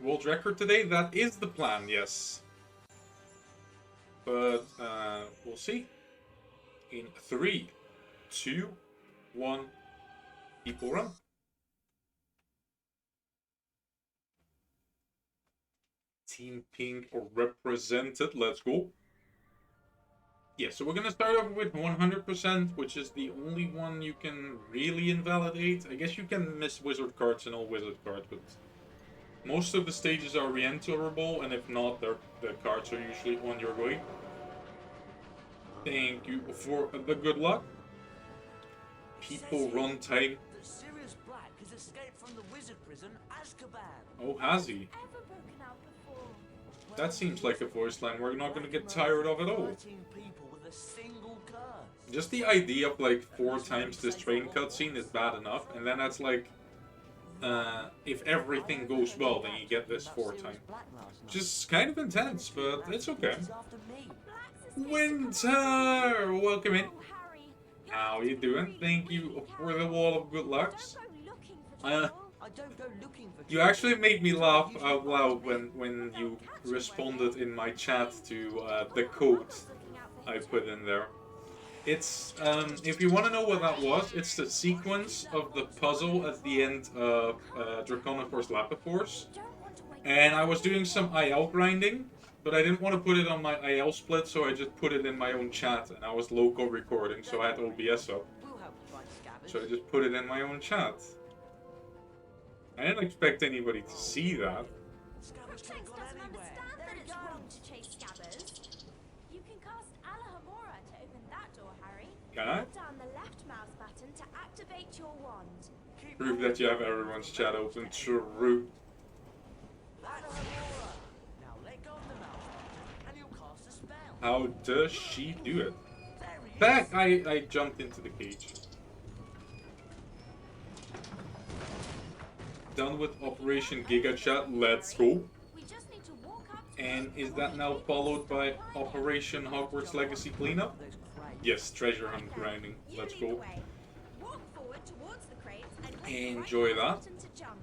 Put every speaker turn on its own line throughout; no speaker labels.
world record today. That is the plan, yes. But we'll see. In 3, 2, 1, people run. Team Pink represented. Let's go. Yeah, so we're gonna start off with 100%, which is the only one you can really invalidate. I guess you can miss wizard cards and all wizard cards, but most of the stages are re-enterable, and if not, the cards are usually on your way. Thank you for the good luck. People run time.
The Sirius Black has escaped from the wizard prison Azkaban.
Oh, has he? That seems like a voice line we're not gonna get tired of at all.
13 people with a single curse.
Just the idea of like 4 times this train cutscene is bad enough, and then that's like, if everything goes well, then you get this 4 times. Which is kind of intense, but it's okay. Winter! Welcome in. How you doing? Thank you for the wall of good lucks. You actually made me laugh out loud when you responded in my chat to the code I put in there. It's, if you want to know what that was, it's the sequence of the puzzle at the end of Draconiforce Lapifors. And I was doing some IL grinding, but I didn't want to put it on my IL split, so I just put it in my own chat, and I was local recording, so I had OBS up. So I just put it in my own chat. I didn't expect anybody to see that.
Reqs doesn't understand that it's wrong to chase scabbers. You can cast Alahamora to open that door, Harry.
Can I?
Hold down the left mouse button to activate your wand.
Prove that you have everyone's chat open. True.
Now let go of the mouse button and you'll cast a spell.
How does she do it? Back! I jumped into the cage. Done with Operation Giga Chat. Let's go.
We just need to walk up to
And is that now followed by Operation Hogwarts Legacy Cleanup? Yes, treasure hunt grinding. Let's go.
Walk forward towards the crates and
Enjoy that.
button to jump.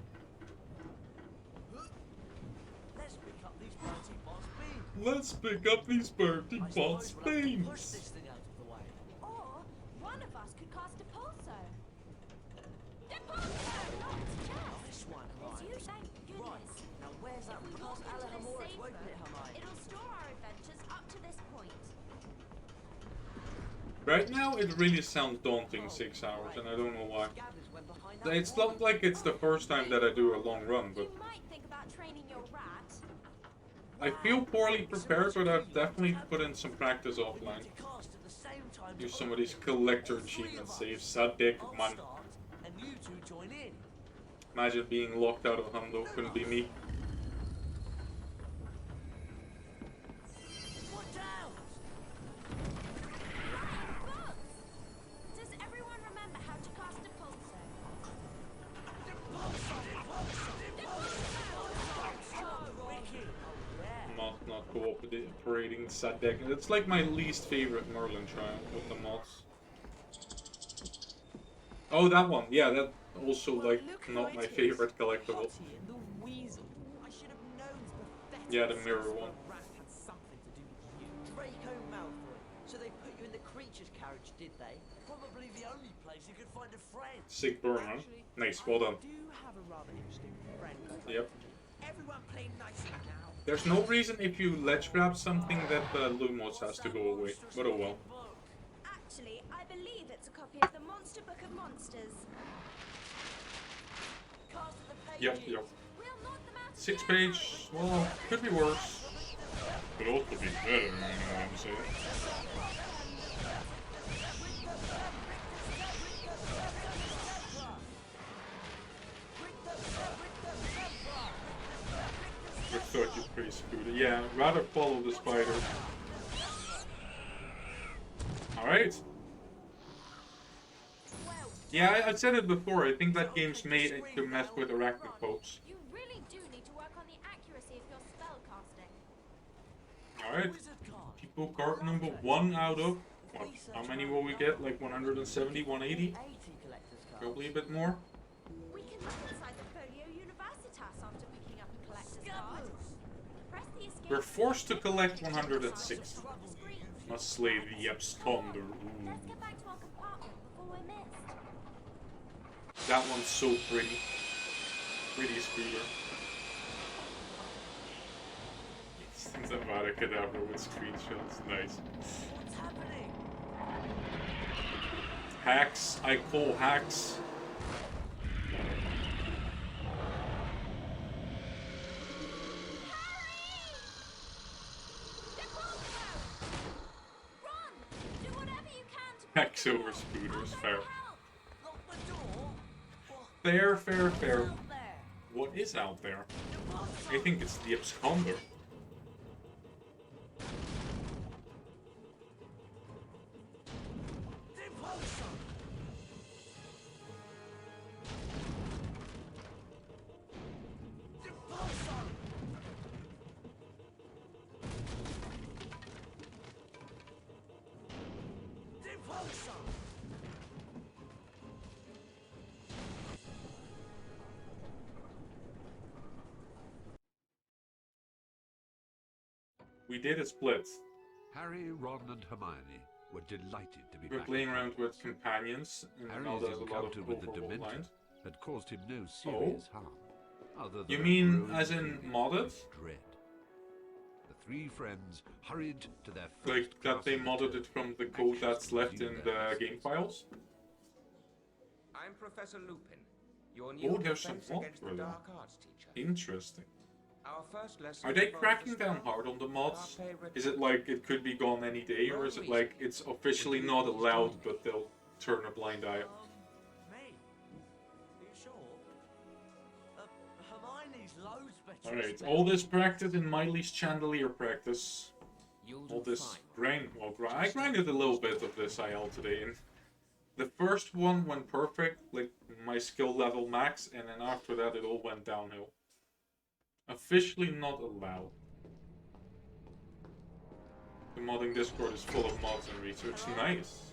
Let's pick up these Bertie Boss beams.
Let's pick up these Bertie Bots
Push this
beams.
thing out of the way.
Or one of us could cast a pulso. Depulso, not chest.
This one,
As you
right.
thank goodness.
Right. Now where's that
If we
cast
walk into this
Alahamora
safe
to open it,
room,
Hermione?
it'll store our adventures up to this point.
Right now, it really sounds daunting, 6 hours, and I don't know why.
Scabbers went behind that
It's
wall.
not like it's the first time that I do a long run, but
You might think about training your rat.
I feel poorly prepared, but I've definitely put in some practice offline.
To cast at the same time
Use
to
some of these
open.
collector
The three
achievement
of us.
saves. Sadek,
I'll
man.
start, and you two join in.
Imagine being locked out of Hundo. Couldn't be me.
Watch out!
Does everyone remember how to cast a pulso?
Not cooperating Sadek. It's like my least favorite Merlin trial with the mods. Oh, that one. Yeah, that also like not my favorite collectible.
The weasel. I should have known the
Yeah, the mirror one.
rat had something to do with you. Draco Malfoy. So they put you in the creature's carriage, did they? Probably the only place you could find a friend.
Sick burn, huh? Nice, well done.
I do have a rather interesting friend.
Yep.
Everyone play nicely now.
There's no reason if you ledge grab something that Lumos has to go away, but oh well.
Actually, I believe it's a copy of the Monster Book of Monsters.
Cast at the pages.
Yep.
We'll knock them out
6
together.
page, well, could be worse. Could also be better, you know what I'm saying? With 30 pretty scooter. Yeah, rather follow the spider. Alright. Yeah, I said it before, I think that game's made to mess with arachnophobes.
You really do need to work on the accuracy of your spell casting.
Alright. People card number 1 out of what? How many will we get? Like 170, 180? Probably a bit more.
We can look inside the Folio Universitas after picking up a collector's Press the escape.
We're forced to collect 106. Must slay the absconder. Ooh.
Let's get back to our compartment before we're missed.
That one's so pretty. Pretty scooter. It's about a cadaver with screenshots. Nice.
What's happening?
Hacks. I call hacks.
Run! Do whatever you can to
Hacks over scooters. Fair.
Lock the door?
Fair, fair, fair.
out there.
What is out there? I think it's the absconder. We did a split.
Harry, Ron, and Hermione were delighted to be
We're
back.
playing
in
around with
Hogwarts.
companions, and now
Harry's
there's a lot of
encounter with the
overworld
Dementor
lines.
had caused him no serious harm. Other
You
than a
mean
growing
as in
feeling
modded?
of dread. The three friends hurried to their first
Like that they
class
modded it from the code that's left in the game files?
I'm Professor Lupin, your new
Oh, there's some
defense
mod
against
for
the
that.
dark arts teacher.
Interesting.
Our first lesson
Are they
involves
cracking
the
down
spell
hard on the mods?
Carpe
Is it like it could be gone any day, or is it like it's officially not allowed, but they'll turn a blind eye?
Me? Are you sure? Hermione's loads better.
Alright, all this practice in Miley's chandelier practice.
You'll
All
do
this
fine.
I grinded a little bit of this IL today, and the first one went perfect, like my skill level max, and then after that it all went downhill. Officially not allowed. The modding Discord is full of mods and research. Nice.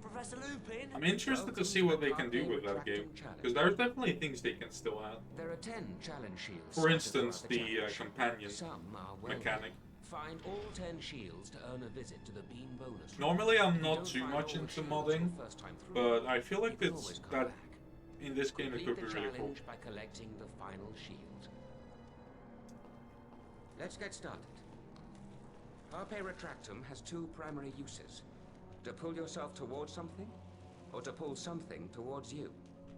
Professor Lupin?
I'm interested to see what they can do with that game, because there's definitely things they can still add.
There are 10 challenge shields.
For
scattered
instance,
throughout
the
challenge.
companion
Some are well
mechanic.
Find all 10 shields to earn a visit to the beam bonus room.
Normally I'm
If you
not
don't
too
find
much
all the
into
shields
modding,
your first time through,
but I feel like
you can
it's
always come
that
back.
in this game it
Complete
could be
the
really cool.
challenge by collecting the final shield. Let's get started. Carpe Retractum has two primary uses. To pull yourself towards something, or to pull something towards you.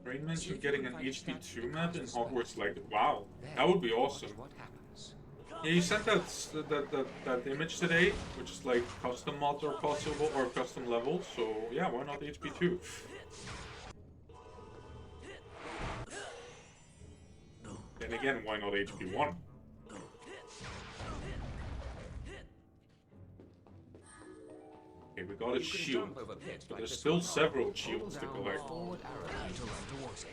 Rain mentioned getting an HP2 map in Hogwarts Legacy. Wow, that
Then
would be awesome.
watch what happens.
Yeah, you sent that image today, which is like custom mods are possible, or custom levels, so yeah, why not HP2? Then again, why not HP1? Okay, we got a
You can
shield,
jump over pits
but
like
there's
this
still
one.
several
Hold
shields to
down the
collect.
forward arrow key to run towards it.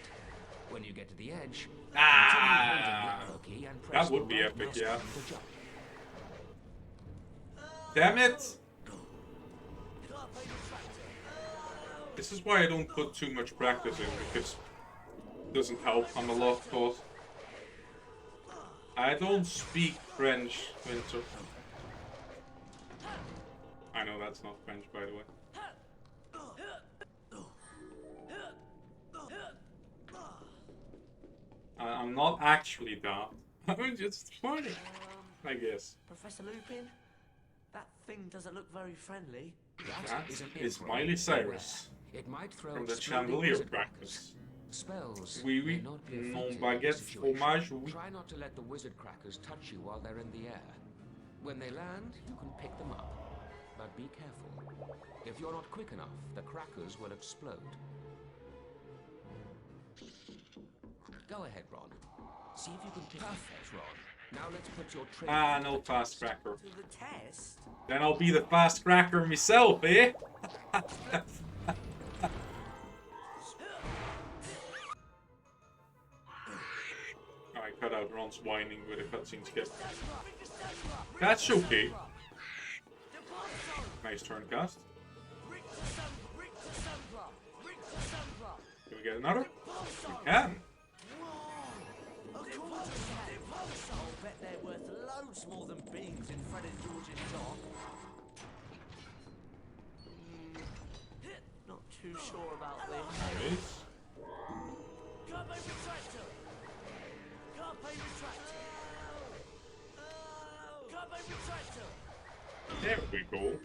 When you get to the edge,
Ah,
continue holding the arrow key and press
that would
the
be
right
epic,
mouse
yeah.
button to jump.
Damn it! This is why I don't put too much practice in, because it doesn't help. I'm a lost cause. I don't speak French, Winter. I know that's not French, by the way. I'm not actually that. I'm just funny, I guess.
Professor Lupin? That thing doesn't look very friendly.
That
is an
is
imp
Miley
roll.
Cyrus
It might throw
from the
exploding
chandelier
wizard
practice.
crackers. Spells
Oui,
may
oui,
not be
non
effective in
baguette
this situation.
fromage, oui.
Try not to let the wizard crackers touch you while they're in the air. When they land, you can pick them up. But be careful. If you're not quick enough, the crackers will explode. Go ahead, Ron. See if you can pick up those, Ron. Now let's put your trade.
Ah, no fast cracker.
To the test?
Then I'll be the fast cracker myself, eh? Alright, cut out Ron's whining with a cutscene skip. That's okay. Nice turn cast. Can we get another? We can.
Of course. loads more than beans in Fred and George's dock. Not too sure about this.
Nice.
Carpe retractor! Carpe retractor! Carpe retractor!
There we go.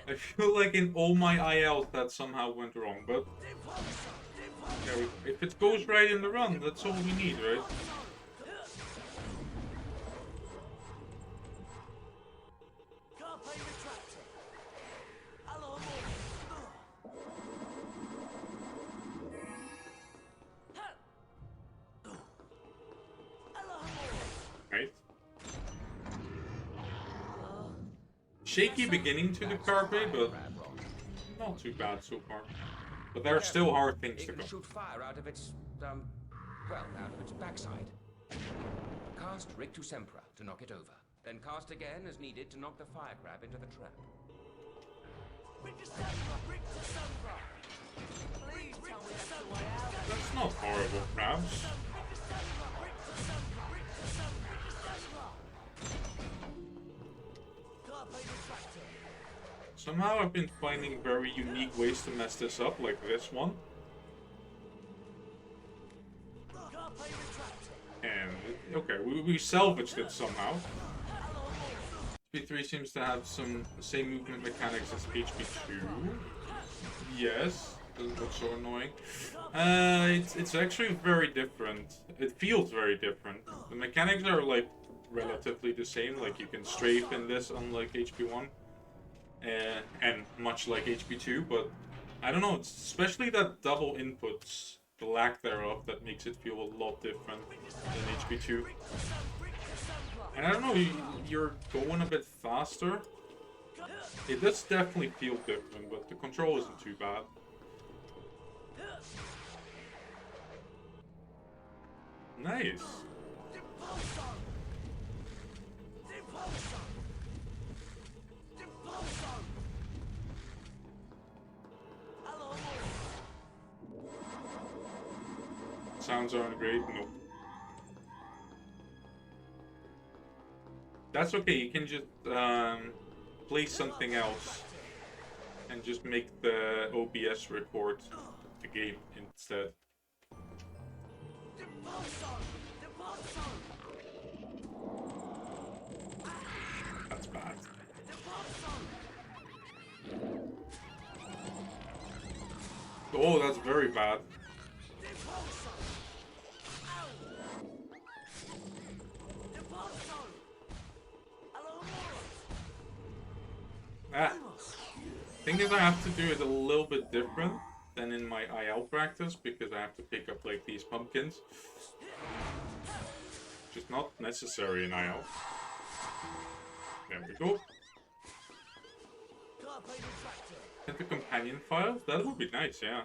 I feel like in all my ILs that somehow went wrong, but yeah, if it goes right in the run, that's all we need, right?
Carpe retractor! Alamo!
Right. Shaky beginning to the carpe, but not too bad so far. But there are still hard things
It
to
can
go.
shoot fire out of its, well, out of its backside. Cast Reqs to knock it over. Then cast again as needed to knock the fire crab into the trap.
Please tell me that's the way out.
That's not horrible, crabs. Somehow I've been finding very unique ways to mess this up, like this one. And, okay, we salvaged it somehow. HP3 seems to have some same movement mechanics as HP2. Yes, doesn't look so annoying. It's actually very different. It feels very different. The mechanics are like relatively the same, like you can strafe in this unlike HP1. And much like HP2, but I don't know, it's especially that double inputs, the lack thereof, that makes it feel a lot different than HP2. And I don't know, you're going a bit faster. It does definitely feel different, but the control isn't too bad. Nice. Sounds aren't great, nope. That's okay, you can just play something else and just make the OBS record the game instead. That's bad. Oh, that's very bad. Thing is, I have to do it a little bit different than in my IL practice because I have to pick up like these pumpkins. Which is not necessary in IL. There we go. And the companion files? That would be nice, yeah.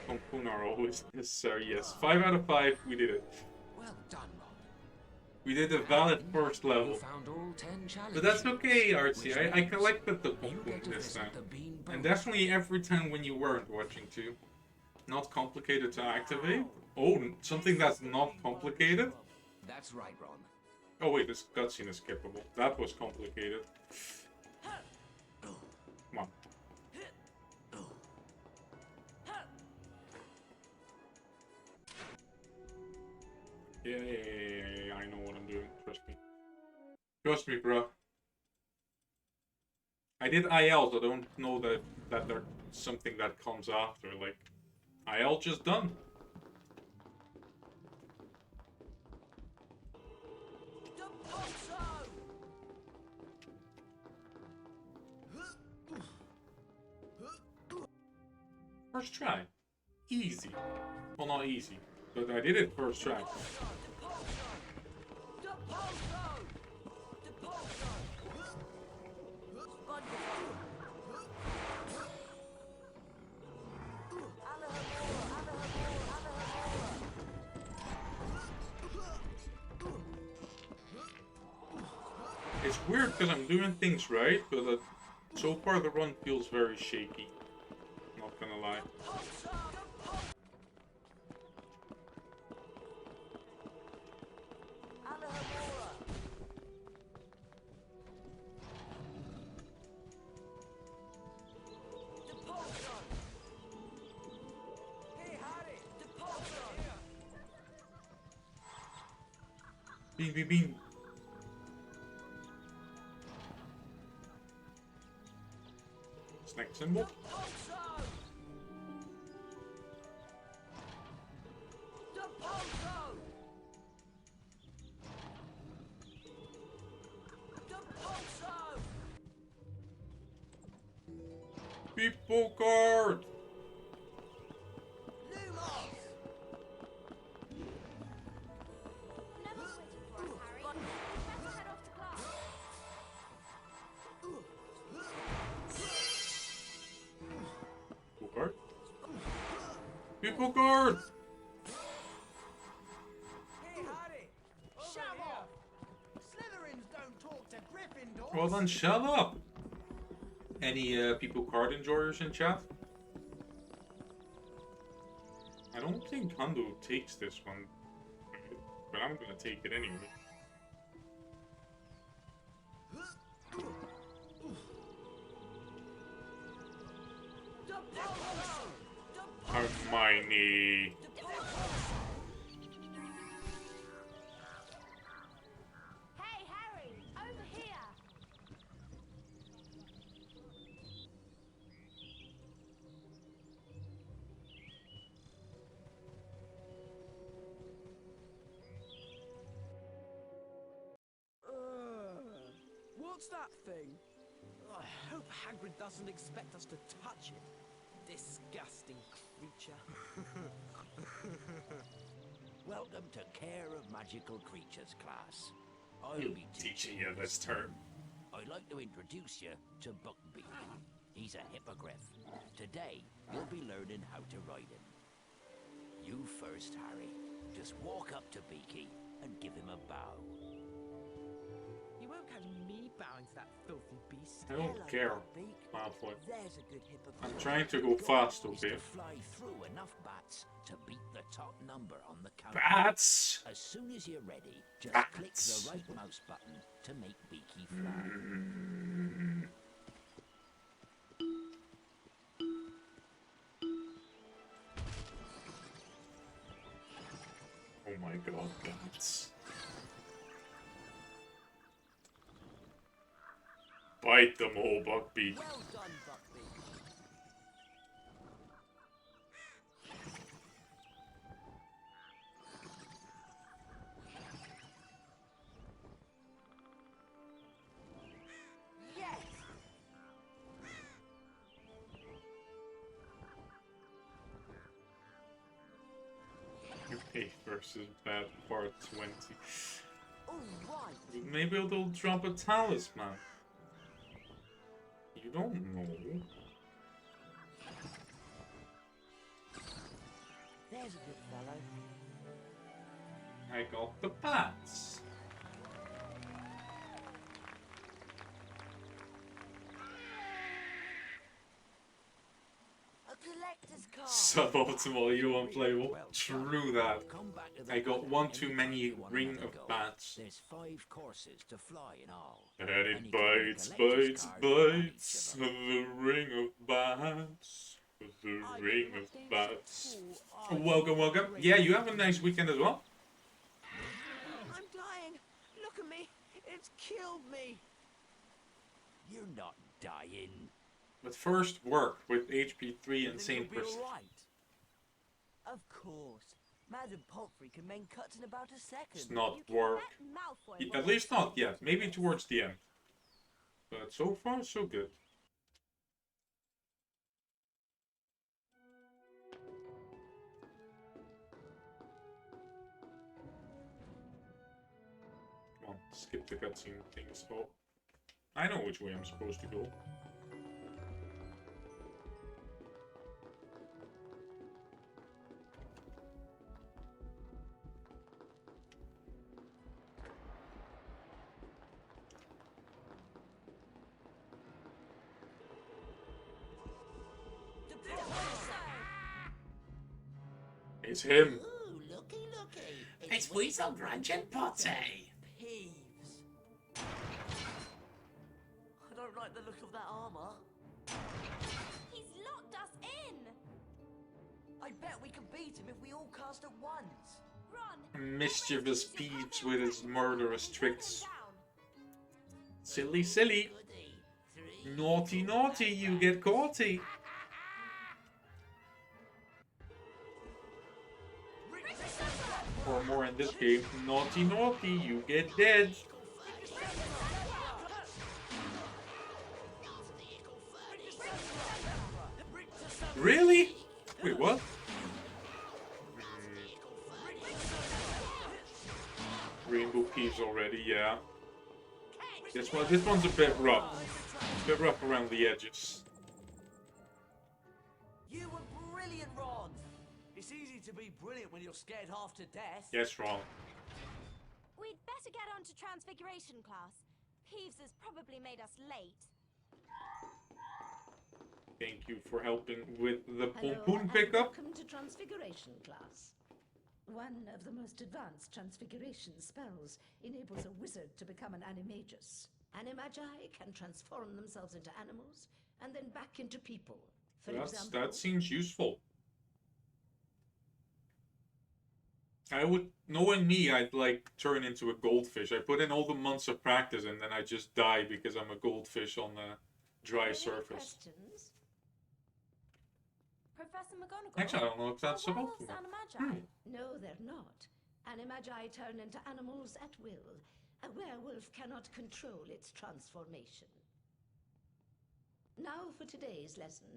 Compun are always necessary, yes. 5 out of 5, we did it.
Well done, Rob.
We did a valid first level.
You found all 10 challenges.
But that's okay, Artsy. I collected the Compun this time. And definitely every time when you weren't watching too. Not complicated to activate. Oh, something that's not complicated?
That's right, Ron.
Oh wait, this cutscene is skippable. That was complicated. Come on. Yeah, I know what I'm doing. Trust me. Trust me, bro. I did ILs. I don't know that there's something that comes after. Like, IL just done. First try. Easy. Well, not easy, but I did it first try. It's weird because I'm doing things right, but so far the run feels very shaky. Not gonna lie. Beam, beam, beam. Snack symbol. People card.
Never waiting for us, Harry. Better head off to class.
People card. People card.
Hey, Harry! Shut up! Slytherins don't talk to Gryffindors!
Well then, shut up. Any people card enjoyers in chat? I don't think Hondo takes this one, but I'm gonna take it anyway. Hermione.
Hey, Harry! Over here!
What's that thing? I hope Hagrid doesn't expect us to touch it. Disgusting creature.
Welcome to Care of Magical Creatures class. I'll
He'll
be
teaching you this term.
I'd like to introduce you to Buckbeak. He's a hippogriff. Today, you'll be learning how to ride him. You first, Harry. Just walk up to Beaky and give him a bow.
You won't catch me bowing to that filthy beast.
I don't care, Malfoy.
There's a good hippogriff.
I'm trying to go fast,
Is
okay?
to fly through enough bats to beat the top number on the count.
Bats!
As soon as you're ready, just
Bats.
click the right mouse button to make Beaky fly.
Oh my god, bats. Bite them all, Buckbeak.
Well done, Buckbeak. Yes!
UK versus Bad Part 20.
All right.
Maybe they'll drop a talisman. You don't know.
There's a good fellow.
I got the bats.
A collector's card.
Suboptimal, you unplayable.
Well
True
done.
that.
Come back to the
I got
window
one too
anytime
many
you want
ring
another
of
go.
bats.
There's 5 courses to fly in all.
And
And
it
you can win a
bites,
collector's
bites,
card on each
bites.
of 'em.
The ring of bats. The
I
ring
don't
of
think
bats.
so.
Welcome, welcome. Yeah, you have a nice weekend as well.
I'm dying. Look at me. It's killed me.
You're not dying.
But first, work with HP3 Insane
You'll be
person.
all right. Of course. Madam Pomfrey can make cuts in about a second.
It's not
You can
work.
bet Malfoy
At
will
least not
take
yet.
you
Maybe
this.
towards the end. But so far, so good. Come on, skip the cutscene things. Oh, I know which way I'm supposed to go. It's him.
Ooh, looky, looky.
It's Weasel Grunge and Potty.
Peeves. I don't like the look of that armor.
He's locked us in.
I bet we can beat him if we all cast at once.
Ron.
Mischievous Peeves with his murderous tricks.
Down.
Silly, silly.
Goody. 3.
Naughty, naughty, you get caughty. Or more in this game, naughty, naughty, you get dead. Really? Wait, what? Rainbow Peeves already, yeah. This one's a bit rough. A bit rough around the edges.
You were brilliant, Ron. It's easy to be brilliant when you're scared half to death.
Yes, wrong.
We'd better get on to Transfiguration class. Peeves has probably made us late.
Thank you for helping with the
Hello,
pompoon
and
pickup.
welcome to Transfiguration class. One of the most advanced transfiguration spells enables a wizard to become an animagus. Animagi can transform themselves into animals and then back into people. For example,
That seems useful. Knowing me, I'd like turn into a goldfish. I put in all the months of practice and then I just die because I'm a goldfish on a dry
any
surface.
questions?
Professor McGonagall.
Actually, I don't know if that's
are
supposed to
werewolves
be.
animagi?
No, they're not. Animagi turn into animals at will. A werewolf cannot control its transformation. Now for today's lesson.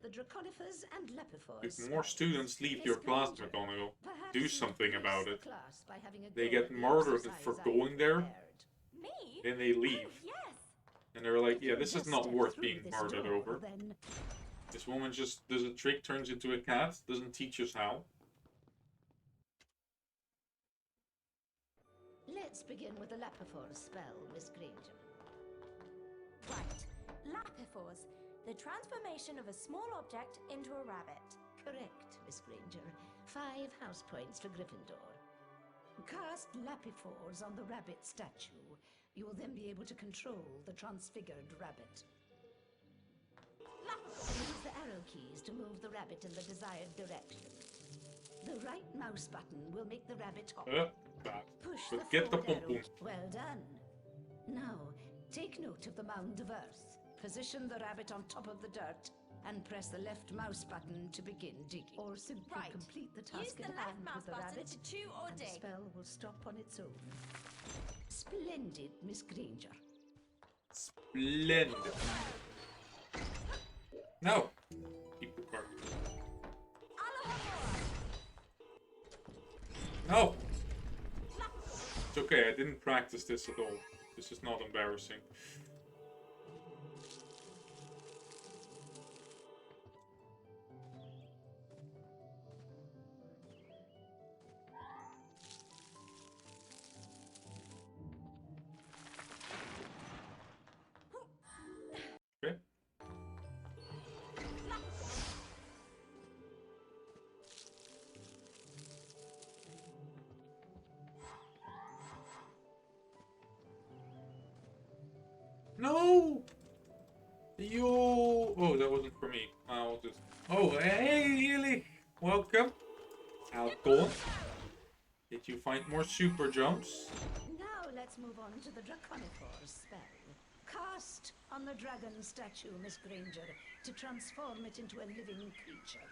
The Draconifers and Lepifors.
If more students leave your
Miss
class,
Granger,
McGonagall,
perhaps
do
you
something
could
about
grace
it.
the class by having a
They
go
get
at the
murdered
exercise
for
I
going there.
prepared.
Me?
Then they leave.
Oh, yes.
And they're like,
If
yeah,
you'll
this is
just
not
step
worth
through
being
this
murdered
door,
over.
then
This woman just does a trick, turns into a cat, doesn't teach us how.
let's begin with the Lapifors spell, Miss Granger.
Right. Lapifors. The transformation of a small object into a rabbit.
Correct, Miss Granger. 5 house points for Gryffindor. Cast Lapifors on the rabbit statue. You will then be able to control the transfigured rabbit. Use the arrow keys to move the rabbit in the desired direction. The right mouse button will make the rabbit hop.
Bad.
Push
But
the
get the
forward arrow.
pom-pom.
Well done. Now, take note of the mound of earth. Position the rabbit on top of the dirt and press the left mouse button to begin digging. Or simply
Right.
complete the
Use
task
the
at
left
hand
mouse
with the
button
rabbit,
to chew or
and the
dig.
spell will stop on its own. Splendid, Miss Granger.
Splendid. No. Keep the card. No. It's okay, I didn't practice this at all. This is not embarrassing. Okay. No! Yo! Oh, that wasn't for me. I'll just... Oh, hey, Healy! Welcome. Alcon. Did you find more super jumps?
Now let's move on to the Draconifor's spell. Cast on the dragon statue, Miss Granger, to transform it into a living creature.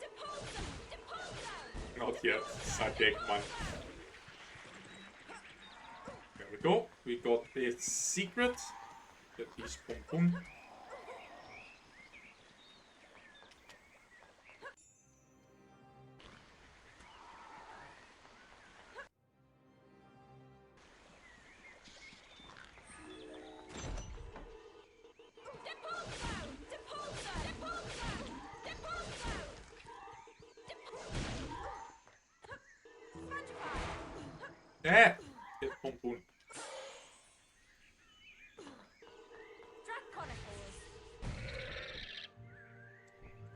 Depose them! Depose them!
Not yet. Sadek man. There we go. We got its secret. Get these pom pom.
Depose them! Depose them! Depose them! Depose them!
Eh! Get pom pom.
Draconifers.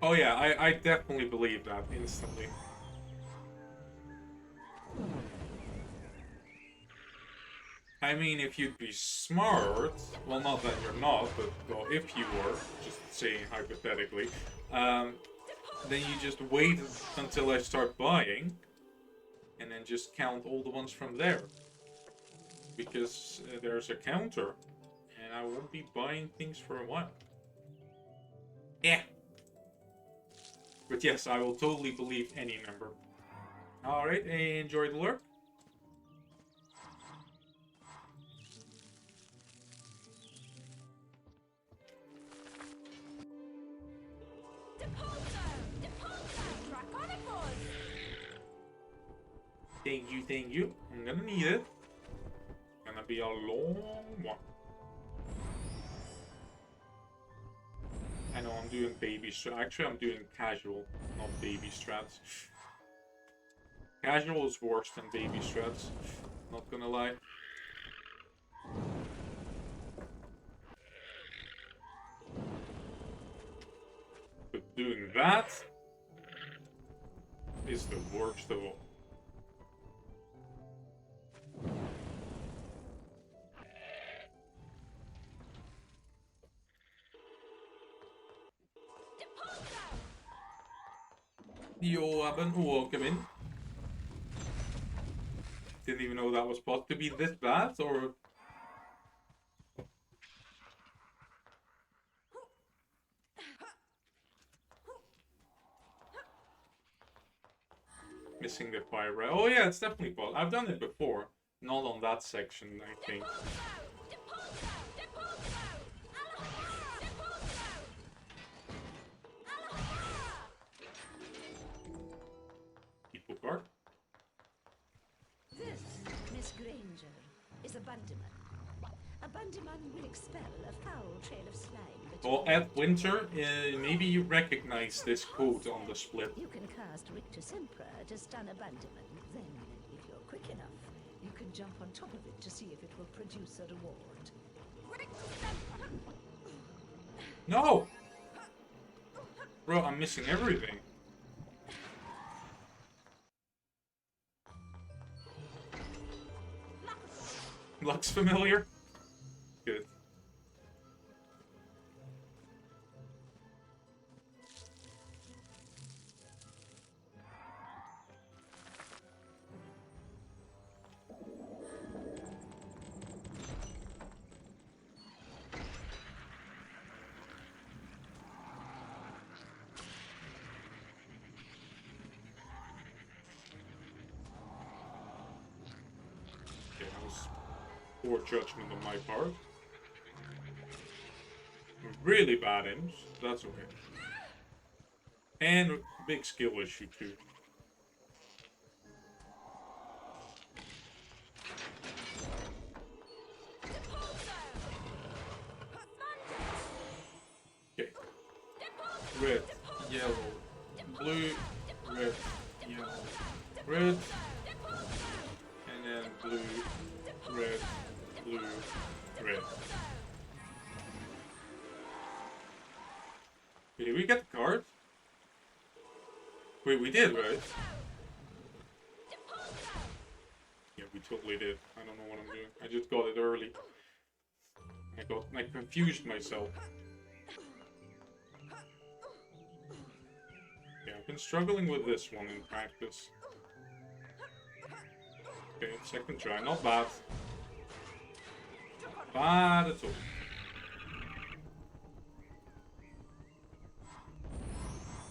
Oh yeah, I definitely believe that instantly. I mean, if you'd be smart, well, not that you're not, but well, if you were, just saying hypothetically, then you just wait until I start buying, and then just count all the ones from there. Because there's a counter, and I won't be buying things for a while. Yeah. But yes, I will totally believe any number. Alright, enjoy the lurk. Thank you. I'm gonna need it. Gonna be a long one. I know I'm doing baby strats. Actually, I'm doing casual, not baby strats. Casual is worse than baby strats. Not gonna lie. But doing that is the worst of all. Jag ben åkervind. Didn't even know that was supposed to be this bad, or... Missing the fire ray. Oh yeah, it's definitely possible. I've done it before. Not on that section, I think. People guard.
This, Miss Granger, is a bandyman. A bandyman will expel a foul trail of slime.
Well, Ed Winter, maybe you recognize this quote on the split.
You can cast Reqs to stun a bandyman. Then, if you're quick enough, you can jump on top of it to see if it will produce a reward.
No! Bro, I'm missing everything. Looks familiar? Good. Poor judgment on my part. Really bad aims. That's okay. And big skill issue too. Okay. Red, yellow, blue, red, yellow, red, and then blue, red, blue, red. Wait, did we get the card? Wait, we did, right? Yeah, we totally did. I don't know what I'm doing. I just got it early. I confused myself. Yeah, I've been struggling with this one in practice. Okay, second try. Not bad. Bad at all.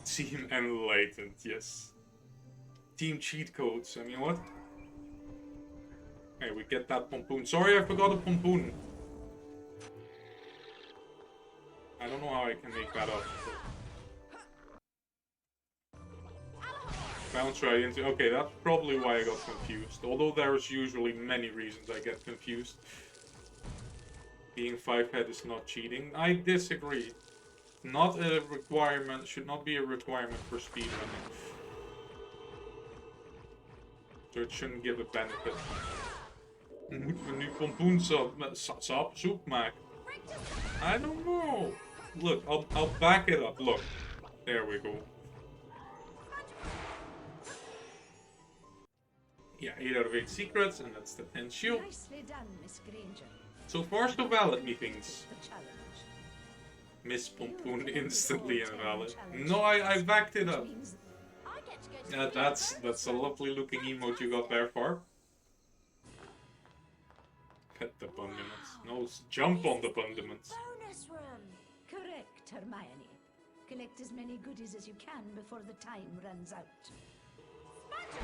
Team Enlightened, yes. Team cheat codes, I mean, what? Hey, we get that pompoon. Sorry, I forgot a pompoon. I don't know how I can make that up. Bounce right into... Okay, that's probably why I got confused. Although there's usually many reasons I get confused. Being 5-head is not cheating. I disagree. Not a requirement, should not be a requirement for speedrunning. So it shouldn't give a benefit. Moeten we nu pompoensoep maken? I don't know. Look, I'll back it up. Look. There we go. Yeah, 8 out of 8 secrets, and that's the 10 shield.
Nicely done, Miss Granger.
So far, so valid, methinks.
The challenge.
Miss Pompoon instantly invalid. No, I backed it up.
Means
I get to go to
Yeah,
the
that's a lovely looking emote you got there for. Pet the condiments. No, jump on the condiments.
bonus room.
correct, Hermione. Collect as many goodies as you can before the time runs out.
Magic.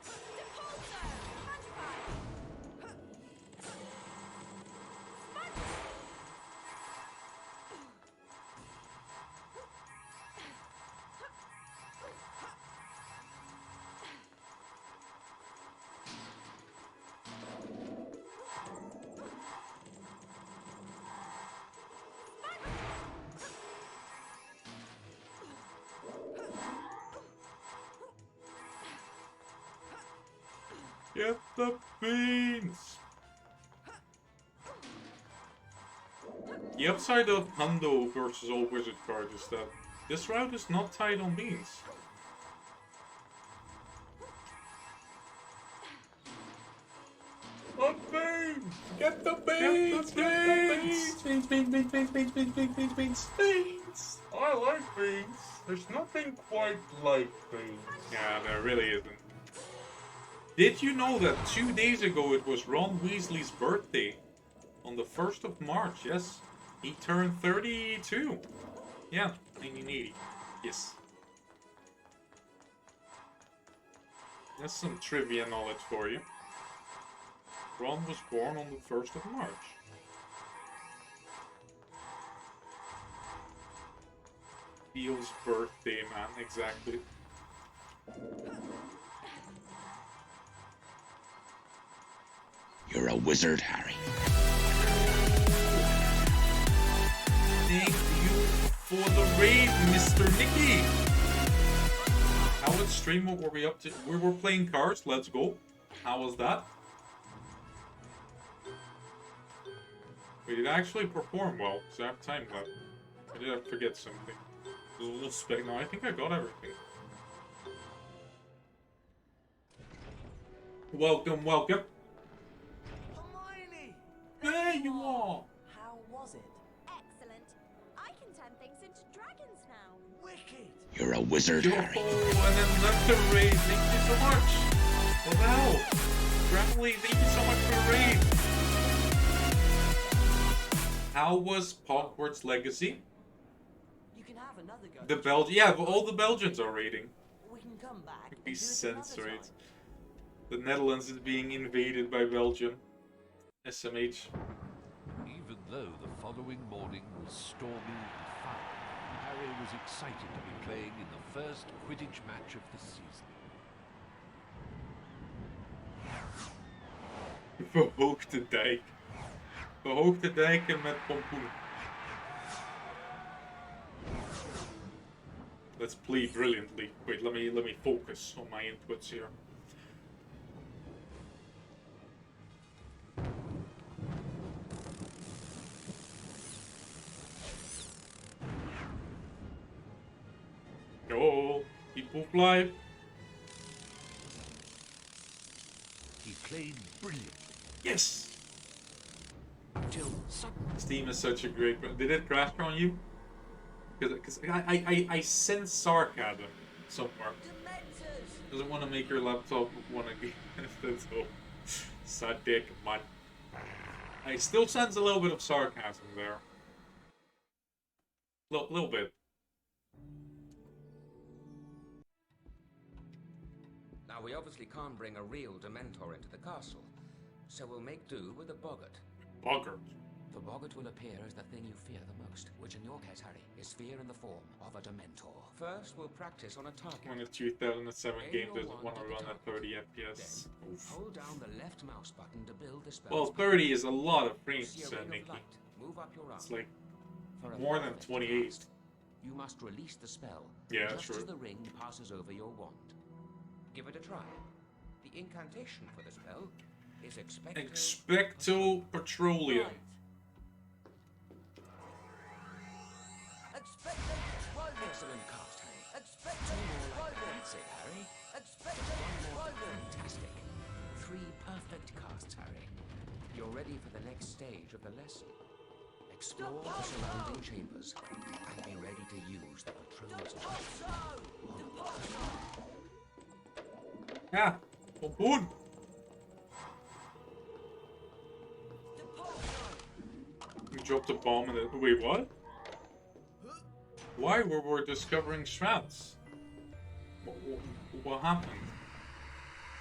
Depulso. Magify. Magic.
Get the beans! The upside of Hundo versus all wizard cards is that this route is not tied on beans. Oh, beans! Get the beans! Beans! Beans! I like beans. There's nothing quite like beans. Yeah, there really isn't. Did you know that 2 days ago it was Ron Weasley's birthday? On the 1st of March, yes. He turned 32. Yeah, 1980. Yes. That's some trivia knowledge for you. Ron was born on the 1st of March. Beale's birthday, man, exactly.
You're a wizard, Harry.
Thank you for the raid, Mr. Nicky. How was stream? What were we up to? We were playing cards. Let's go. How was that? We did actually perform well, because I have time left. I did have to forget something. It was a little spec. No, I think I got everything. Welcome, welcome.
Hermione!
There you are.
How was it?
Excellent. I can turn things into dragons now.
Wicked!
You're a wizard,
Yo,
Harry.
and then left the raid. Thank you so much. What the hell? Gramley, thank you so much for the raid. How was Hogwarts Legacy?
You can have another go.
The Belgian, yeah, but all the Belgians are raiding.
We can come back. and
Be
do it another
censored.
time.
The Netherlands is being invaded by Belgium. SMH.
Even though the following morning was stormy and foul, Harry was excited to be playing in the first Quidditch match of the season.
Verhoog de Dijk. Verhoog de Dijken met pompoen. Let's play brilliantly. Wait, let me focus on my inputs here. Go, keep Wolf live.
He played brilliantly
Yes.
until suddenly
Steam is such a great. Did it crash on you? Because I sense sarcasm somewhere.
Dementors!
Doesn't want to make your laptop want to be. That's all. Sadik man. I still sense a little bit of sarcasm there. Little bit.
Now, we obviously can't bring a real Dementor into the castle, so we'll make do with a boggart.
Bugger.
The boggart will appear as the thing you fear the most, which in your case, Harry, is fear in the form of a Dementor. First, we'll practice on a target.
When a 2007
Aim
game
your
doesn't
wand
want to
at the
run at
target.
30 FPS.
Then,
Oof.
hold down the left mouse button to build the spell.
Well, 30 is a lot of frames,
See a ring
Nicky.
of light. Move up your arm.
It's like
For a
more than
perfect
28.
cast, you must release the spell
Yeah,
just
sure.
as the ring passes over your wand. Give it a try. The incantation for the spell is
Expecto Petroleum.
Right. Expecto Patronum!
Excellent cast, Harry.
Expecto
More like
Patronum!
that's it, Harry.
Expecto Patronum!
Fantastic. ready for the next stage of the lesson. Explore the surrounding chambers and be ready to use the Patronus.
Yeah, pompoen. You dropped a bomb and it. Wait, what? Why were we discovering strats? What happened?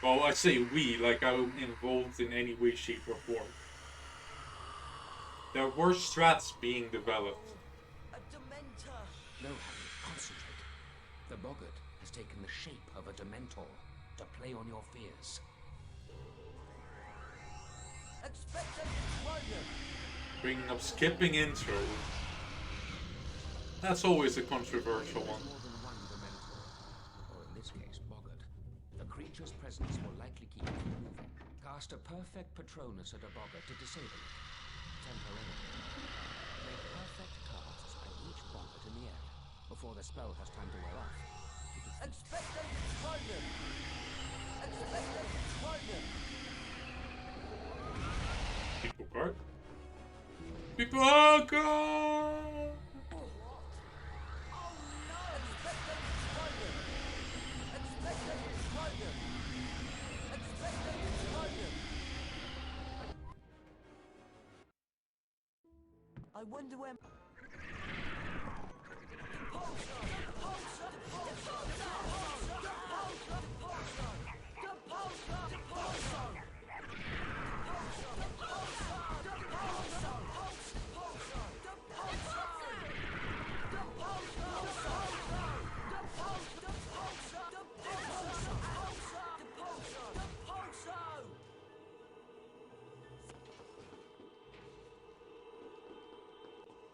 Well, I say we, like I'm involved in any way, shape, or form. There were strats being developed.
A Dementor!
No, Harry, concentrate. The boggart has taken the shape of a Dementor to play on your fears.
Expecto Patronum!
Bringing up skipping intro. That's always a controversial one.
More than one Dementor, or in this case, boggart. The creature's presence will likely keep it from moving. Cast a perfect Patronus at a boggart to disable it. Temporarily. Make perfect casts at each boggart in the area before the spell has time to wear off.
Expecto Patronum! Expecto Patronum!
People card. People card.
I wonder where...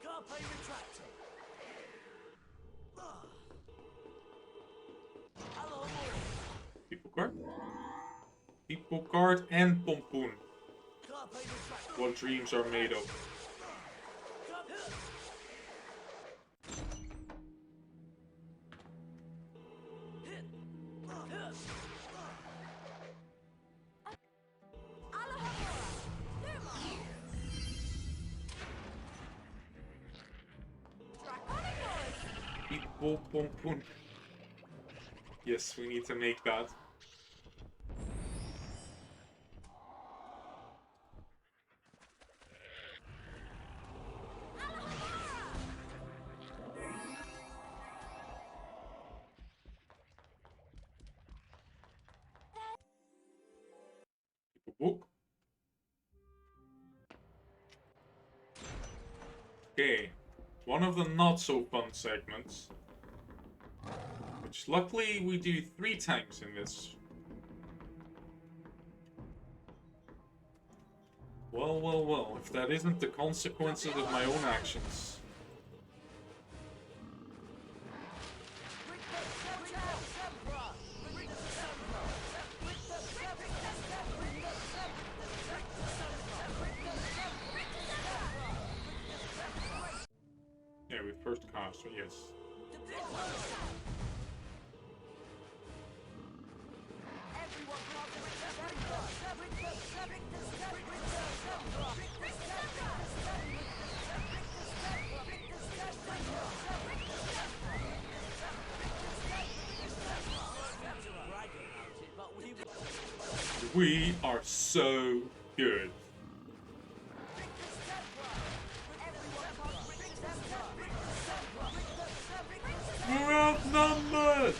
Carpe retractor. Hello.
People card. People card and pompoen.
Carpe retractor.
What dreams are made of. People pompoen. Yes, we need to make that. Book. Okay, one of the not so fun segments, which luckily we do 3 times in this. Well, well, well, if that isn't the consequences of my own actions. Yeah, with first cast, so yes. We are so good. We're outnumbered!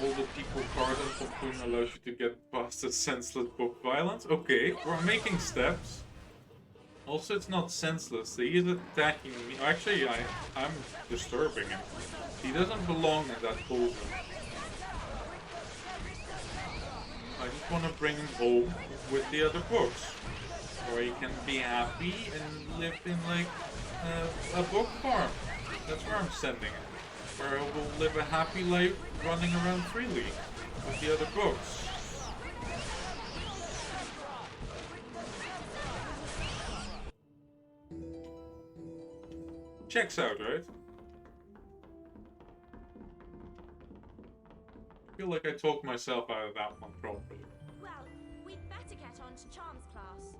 All the people card and pompoen allows you to get past the senseless book violence. Okay, we're making steps. Also, it's not senseless. He is attacking me. Actually, I'm disturbing him. He doesn't belong in that cauldron. want to bring him home with the other books. Or he can be happy and live in like a book farm. That's where I'm sending him. Where he will live a happy life running around freely with the other books. Checks out, right? I feel like I talked myself out of that one properly.
Well, we'd better get on to Charms class.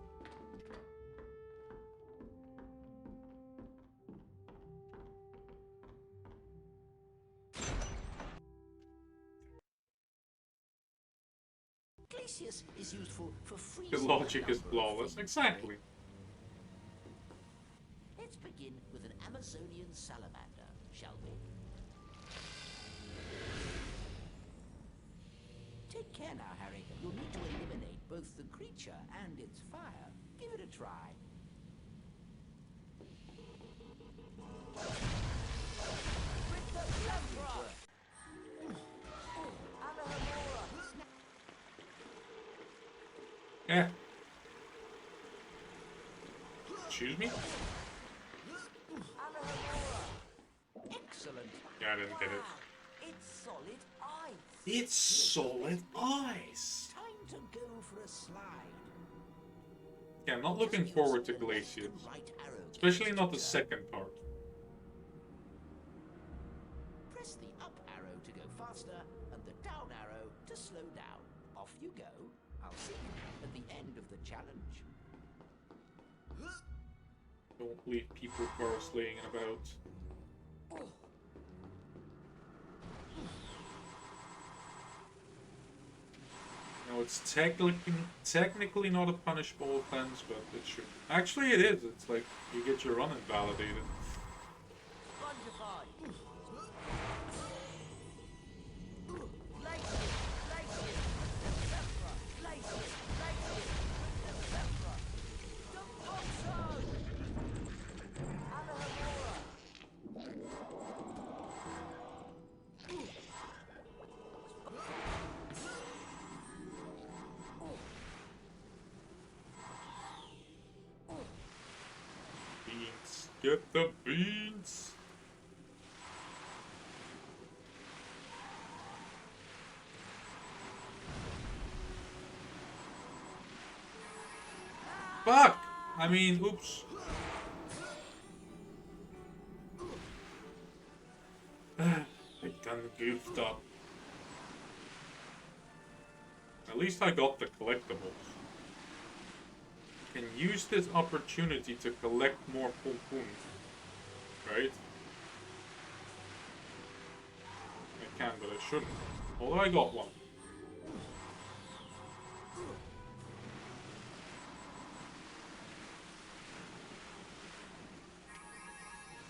Glacius is useful for freezing.
The logic is flawless, exactly.
Let's begin with an Amazonian salamander, shall we? Take care now, Harry. You'll need to eliminate both the creature and its fire. Give it a try.
Yeah. Excuse me?
Excellent.
Yeah, I didn't get it.
It's solid ice.
It's solid ice!
Time to go for a slide.
Yeah, I'm not looking forward to Glacius.
Right arrow
Especially not the second part.
Press the up arrow to go faster and the down arrow to slow down. Off you go. I'll see you at the end of the challenge.
Don't leave people slaying about. No, it's technically not a punishable offense, but it should. Actually, it is. It's like you get your run invalidated. Beans. Get the beans. Fuck! I mean, oops. I done goofed up. At least I got the collectibles. Can use this opportunity to collect more pompoons. Right? I can, but I shouldn't. Although I got one.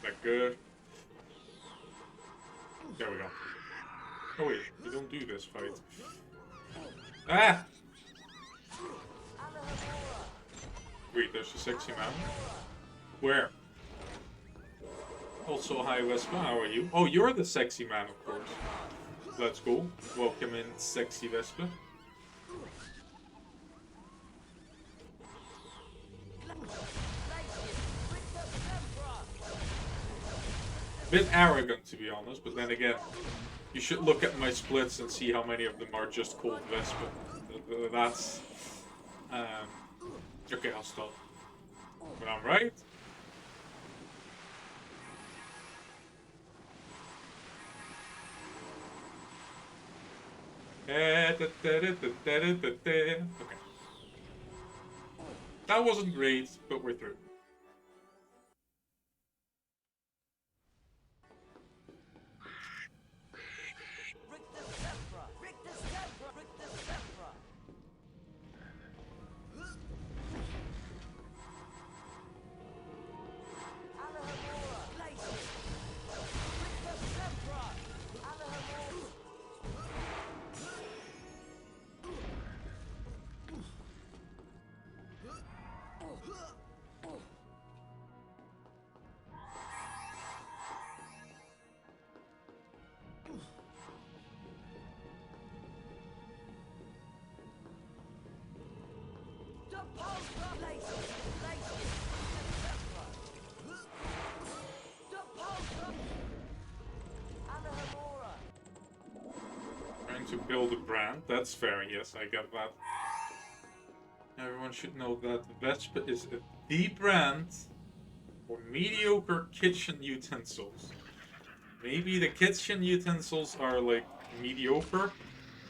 That good? There we go. Oh wait, you don't do this fight. Ah! Wait, there's a sexy man. Where? Also, hi Vespa, how are you? Oh, you're the sexy man, of course. That's cool. Welcome in, sexy Vespa. Bit arrogant, to be honest, but then again, you should look at my splits and see how many of them are just called Vespa. That's... okay, I'll stop. But I'm right. Okay. That wasn't great, but we're through. Trying to build a brand. That's fair, yes, I get that. Everyone should know that Vespa is the brand for mediocre kitchen utensils. Maybe the kitchen utensils are like mediocre,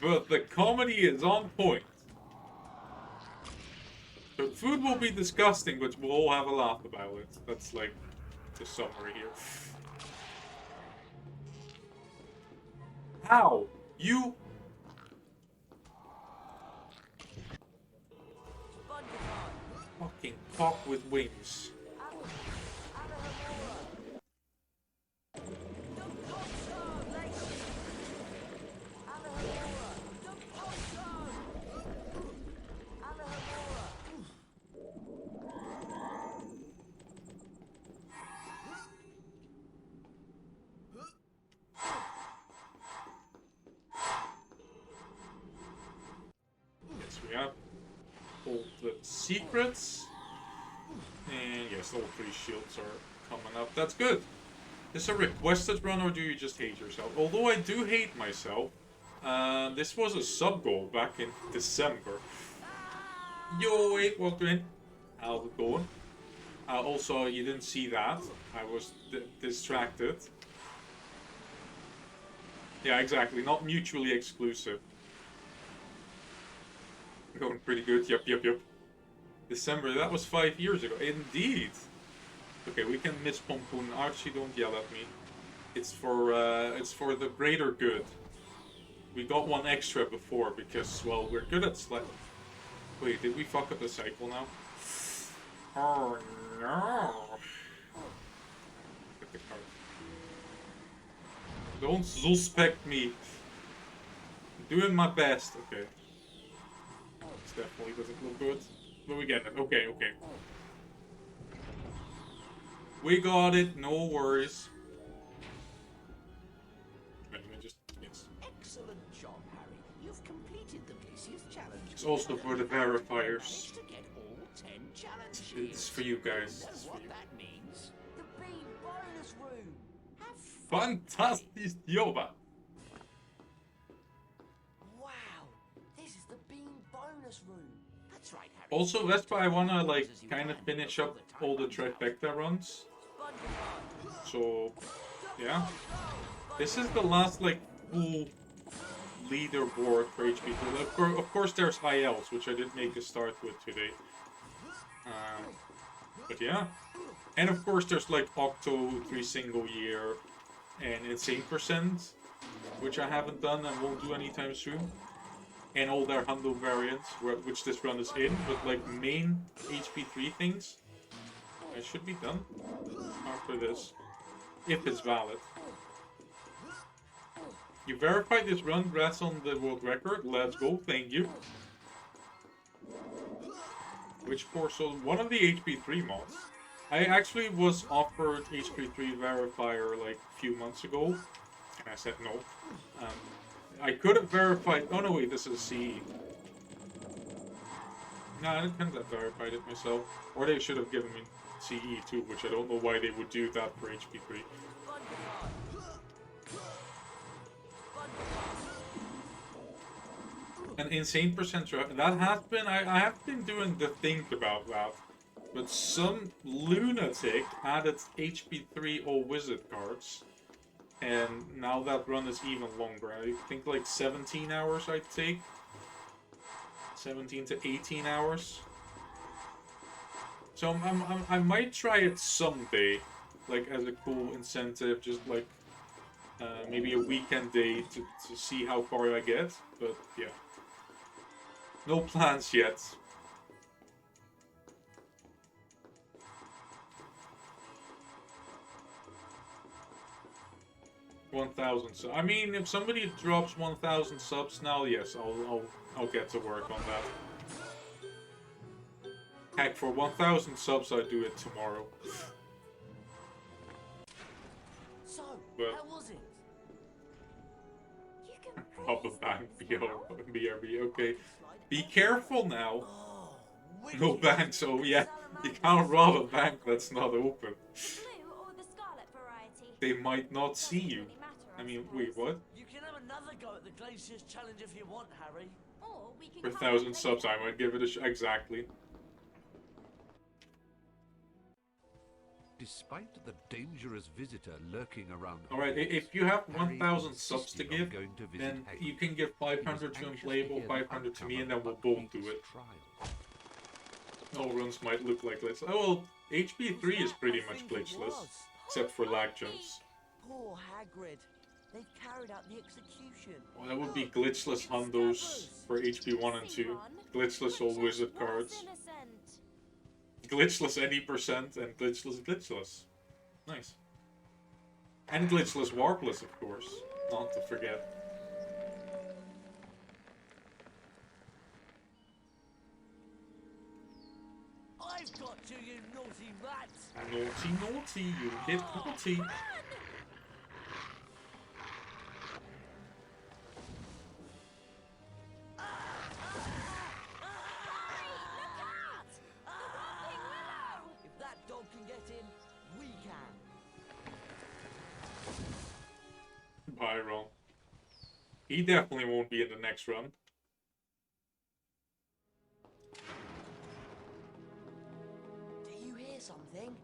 but the comedy is on point. So food will be disgusting, but we'll all have a laugh about it. That's like the summary here. How? You... Fucking cock with wings. Yes, we have all the secrets. And yes, all 3 shields are coming up. That's good. Is this a requested run or do you just hate yourself? Although I do hate myself. This was a sub goal back in December. Yo, wait, welcome in. How's it going? Also, you didn't see that. I was distracted. Yeah, exactly. Not mutually exclusive. Going pretty good. Yep. December, that was 5 years ago. Indeed. Okay, we can miss Pompoon. Archie, don't yell at me. It's for the greater good. We got one extra before because, well, we're good at Wait, did we fuck up the cycle now? Oh no! Get the card. Don't suspect me. I'm doing my best. Okay. This definitely doesn't look good. But we get it. Okay. We got it. No worries. Yes.
Excellent job, Harry. You've completed the Theseus challenge.
It's also for the verifiers.
To get all 10 challenges.
It's for you guys.
Know
It's for
what
you.
that means?
The beam bonus room.
Have fun.
Fantastic job!
Wow, this is the beam bonus room.
That's right, Harry.
Also, Vespa, I wanna like kind of finish up all the trifecta runs. So, yeah. This is the last like full leaderboard for HP3. Of course, there's ILs, which I did make a start with today. But yeah. And of course, there's like Octo 3 single year and Insane %, which I haven't done and won't do anytime soon. And all their Hundo variants, which this run is in, but like main HP3 things, I should be done after this, if it's valid. You verified this run, congrats on the world record, let's go, thank you. Which course? So one of the HP3 mods. I actually was offered HP3 verifier like a few months ago, and I said no. I could have verified. Oh no, wait, this is CE. No, I couldn't have verified it myself. Or they should have given me CE too, which I don't know why they would do that for HP3. An insane percentage. That has been. I have been doing the think about that. But some lunatic added HP3 all wizard cards. And now that run is even longer. I think like 17 hours I'd take. 17 to 18 hours. So I might try it someday. Like as a cool incentive. Just like maybe a weekend day to see how far I get. But yeah. No plans yet. 1,000 subs. I mean, if somebody drops 1,000 subs now, yes, I'll get to work on that. Heck, for 1,000 subs, I'd do it tomorrow.
So,
But
how was it?
You can
Pop a
praise
bank,
things now.
BRB, okay. Be careful now.
Oh,
No banks, oh yeah. You can't rob a bank that's not open.
Blue or the scarlet variety?
They might not see you.
Doesn't really matter,
I mean,
suppose.
wait, what?
You can have another go at the Glaciers Challenge if you want, Harry.
Or we can
For
come
1,000
back
subs,
later.
I might give it a exactly.
Despite the dangerous visitor lurking around
Alright,
Hogwarts,
if you have
Harry
1,000 subs to
insisted on
give,
going to visit
then
Hagrid.
you can give
He was
500 to
anxious
Unplayable,
hear the
500 to
outcome
me,
of
and then we'll both do
Buckbeak's
it.
trial.
All runs might look like glitch. Oh well, HP3 is pretty much glitchless, except for lag jumps.
Poor Hagrid. They've carried out the execution.
Well, that would be glitchless hundos for HP1 and 2. Glitchless all wizard cards. Glitchless any percent, and glitchless. Nice. And glitchless warpless, of course. Not to forget.
I've got you, you naughty rats!
Naughty, naughty, you get naughty.
If that dog can get in, we can.
Byron. He definitely won't be in the next run.
Do you hear something?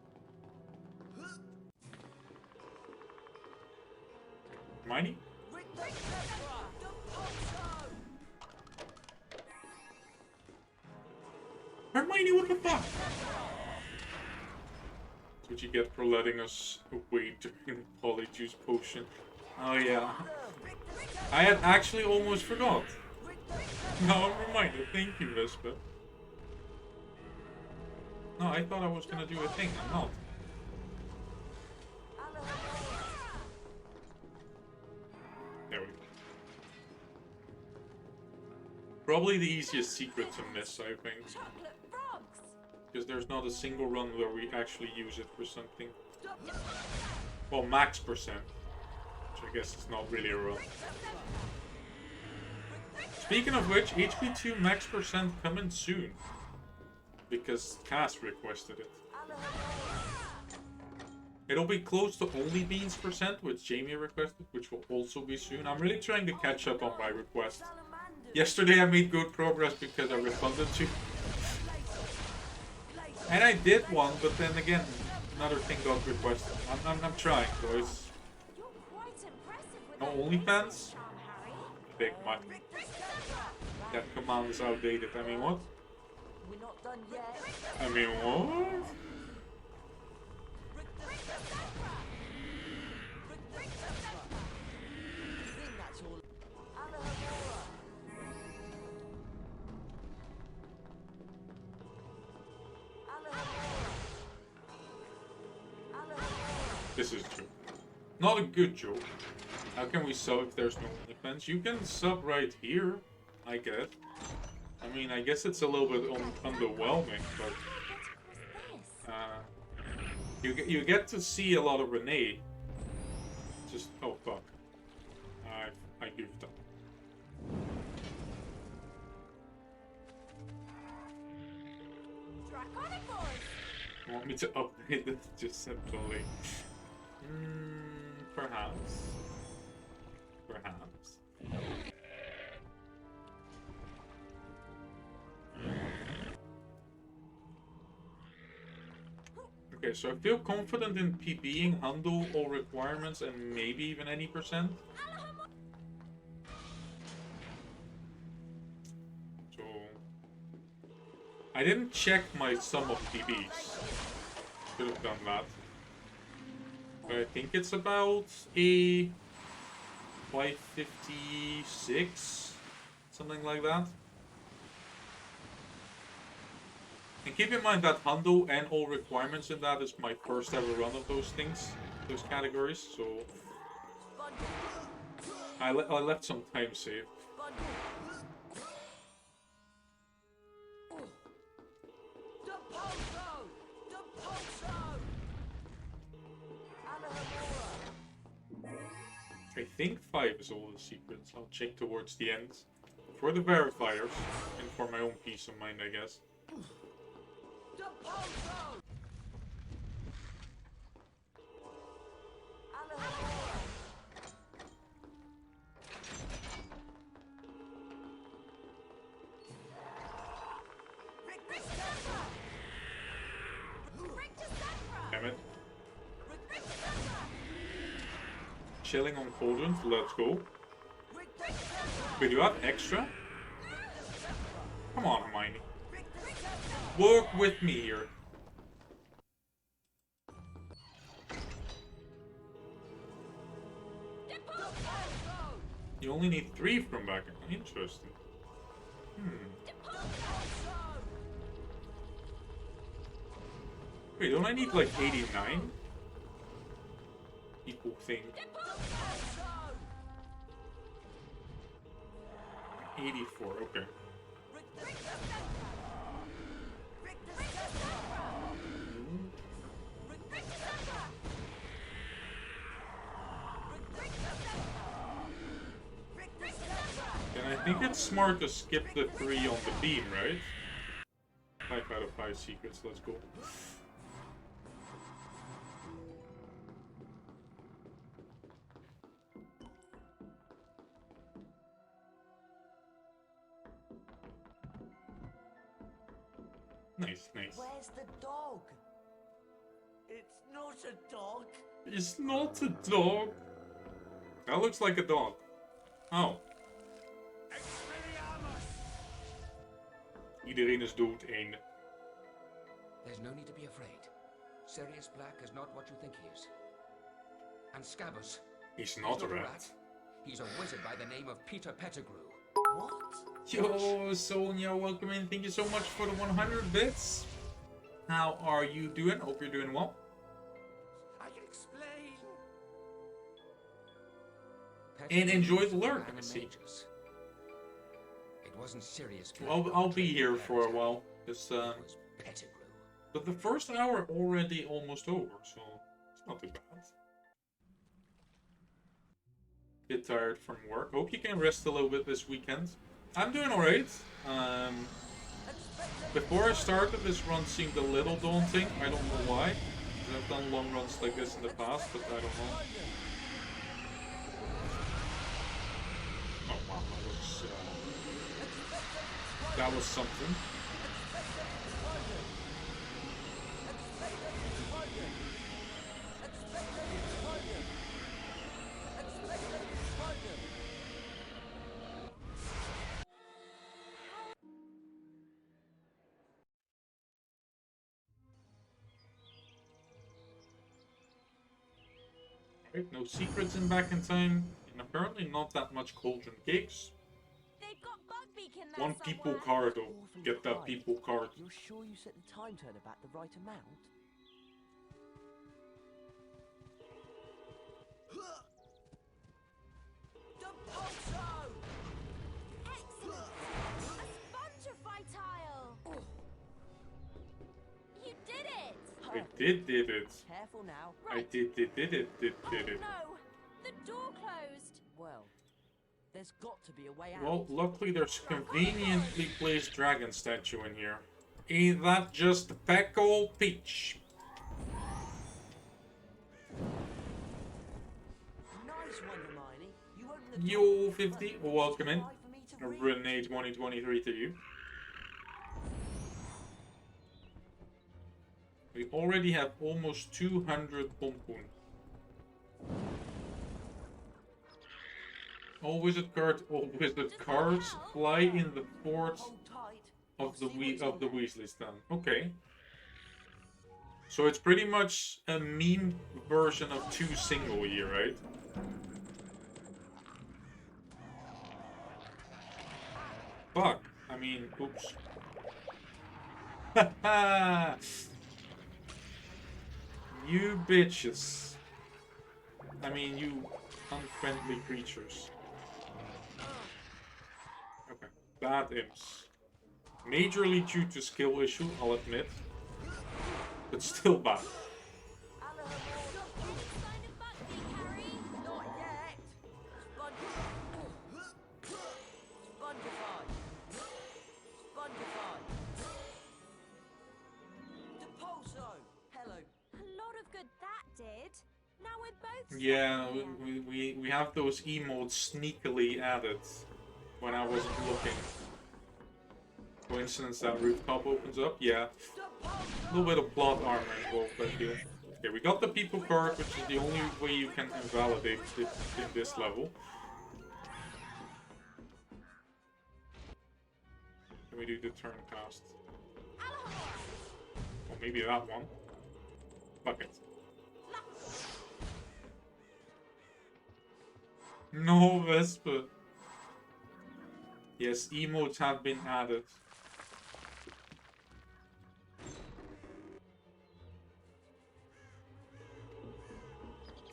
Hermione?
Rick the Zebra! The Poncho!
Hermione, what the fuck? That's what you get for letting us wait during Polyjuice Potion. Oh yeah. I had actually almost forgot. Now I'm reminded. Thank you, Vespa. No, I thought I was gonna do a thing. I'm not. There we go. Probably the easiest secret to miss, I think.
Chocolate frogs.
Because there's not a single run where we actually use it for something. Well, max percent. Which I guess is not really a run. Speaking of which, HP2 max percent coming soon. Because Cass requested it. It'll be close to only Beans percent, which Jamie requested, which will also be soon. I'm really trying to catch up on my request. Yesterday I made good progress because I responded to. And I did one, but then again, another thing got requested. I'm trying, boys.
You're quite impressive with
No
that
OnlyFans?
charm, Harry.
Big Mike. That command is outdated. I mean, what?
We're not done yet.
I mean, what?
I think that's all.
This is true. Not a good joke. How can we sub if there's no OnlyFans? You can sub right here, I guess. I mean, I guess it's a little bit underwhelming, but you get to see a lot of Renee. Just oh fuck, I goofed up.
Draconic voice.
You want me to update it just simply? Perhaps. Perhaps. Okay, so I feel confident in PBing, handle all requirements, and maybe even any percent. So I didn't check my sum of PBs. Could have done that. But I think it's about a 556, something like that. And keep in mind that Hundo and all requirements in that is my first ever run of those things, those categories, so I left some time saved. I think 5 is all the secrets. I'll check towards the end. For the verifiers, and for my own peace of mind, I guess.
Depulso! Alejandro!
Damn it. Chilling on cauldrons, let's go. Wait, do you have extra? Come on, Hermione. Work with me here. You only need 3 from back. Interesting. Wait, don't I need like 89? Equal thing. 84, okay. And I think it's smart to skip the 3 on the beam, right? 5 out of 5 secrets, let's go. Nice, nice.
Where's the dog? It's not a dog.
It's not a dog. That looks like a dog. Oh. Iedereen is dood, einde.
There's no need to be afraid. Sirius Black is not what you think he is. And Scabbers.
He's not a rat.
He's a wizard by the name of Peter Pettigrew.
What?
Yo, Sonia, welcome in. Thank you so much for the 100 bits. How are you doing? Hope you're doing well.
I can explain.
And enjoy the lurk, I see.
It wasn't Sirius Black.
Well, I'll be here for a while. Just,
It was Pettigrew.
but the first hour already almost over, so it's not too bad. Bit tired from work. Hope you can rest a little bit this weekend. I'm doing alright. Before I started, this run seemed a little daunting. I don't know why. I've done long runs like this in the past, but I don't know. Oh wow, that was something. Right, no secrets in Back in Time, and apparently not that much cauldron cakes.
They've got Bugbeak in there
One people
somewhere.
card though.
Awfully
Get that
quiet.
people card.
You're sure you set the time turner back the right amount? Depulso!
Excellent! A spongify tile! You did it!
I did it.
Careful now.
I did it.
Oh no! The door closed!
Well, there's got to be a way out.
Well, luckily there's a conveniently placed dragon statue in here. Ain't that just a peck old peach?
Nice one, Hermione. You opened the
Yo,
door
50,
first.
welcome in.
Try for me to read.
Renee 2023 to you. We already have almost 200 Pompoon. All wizard cards fly in the fort
Hold tight.
of the
See what's on there.
Weasleys then. Okay. So it's pretty much a meme version of 2 single here, right? Fuck. I mean, oops. Haha! You bitches. I mean, you unfriendly creatures. Okay. Bad imps. Majorly due to skill issue, I'll admit. But still bad.
Alejandro,
Any sign of Bugbeak, Harry?
not yet. Spongify. Spongify.
with both
Yeah,
stuff here.
we have those emotes sneakily added when I wasn't looking. Coincidence that rooftop opens up? Yeah. A little bit of plot armor involved, I feel. Okay, we got the people card, which is the only way you can invalidate it in this level. Can we do the turn cast? Or maybe that one. Fuck it. No, Vesper. Yes, emotes have been added.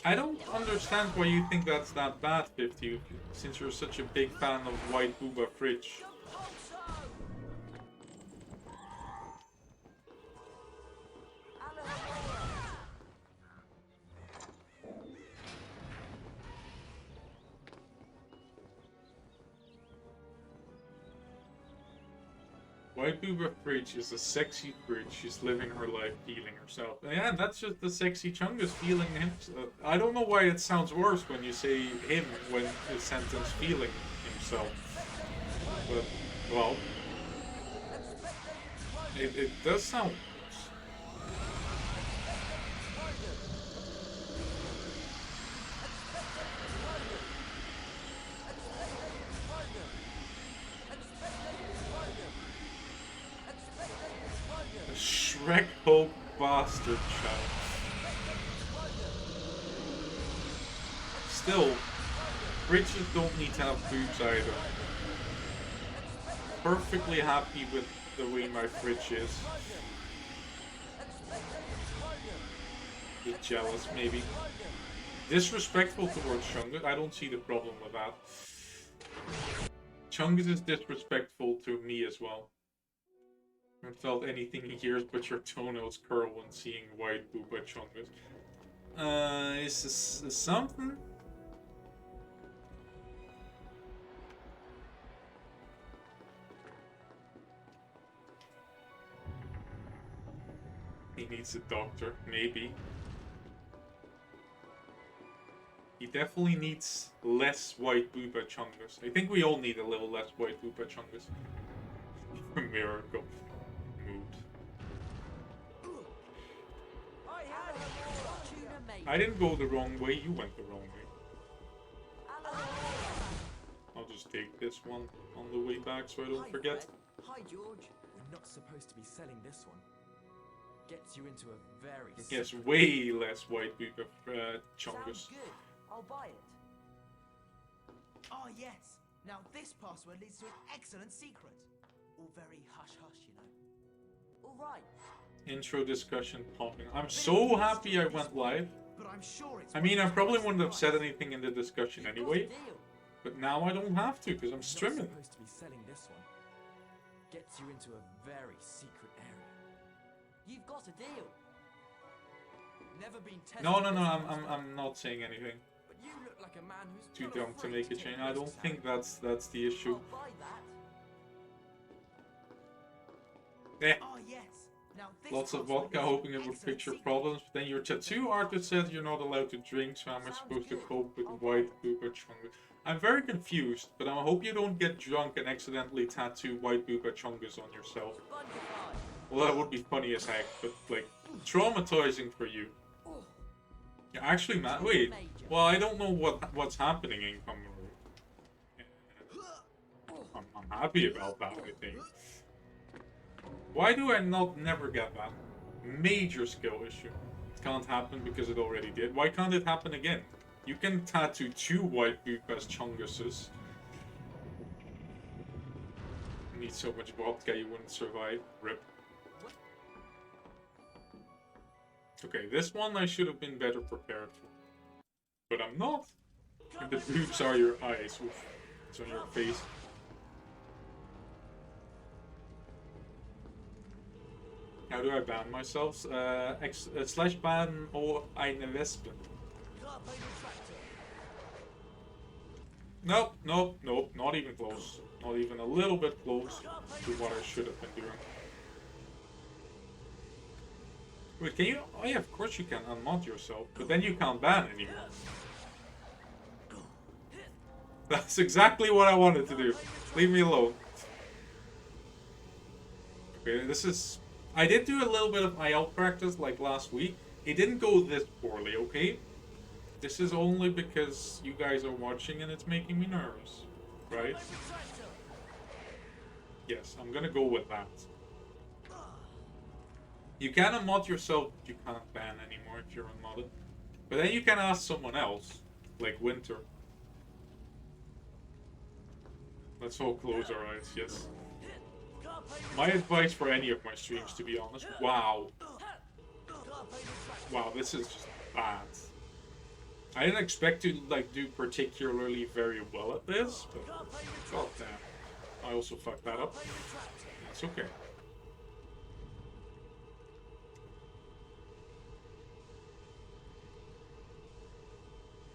I don't understand why you think that's that bad, 50, since you're such a big fan of White Booba Fridge. White Booba Fridge is a sexy fridge. She's living her life healing herself. Yeah, that's just the sexy Chungus feeling him. I don't know why it sounds worse when you say him when the sentence feeling himself. But, well, it does sound worse. Shrek Hope Bastard Child. Still, fridges don't need to have boobs either. Perfectly happy with the way my fridge is. Bit jealous, maybe. Disrespectful towards Chungus. I don't see the problem with that. Chungus is disrespectful to me as well. I haven't felt anything in years but your toenails curl when seeing White Booba Chungus. Is this something? He needs a doctor, maybe. He definitely needs less White Booba Chungus. I think we all need a little less White Booba Chungus. Miracle. Moved. I didn't go the wrong way, you went the wrong way. I'll just take this one on the way back so I don't forget.
Hi, George. We're not supposed to be selling this one. Gets you into a very...
Yes, way less White Booba Chungus.
Sounds good. I'll buy it. Oh, yes. Now this password leads to an excellent secret. All very hush-hush, you know. All right.
Intro discussion popping. I'm so happy I went live.
But I'm sure it's...
I mean, I probably wouldn't have said anything in the discussion anyway. But now I don't have to, because I'm streaming.
Supposed to be selling this one. Gets you into a very secret area. You've got a deal. Never been tested.
No, I'm not saying anything.
But you look like a man who's
Too dumb to make a change. I don't think that's the issue. Eh.
Oh, yes. Now,
Lots of vodka hoping it would fix your problems, but then your tattoo artist said you're not allowed to drink, so how am I supposed to cope with White Booba Chungus? I'm very confused, but I hope you don't get drunk and accidentally tattoo White Booba Chungus on yourself. Well, that would be funny as heck, but like, traumatizing for you. Yeah, actually, man, wait. Well, I don't know what's happening in Cameroon. I'm happy about that, I think. Why do I never get that? Major skill issue. It can't happen because it already did. Why can't it happen again? You can tattoo 2 White Booba's Chunguses. You need so much vodka you wouldn't survive. Rip. Okay, this one I should have been better prepared for. But I'm not. And the boobs are your eyes. Oof. It's on your face. How do I ban myself? / ban or eine Wespe. Nope, not even close. Not even a little bit close to what I should have been doing. Wait, can you? Oh yeah, of course you can unmod yourself, but then you can't ban anymore. That's exactly what I wanted to do. Leave me alone. Okay, this is... I did do a little bit of IL practice like last week. It didn't go this poorly, okay? This is only because you guys are watching and it's making me nervous. Right? Yes, I'm gonna go with that. You can unmod yourself, but you can't ban anymore if you're unmodded. But then you can ask someone else, like Winter. Let's all close our eyes, yes. My advice for any of my streams, to be honest. Wow. Wow, this is just bad. I didn't expect to like do particularly very well at this, but god damn. I also fucked that up. It's okay.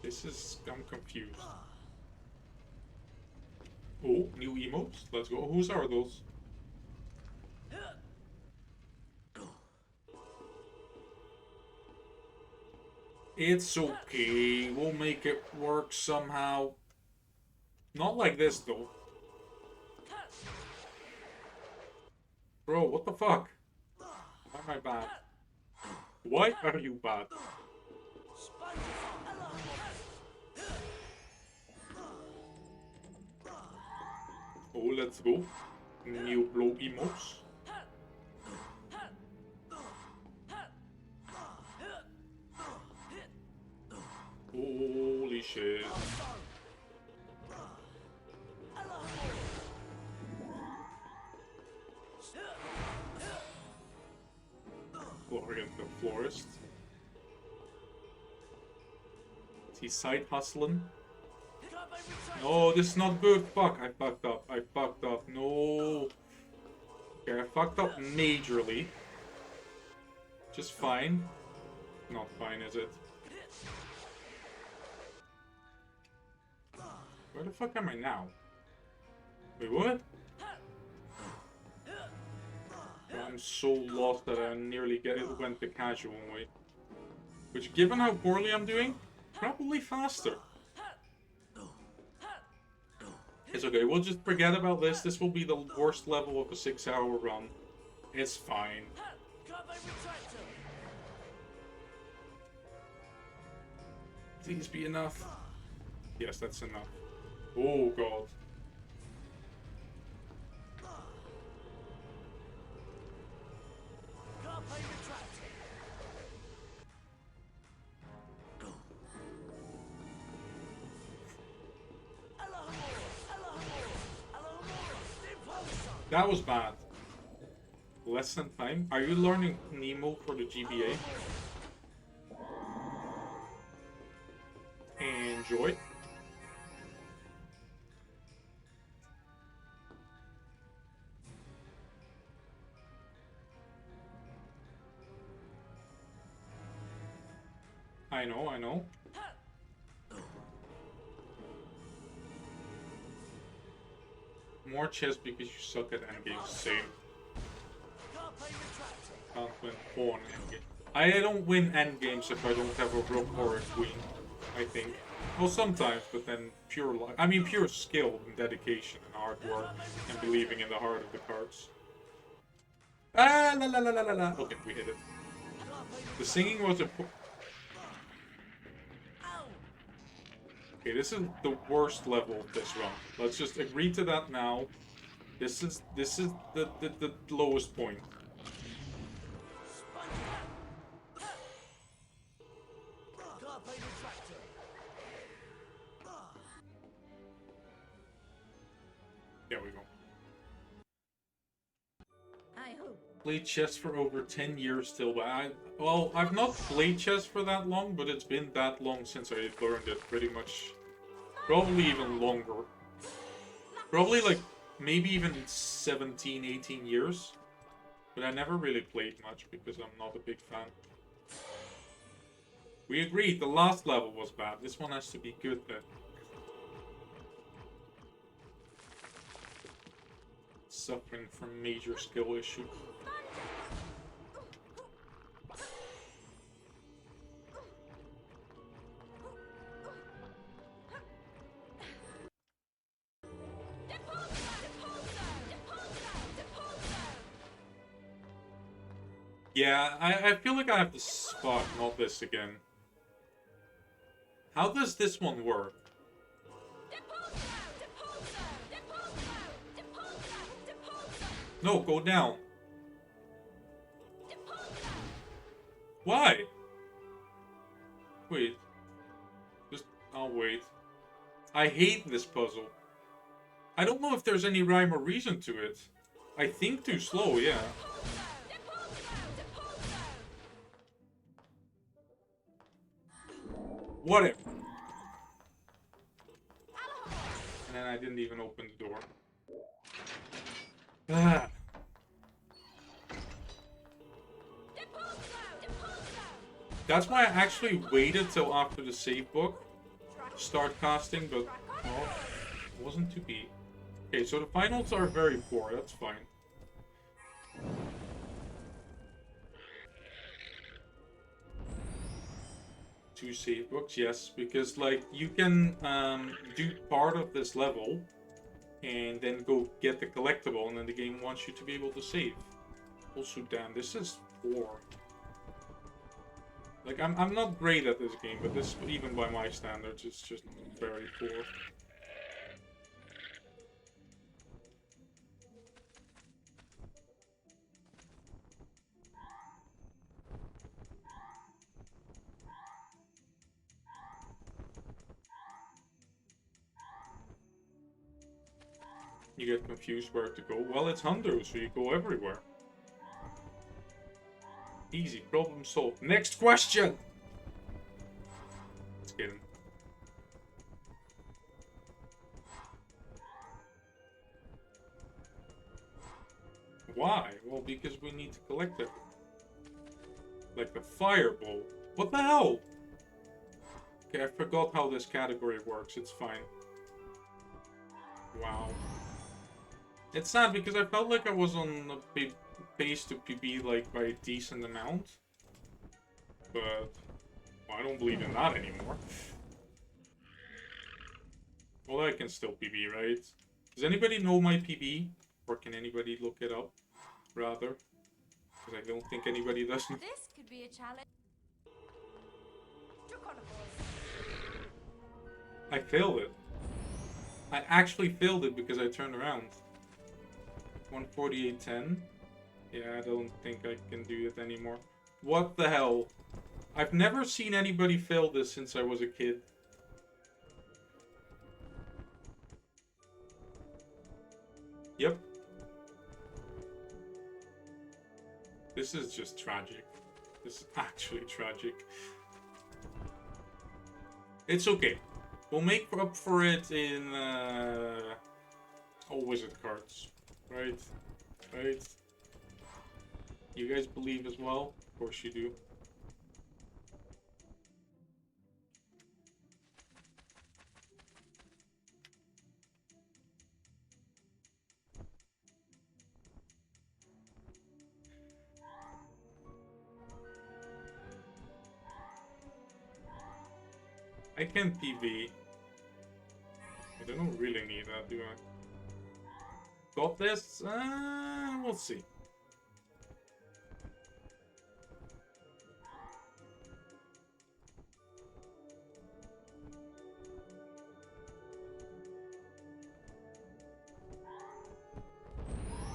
This is... I'm confused. Oh, new emotes? Let's go. Whose are those? It's okay. We'll make it work somehow. Not like this, though. Bro, what the fuck? Why am I bad? Why are you bad? Oh, let's go. New blow emotes. Holy shit. Glorious the Florist. Is he side hustling? No, this is not good. Fuck, I fucked up. I fucked up. No. Okay, I fucked up majorly. Just fine. Not fine, is it? Where the fuck am I now? Wait, what? I'm so lost that I nearly went the casual way. Which, given how poorly I'm doing, probably faster. It's okay, we'll just forget about this. This will be the worst level of a 6-hour run. It's fine. Please be enough. Yes, that's enough. Oh god. That was bad. Less than time. Are you learning Nemo for the GBA? Enjoy. I know, I know. More chess because you suck at endgames. Same. Can't win on endgame. I don't win endgames if I don't have a rook or a queen, I think. Well, sometimes, but then pure luck. I mean, pure skill and dedication and hard work and believing in the heart of the cards. Ah, la la la la la la. Okay, we hit it. The singing was important. Okay, this is the worst level of this run. Let's just agree to that now. This is the lowest point. There we go.
I hope.
Played chess for over 10 years still, but I've not played chess for that long, but it's been that long since I learned it, pretty much. Probably even longer. Probably like, maybe even 17, 18 years. But I never really played much because I'm not a big fan. We agreed, the last level was bad. This one has to be good then. Suffering from major skill issues. Yeah, I feel like I have the spot, not this again. How does this one work? No, go down. Why? Wait. Just... I'll wait. I hate this puzzle. I don't know if there's any rhyme or reason to it. I think too slow, yeah. Whatever. And then I didn't even open the door. Ah. That's why I actually waited till after the save book to start casting, but well, it wasn't to be. Okay, so the finals are very poor, that's fine. Two save books, yes, because like you can do part of this level and then go get the collectible, and then the game wants you to be able to save. Also, damn, this is poor. Like, I'm not great at this game, but this, even by my standards, is just very poor. You get confused where to go. Well, it's Hundo, so you go everywhere. Easy, problem solved. Next question! Let's get him. Why? Well, because we need to collect it. Like the fireball. What the hell? Okay, I forgot how this category works. It's fine. Wow. It's sad because I felt like I was on a big pace to PB like by a decent amount. But well, I don't believe in that anymore. Well, I can still PB, right? Does anybody know my PB? Or can anybody look it up? Rather. Because I don't think anybody does.
This could be a challenge.
I failed it. I actually failed it because I turned around. 148.10. Yeah, I don't think I can do it anymore. What the hell? I've never seen anybody fail this since I was a kid. Yep. This is just tragic. This is actually tragic. It's okay. We'll make up for it in all wizard cards. Right? Right? You guys believe as well? Of course you do. I can PV. I don't really need that, do I? Got this? We'll see.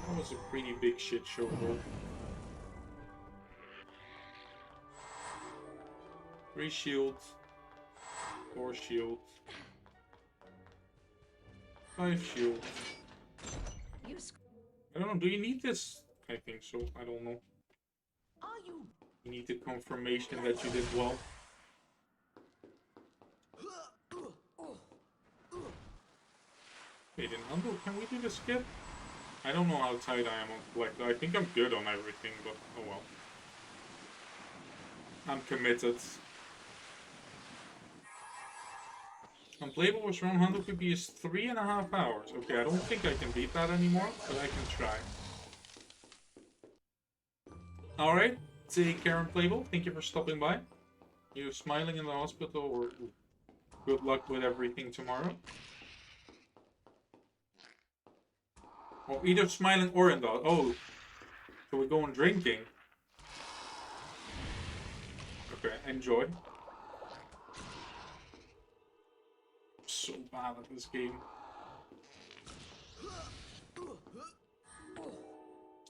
That was a pretty big shit show, though. 3 shields. 4 shields. 5 shields. I don't know, do you need this? I think so, I don't know. You need the confirmation that you did well. Wait, in Humble, can we do the skip? I don't know how tight I am on Collector. I think I'm good on everything, but oh well. I'm committed. Unplayable was around 100 PP is 3.5 hours. Okay, I don't think I can beat that anymore, but I can try. Alright, take care, Unplayable. Thank you for stopping by. You're smiling in the hospital, or good luck with everything tomorrow. Or either smiling or in the... Oh, so we're going drinking. Okay, enjoy. So bad at this game.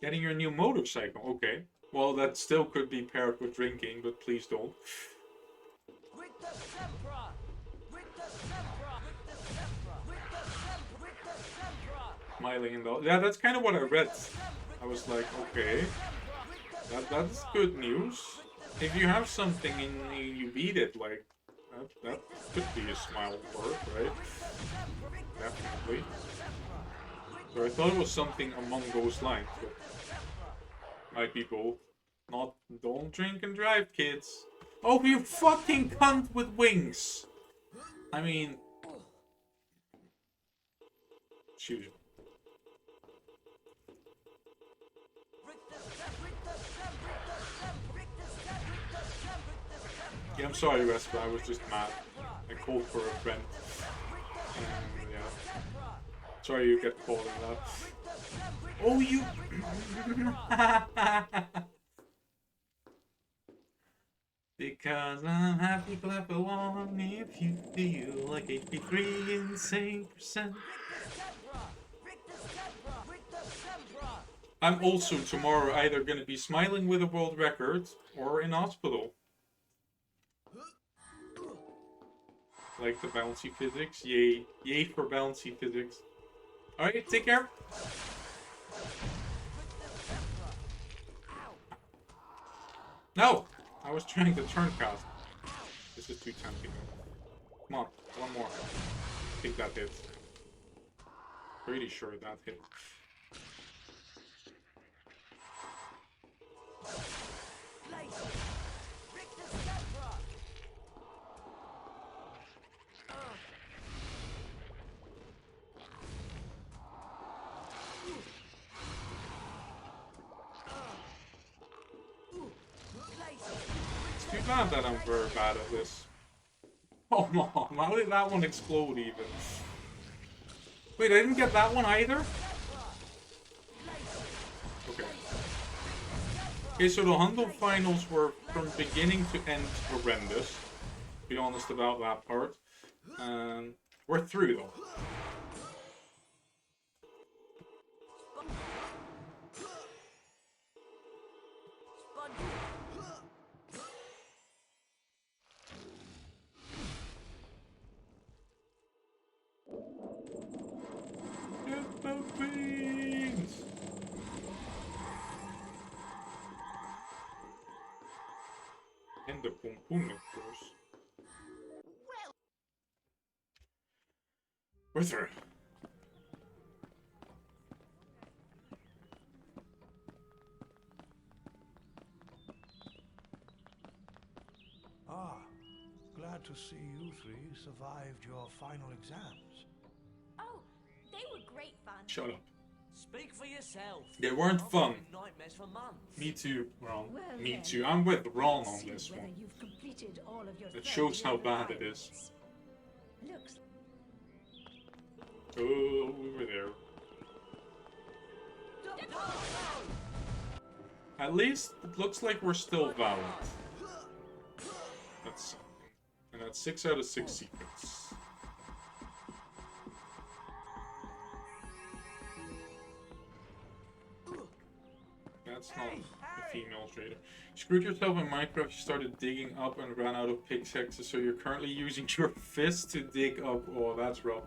Getting your new motorcycle, okay. Well, that still could be paired with drinking, but please don't. Smiling and all. Yeah, that's kind of what I read. I was like, okay, that's good news. If you have something and you beat it, like, that could be a smile word, right? Definitely. So I thought it was something among those lines, but might be both. Not, don't drink and drive, kids. Oh, you fucking cunt with wings! I mean... Shoot. Yeah, I'm sorry, Vespa, I was just mad. I called for a friend. Yeah. Sorry you get caught in that. Oh, you... Because I'm happy, clap along if you feel like HP3 Insane %. I'm also tomorrow either going to be smiling with a world record or in hospital. Like the bouncy physics. Yay. Yay for bouncy physics. Alright, take care. No! I was trying to turn cast. This is too tempting. Come on, one more. I think that hit. Pretty sure that hit. It's too bad that I'm very bad at this. Oh no, how did that one explode even? Wait, I didn't get that one either? Okay. Okay, so the Handle finals were from beginning to end horrendous. Be honest about that part. We're through though. Get the beans! And the pum pum, of course. We're through.
Ah, glad to see you three survived your final exams.
Oh, they were great fun.
Shut up.
Speak for yourself.
They weren't fun.
Nightmares for months.
Me too, Ron.
Well,
Me
then,
too. I'm with Ron
let's
on
see
this
whether
one.
you've completed all of your
It
third
shows how
year
bad it is.
requirements. Looks
Oh, over there. At least it looks like we're still valid. That's something. And that's 6 out of 6 secrets. That's not a female trader. You screwed yourself in Minecraft, you started digging up and ran out of pickaxes, so you're currently using your fist to dig up. Oh, that's rough.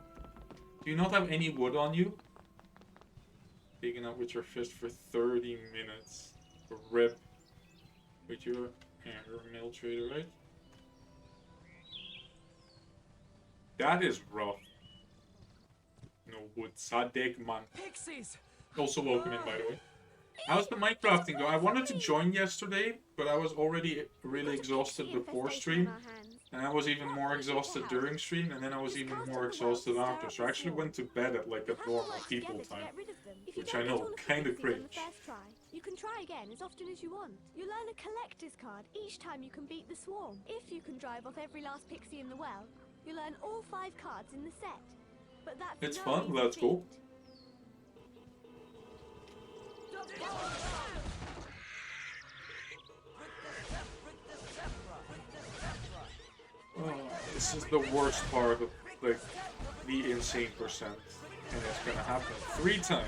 Do you not have any wood on you? Digging up with your fist for 30 minutes. Rip. Wait, you're a male trader, right? That is rough. No wood. Sadek man.
Pixies!
Also welcome in, by the way. How's the Minecrafting though? I wanted to join yesterday, but I was already really exhausted before stream. And I was even more exhausted during stream, and then I was even more exhausted after. So I actually went to bed at like a normal people time. Which I know, kinda cringe.
You can try again as often as you want. You'll earn a collector's card each time you can beat the swarm. If you can drive off every last pixie in the well, you'll earn all 5 cards in the set. But that's
It's
no
fun,
easy
that's cool.
feat.
This is the worst part of like the insane percent, and it's gonna happen 3 times,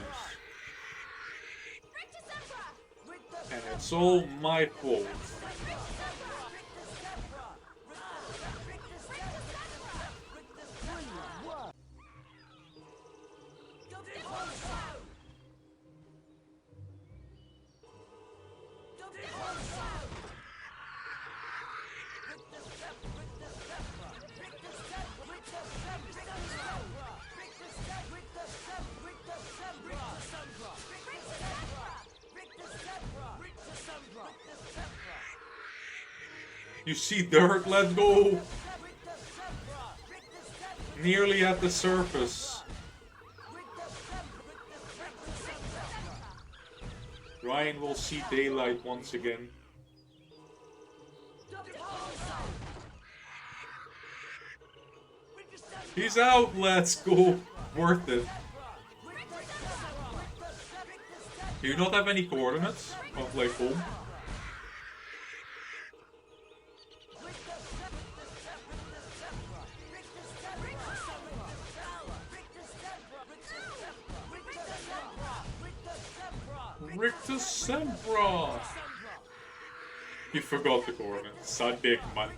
and it's all my fault. You see dirt, let's go! Nearly at the surface. Ryan will see daylight once again. He's out, let's go! Worth it. Do you not have any coordinates of like home? Reqs Sempra! You forgot the coordinates. Sad big man.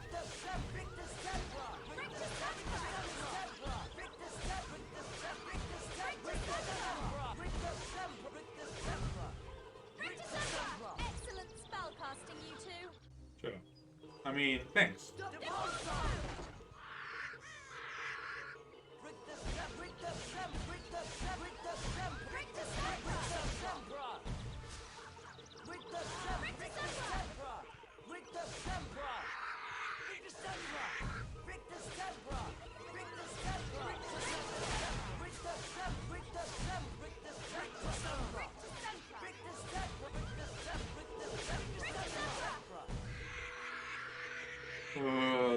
Excellent spellcasting, you two.
Sure. I mean, thanks.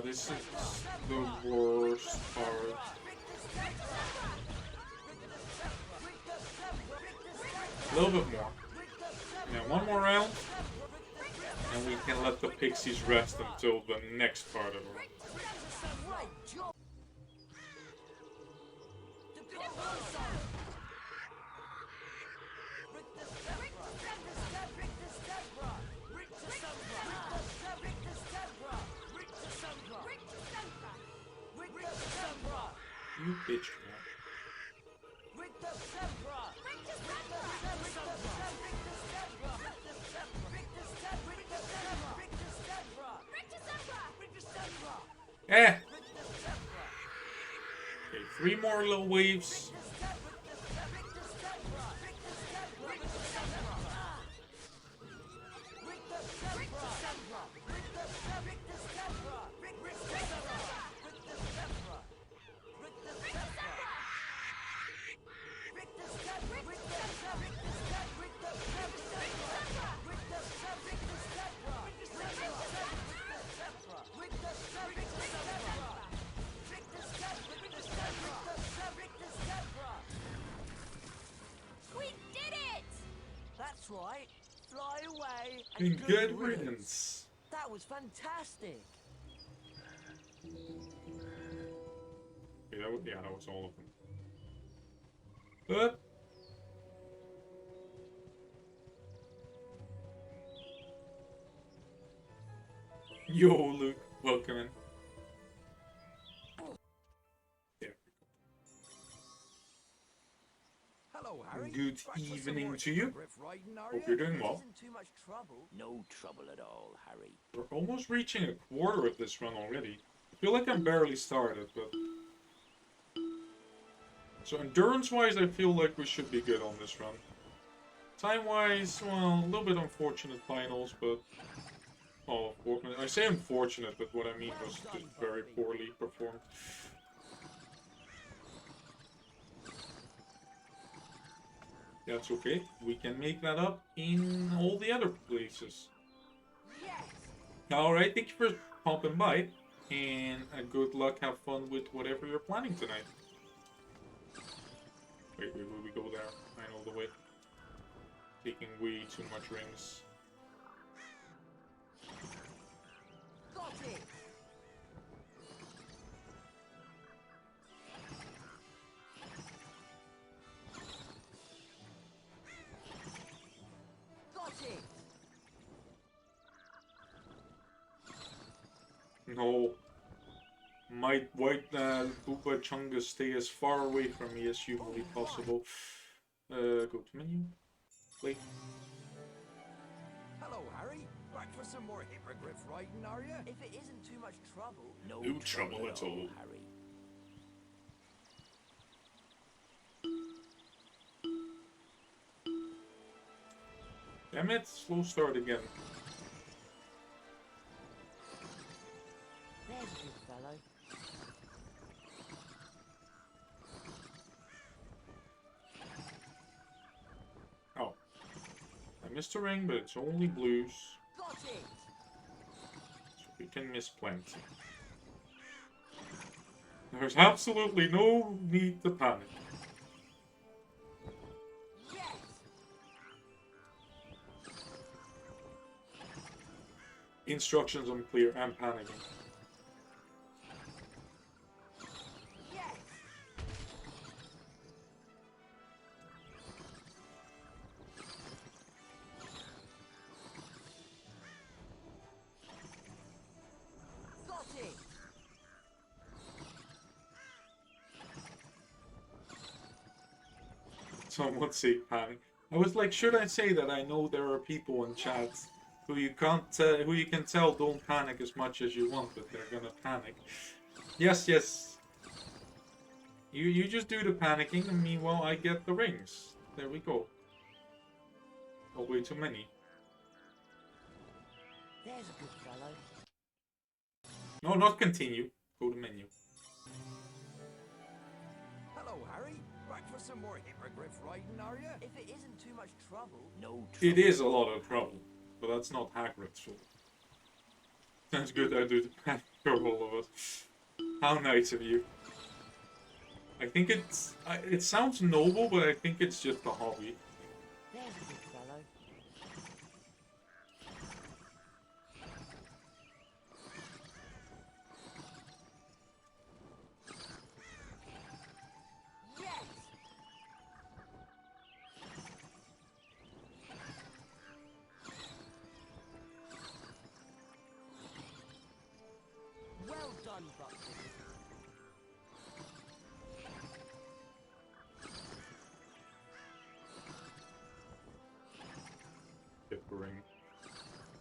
This is the worst part. A little bit more. Yeah, one more round. And we can let the pixies rest until the next part of it. You bitch, man. Eh! Okay, 3 more little waves.
That's right. Fly away
And good riddance.
That was fantastic.
Okay, that was all of them. But yo, Luke, welcome in.
Hello, Harry.
Good
Back for some
evening
more
to you.
hippogriff riding, are
Hope
ya?
you're doing well.
Isn't too much trouble.
No trouble at all, Harry.
We're almost reaching a quarter of this run already. I feel like I'm barely started, but... So endurance-wise, I feel like we should be good on this run. Time-wise, well, a little bit unfortunate finals, but... Oh, I say unfortunate, but what I mean was just very poorly performed. That's okay. We can make that up in all the other places. Alright, thank you for popping by. And good luck, have fun with whatever you're planning tonight. Wait, we go there. I know the way. Taking way too much rings.
Got it.
No. Might white Booba Chunga stay as far away from me as humanly possible. Go to menu. Play.
Hello, Harry. Back for some more hippogriff riding, are you?
If it isn't too much trouble.
No
trouble at all,
Harry.
Damn it, slow start again.
There's a good fellow.
Oh. I missed a ring, but it's only blues.
Got it!
So we can miss plenty. There's absolutely no need to panic.
Yes!
Instructions unclear. I'm panicking.
Yes! Got it!
Someone say panic. I was like, should I say that I know there are people in chat who you can tell don't panic as much as you want, but they're gonna panic. Yes, yes. You just do the panicking, and meanwhile I get the rings. There we go. Oh, way too many.
There's a good fellow.
No, not continue. Go to menu.
Hello, Harry. Back for some more hippogriff riding, are you?
If it isn't too much trouble.
No
It is a lot of trouble, but that's not Hagrid's fault. Sounds good. I do the panic for all of us. How nice of you. I think it sounds noble, but I think it's just a hobby.
There's a good fellow. Yes! Well done, Buckley.
Skip a ring.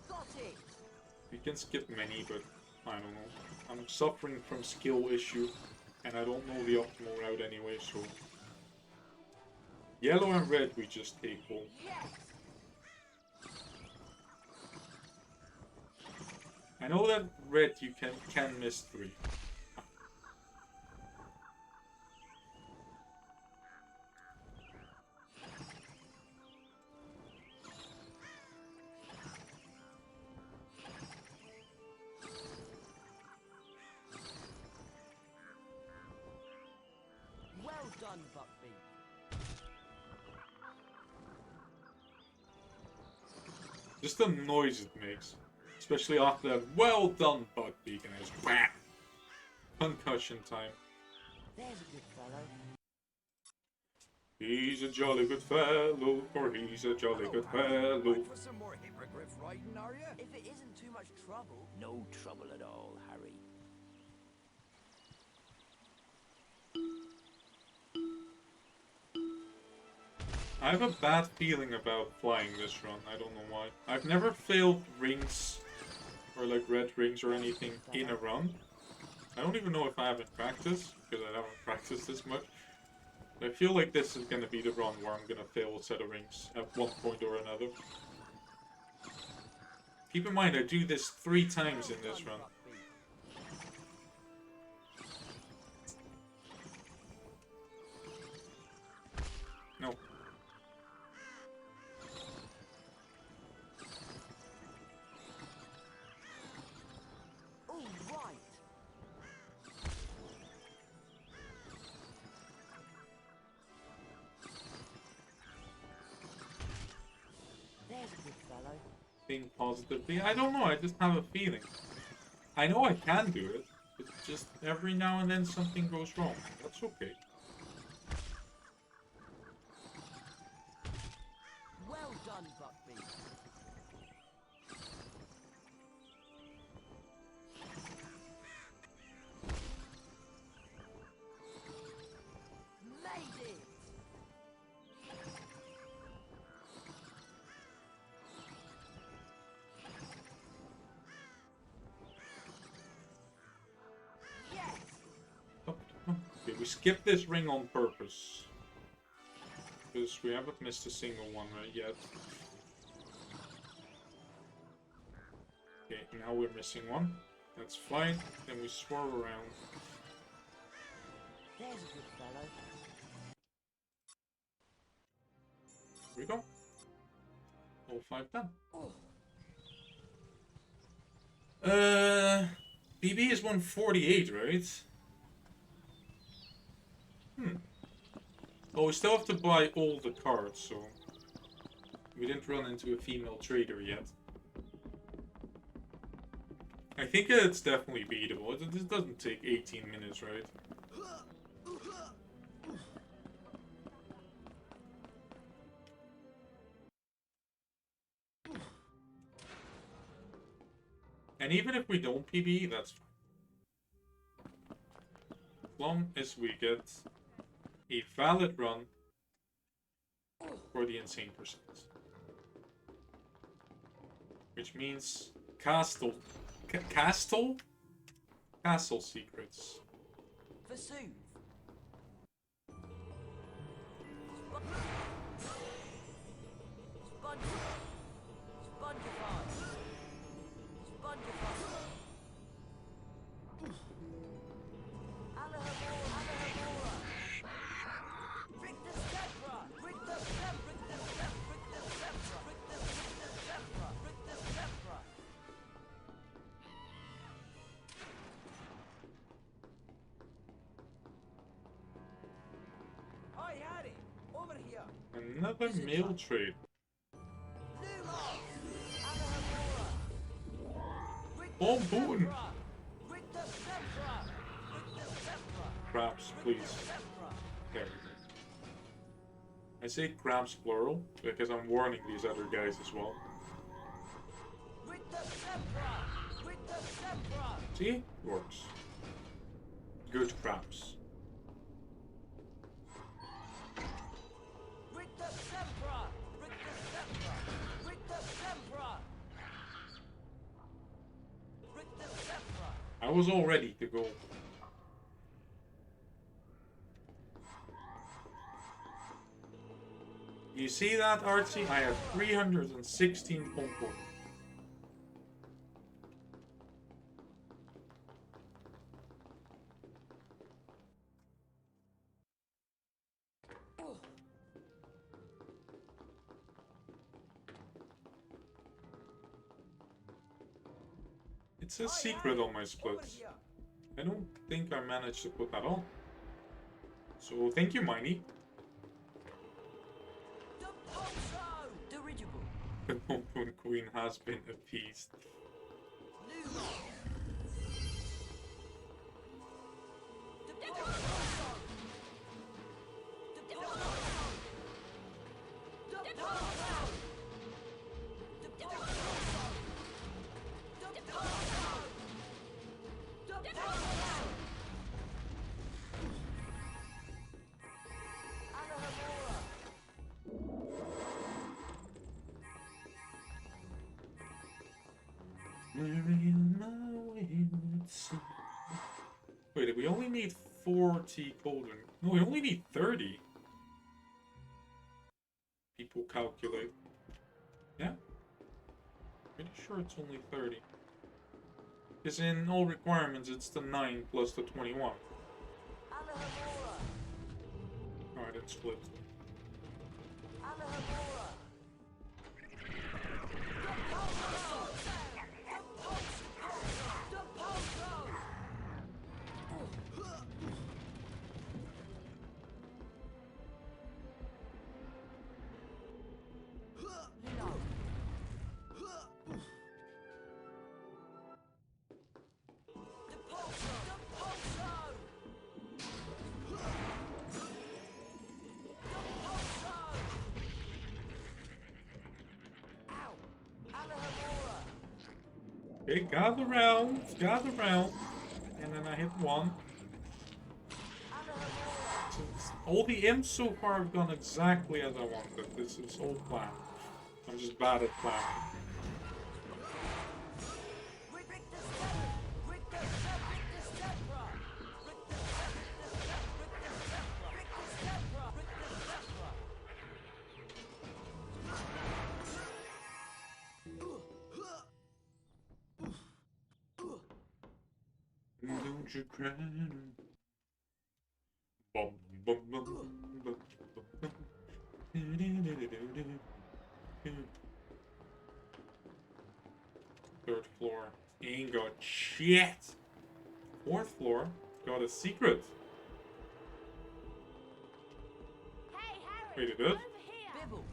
Got it!
We can skip many, but I don't know. I'm suffering from skill issue, and I don't know the optimal route anyway, so... Yellow and red we just take home.
Yes!
I know that red you can miss 3.
Well done, Buckbeak.
Just the noise it makes. Especially after that well done Buckbeak and it's wham! Concussion time.
There's a good fellow.
He's a jolly good fellow, for he's a jolly good fellow.
Back for some more hippogriff riding, are you?
If it isn't too much trouble.
No trouble at all, Harry.
I have a bad feeling about flying this run, I don't know why. I've never failed rings, or like red rings or anything in a run. I don't even know if I haven't practiced, because I haven't practiced this much. But I feel like this is gonna be the run where I'm gonna fail a set of rings at one point or another. Keep in mind, I do this 3 times in this run. No.
All right. There's a good fellow.
Being positively, I don't know, I just have a feeling. I know I can do it, but just every now and then something goes wrong. That's okay.
Well done, Buckbeak.
We skipped this ring on purpose. Because we haven't missed a single one yet. Okay, now we're missing one. That's fine. Then we swerve around.
There's a good fellow.
Here we go. All 5 done. BB is 148, right? Oh, we still have to buy all the cards, so... We didn't run into a female trader yet. I think it's definitely beatable. This doesn't take 18 minutes, right? And even if we don't PB, that's fine. As long as we get a valid run for the insane percent. Which means castle secrets.
For Soothe.
Another mail trade. Oh, boon! Crabs, please. There we go. I say crabs plural because I'm warning these other guys as well. See? Works. Good crabs. I was all ready to go. You see that, Artsy? I have 316 pom-pom. It's a secret on my splits. I don't think I managed to put that on. So thank you, Miney. The Pom-Pom Queen has been appeased. Wait, we only need 40 cauldron. No, we only need 30. People calculate. Yeah? Pretty sure it's only 30. Because in all requirements, it's the 9 plus the 21. Alright, it's split. Okay, gather round, and then I hit 1. So all the imps so far have gone exactly as I wanted. This is all planned. I'm just bad at planning. Don't you cry. Bum, bum, bum, bum, bum. Third floor. Ain't got shit. Fourth floor. Got a secret.
Hey, Harry!
Wait, it is?
Over here!
Bibble!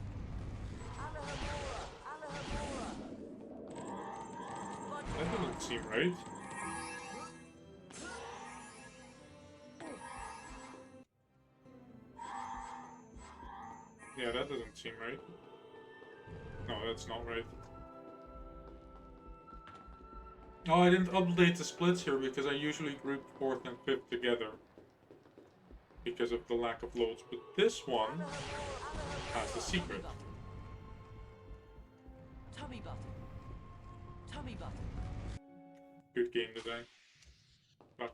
Alahamora! Alahamora!
That doesn't seem right. Yeah, that doesn't seem right. No, that's not right. Oh, I didn't update the splits here because I usually group fourth and fifth together. Because of the lack of loads. But this one has the secret.
Tummy button. Tummy button.
Good game today. But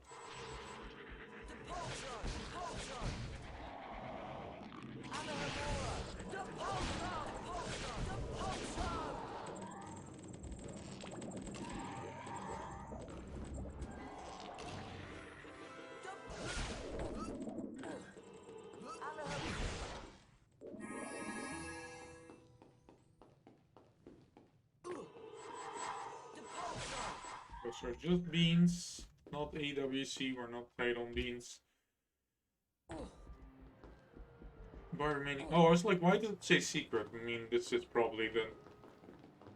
those are just beans, not AWC, we're not tight on beans. By remaining, oh, I was like, why did it say secret? I mean, this is probably the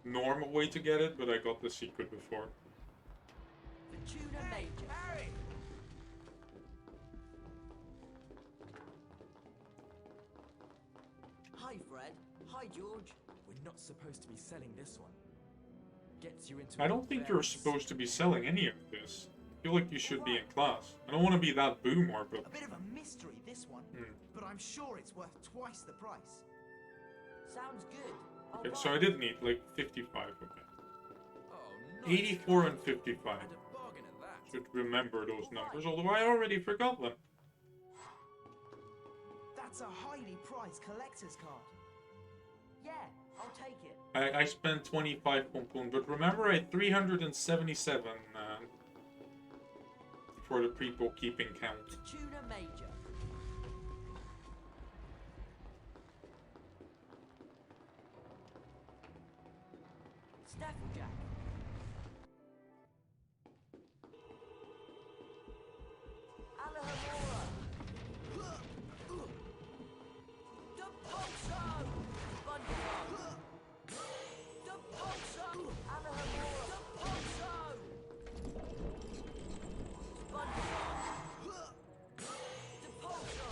normal way to get it, but I got the secret before.
The tuna major. Harry! Hi, Fred. Hi, George.
We're not supposed to be selling this one. Gets you into
I don't think you're supposed to be selling any of this. I feel like you should be in class. I don't want to be that boomer, but...
A bit of a mystery, this one. But I'm sure it's worth twice the price. Sounds good.
Okay, so I did need like 55, okay.
Oh, nice
84 and 55.
and a bargain at that.
Should remember those numbers, although I already forgot them.
That's a highly prized collector's card. Yeah, I'll take it.
I spent 25 pompoon, but remember I had 377 for the people keeping count.
Tuna major. Snafflejack. Alahamora. Depulso. SpongeBob. Depulso. Alahamora. Depulso. SpongeBob. Depulso.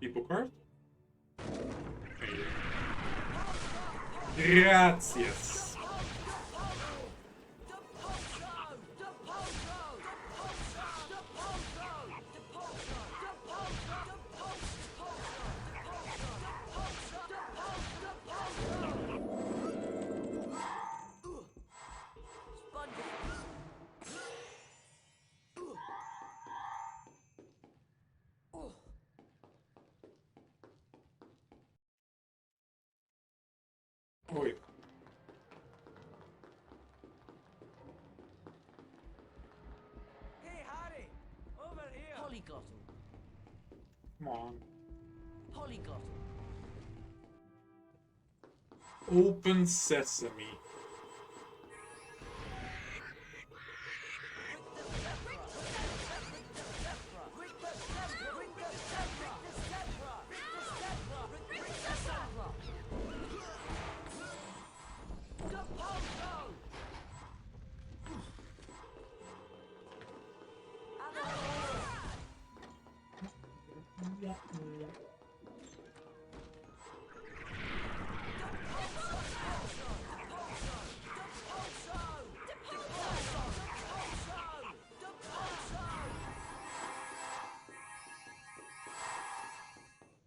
People card? Gracias. Wait.
Hey, Harry! Over here! Polyglottal.
Come on.
Polyglottal.
Open sesame.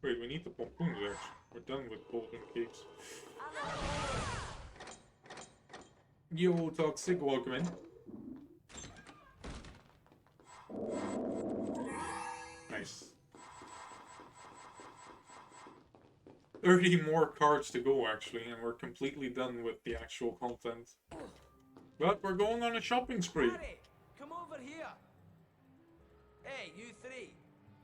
Wait, we need the pompoons actually. We're done with golden cakes. Yo, Toxic, welcome in. Nice. 30 more cards to go, actually, and we're completely done with the actual content. But we're going on a shopping spree.
Harry, come over here. Hey, you three.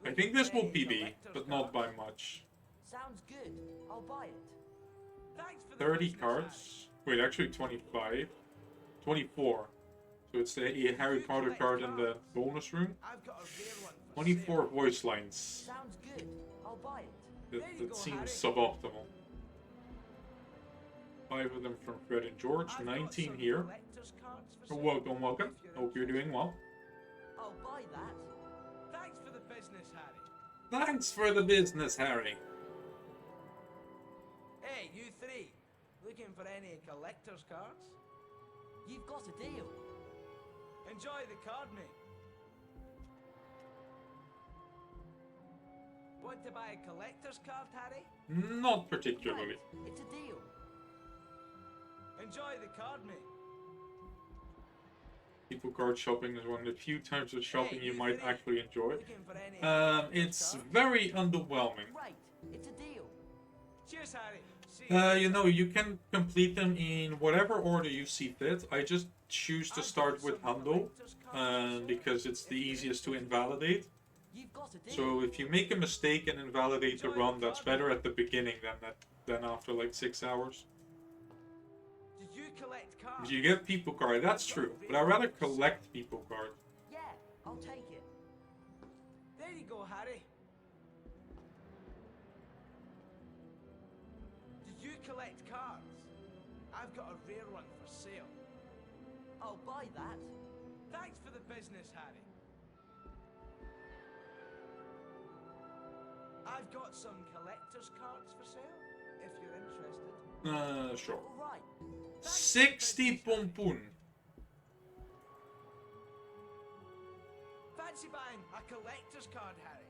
I think this will PB, but not by much.
Sounds good. I'll buy it. Thanks for the
30
business,
cards. Wait, actually 25. 24. So it's the Harry Potter card in the bonus room.
Harry. I've got a rare one for
24
sale.
voice lines.
Sounds good. I'll buy it.
That seems suboptimal. 5 of them from Fred and George. 19 here. Welcome, welcome. Hope you're doing well.
I'll buy that. Thanks for the business, Harry.
Thanks for the business, Harry.
Hey, you three. Looking for any collector's cards? You've got a deal. Enjoy the card, mate. Want to buy a collector's card, Harry?
Not particularly.
Right. It's a deal. Enjoy the card, mate.
People card shopping is one of the few types of shopping you might
three.
actually enjoy.
Looking for any collector's
It's
cards?
very underwhelming.
Right. It's a deal. Cheers, Harry. See
You know, you can complete them in whatever order you see fit. I just choose to start with Hundo, because it's the easiest to invalidate.
You've got a deal.
So if you make a mistake and invalidate the run, that's better at the beginning than after like 6 hours.
Did you collect cards?
You get people card, that's true, but I'd rather collect people card.
Yeah, I'll take it. There you go, Harry. Did you collect cards? I've got a rare one for sale. I'll buy that. Thanks for the business, Harry. I've got some collector's cards for sale, if you're interested.
Sure.
All right.
60 pompoen.
Fancy buying a collector's card, Harry?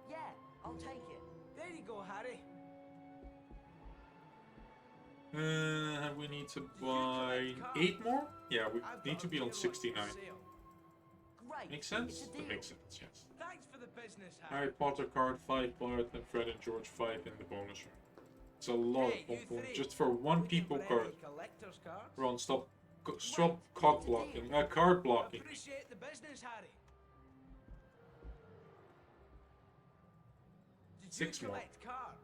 Yeah, I'll take it. There you go, Harry.
We need to buy 8 more? Yeah, we need to be on 69.
Great.
Makes sense?
It's a
That
deal.
makes sense, yes.
Thanks for the business, Harry.
Harry Potter card, 5 Bart, and Fred and George 5 in the bonus room. It's a lot
Hey,
of
you
pompoen
three.
just for one
Looking
people
for any
card.
collector's cards?
Ron, stop card blocking. Card blocking.
Appreciate the business, Harry. Did
6
you
more.
collect cards?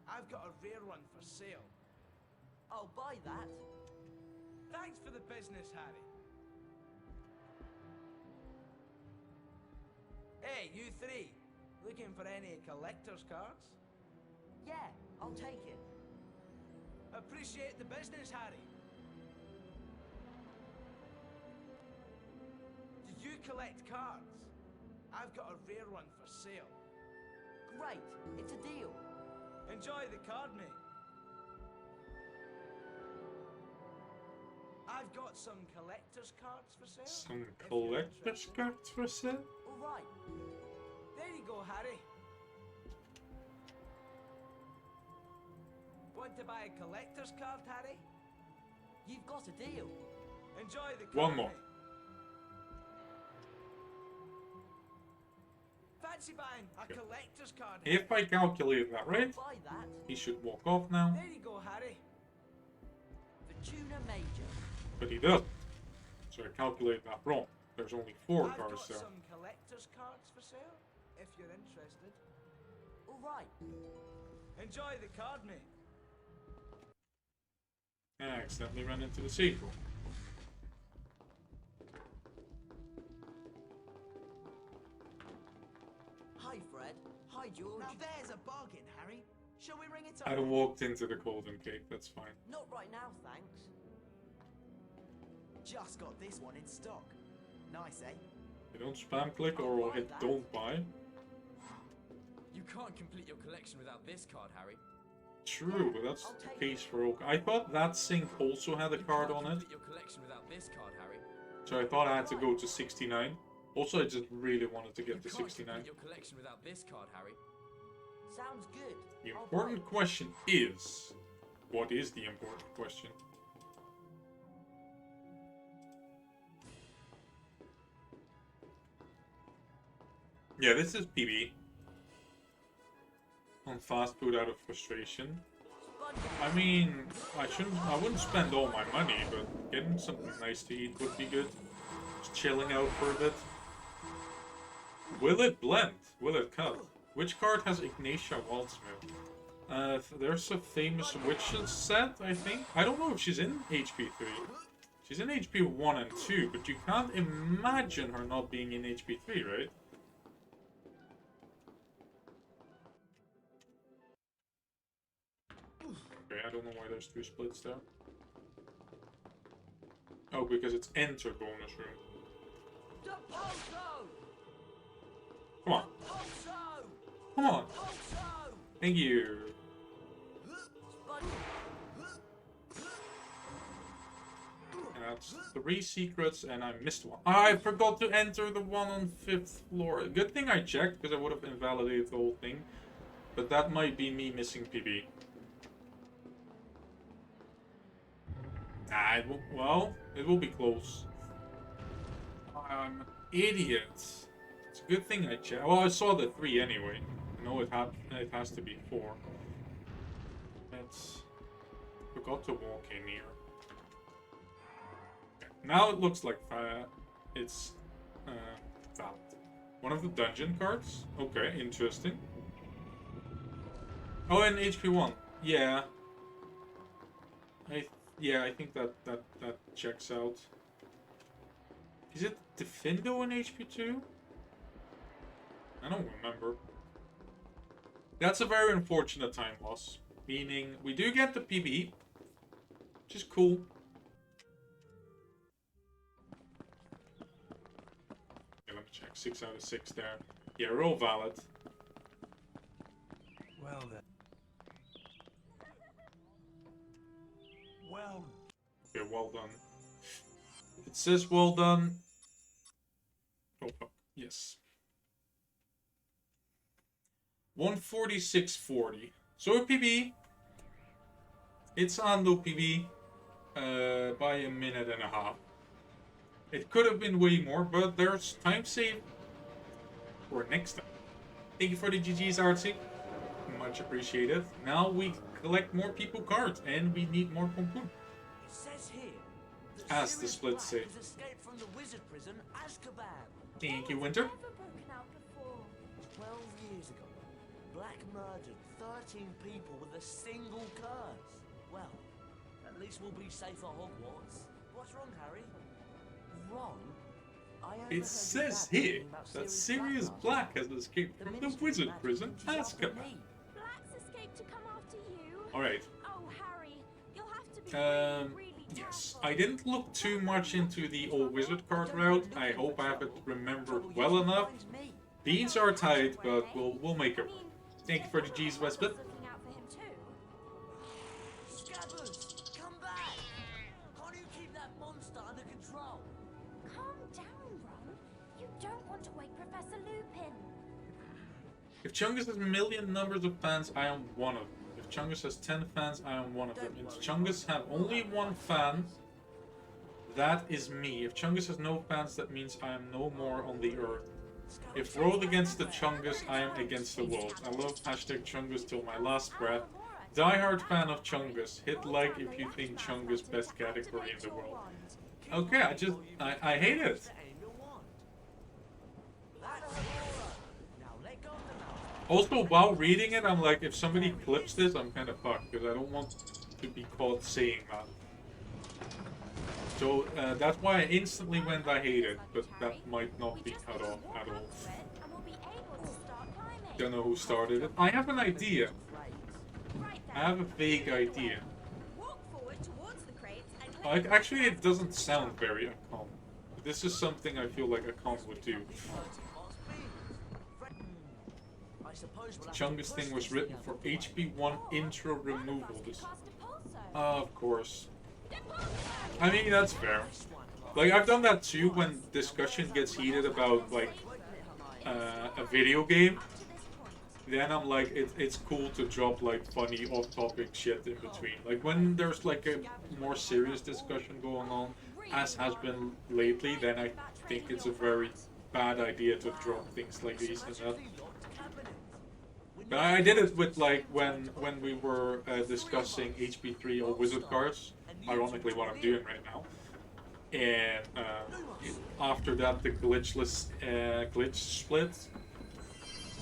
I've got a rare one for sale. I'll buy that. Thanks for the business, Harry. Hey, you three. Looking for any collector's cards? Yeah, I'll take it. Appreciate the business, Harry. Did you collect cards? I've got a rare one for sale. Great, it's a deal. Enjoy the card, mate. I've got some collector's cards for sale.
Some
if you're
collector's
interested.
cards for sale?
All right. There you go, Harry. Want to buy a collector's card, Harry? You've got a deal. Enjoy the card.
One more.
mate. Fancy buying a collector's card?
If I calculate that right,
Buy that.
he should walk off now.
There you go, Harry. Fortuna Major.
But he doesn't. So I calculate that wrong. There's only 4
I've
cards
got
there.
some collector's cards for sale, if you're interested. All right. Enjoy the card, mate.
I accidentally ran into the sequel.
Hi, Fred. Hi, George. Now there's a bargain, Harry. Shall we ring it up?
I walked into the golden cake, that's fine.
Not right now, thanks. Just got this one in stock. Nice, eh?
You don't spam click or I'll hit don't buy.
You can't complete your collection without this card, Harry.
True, but that's the case for all. I thought that sync also had a card on it,
Complete your collection without this card, Harry.
so I thought I had to go to 69. Also, I just really wanted to
You
get to
can't
69.
complete your collection without this card, Harry.
Sounds good.
The important question is... What is the important question? Yeah, this is PB. On on fast food out of frustration. I mean, I wouldn't spend all my money, but getting something nice to eat would be good. Just chilling out for a bit. Will it blend? Will it cut? Which card has Ignatia Waldsmith? There's a famous witches set, I think. I don't know if she's in HP3. She's in HP 1 and 2, but you can't imagine her not being in HP3, right? Okay, I don't know why there's 2 splits there. Oh, because it's enter bonus room. Come on. Come on. Thank you. And that's 3 secrets, and I missed one. I forgot to enter the one on 5th floor. Good thing I checked, because I would have invalidated the whole thing. But that might be me missing PB. Nah, it will be close. I'm an idiot. It's a good thing I checked. Well, I saw the 3 anyway. I know it has to be 4. Forgot to walk in here. Okay. Now it looks like it's valid. One of the dungeon cards. Okay, interesting. Oh, and HP 1. Yeah. I think that checks out. Is it Defindo in HP 2? I don't remember. That's a very unfortunate time loss. Meaning, we do get the PB, which is cool. Okay, let me check. 6 out of 6 there. Yeah, we're all valid.
Well then. Well.
Okay, well done. It says well done. Oh, fuck. Yes. 146.40. So a PB. It's Ando PB by a minute and a half. It could have been way more, but there's time save for next time. Thank you for the GG's, Artsy. Much appreciated. Now we collect more people cards, and we need more Pompoon.
It says here.
As the split say.
Escaped from the wizard prison, Azkaban.
Thank you, Winter.
12 years ago, Black murdered 13 people with a single curse. Well, at least we'll be safe at Hogwarts. What's wrong, Harry? Wrong?
It says here that Sirius Black has escaped from the wizard prison, Azkaban.
Black's escaped to come after you.
Alright.
Oh, Harry, you'll have to be really
Yes. I didn't look too much into the old wizard card route. I hope I have it remembered well enough. Beans are tight, but we'll make it. Thank you for the G's, Westbit.
Scabbers, come back! Can't you keep that monster under control?
Calm down, Ron. You don't want to wake Professor Lupin.
If Chungus has a million numbers of fans, I am one of them. If Chungus has 10 fans, I am one of them. If Chungus have only 1 fan, that is me. If Chungus has no fans, that means I am no more on the earth. If rolled against the Chungus, I am against the world. I love hashtag Chungus till my last breath. Die-hard fan of Chungus. Hit like if you think Chungus best category in the world. Okay, I hate it. Also, while reading it, I'm like, if somebody clips this, I'm kind of fucked, because I don't want to be caught saying that. So, that's why I instantly went I hate it, but that might not be cut off at all. Don't know who started it. I have an idea. I have a vague idea. Actually, it doesn't sound very uncommon. This is something I feel like a con would do. The Chungus thing was written for HP1 intro removal. Of course. I mean, that's fair. Like, I've done that too when discussion gets heated about, like, a video game. Then I'm like, it's cool to drop, like, funny off-topic shit in between. Like, when there's, like, a more serious discussion going on, as has been lately, then I think it's a very bad idea to drop things like these and that. But I did it with like when we were discussing HP3 or wizard cards. Ironically, what I'm doing right now. And after that, the glitch split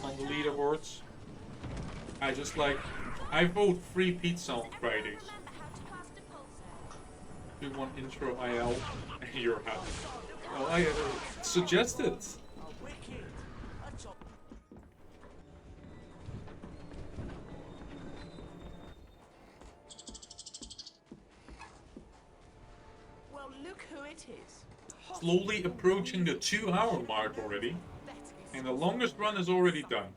on the leaderboards. I just like I vote free pizza on Fridays. Do one intro IL, and you're happy. Well, I suggested.
Well, look who it is.
Slowly approaching the 2-hour mark already, and the longest run is already done.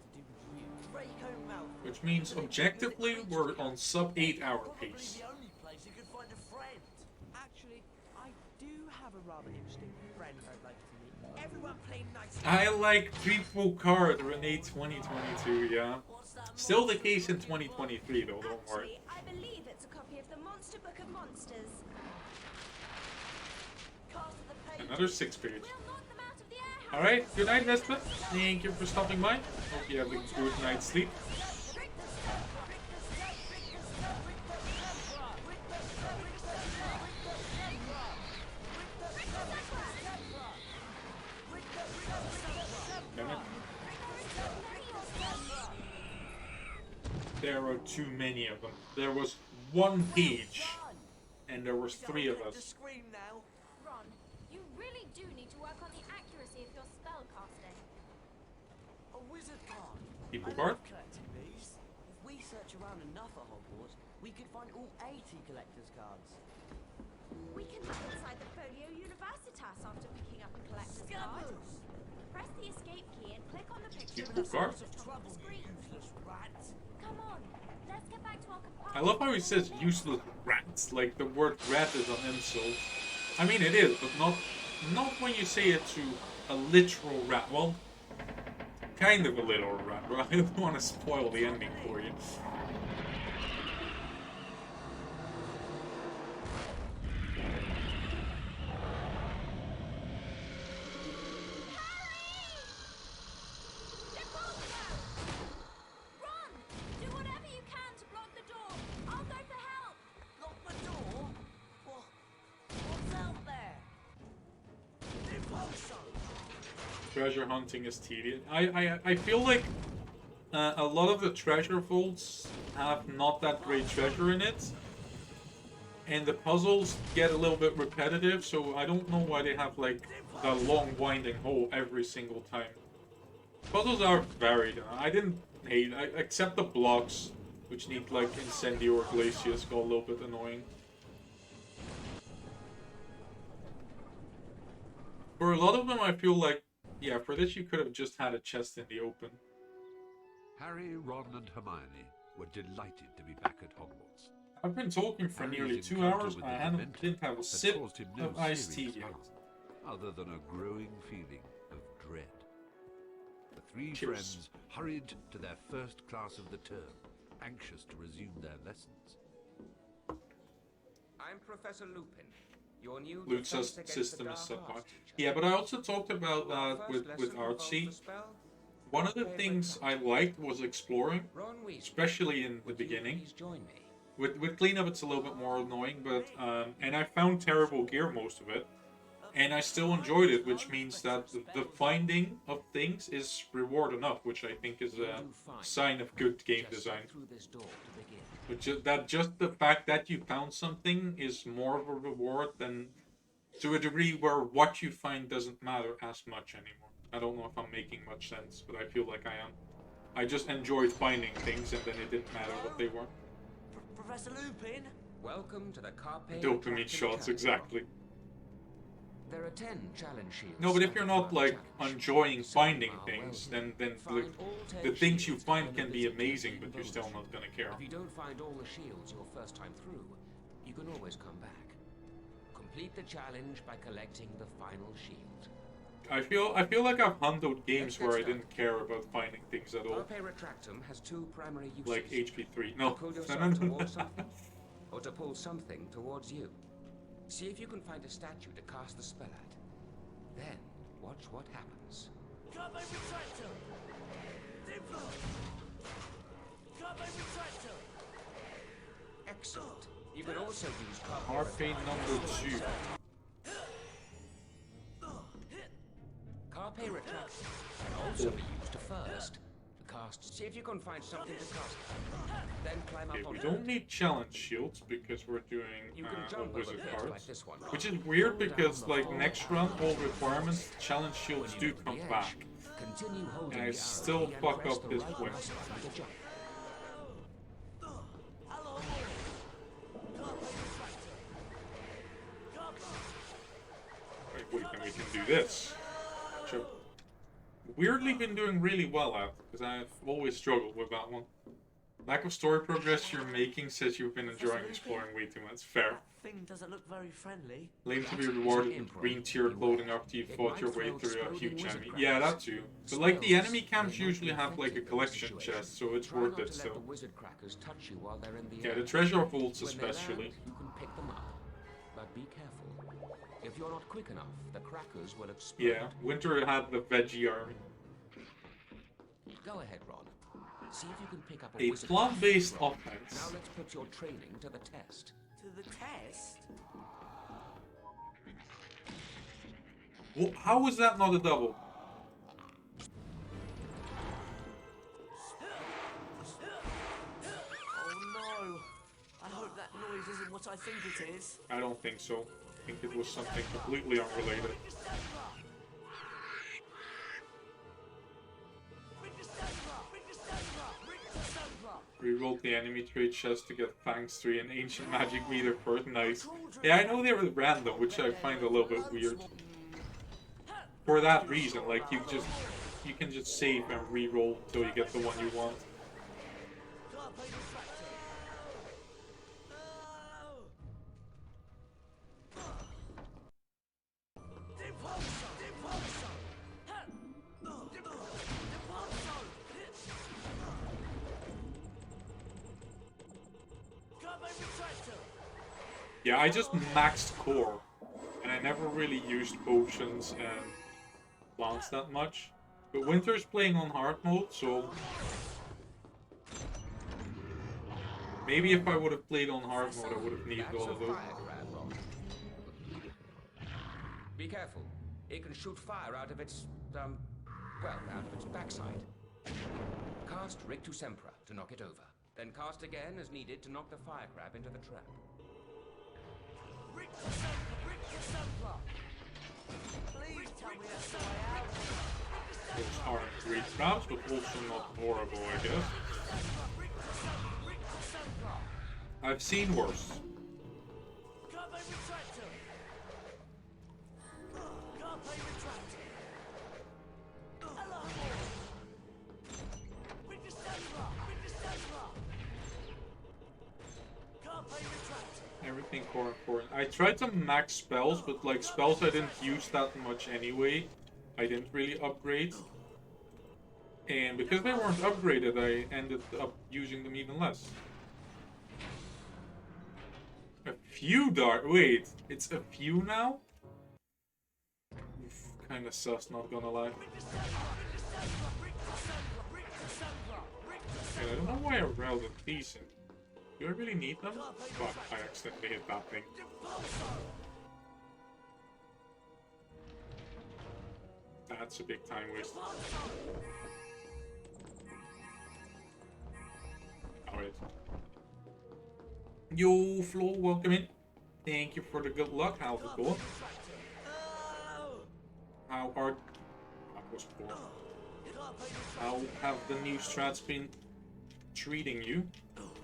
Which means objectively we're on sub 8-hour pace.
Actually, I do have a rather interesting friend I'd like to meet. Everyone play nice.
I like triple card Renee 2022, yeah. Still the case in 2023 though, don't worry.
I believe it's a copy of the Monster Book of Monsters.
Another 6 page. Alright, good night, Vespa. Thank you for stopping by. Hope you have a good night's sleep. There are too many of them. There was 1 page, and there was 3 of us.
Ron, you really do need to work on the accuracy of your spell casting.
A wizard card.
People card?
Collecting these. If we search around enough at Hogwarts, we could find all 80 collector's cards.
We can look inside the Folio Universitas after picking up a collector's card. Press the escape key and click on the picture
People card?
on the screen. Come on, let's get back to our compartment.
I love how he says useless rats, like the word rat is an insult. I mean it is, but not when you say it to a literal rat. Well, kind of a literal rat, but I don't want to spoil the ending for you. Treasure hunting is tedious. I feel like a lot of the treasure vaults have not that great treasure in it. And the puzzles get a little bit repetitive, so I don't know why they have like the long winding hole every single time. Puzzles are varied. I didn't hate, except the blocks, which need like Incendio or Glacius, got a little bit annoying. For a lot of them I feel like, yeah, for this you could have just had a chest in the open.
Harry, Ron and Hermione were delighted to be back at Hogwarts.
I've been talking for nearly 2 hours and I didn't have a sip of iced tea yet.
Other than a growing feeling of dread. The 3 friends hurried to their first class of the term, anxious to resume their lessons.
I'm Professor Lupin. Your new
Luke's system is subpar. Yeah, but I also talked about that with Artsy. One of the things I liked was exploring, especially in the beginning. With cleanup it's a little bit more annoying, but and I found terrible gear most of it. And I still enjoyed it, which means that the finding of things is reward enough, which I think is a sign of good game design. Just the fact that you found something is more of a reward than, to a degree where what you find doesn't matter as much anymore. I don't know if I'm making much sense, but I feel like I am. I just enjoyed finding things and then it didn't matter what they were.
Professor Lupin?
Welcome to the Carpe
Dopamine shots, exactly.
There are 10 challenge shields.
No, but if you're not like enjoying finding things, then the things you find can be amazing, but you're still not gonna care.
If you don't find all the shields your first time through, you can always come back. Complete the challenge by collecting the final shield.
I feel like I've handled games where I didn't care about finding things at all.
Carpe Retractum has 2 primary uses.
Like HP3. No.
To pull yourself towards something, or to pull something towards you. See if you can find a statue to cast the spell at. Then, watch what happens.
Carpe Retractum! Diplo!
Excellent. You can also use
RP number 2.
Carpe retraction can also be used to first cast. See if you can find something to cast. Then climb
Okay,
up on
we
it.
don't need challenge shields because we're doing
You can
all
jump over
wizard
pits
cards.
like this one.
Which is weird
Hold down
because
the
like
hold
next
down
run all requirements challenge shields
When
do
you get to
come
the edge,
back.
Continue holding
And I
the arrow
still
key and
fuck
press
up
the
this
right
point.
mouse button to jump.
Wait, and we can do this. Which I've weirdly been doing really well at, because I've always struggled with that one. Lack of story progress you're making says you've been enjoying exploring way too much. Fair.
Thing doesn't look very friendly.
Claim to be rewarded with green tier clothing after you fought your way through a huge enemy. Yeah, that too. But like the enemy camps usually have like a collection chest, so it's
Try
worth
not
it
to let the
still.
wizard crackers touch you while they're in the
Yeah,
air.
the treasure vaults
When they land,
especially.
you can pick them up. But be careful. If you're not quick enough, the crackers will explode.
Yeah, Winter had the veggie army.
Go ahead, Ron. See if you can pick up a
A
wizard
plant-based
cracker.
offense.
Now let's put your training to the test.
To the test?
Well, how is that not a double?
Oh no! I hope that noise isn't what I think it is.
I don't think so. I think it was something completely unrelated. Rerolled the enemy trade chest to get Fangs 3 and Ancient Magic Meter first. Nice. Yeah, I know they were random, which I find a little bit weird. For that reason, like you can just save and reroll until you get the one you want. Yeah, I just maxed core, and I never really used potions and plants that much. But Winter's playing on hard mode, so maybe if I would have played on hard mode, I would have needed all of those.
Be careful. It can shoot fire out of its, well, out of its backside. Cast Reqs to knock it over. Then cast again as needed to knock the fire crab into the trap.
Please tell me that's the way out.
Those aren't great traps, but also not horrible, I guess. I've seen worse. Everything core important. I tried to max spells, but like spells I didn't use that much anyway, I didn't really upgrade. And because they weren't upgraded, I ended up using them even less. A few dark. Wait, it's a few now? Kinda sus, not gonna lie. And I don't know why I rolled it decent. Do I really need them? Fuck, I accidentally hit that thing. That's a big time waste. Alright. Yo, Flo, welcome in. Thank you for the good luck. How's it going? How hard? That was poor. How have the new strats been treating you?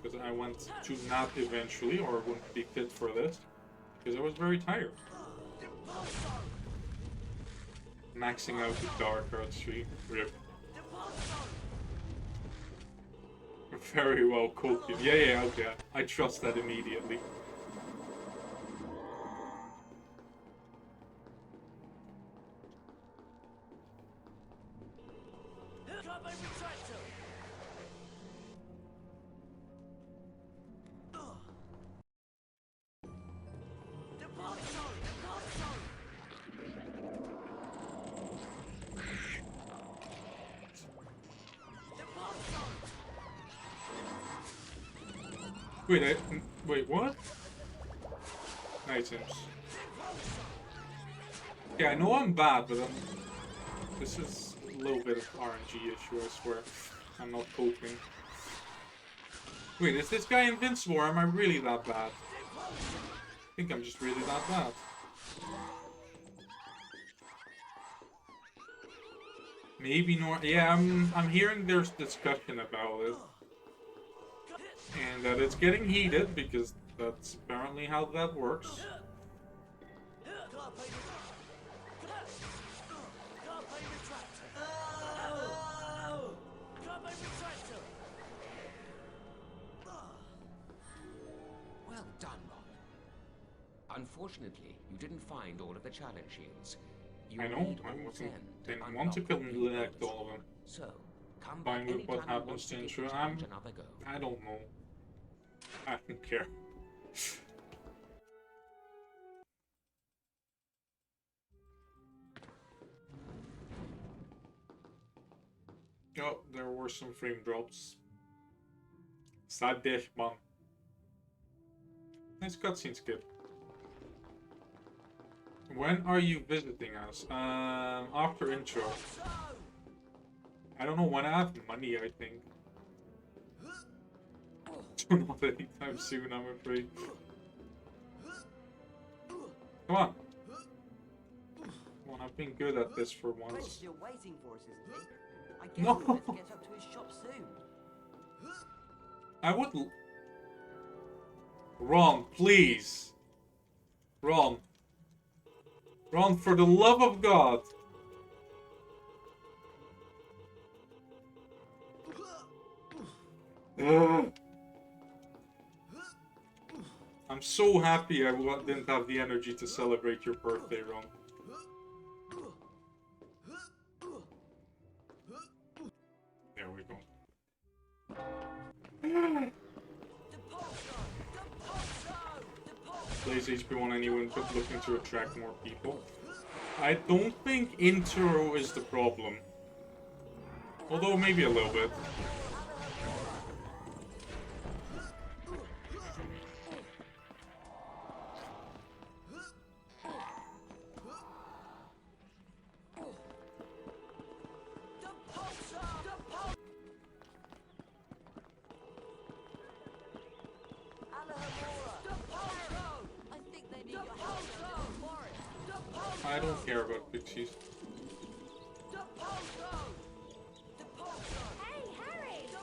Because I went to nap eventually, or I wouldn't be fit for this. Because I was very tired. Maxing out the dark arts tree. Rip. Very well cooked. Yeah, okay. I trust that immediately. Wait, what? Items. Yeah, I know I'm bad, but this is a little bit of RNG issue, I swear. I'm not coping. Wait, is this guy invincible or am I really that bad? I think I'm just really that bad. Maybe not. Yeah, I'm hearing there's discussion about it. And that it's getting heated because that's apparently how that works.
Well done, Ron. Unfortunately, you didn't find all of the challenge shields. You
I know,
need
I
all 10
didn't want to collect all of them.
So, come back
Fine with what
anytime you want
happens
to
to
give
intro.
the challenge another go.
I don't know. I don't care. Oh, there were some frame drops. Sadeh man. Nice cutscene skip. When are you visiting us? After intro. I don't know when. I have money, I think. So not anytime soon, I'm afraid. Come on. Come on, I've been good at this for once.
Still waiting for us, isn't he? I guess
No.
we'll have to get up to his shop soon.
I would. Ron, please. Ron. Ron, for the love of God. I'm so happy I didn't have the energy to celebrate your birthday, Ron. There we go. Plays HP1 anyone but looking to attract more people. I don't think intro is the problem. Although maybe a little bit. I don't care about pixies.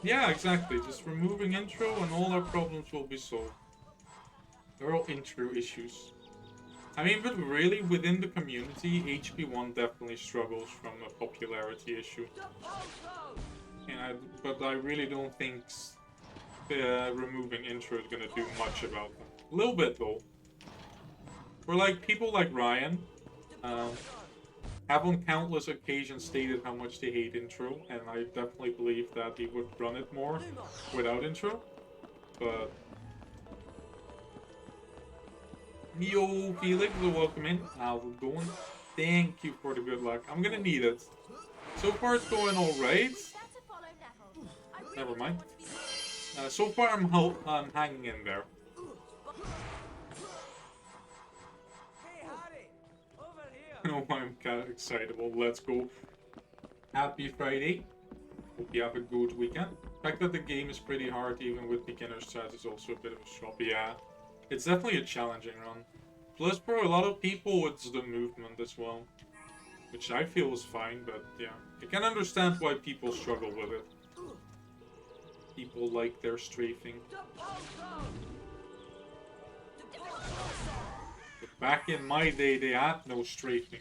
Yeah, exactly. Just removing intro and all our problems will be solved. They're all intro issues. I mean, but really, within the community, HP1 definitely struggles from a popularity issue. And but I really don't think removing intro is gonna do much about them. A little bit, though. For like people like Ryan, have on countless occasions stated how much they hate intro, and I definitely believe that he would run it more without intro. But yo, Felix, welcome in. How's it going? Thank you for the good luck. I'm gonna need it. So far, it's going all right. Never mind. So far, I'm hanging in there. No, I'm kind of excited. Well, let's go. Happy Friday. Hope you have a good weekend. The fact that the game is pretty hard, even with beginner's chat, is also a bit of a shock. Yeah, it's definitely a challenging run. Plus, for a lot of people, it's the movement as well. Which I feel is fine, but yeah. I can understand why people struggle with it. People like their strafing. But back in my day, they had no strafing.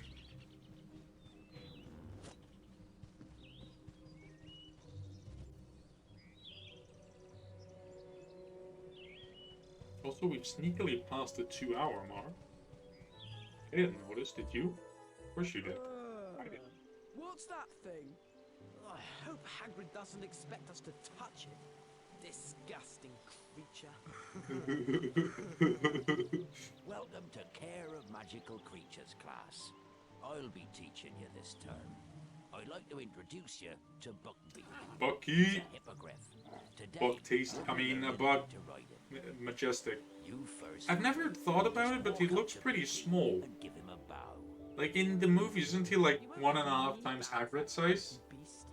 Also, we've sneakily passed the 2-hour mark. I didn't notice, did you? Of course you did. I did.
What's that thing? I hope Hagrid doesn't expect us to touch it. Disgusting creature.
Welcome to Care of Magical Creatures class. I'll be teaching you this term. I'd like to introduce you to Buckbeak.
Bucky.
He's a hippogriff. Today,
Buck taste.
you'll
I
be
mean,
learning
Buck
how to ride him.
Majestic.
You first.
I've never thought about it, but he
Walk up
looks
to
pretty
Beaky
small.
and give him a bow.
Like in the movie, isn't he like 1.5 times Hagrid size?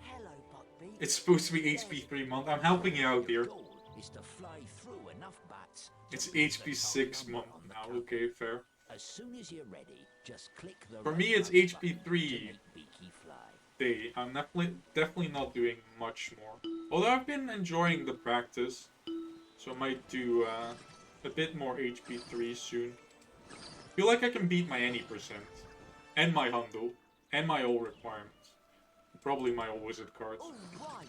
Hello, Buckbeak.
It's supposed to be HP3 month. I'm helping you out here.
Your goal is to fly through enough bats. to
It's
reach the
HP6
top
month
number on the
now.
count.
Okay, fair.
As soon as you're ready, just click the
For
right
me, it's
mouse button
HP3
to make Beaky fly.
day. I'm definitely not doing much more. Although I've been enjoying the practice, so I might do a bit more HP3 soon. Feel like I can beat my any percent, and my hundo, and my all requirements. Probably my all wizard cards.
All right.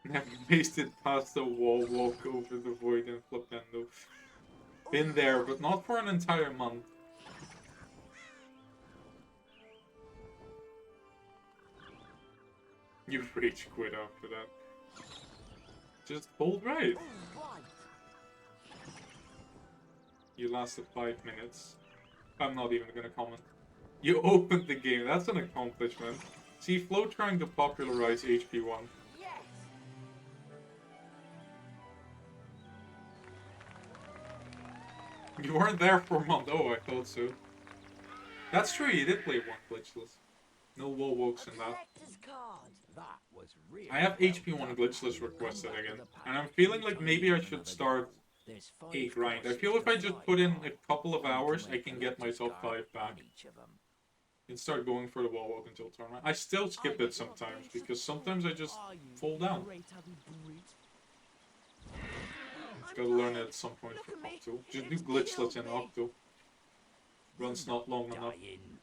Never maced it past the wall, walk over the void and flipendo. Been there, but not for an entire month. You rage quit after that. Just hold right.
All right.
You lasted 5 minutes. I'm not even gonna comment. You opened the game, that's an accomplishment. See, Flo trying to popularize HP1.
Yes.
You weren't there for a month. Oh, I thought so. That's true, you did play one glitchless. No wall walks in that.
Collector's card.
That was really
I have
well
HP1
done.
glitchless requested again. And I'm feeling like maybe I should start
There's
a
5
grind. I
courses
feel if
to
I just
fly
put in
on.
a couple of hours, I
Make
can
a
get my
collector's
top
card
5 back.
on each of 'em.
And start going for the wall walk until tournament. I still skip it sometimes, because sometimes I just fall down. Gotta learn it at some point for Octo. Just do glitchless in Octo. Run's not long enough.
Dying.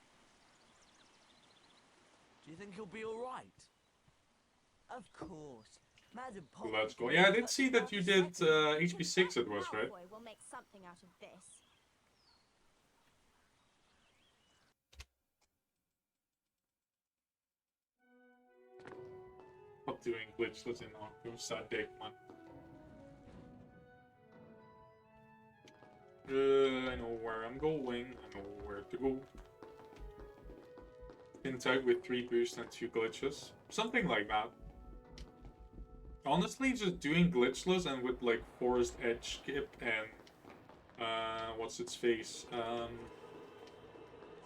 Do you think he'll be all right? Of course. Madam Poppy
Let's go.
can
Yeah, I
make
did
such
see that you did HP6 it was, right?
Cowboy will make something out of this.
Not doing glitchless in Octo. Sad day, man. I know where I'm going. I know where to go. In type with 3 boosts and 2 glitches. Something like that. Honestly, just doing glitchless and with like Forest Edge skip and what's its face?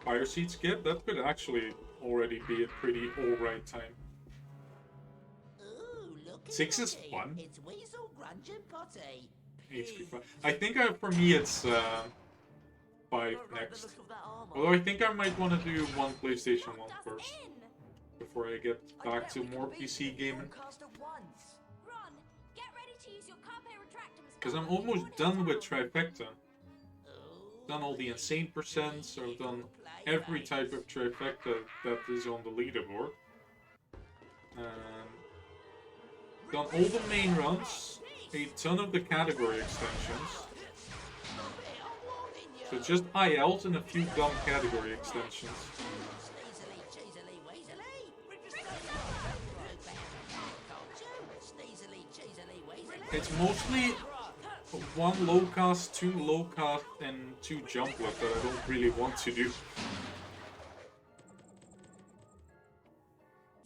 Fire Seed skip, that could actually already be a pretty alright time.
Ooh, look at
6 is
me.
fun.
It's Weasel, Grunge, and Potty.
HP 5. I think for me it's 5
Don't like the
next.
look of that armor.
Although I think I might want to do one PlayStation 1
Locked us
first.
in.
Before I get
I
back
bet
to
we can
more
beat
PC
you
gaming.
all cast at once.
Ron, get ready to use your carpe retractum.
Because I'm almost done with Trifecta. Done all the insane percents, so I've done every type of Trifecta that is on the leaderboard. Done all the main runs, a ton of the category extensions. So just ILs and a few dumb category extensions.
Sneezily, cheesily, weasily. Sneezily, cheesily, weasily.
It's mostly 1 low cast, 2 low cast, and 2 jumplet that I don't really want to do.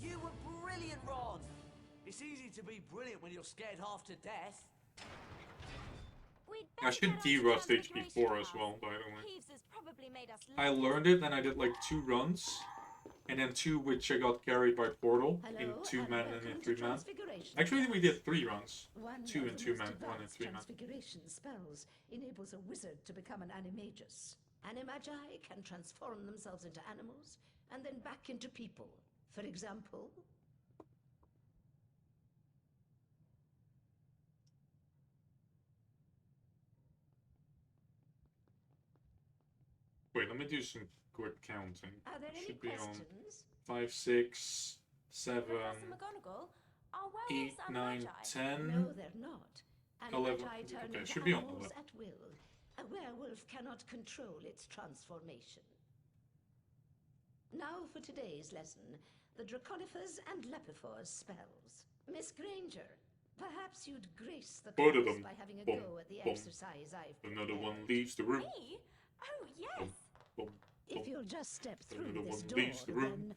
You were brilliant, Ron. It's easy to be brilliant when you're scared half to death.
We'd
I
better
should
get on to
de-rust
Transmigration
HP4 as
class.
well, by the way.
Peeves has probably made us
I
late.
learned it and I did like 2 runs. And then 2 which I got carried by Portal in
Hello,
2
and
man
welcome
and in
to
3 man.
Transfiguration
Actually, we did 3 runs.
One
2
of
and
the
2
most
man, 1 and
advanced
3 man.
transfiguration spells enables a wizard to become an animagus. Animagi can transform themselves into animals and then back into people. For example,
Wait, let me do some quick counting.
are there any
Should be on
questions?
5, 6, 7,
Professor McGonagall, are
8,
werewolves
9,
animagi?
10.
No, they're not.
11.
Animagi turn
Okay,
into
should be on
animals
11.
at will. A werewolf cannot control its transformation. Now for today's lesson, the Draconifers and Lepiphors spells. Miss Granger, perhaps you'd grace the
Both of
class
them.
by having a
Boom,
go at the
boom.
exercise I've
Another
prepared.
one leaves the room.
Me? Oh
If you'll just step through
Another
this
one
door,
leaves the room.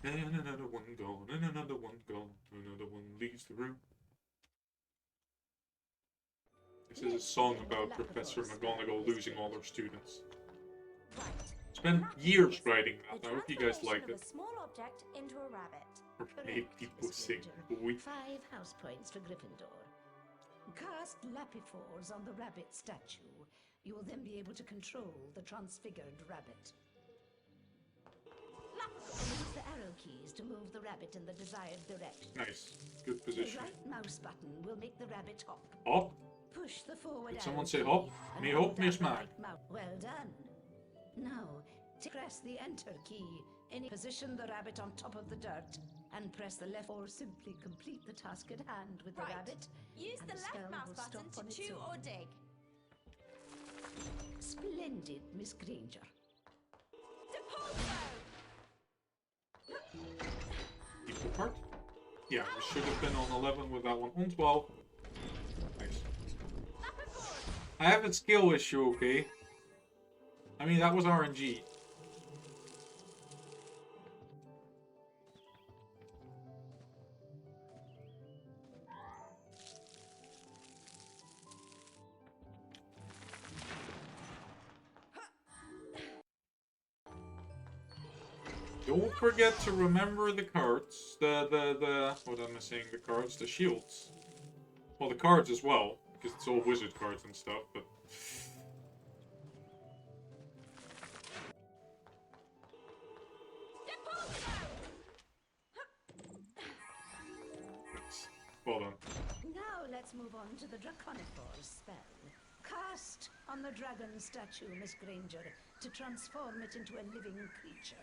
then
And another one gone, and another one gone, another one leaves the room. This is a song about Professor McGonagall losing all her students.
Right.
Spent years writing that.
The
I hope you guys
transformation
like
of
it.
a small object into a rabbit.
Or made people sing. Boy.
5 house points for Gryffindor. Cast Lapifors on the rabbit statue. You will then be able to control the transfigured rabbit. Use the arrow keys to move the rabbit in the desired direction.
Nice. Good
The
position.
right mouse button will make the rabbit hop.
Hop.
Push the forward
Did
arrow
someone say
key
hop?
and
Me
hold
hop, me
down the
smack.
right mouse. Well done. Now, press the enter key. Position the rabbit on top of the dirt and press the left or simply complete the task at hand with the rabbit.
Use
and
the
spell
left mouse
will
button
stop on
to
its
chew
own.
or dig.
Splendid, Miss Granger.
Equal part? Yeah, we should have been on 11 with that one. On 12. Nice. I have a skill issue, okay? I mean, that was RNG. Don't forget to remember the cards. What am I saying? The cards? The shields. Well, the cards as well, because it's all wizard cards and stuff, but... Nice. Well done.
Now let's move on to the Draconifor's spell. Cast on the dragon statue, Miss Granger, to transform it into a living creature.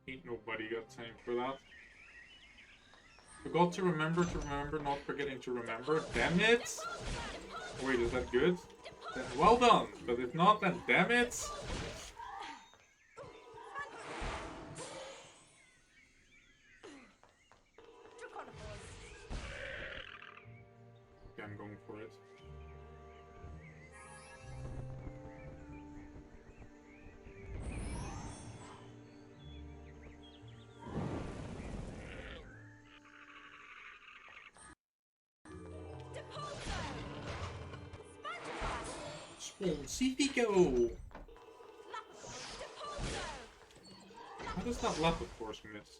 Ain't nobody got time for that. Forgot to remember, not forgetting to remember. Damn it! Wait, is that good? Then well done! But if not, then damn it! Okay, I'm going for it. Spawn How does that Lapifors miss?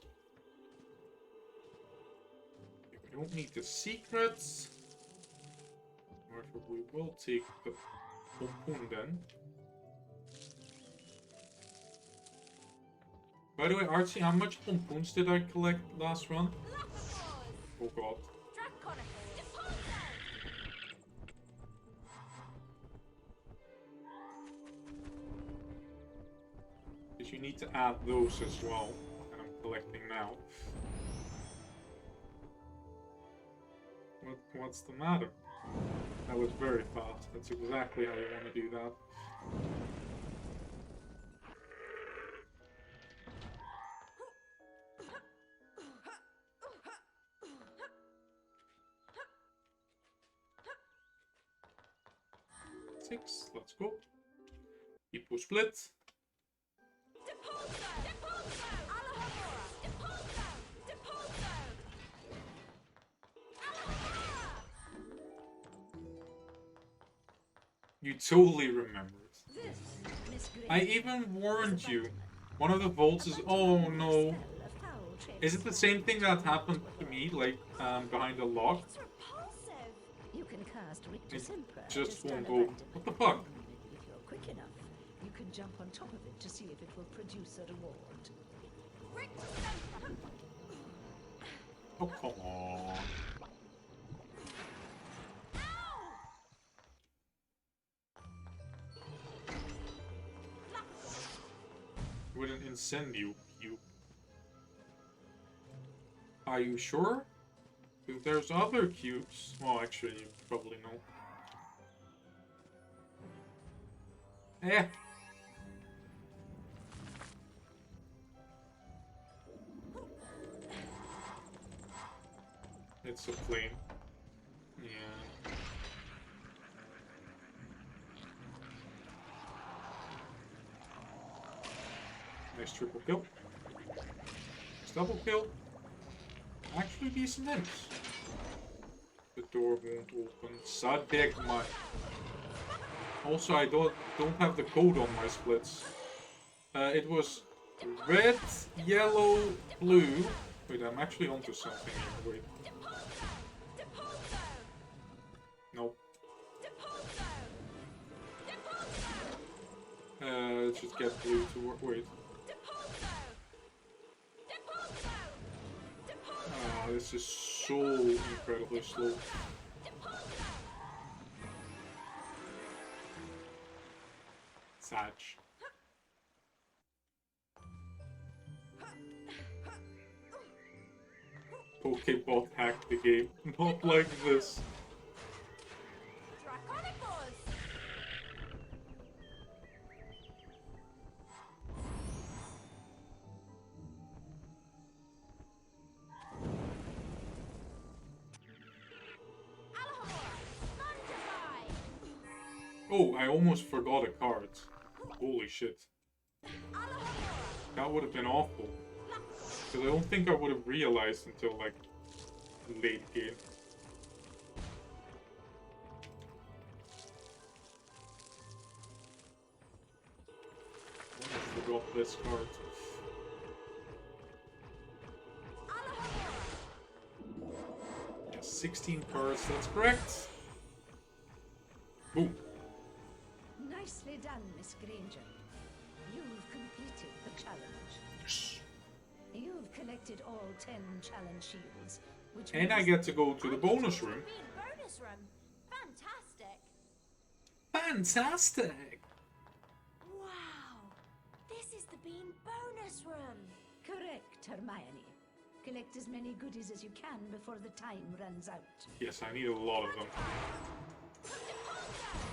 Okay, we don't need the secrets. However, we will take the Pompoon then. By the way, Archie, how much Pompoons did I collect last run? Oh god. Because you need to add those as well, and I'm collecting now. What's the matter? That was very fast. That's exactly how you want to do that. Six, let's go. People split. You totally remembered. I even warned you. One of the vaults is... Oh no. Is it the same thing that happened to me, like, behind a lock?
You can cast
It just won't go... What the fuck?
If you're quick enough, you can jump on top of it to see if it will produce a reward.
Oh, come on. With an incendio cube. Are you sure? If there's other cubes... Well, actually, you probably know. Eh. It's a flame. Yeah. Nice triple kill. Nice double kill. Actually decent hits. The door won't open. Sadek my. Also, I don't have the code on my splits. It was red, yellow, blue. Wait, I'm actually onto something here. Wait. Nope. Let's just get blue to work. Wait. Ah, this is so incredibly slow. Satch. Pokebot hacked the game. Not like this. Oh, I almost forgot a card. Holy shit. That would have been awful. Because I don't think I would have realized until, like, late game. I forgot this card. Yeah, 16 cards, that's correct. Boom.
Nicely done, Miss Granger. You've completed the challenge.
Yes.
You've collected all 10 challenge shields, which
And I get to go to the bonus room.
Bonus room. Fantastic.
Fantastic!
Wow. This is the bean bonus room.
Correct, Hermione. Collect as many goodies as you can before the time runs out.
Yes, I need a lot of them.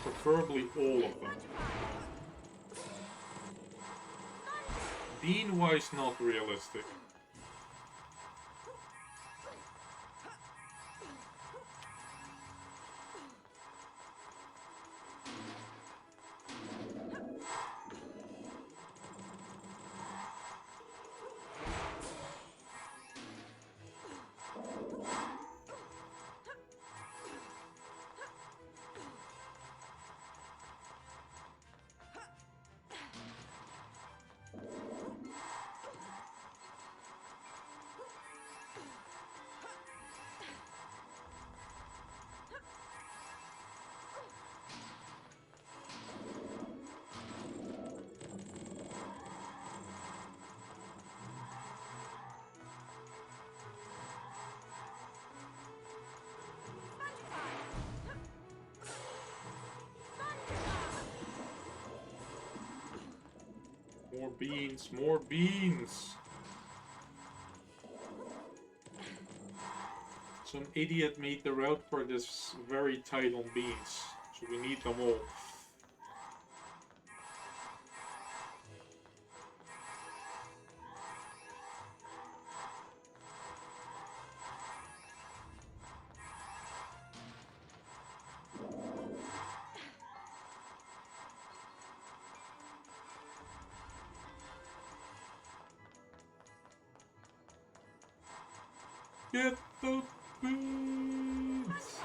Preferably all of them. Bean-wise, not realistic. More beans, more beans! Some idiot made the route for this very tight on beans, so we need them all. Get the beans!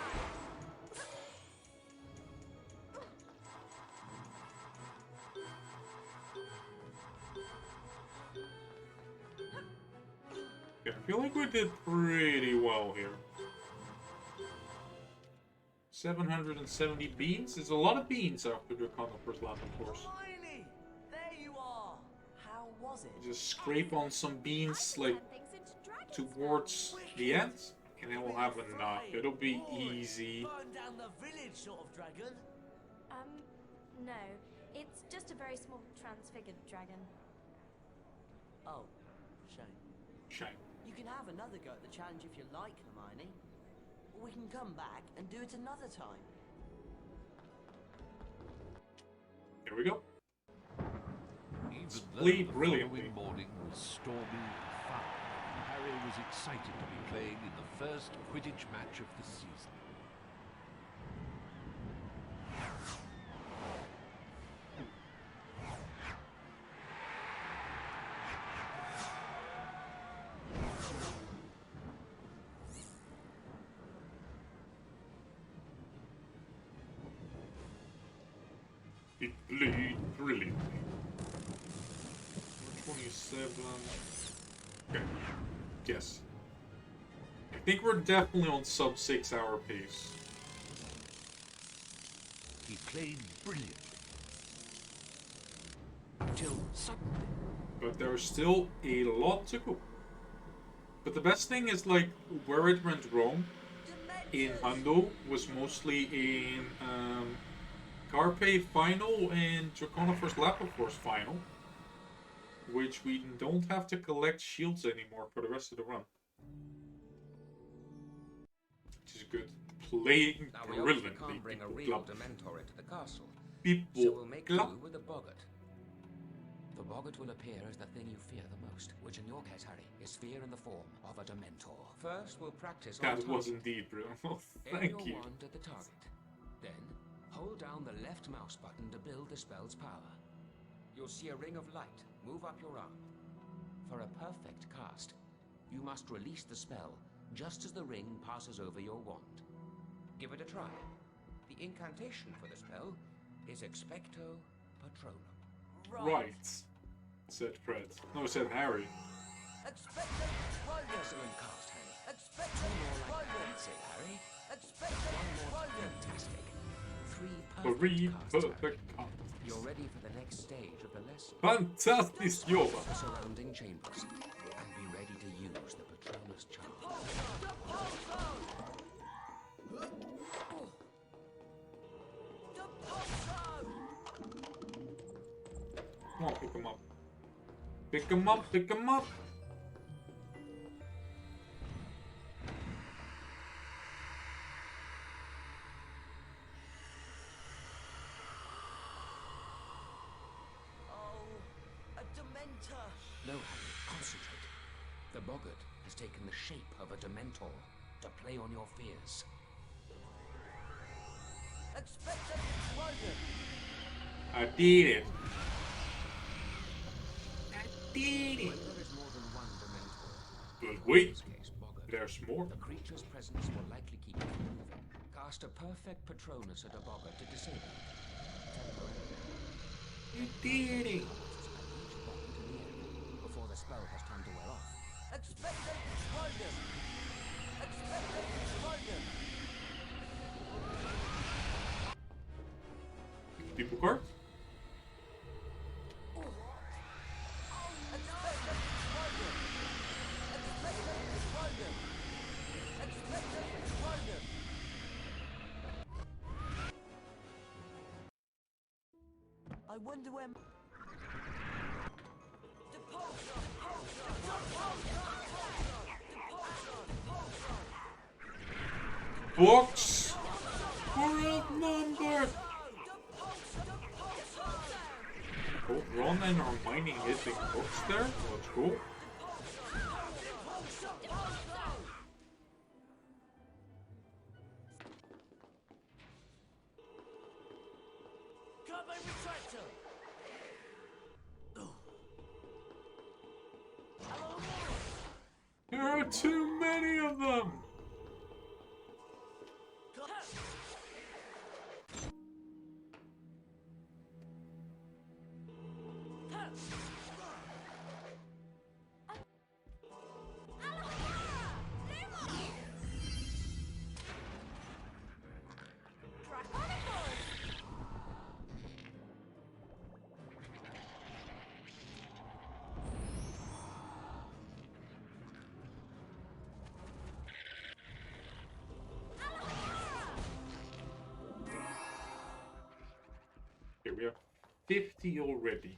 Yeah, I feel like we did pretty well here. 770 beans is a lot of beans after the Connoper's Lab, of course.
Hermione! There you are! How was it?
Just scrape on some beans, like, towards the end, and then we'll have enough. It'll be easy.
Burn down the village sort of dragon?
No. It's just a very small transfigured dragon.
Oh, shame.
Shame.
You can have another go at the challenge if you like, Hermione. Or we can come back and do it another time.
Here we go.
Even
Play
though the
brilliantly.
following morning was stormy and foul, Harry was excited to be playing in the first Quidditch match of the season.
It bleeds brilliantly. 27. Okay. Yes. I think we're definitely on sub 6 hour pace.
He played brilliantly. Until suddenly.
But there's still a lot to go. But the best thing is, like, where it went wrong in Hundo was mostly in Carpe Final and Draconifer's Lapiforce Final, which we don't have to collect shields anymore for the rest of the run. Which is good. Playing
Now
brilliantly.
we can't bring a real Dementor into the castle,
People
so we'll make
club.
do with the boggart. The boggart will appear as the thing you fear the most, which in your case, Harry, is fear in the form of a Dementor. First, we'll practice on
That was
target.
indeed brilliant.
Aim
Thank
your
you.
wand at the target. Then, hold down the left mouse button to build the spell's power. You'll see a ring of light move up your arm. For a perfect cast, you must release the spell just as the ring passes over your wand. Give it a try. The incantation for the spell is Expecto Patronum.
Right, said Fred. No, said Harry.
Excellent cast, Harry. Two more like fancy, Harry. One more fantastic. Three
Perfect casts.
You're ready for the next stage of the lesson.
Fantastic job.
The surrounding chambers, and be ready to use the Patronus charm.
Come on, pick him up. Pick him up, pick him up.
No, Harry, concentrate. The boggart has taken the shape of a Dementor to play on your fears.
I did it.
When there is more than one Dementor,
But wait,
in this case, boggart,
there's more.
the creature's presence will likely keep you moving. Cast a perfect Patronus at a boggart to disable it. Temporarily.
You did it.
Before the spell has time to wear off.
People card?
I wonder where...
Box! World number! Oh, Ron and Hermione hitting box there. That's cool. There are too many of them! Okay, we have 50 already.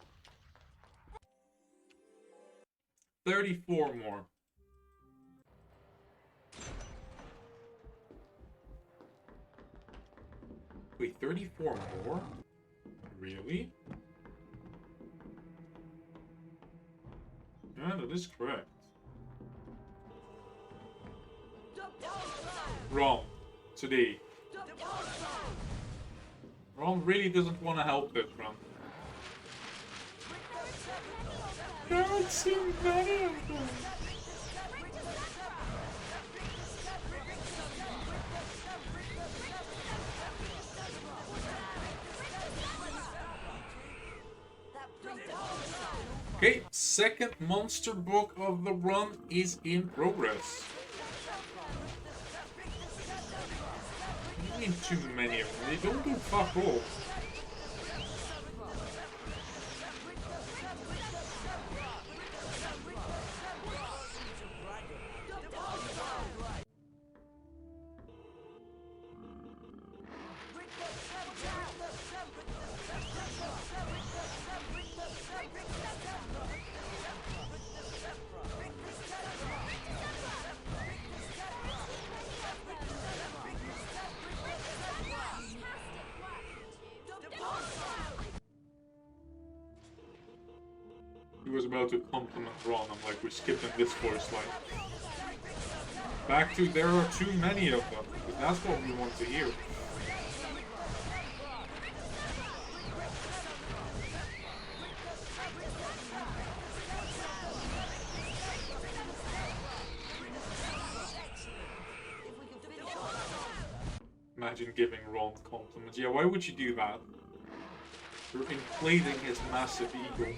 34 more. Wait, 34 more? Really? Yeah, that is correct. Wrong. Today. Ron really doesn't want to help this run. There aren't too many of them. Okay, second monster book of the run is in progress. What do you mean too many of them? They don't do fuck all. He was about to compliment Ron. I'm like, we're skipping this voice line. Back to there are too many of them. Because that's what we want to hear. Imagine giving Ron compliments. Yeah, why would you do that? You're inflating his massive ego.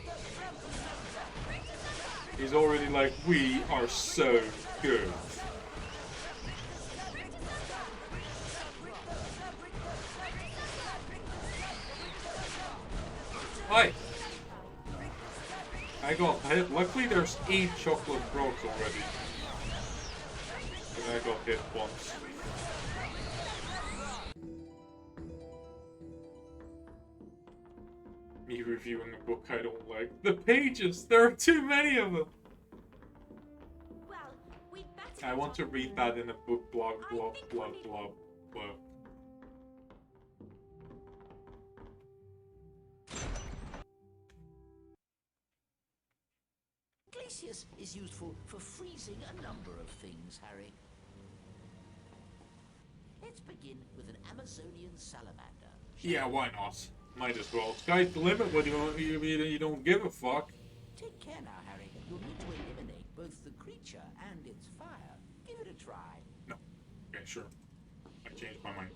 He's already like, we are so good. Hi! I got hit. Luckily there's 8 chocolate frogs already. And I got hit once. Me reviewing a book I don't like. The pages! There are too many of them!
Well, we'd better
I want to read that in a book blog.
Glacius is useful for freezing a number of things, Harry. Let's begin with an Amazonian salamander.
Yeah, why not? Might as well. Sky's the limit when you don't give a fuck.
Take care now, Harry. You'll need to eliminate both the creature and its fire. Give it a try.
No. Okay, sure. I changed my mind.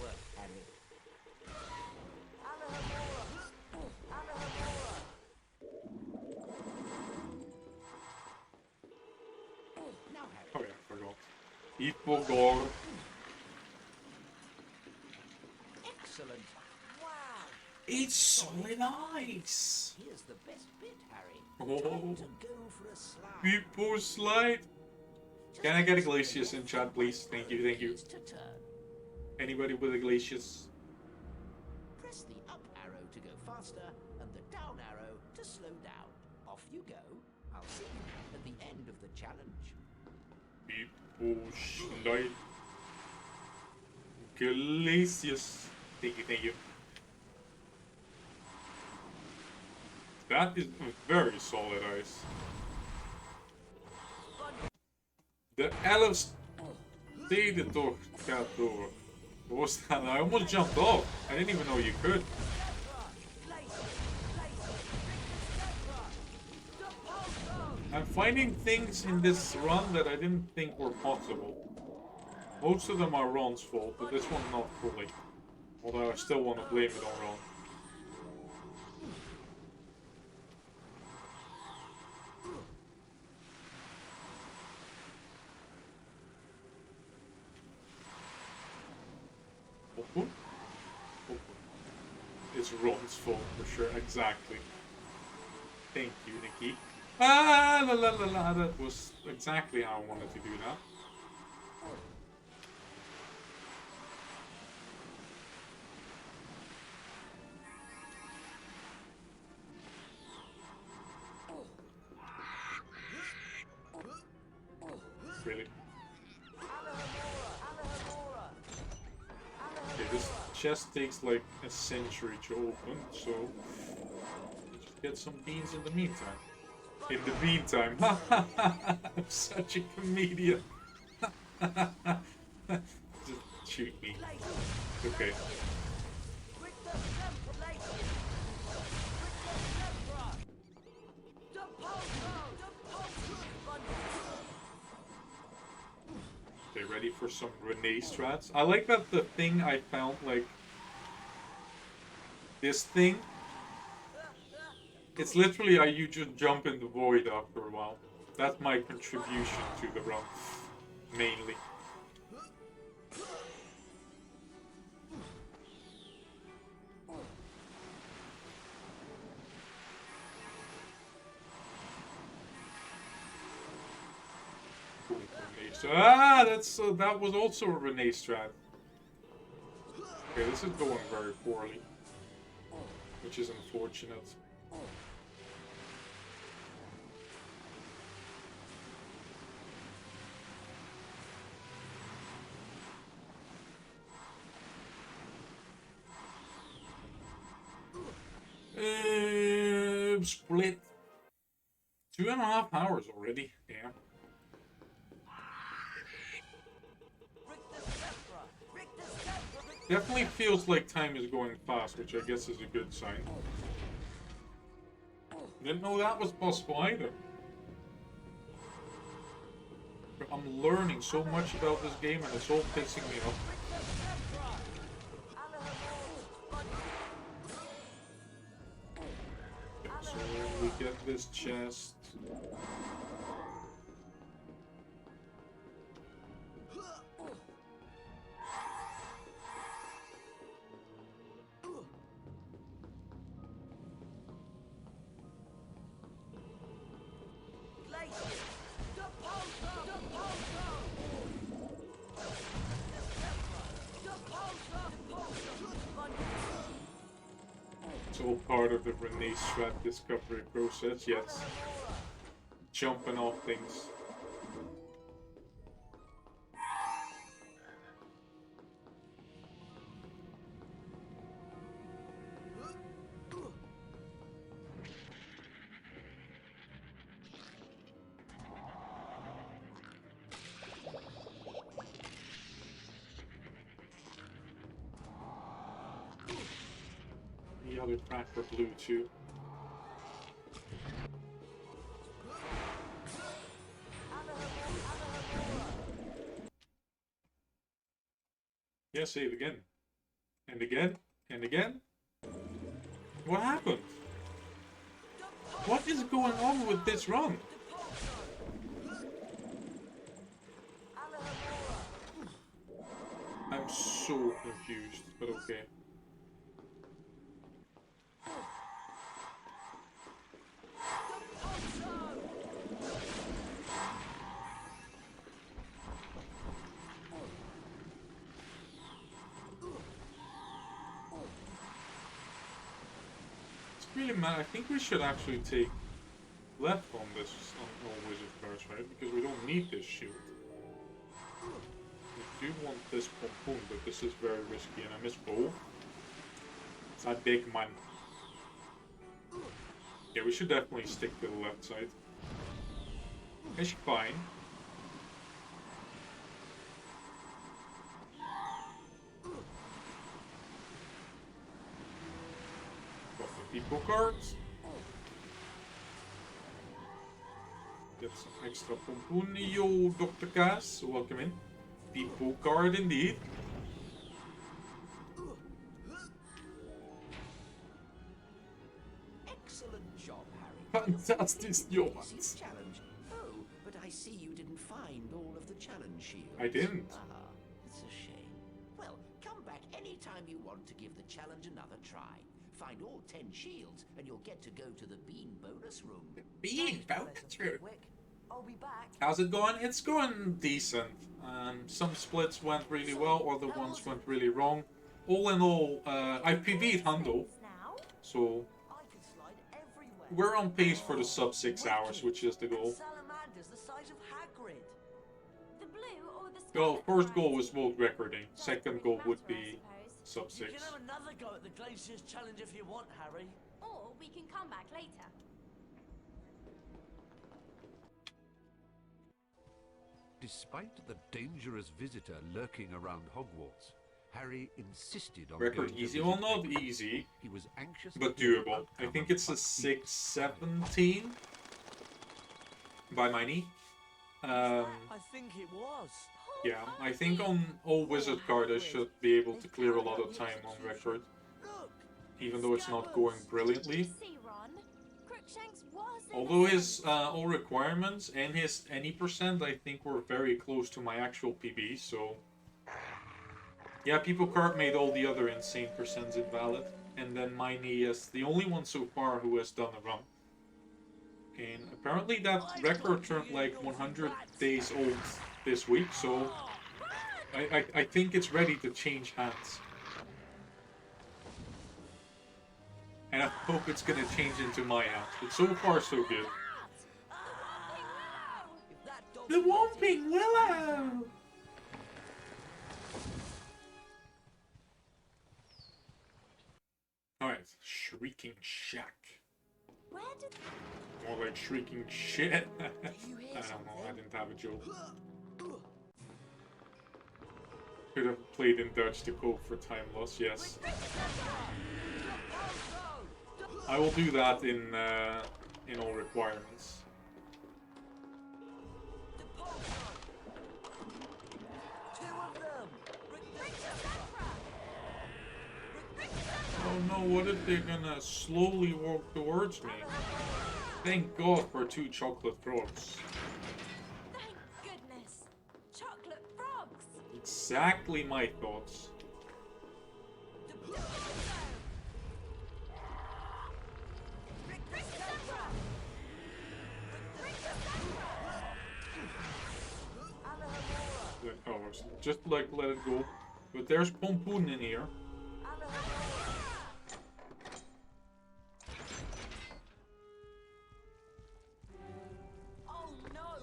Work, Harry. Now, Harry.
Oh yeah, I forgot. Hypogor.
Excellent. Wow.
It's solid ice.
Here's the best bit, Harry.
Oh.
Time to go for a slide.
People slide. Can I get a Glacius in chat, please? Thank you, thank you.
To turn.
Anybody with a Glacius?
Press the up arrow to go faster and the down arrow to slow down. Off you go. I'll see you at the end of the challenge.
People slide. Glacius. Thank you, thank you. That is very solid ice. The Elfstedetorkator. What was that? I almost jumped off. I didn't even know you could. I'm finding things in this run that I didn't think were possible. Most of them are Ron's fault, but this one not fully. Although I still want to blame it on Ron. It's Ron's fault for sure, exactly. Thank you, Nikki. Ah, la la la la, that was exactly how I wanted to do that. Really? Okay, this chest takes like a century to open, so just get some beans in the meantime. In the meantime, I'm such a comedian. Just shoot me. Okay. Okay, ready for some Renee strats? I like that the thing I found, like, this thing It's literally you just jump in the void after a while. That's my contribution to the run, mainly. Ah, that was also a Renee strat. Okay, this is going very poorly, which is unfortunate. Split 2.5 hours already. Damn. Definitely feels like time is going fast, which I guess is a good sign. Didn't know that was possible either. I'm learning so much about this game and it's all pissing me off. So we get this chest. It's all part of the Renee strat discovery process, yes. Jumping off things. The other track for blue too. Yeah, save again. And again. And again. What happened? What is going on with this run? I'm so confused, but okay. Really mad. I think we should actually take left on this on all wizard cards, right? Because we don't need this shield. We do want this pompoon, but this is very risky, and I miss bow. It's a big man. Yeah, we should definitely stick to the left side. It's fine. People cards. Get some extra pompoen. Yo, Dr. Kaas, welcome in. People card indeed.
Excellent job, Harry.
Fantastic job.
Challenge. Oh, but I see you didn't find all of the challenge shields.
I didn't.
Ah, it's a shame. Well, come back anytime you want to give the challenge another try. Find all 10 shields, and you'll get to go to the bean bonus room.
Bean bonus room?
I'll be back.
How's it going? It's going decent. Some splits went really well, other ones went really wrong. All in all, I PV'd Hundo, so we're on pace for the sub 6 hours, which is the goal.
Salamanders the size of Hagrid.
The blue or the
Well, first goal was world recording. Second goal would be sub
You
6.
can have another go at the Glacier's challenge if you want, Harry.
Or we can come back later.
Despite the dangerous visitor lurking around Hogwarts, Harry insisted on
Record
going
easy,
to
well
visit
not
Reqs.
easy,
He was anxious
but
to hear the
doable. I
outcome
think
of
it's a
Buckbeak's
617 by my knee.
I think it was.
Yeah, I think on all wizard card I should be able to clear a lot of time on record. Even though it's not going brilliantly.
See, Ron? Shanks was
Although his all requirements and his any percent, I think, were very close to my actual PB, so... Yeah, People Card made all the other insane percents invalid. And then mine is the only one so far who has done a run. And apparently that record turned like 100 days old this week, so... I think it's ready to change hands. And I hope it's gonna change into my hands. But so far, so good. The Whomping Willow! Alright, Shrieking Shack.
Where did...
More like Shrieking Shit. I don't know, I didn't have a joke. Could have played in Dutch to cope for time loss, yes. I will do that in all requirements. Oh no, what if they're gonna slowly walk towards me? Thank God for 2 chocolate frogs.
Thank goodness! Chocolate frogs!
Exactly my thoughts. Oh, just like let it go. But there's Pompoon in here.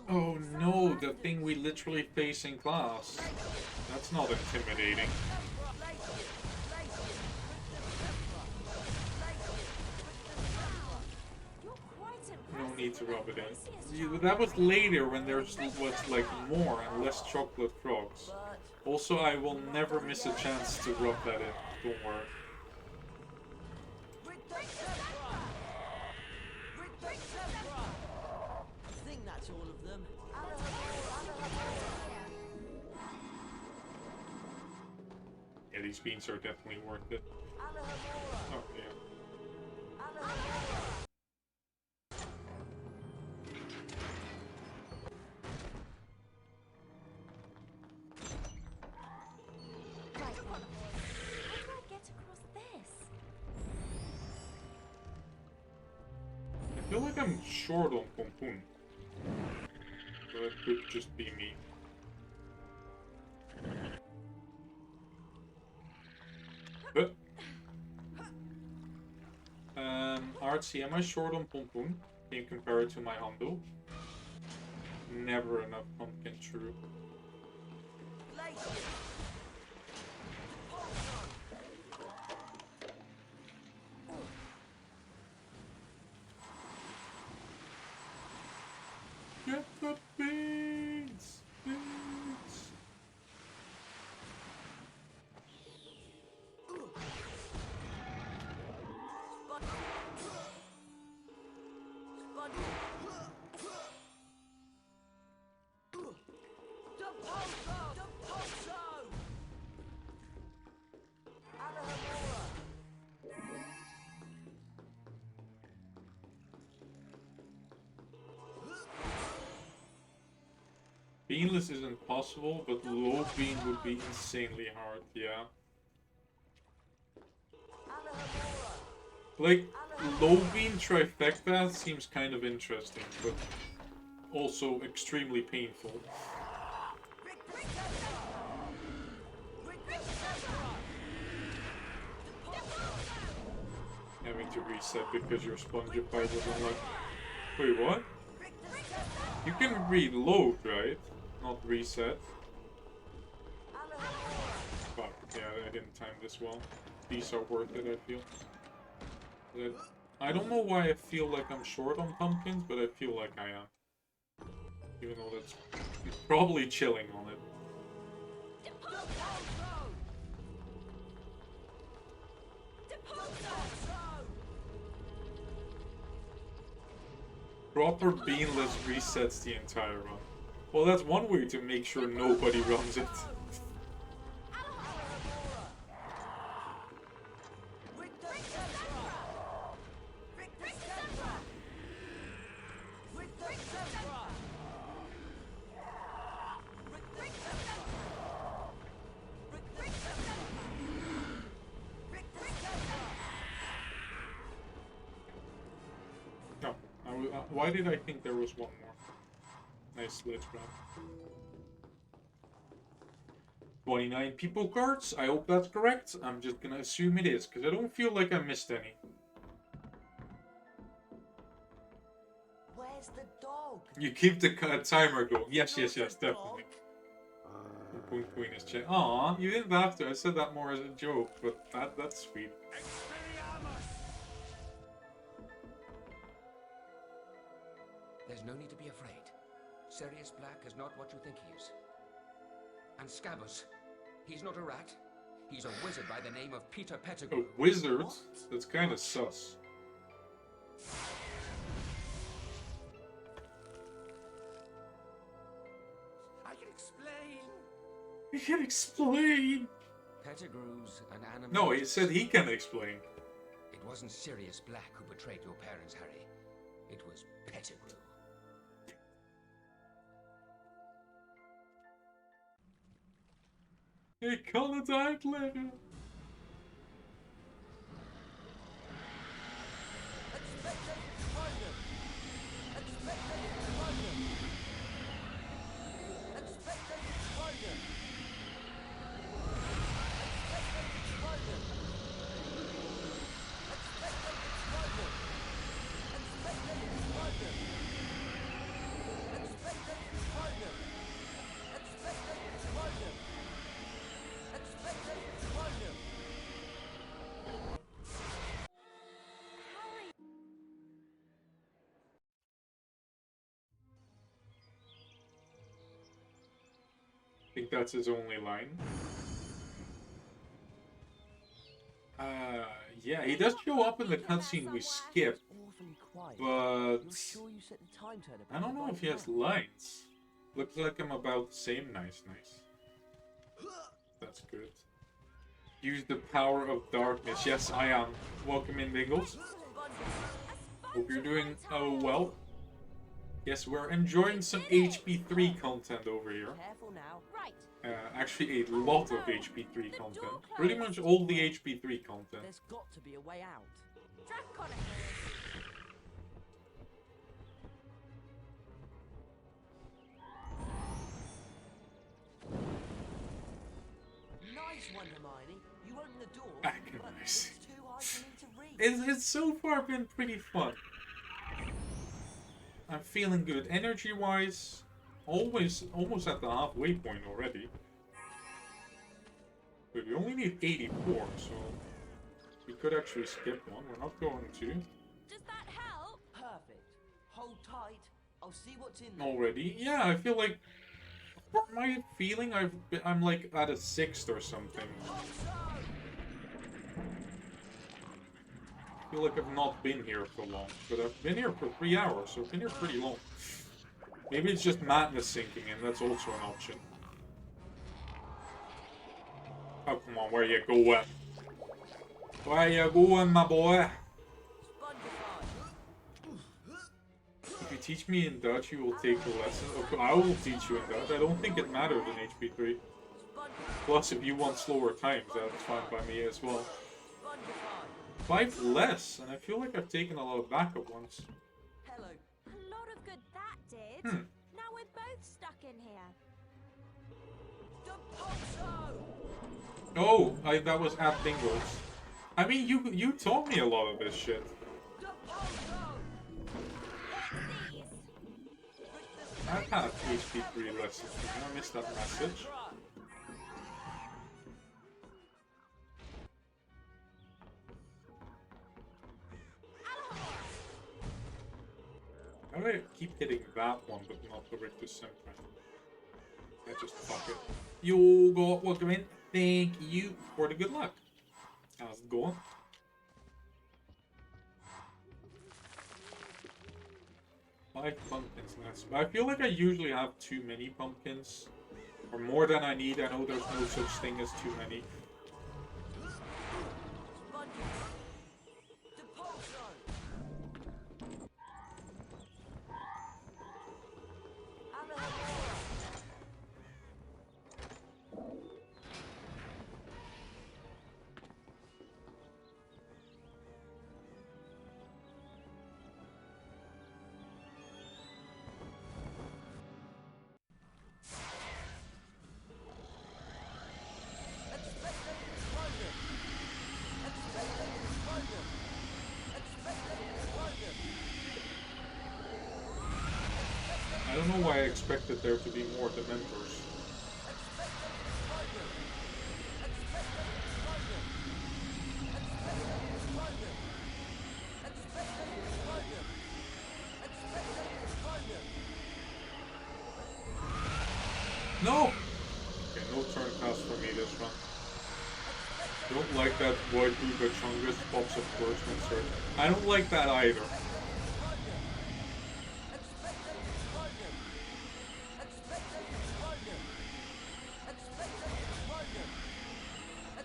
Oh no, the thing we literally face in class. That's not intimidating. No need to rub it in. That was later when there was like more and less chocolate frogs. Also, I will never miss a chance to rub that in. Don't worry.
I think that's all of them.
Yeah, these beans are definitely worth it. Oh, yeah. I feel like I'm short on Pompoon. But it could just be me. But, Artsy, am I short on Pompoon? Can you compare it to my Hondo? Never enough pumpkin, true. Get the beans! Beans! Beanless isn't possible, but low bean would be insanely hard, yeah. Like, low bean trifecta seems kind of interesting, but also extremely painful. Having to reset because your Spongify was unlocked. Wait, what? You can reload, right? Not reset. Fuck, yeah, I didn't time this well. These are worth it, I feel. But I don't know why I feel like I'm short on pumpkins, but I feel like I am. Even though that's probably chilling on it. Proper beanless resets the entire run. Well, that's one way to make sure nobody runs it. Why did I think there was one more? Nice sledge grab. 29 people cards. I hope that's correct. I'm just gonna assume it is, because I don't feel like I missed any.
Where's the dog?
You keep the timer going. Yes, definitely. Point is check. Aw, you didn't have to. I said that more as a joke, but that's sweet.
There's no need to be afraid. Sirius Black is not what you think he is. And Scabbers, he's not a rat. He's a wizard by the name of Peter Pettigrew.
A wizard? That's kind of sus.
I can explain.
He can explain.
Pettigrew's an animal.
No, he said he can explain.
It wasn't Sirius Black who betrayed your parents, Harry. It was Pettigrew.
He called it out later. I think that's his only line. Yeah, he does show up in the cutscene we skip, but I don't know if he has lines. Looks like I'm about the same. Nice. That's good. Use the power of darkness. Yes, I am. Welcome in, Bingles. Hope you're doing well. Yes, we're enjoying some HP3 content over here. Actually, a lot of HP3 content. Pretty much all the HP3 content.
There's got to be a way out. Nice one, Hermione. You opened the door, but
Nice.
it's too hard for me to reach.
It's so far been pretty fun. I'm feeling good energy-wise. Almost at the halfway point already. But we only need 84, so we could actually skip one. We're not going to.
Does that help?
Perfect. Hold tight. I'll see what's in there.
Already? Yeah, I feel like... My feeling I'm like at a 6th or something. I feel like I've not been here for long, but I've been here for 3 hours, so I've been here pretty long. Maybe it's just madness sinking in, that's also an option. Oh, come on, where you going? Where you going, my boy? If you teach me in Dutch, you will take the lesson. Okay, I will teach you in Dutch. I don't think it mattered in HP3. Plus, if you want slower times, that's fine by me as well. 5 less, and I feel like I've taken a lot of backup ones.
Hello.
A lot of good that did. Now we're both stuck in here.
Oh, that was at Dingles. I mean, you taught me a lot of this shit. I've had HP3 lessons. I missed that message. I'm gonna keep hitting that one, but not the Reqs center. I just fuck it. You got welcome in. Thank you for the good luck. How's it going? Five pumpkins, nice. But I feel like I usually have too many pumpkins. Or more than I need. I know there's no such thing as too many. expected there to be more Dementors. No! Okay, no turn pass for me this run. Don't like that Void Reaper Chungus pops of course when search. I don't like that either.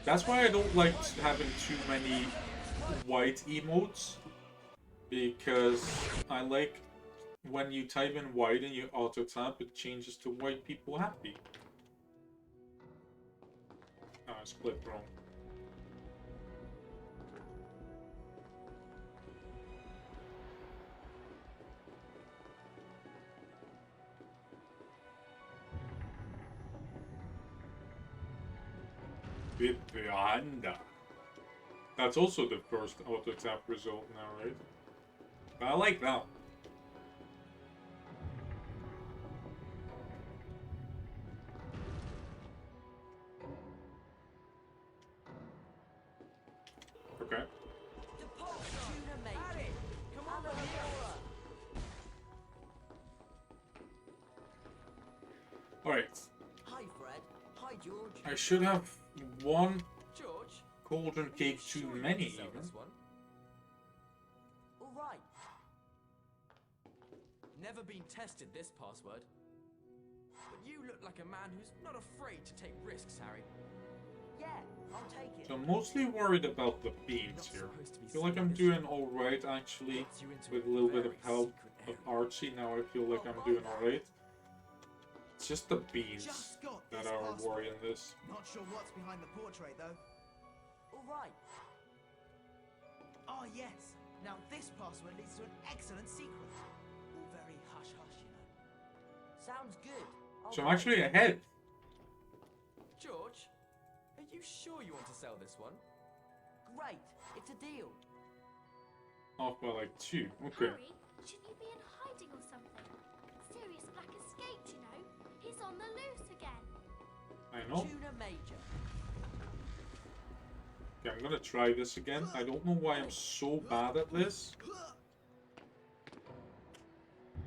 That's why I don't like having too many white emotes, because I like when you type in white and you auto tap, it changes to white people happy. Ah, split wrong. That's also the first auto tap result now, right? I like that. Okay. Alright.
Hi, Fred. Hi, George.
I should have one
George,
cauldron cake too many, even.
All right.
Never been tested, this password. But you look like a man who's not afraid to take risks, Harry.
Yeah, I'll take it.
So I'm mostly worried about the beans here. I feel like I'm doing alright, actually, with a little bit of help of Archie. Now I feel like I'm doing alright. It's just the beans that are worrying this.
Not sure what's behind the portrait, though.
All right.
Oh, yes. Now this password leads to an excellent secret. All very hush-hush, you know.
Sounds good.
So I'm actually ahead.
George, are you sure you want to sell this one?
Great. It's a deal.
Off by like 2. Okay.
Harry, shouldn't you be in hiding or something? Sirius Black escaped, you know. He's on the loose again.
I know.
Tuna Major.
Okay, I'm gonna try this again. I don't know why I'm so bad at this.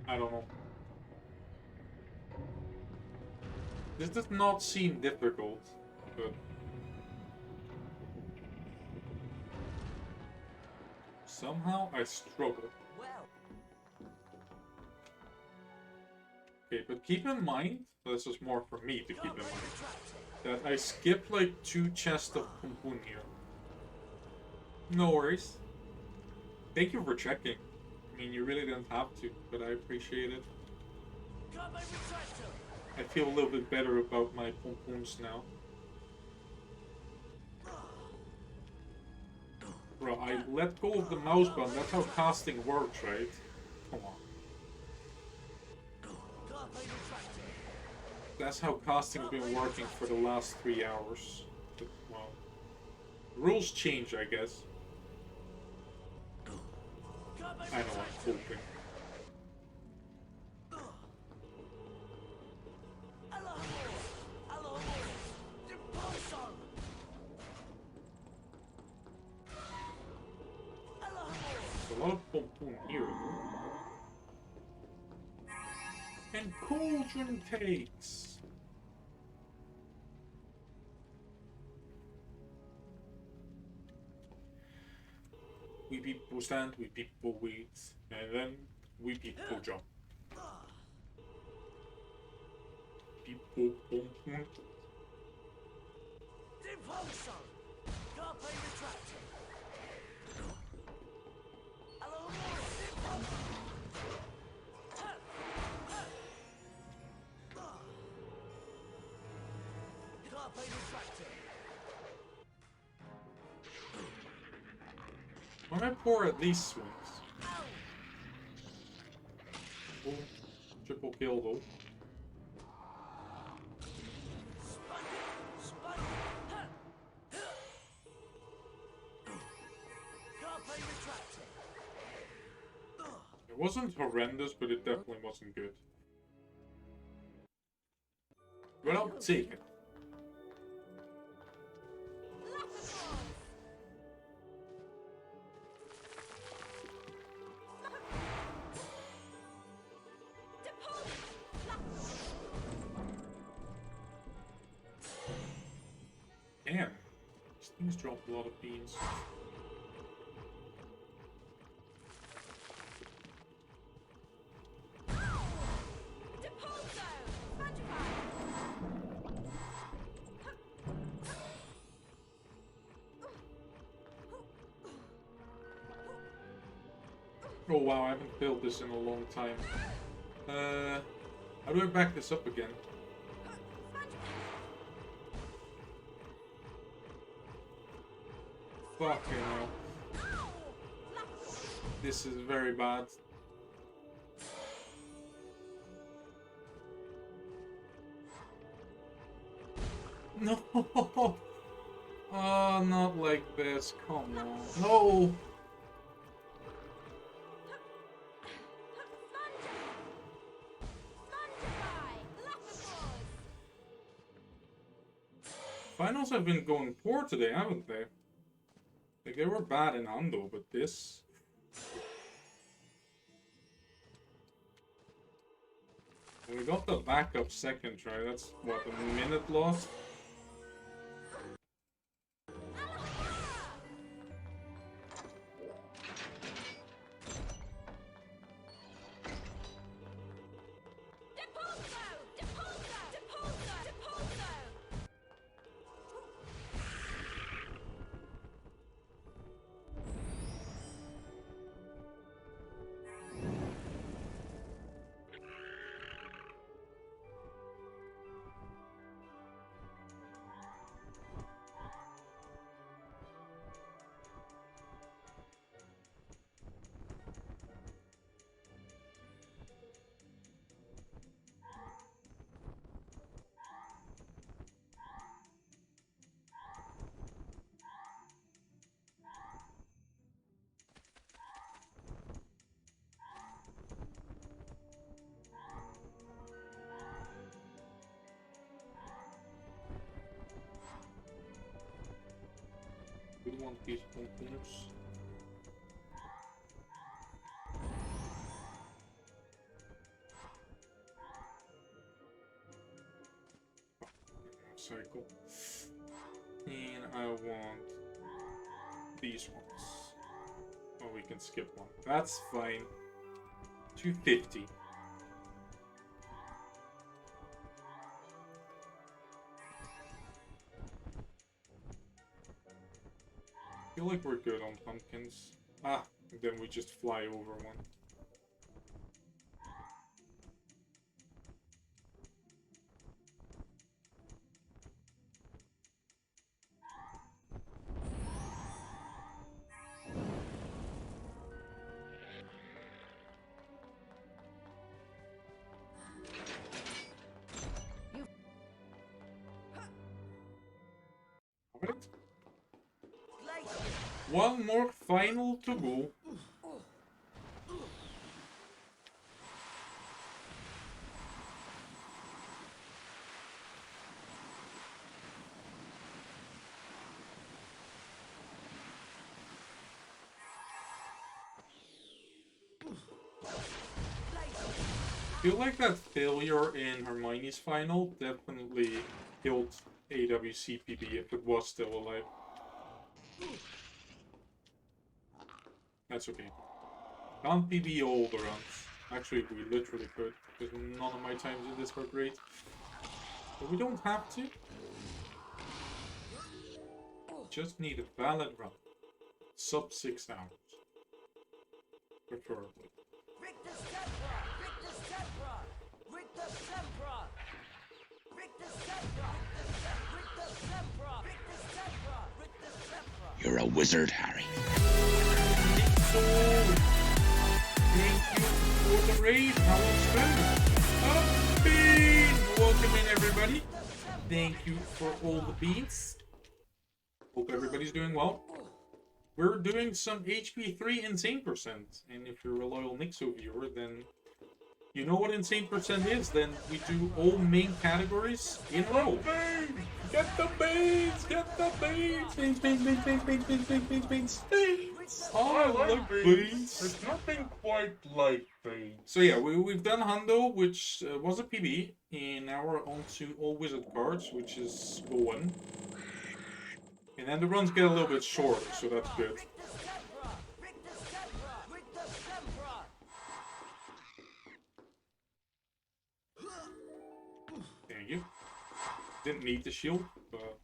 I don't know. This does not seem difficult, but somehow I struggle.
Well.
Okay, but keep in mind, this is more for me to keep in mind, that I skipped like 2 chests of Pompon here. No worries. Thank you for checking. I mean, you really didn't have to, but I appreciate it. I feel a little bit better about my Pompons now. Bro, I let go of the mouse button. That's how casting works, right? Come on. That's how casting's been working for the last 3 hours. But, well, rules change, I guess. I know, I'm hoping. There's a lot of Pompon here, though. And cauldron cakes. We people stand, we people wait, and then we people jump. People Pompon. When I pour at these swings. Oh, triple kill though. It wasn't horrendous, but it definitely wasn't good. take it. Damn, these things drop a lot of beans. Oh wow, I haven't built this in a long time. How do I back this up again? Fucking hell. This is very bad. No! Oh, not like this. Come on. No! Finals have been going poor today, haven't they? Like, they were bad in Ando, but this... We got the backup second try, that's, what, a minute lost? We want these components. Cycle. And I want these ones. Oh, we can skip one. That's fine. 250. I feel like we're good on pumpkins. Ah, then we just fly over one. Alright. One more final to go. I feel like that failure in Hermione's final definitely killed AWCPB if it was still alive. That's okay. Can't PB all the runs. Actually, we literally could, because none of my times in this were great. But we don't have to. Just need a valid run. Sub 6 hours. Preferably.
You're a wizard, Harry.
Thank you for the raid. How was it? Bean! Welcome in, everybody. Thank you for all the beans. Hope everybody's doing well. We're doing some HP3 Insane %. And if you're a loyal Nixo viewer, then You know what insane percent is? Then we do all main categories in a row. Get the beans! Get the beans! Beans, beans, beans, beans, beans, beans, beans, beans, beans, beans. Oh, I like beans.
There's nothing quite like beans.
So yeah, we've done Hundo, which was a PB, and now we're on to all wizard cards, which is going. And then the runs get a little bit shorter, so that's good. Thank you. Didn't need the shield, but...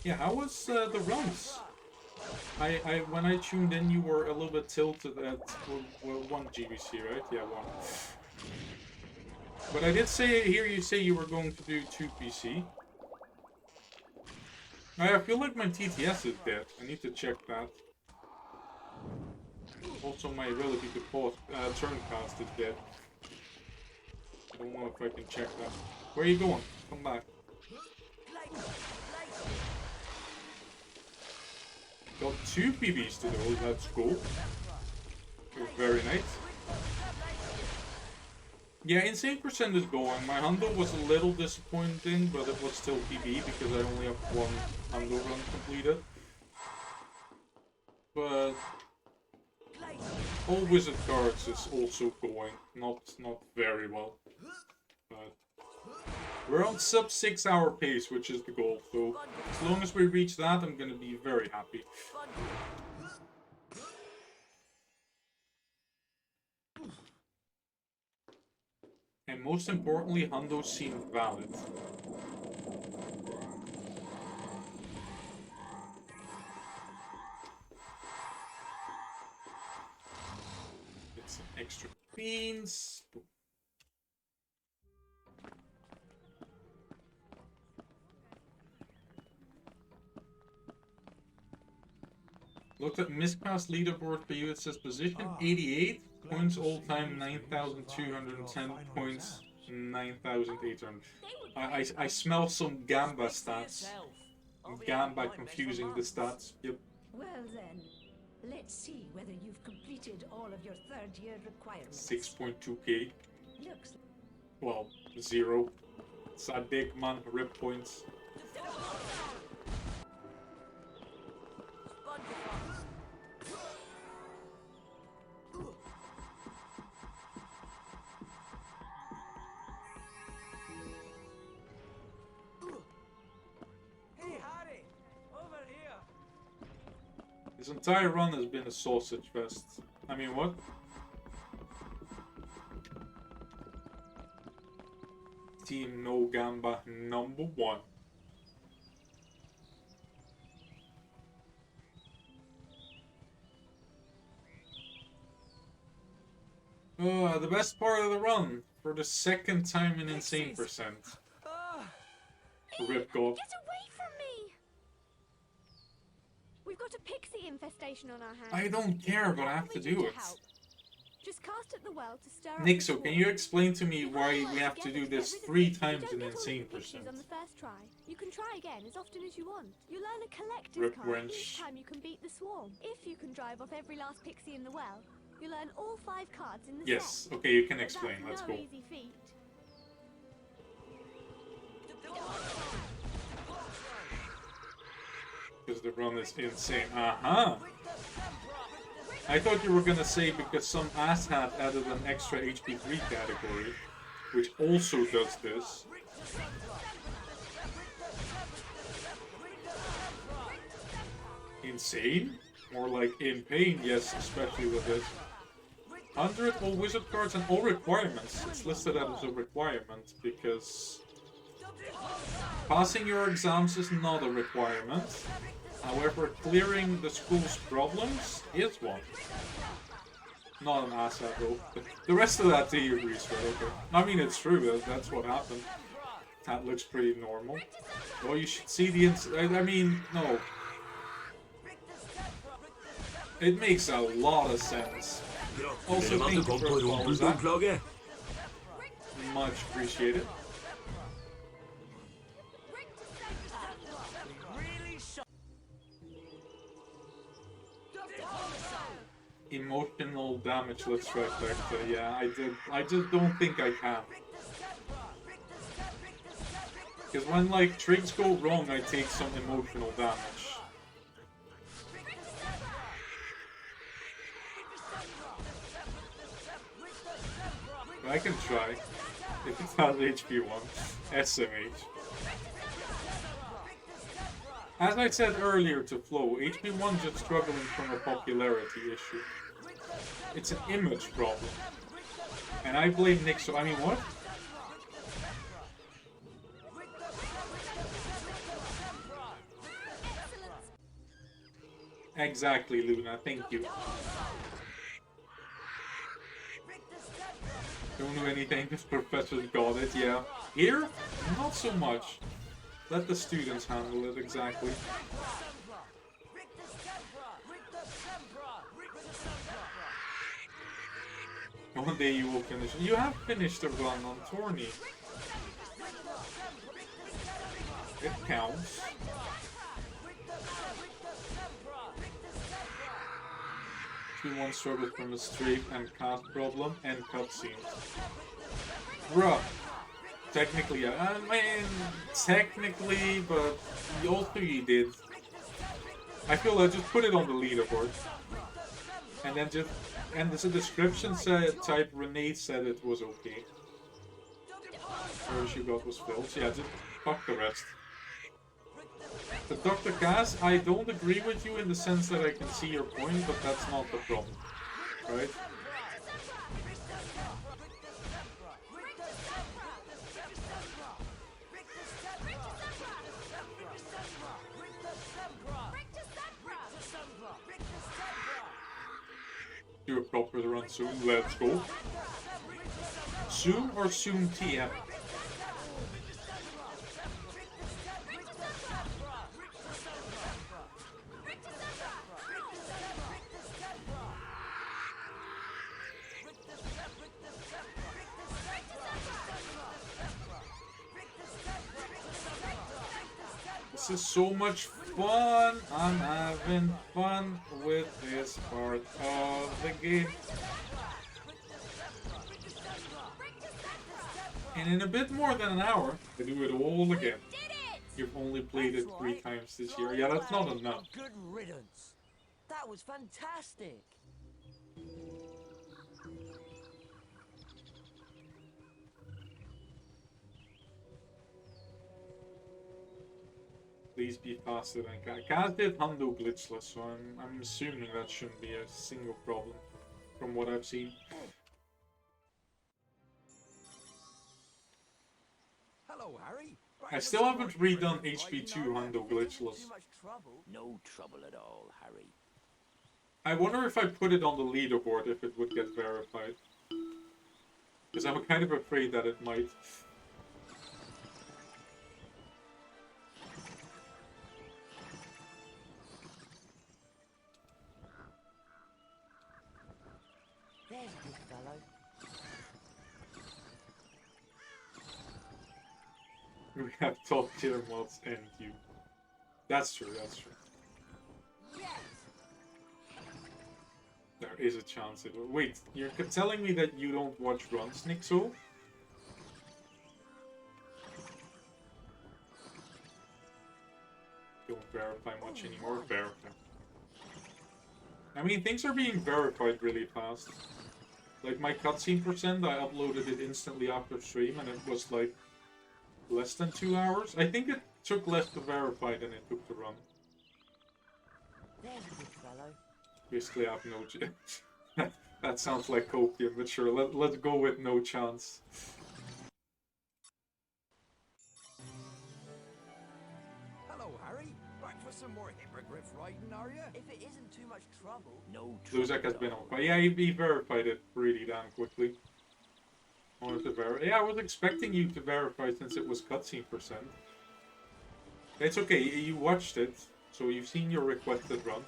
Yeah, how was the runs? When I tuned in, you were a little bit tilted at 1 GBC, right? Yeah, 1. But I did hear you say you were going to do 2 PC. I feel like my TTS is dead. I need to check that. Also, my ability to pause turn cast is dead. I don't know if I can check that. Where are you going? Come back. Got 2 PBs to do, that's cool. Very nice. Yeah, insane percent is going. My Hundo was a little disappointing, but it was still PB because I only have 1 Hundo run completed. But all wizard cards is also going, not very well. But we're on sub 6 hour pace, which is the goal. So as long as we reach that, I'm gonna be very happy. And most importantly, Hundo seemed valid. Get some extra beans. Looked at miscast leaderboard for you. It says position 88. Points all time 9,210 points 9,800. I smell some Gamba stats. Gamba confusing the stats. Yep.
Well then, let's see whether you've completed all of your third-year requirements.
6.2k.
Looks.
Well, 0. Sadik man, rip points. This entire run has been a sausage fest. I mean, what? Team No Gamba #1. The best part of the run for the second time in insane percent. Rip God.
Get away from me! We've got a pixie infestation on our hands.
I don't care, but I have to do it.
Just cast at the well to stir up
Nixo, can you explain to me why we have to do this 3 times in insane percent?
On the first try. You can try again as often as you want. You learn a collective
Rip
card
wrench.
each time you can beat the swarm. If you can drive off every last pixie in the well, you learn all 5 cards in the set.
Yes, okay, you can explain. Let's go.
Easy feat.
Because the run is insane. I thought you were gonna say because some asshat added an extra HP3 category, which also does this. Insane? More like in pain, yes, especially with this. 100 all wizard cards and all requirements. It's listed as a requirement because passing your exams is not a requirement. However, clearing the school's problems is one. Not an asset though. The rest of that he agrees with, okay. I mean, it's true, that's what happened. That looks pretty normal. Well, you should see the I mean, no. It makes a lot of sense. Also, thank you for the follow, Zach. Much appreciated. Emotional damage, let's try Vector. Yeah, I just don't think I can. Because when, like, tricks go wrong, I take some emotional damage. But I can try. If it's not HP1. SMH. As I said earlier to Flo, HP1 just struggling from a popularity issue. It's an image problem. And I blame Nick, so I mean what? Exactly, Luna, thank you. Don't do anything, this professor's got it, yeah. Here? Not so much. Let the students handle it, exactly. One day you will finish. You have finished a run on Tourney. It counts. One struggled from a streak and cast problem and cutscene. Bruh. Technically, I mean, technically, but also you did. I feel I just put it on the leaderboard. And then just, and the description said, type Renee said it was okay. Or she got was filled. So yeah, just fuck the rest. But Dr. Cass, I don't agree with you in the sense that I can see your point, but that's not the problem, right? Do a proper run soon, let's go. Soon or soon TM? This is so much fun. I'm having fun with this part of the game. And in a bit more than an hour, I do it all again. You've only played it 3 times this year. Yeah, that's not enough.
Good riddance. That was fantastic.
Please be faster than Kaz. Kaz did Hundo glitchless, so I'm assuming that shouldn't be a single problem from what I've seen.
Hello, Harry.
I still haven't redone HP2 Hundo glitchless.
No trouble at all, Harry.
I wonder if I put it on the leaderboard if it would get verified. Because I'm kind of afraid that it might.
There's a good fellow.
We have top tier mods and you. That's true, that's true. There is a chance it will. Wait, you're telling me that you don't watch runs, Nixo? Don't verify much anymore, verify. I mean, things are being verified really fast. Like my cutscene percent, I uploaded it instantly after stream and it was like less than 2 hours. I think it took less to verify than it took to run.
There's a good fellow.
Basically, I have no chance. That sounds like copium, but sure, let's go with no chance.
Hello, Harry. Back for some more hippogriff riding, are you?
If it isn't too much trouble.
No trouble.
Luzak has been on fire. Yeah, he verified it pretty damn quickly. I wanted to verify. Yeah, I was expecting you to verify since it was cutscene percent. It's okay, you watched it, so you've seen your requested run.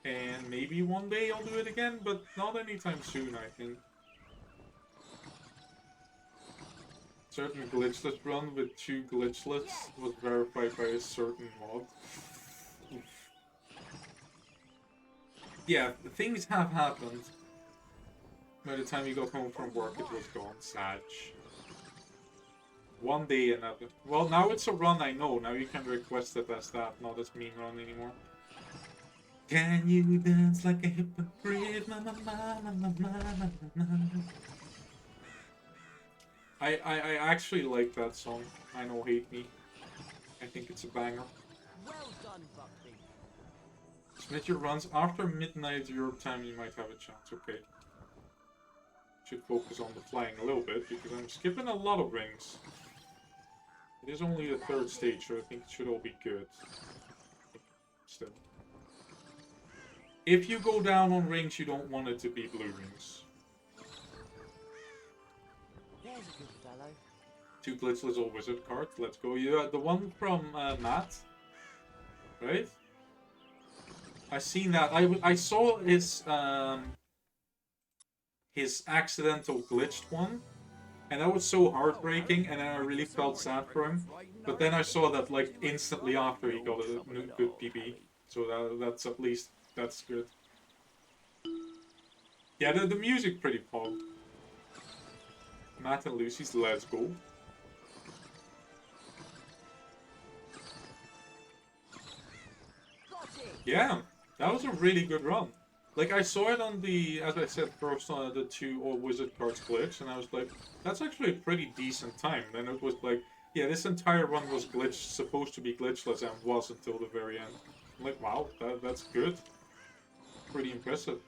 And maybe one day I'll do it again, but not anytime soon, I think. Certain glitchless run with 2 glitchless was verified by a certain mod. Yeah, things have happened. By the time you got home from work, it was gone. Sad. One day another. Well, now it's a run, I know. Now you can request it as that, not as meme run anymore. Can you dance like a hypocrite? Na, na, na, na, na, na, na, na. I actually like that song. I know, hate me. I think it's a banger.
Well done, Buckbeak.
Submit your runs after midnight Europe time, you might have a chance. Okay. Should focus on the flying a little bit, because I'm skipping a lot of rings. It is only the third stage, so I think it should all be good. Still. If you go down on rings, you don't want it to be blue rings.
There's a good fellow.
2 glitchless or wizard cards. Let's go. You had the one from Matt, right? I seen that. I saw his accidental glitched one, and that was so heartbreaking, and I really felt sad for him. But then I saw that like instantly after he got a good PB, so that's at least that's good. Yeah, the music pretty pog. Matt and Lucy's Let's Go. Yeah, that was a really good run. Like, I saw it on the, as I said, first on the 2 or wizard cards glitch, and I was like, that's actually a pretty decent time. Then it was like, yeah, this entire run was glitched, supposed to be glitchless, and was until the very end. I'm like, wow, that's good. Pretty impressive.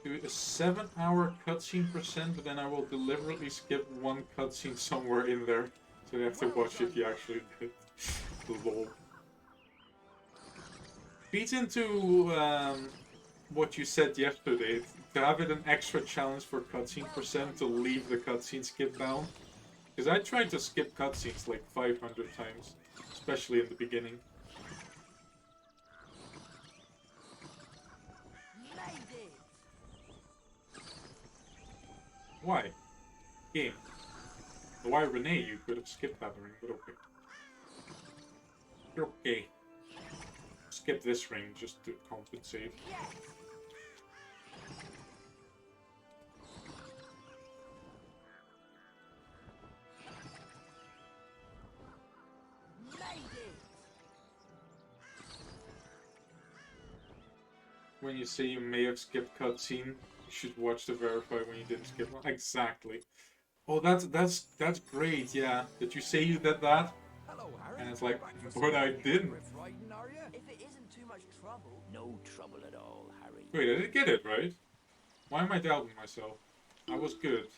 Do a 7-hour cutscene %, but then I will deliberately skip one cutscene somewhere in there. So you have to watch if you actually did. Lol. Feeds into what you said yesterday, to have it an extra challenge for cutscene % to leave the cutscene skip down. Because I tried to skip cutscenes like 500 times, especially in the beginning. Why? Game. Why, Renee? You could have skipped that ring, but okay. You're okay. Skip this ring just to compensate. When you say you may have skipped cutscene, you should watch to verify when you didn't skip one. Exactly. Oh, that's great. Yeah, that you say you did that, and it's like, but I didn't.
If it isn't too much trouble.
No trouble at all, Harry.
Wait, I didn't get it right. Why am I doubting myself? I was good.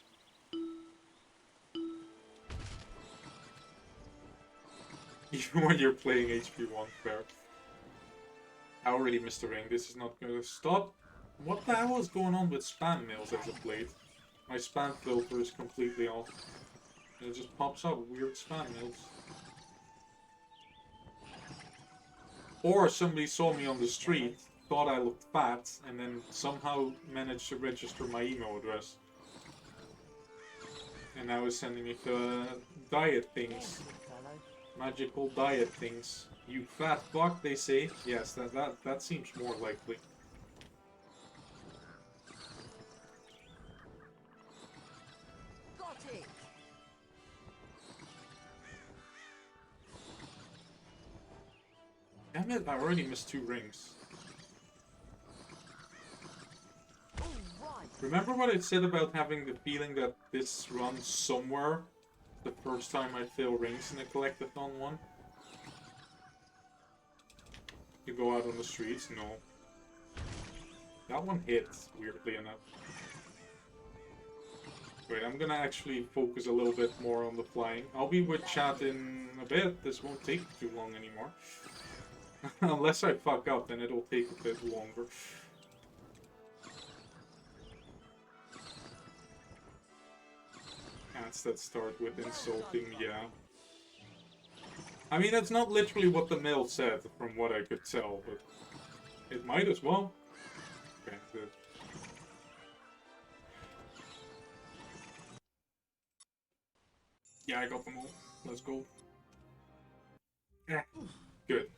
Even when you're playing HP1, fair. I already missed a ring. This is not gonna stop. What the hell is going on with spam mails as of late? My spam filter is completely off. And it just pops up weird spam mails. Or somebody saw me on the street, thought I looked fat, and then somehow managed to register my email address. And now is sending me diet things. Magical diet things. You fat fuck, they say. Yes, that seems more likely.
Got it.
Damn it, I already missed 2 rings. Remember what I said about having the feeling that this runs somewhere the first time I fail rings in a collectathon one? You go out on the streets? No. That one hits, weirdly enough. Wait, I'm gonna actually focus a little bit more on the flying. I'll be with chat in a bit. This won't take too long anymore. Unless I fuck up, then it'll take a bit longer. Cats that start with insulting, yeah. I mean, that's not literally what the mail said, from what I could tell, but it might as well. Okay, good. Yeah, I got them all. Let's go. Yeah, good.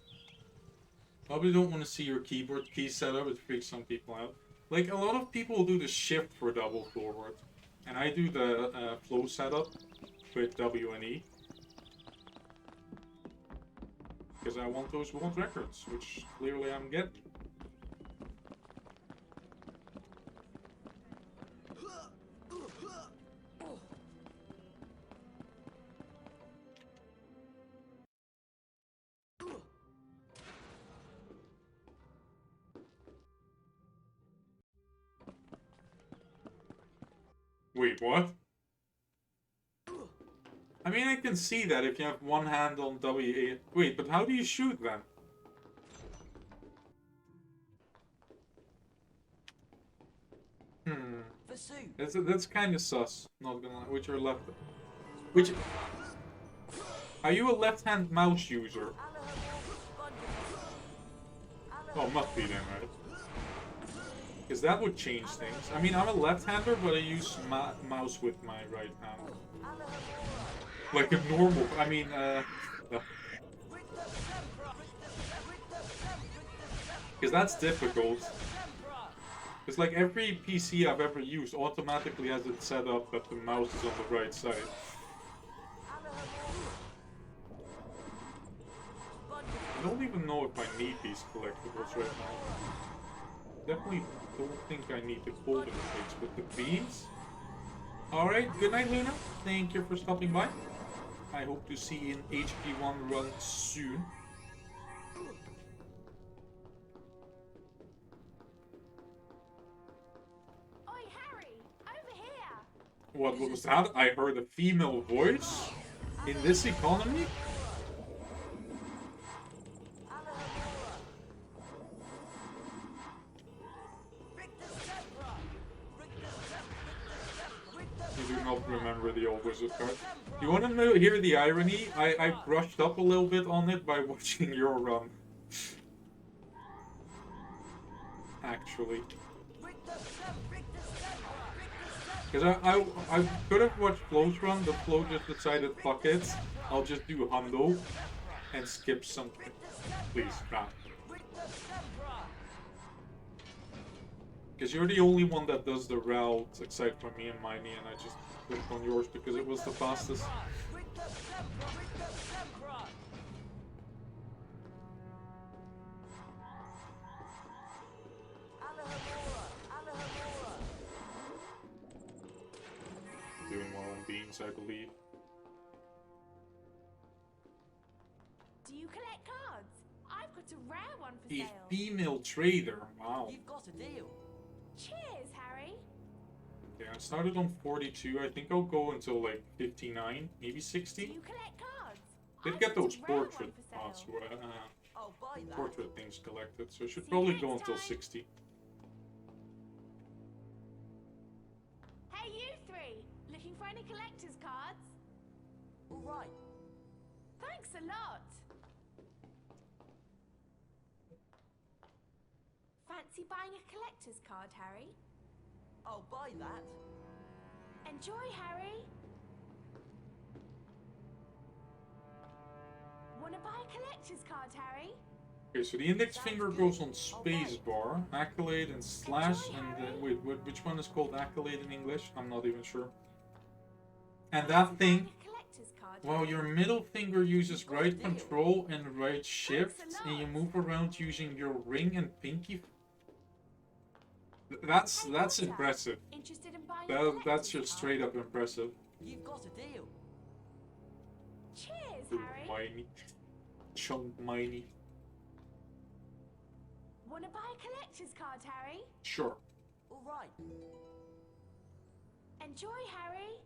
Probably don't want to see your keyboard key setup, it freaks some people out. Like, a lot of people do the shift for double forward. And I do the flow setup with W and E. Because I want those world records, which clearly I'm getting. Wait, what? I mean, I can see that if you have one hand on W8. Wait, but how do you shoot then? That's kind of sus. Not gonna lie. Which are left? Which? Are you a left-hand mouse user? Oh, must be then, right? Because that would change things. I mean, I'm a left-hander, but I use mouse with my right hand. Like a normal. I mean, because that's difficult. It's like every PC I've ever used automatically has it set up that the mouse is on the right side. I don't even know if I need these collectibles right now. Definitely don't think I need the golden plates, but the beans? Alright, good night Luna. Thank you for stopping by. I hope to see you in HP1 run soon.
Oi, Harry! Over here!
What was that? I heard a female voice? In this economy? You do not remember the old wizard card. You want to hear the irony? I brushed up a little bit on it by watching your run. Actually. Because I could have watched Flo's run, but Flo just decided, fuck it, I'll just do Hundo and skip something. Please, crap. Because you're the only one that does the route, except for me and Miney, and I just clicked on yours because it was the fastest. Doing well on beans, I believe.
Do you collect cards? I've got a rare one for
A
sale.
female trader, wow.
You've got a deal.
Cheers, Harry.
Okay, I started on 42, I think I'll go until like 59, maybe 60.
Do you collect cards?
Did
I've
get
got
those
a rare one
portrait
for sale.
spots,
I'll buy that.
portrait things collected, so I should
See you
probably
next
go until
time.
60.
Hey, you three! Looking for any collector's cards?
All right.
Thanks a lot. Fancy buying a collector's card, Harry?
I'll buy that.
Enjoy, Harry. Wanna buy a collector's card, Harry?
Okay, so the index finger goes on spacebar, accolade and slash, and wait, which one is called accolade in English? I'm not even sure. And that thing, well, your middle finger uses right control and right shift, and you move around using your ring and pinky. That's impressive.
Interested in buying
That's just straight up impressive.
You've got a deal.
Cheers, Harry.
Miney. Chunk Miney.
Wanna buy a collector's card, Harry?
Sure.
All right.
Enjoy, Harry.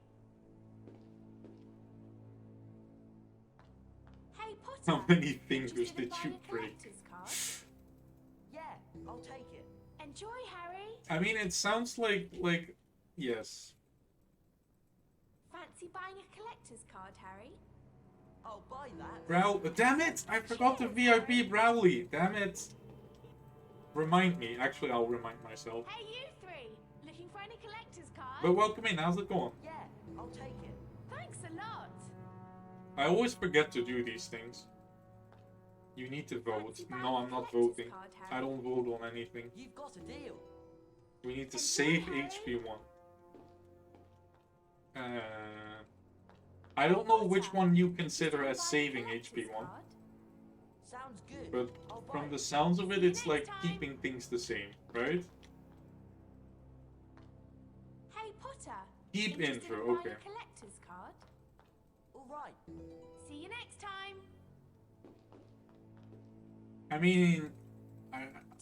Hey, Potter.
How many fingers
Interested in
did
buying
you
a
break?
collector's card?
Yeah, I'll take it.
Enjoy, Harry.
I mean, it sounds like yes.
Fancy buying a collector's card, Harry?
I'll buy that.
Damn it! I forgot the VIP Browley. Damn it. Remind me. Actually, I'll remind myself.
Hey, you three! Looking for any collector's cards?
But welcome in. How's it going?
Yeah, I'll take it.
Thanks a lot.
I always forget to do these things. You need to vote. No, I'm not voting. I don't vote on anything.
You've got a deal.
We need to save HP1. I don't know which one you consider as saving HP1.
Sounds good.
But from the sounds of it, it's like keeping things the same, right?
Hey Potter.
Keep
Interested
intro,
in buying
okay.
a collector's card?
All right.
See you next time.
I mean,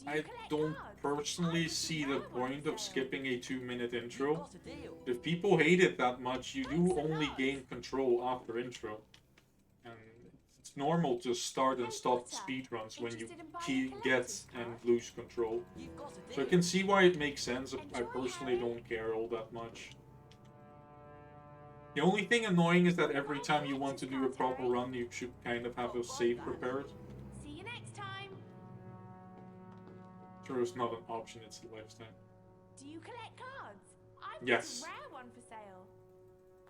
I don't personally see the point of skipping a 2-minute intro. If people hate it that much, you do only gain control after intro. And it's normal to start and stop speedruns when you get and lose control. So I can see why it makes sense. I personally don't care all that much. The only thing annoying is that every time you want to do a proper run, you should kind of have a save prepared.
See you next time.
Sure, it's not an option, it's a lifestyle.
Do you collect cards? I've
Yes.
got a rare one for sale.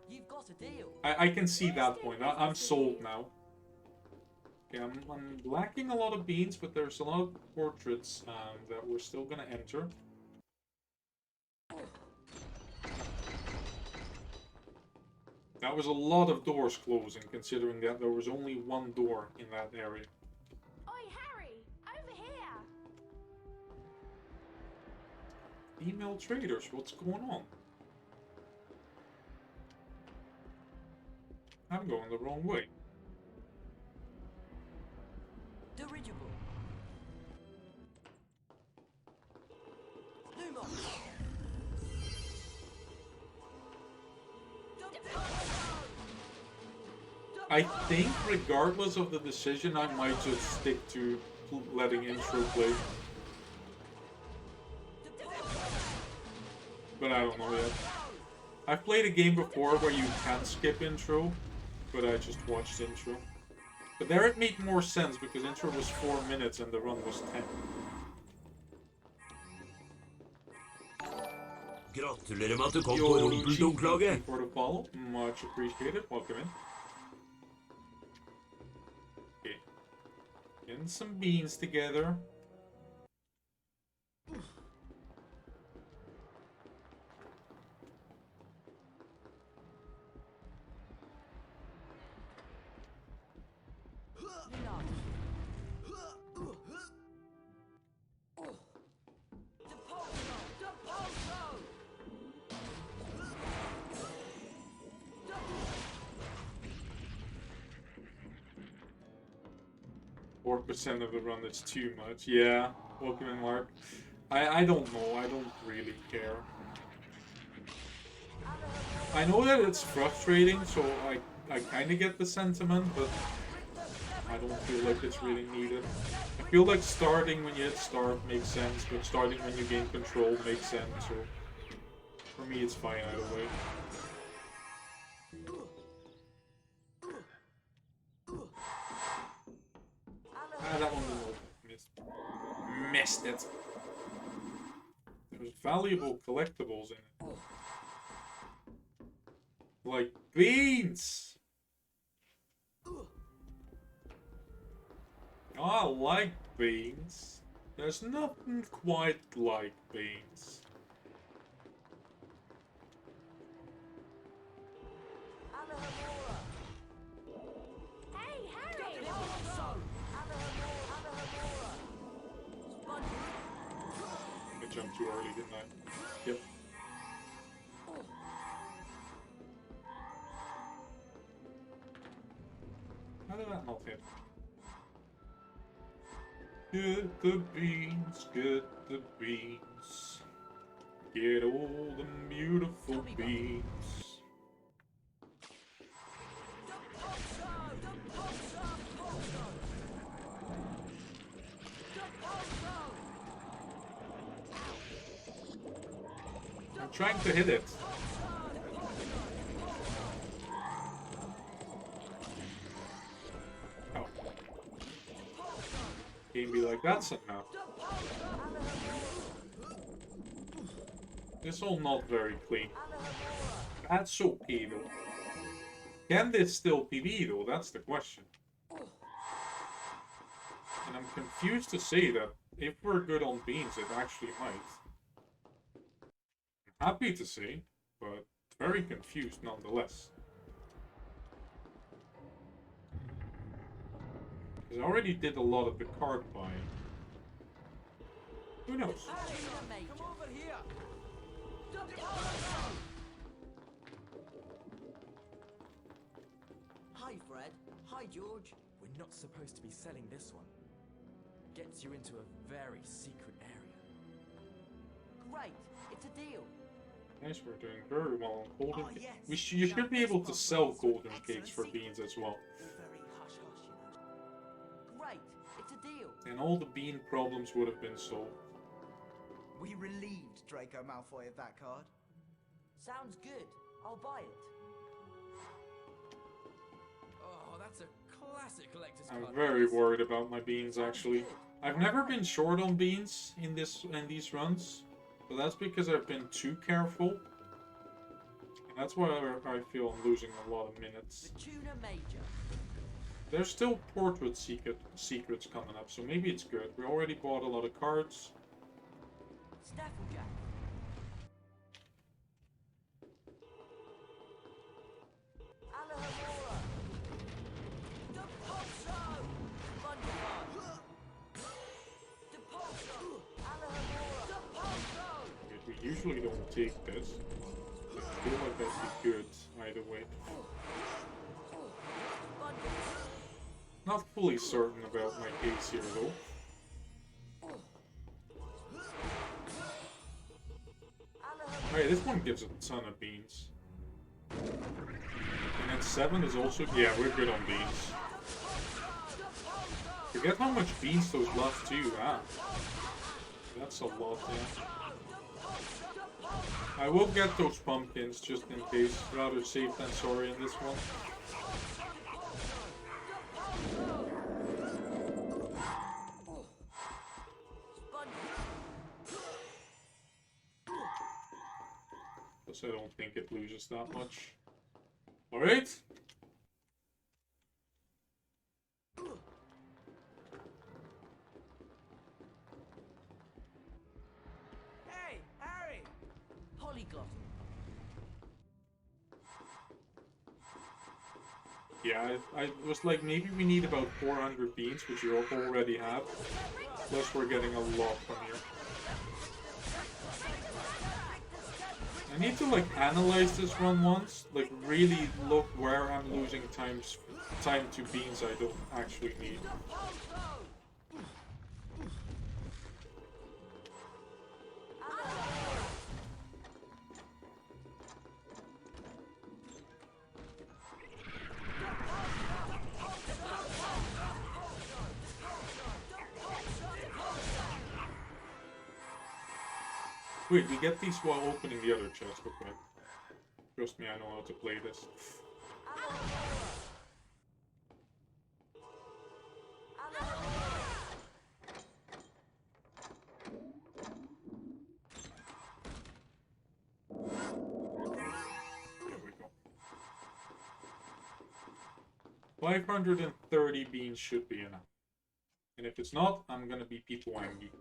You've got a deal.
I can see that point. I'm sold now. Okay, I'm lacking a lot of beans, but there's a lot of portraits that we're still gonna enter. That was a lot of doors closing, considering that there was only one door in that area.
Oi, Harry! Over here!
Female traders, what's going on? I'm going the wrong way.
Dirigible. Numa.
I think, regardless of the decision, I might just stick to letting intro play. But I don't know yet. I've played a game before where you can skip intro, but I just watched intro. But there it made more sense because intro was 4 minutes and the run was 10.
Gratulerer med at du kom på rumpeldunklaget.
For the follow, much appreciated. Welcome in. Okay, getting some beans together. Percent of the run is too much. Yeah, welcome in, Mark. I don't know. I don't really care. I know that it's frustrating, so I kind of get the sentiment, but I don't feel like it's really needed. I feel like starting when you hit start makes sense, but starting when you gain control makes sense. So for me, it's fine either way. That one missed it. There's valuable collectibles in it. Like beans! I like beans. There's nothing quite like beans.
Hey, Harry!
I jumped too early, didn't I? Yep. How did that not hit? Get the beans, get the beans. Get all the beautiful beans. I'm trying to hit it. Oh. Can't be like that somehow. This all not very clean. That's okay though. Can this still PB though? That's the question. And I'm confused to say that if we're good on beans, it actually might. I'm happy to say, but very confused nonetheless. Because I already did a lot of the card buying. Who knows?
Come over here.
Hi, Fred. Hi, George.
We're not supposed to be selling this one. Gets you into a very secret area.
Great. It's a deal.
Nice, we're doing very well on golden cakes.
Yes.
You should be able to sell golden cakes for beans as well.
Very hush-hush, you know. Great. It's a deal.
And all the bean problems would have been solved.
We relieved Draco Malfoy of that card.
Sounds good. I'll buy it.
Oh, that's a classic collector's card.
I'm very worried about my beans, actually. I've never been short on beans in these runs, but that's because I've been too careful. And that's why I feel I'm losing a lot of minutes.
The Tuna Major.
There's still portrait secrets coming up, so maybe it's good. We already bought a lot of cards.
Stafflejack. Alahamora. Depulso. Thunderbird. Depulso. Alahamora. Depulso.
We usually don't take this. I feel like that'd be good either way. Not fully certain about my case here though. Alright, this one gives a ton of beans. And then 7 is also... Yeah, we're good on beans. Forget how much beans those last two have. That's a lot, yeah. I will get those pumpkins just in case. Rather safe than sorry in this one. I don't think it loses that much. Alright.
Hey, Harry!
Polyglot.
Yeah, I was like, maybe we need about 400 beans, which you already have. Plus we're getting a lot from here. I need to like analyze this run once, like really look where I'm losing time to beans I don't actually need. Wait, we get these while opening the other chest, okay. Trust me, I know how to play this. There we go. 530 beans should be enough. And if it's not, I'm gonna be people angry.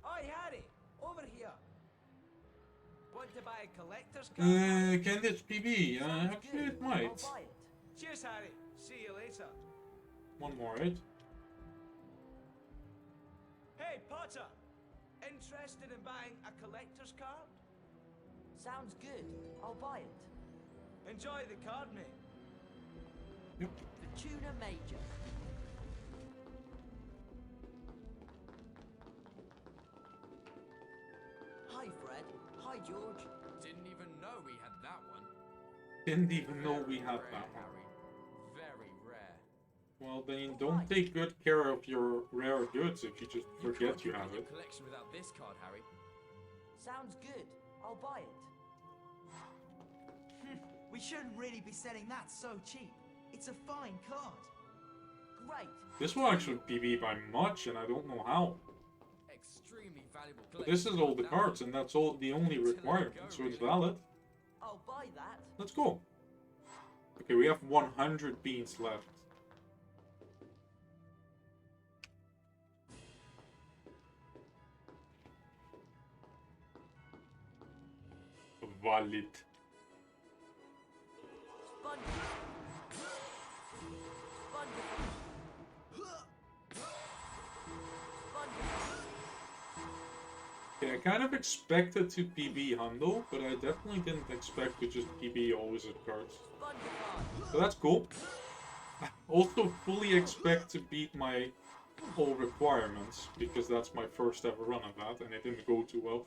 Oi, Harry! Over here! Want to buy a collector's card?
Can this PB? Actually it might.
Cheers, Harry. See you later.
One more, right?
Hey, Potter! Interested in buying a collector's card?
Sounds good. I'll buy it.
Enjoy the card, mate.
Yep.
The Tuna Major. Hi, Fred. Hi, George.
Didn't even know we had that one.
Didn't even know we had that one.
Harry. Very rare.
Well, then don't take good care of your rare goods if you just forget you have it.
Collection without this card, Harry.
Sounds good. I'll buy it.
We shouldn't really be selling that so cheap. It's a fine card.
Great.
This will actually PB by much, and I don't know how.
Extremely valuable
But this is all the cards, and that's all the only requirement, so it's valid.
I'll buy that.
Let's go. Okay, we have 100 beans left. valid. Yeah, I kind of expected to PB Hundo, but I definitely didn't expect to just PB all wizard cards. So that's cool. I also fully expect to beat my all requirements, because that's my first ever run of that, and it didn't go too well.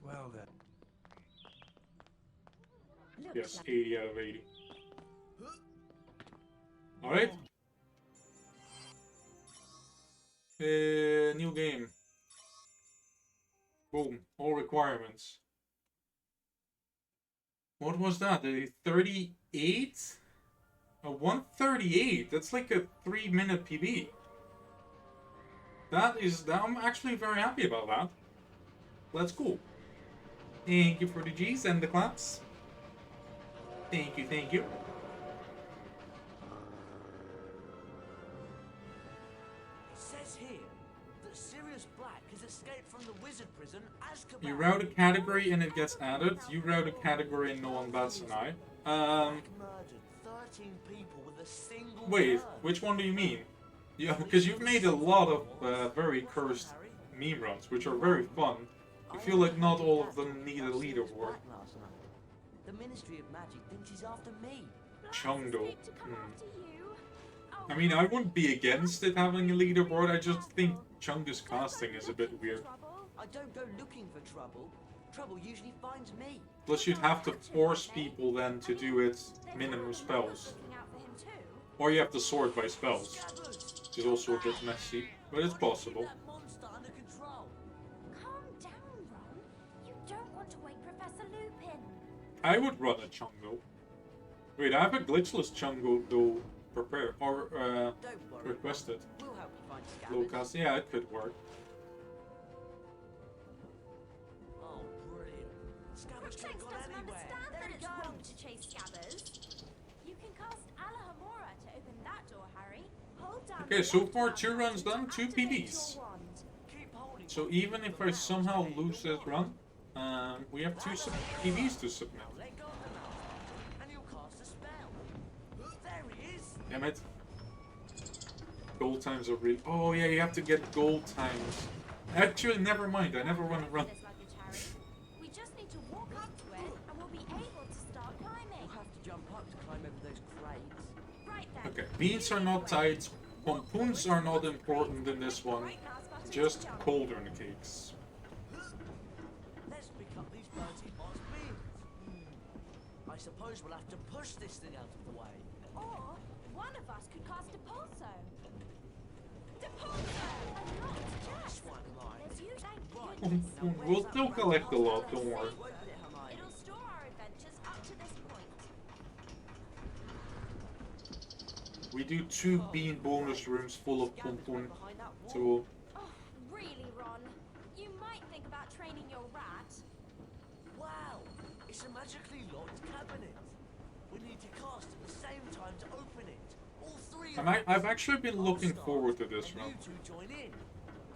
Well then.
Yes, 80 out of 80. Alright. New game. Boom. All requirements. What was that? A 38? A 138? That's like a 3-minute PB. I'm actually very happy about that. That's cool. Thank you for the G's and the claps. Thank you, thank you.
It says here that Sirius Black has escaped from the wizard prison as
You route a category and it gets added. You route a category and no one bats an eye.
murdered 13 people with a single
Wait,
curse.
which one do you mean? Yeah, because you've made a lot of very cursed meme runs, which are very fun. I feel like not all of them need a leaderboard.
The Ministry of Magic thinks he's after me.
Chungdo. I mean, I wouldn't be against it having a leaderboard, I just think Chungus casting is a bit weird.
I don't go looking for trouble. Trouble usually finds me.
Plus you'd have to force people then to do it minimum spells. Or you have to sort by spells, which is also a bit messy, but it's possible. I would run a Chungo. Wait, I have a glitchless Chungo though prepared or requested.
We'll help you find
Low cast, yeah, it could work.
Oh, brilliant. Scabbers
Reqs
can't go
doesn't
anywhere.
understand that it's wrong to chase scabbers. You can cast Alahamora to open that door, Harry. Hold down
Okay, so far 2 runs done, 2 PBs. So even if I somehow lose this run, we have 2 PBs to submit. Damn it. Gold times are really... Oh yeah, you have to get gold times. Actually, never mind, I never want to run.
We just need to walk up to it and we'll be able to start climbing.
We'll have to jump up to climb over those crates.
Right then.
Okay, beans are not tight, pompoons are not important in this one, just cauldron cakes.
Let's pick up these birdie boss beans. I suppose we'll have to push this thing out of the way.
Or one of us could cast a pulso. Depulso! And not just one mine. There's usually
We'll still collect a lot, don't worry.
It'll store our adventures up to this point.
We do 2 bean bonus rooms full of pompoon, so...
Oh, really, Ron? You might think about training your rat.
Wow! It's a magically locked cabinet. We need to cast at the same time to open it. All 3 of us.
I've actually been looking forward to this run.
You two join in.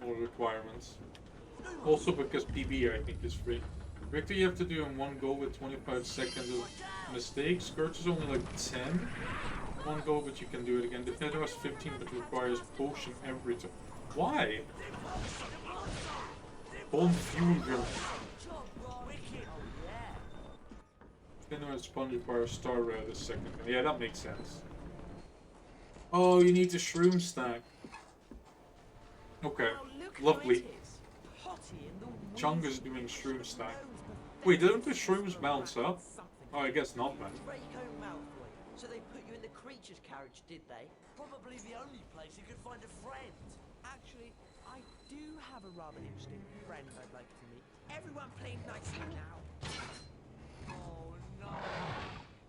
All requirements. Also because PB I think is free. Victor you have to do in one go with 25 seconds of mistakes. Scourge is only like 10. One go but you can do it again. Defender has 15 but requires potion every time. Why? Confusion. Defender has sponge requires star red a second. Yeah, that makes sense. Oh, you need the shroom stack. Okay, lovely. Chungus doing shroom stack. Wait, don't the shrooms bounce up? Oh, I guess not, man.
So they put you in the creature's carriage, did they? Probably the only place you could find a friend.
Actually, I do have a rather interesting friend I'd like to meet. Everyone playing nicely now.
Oh no!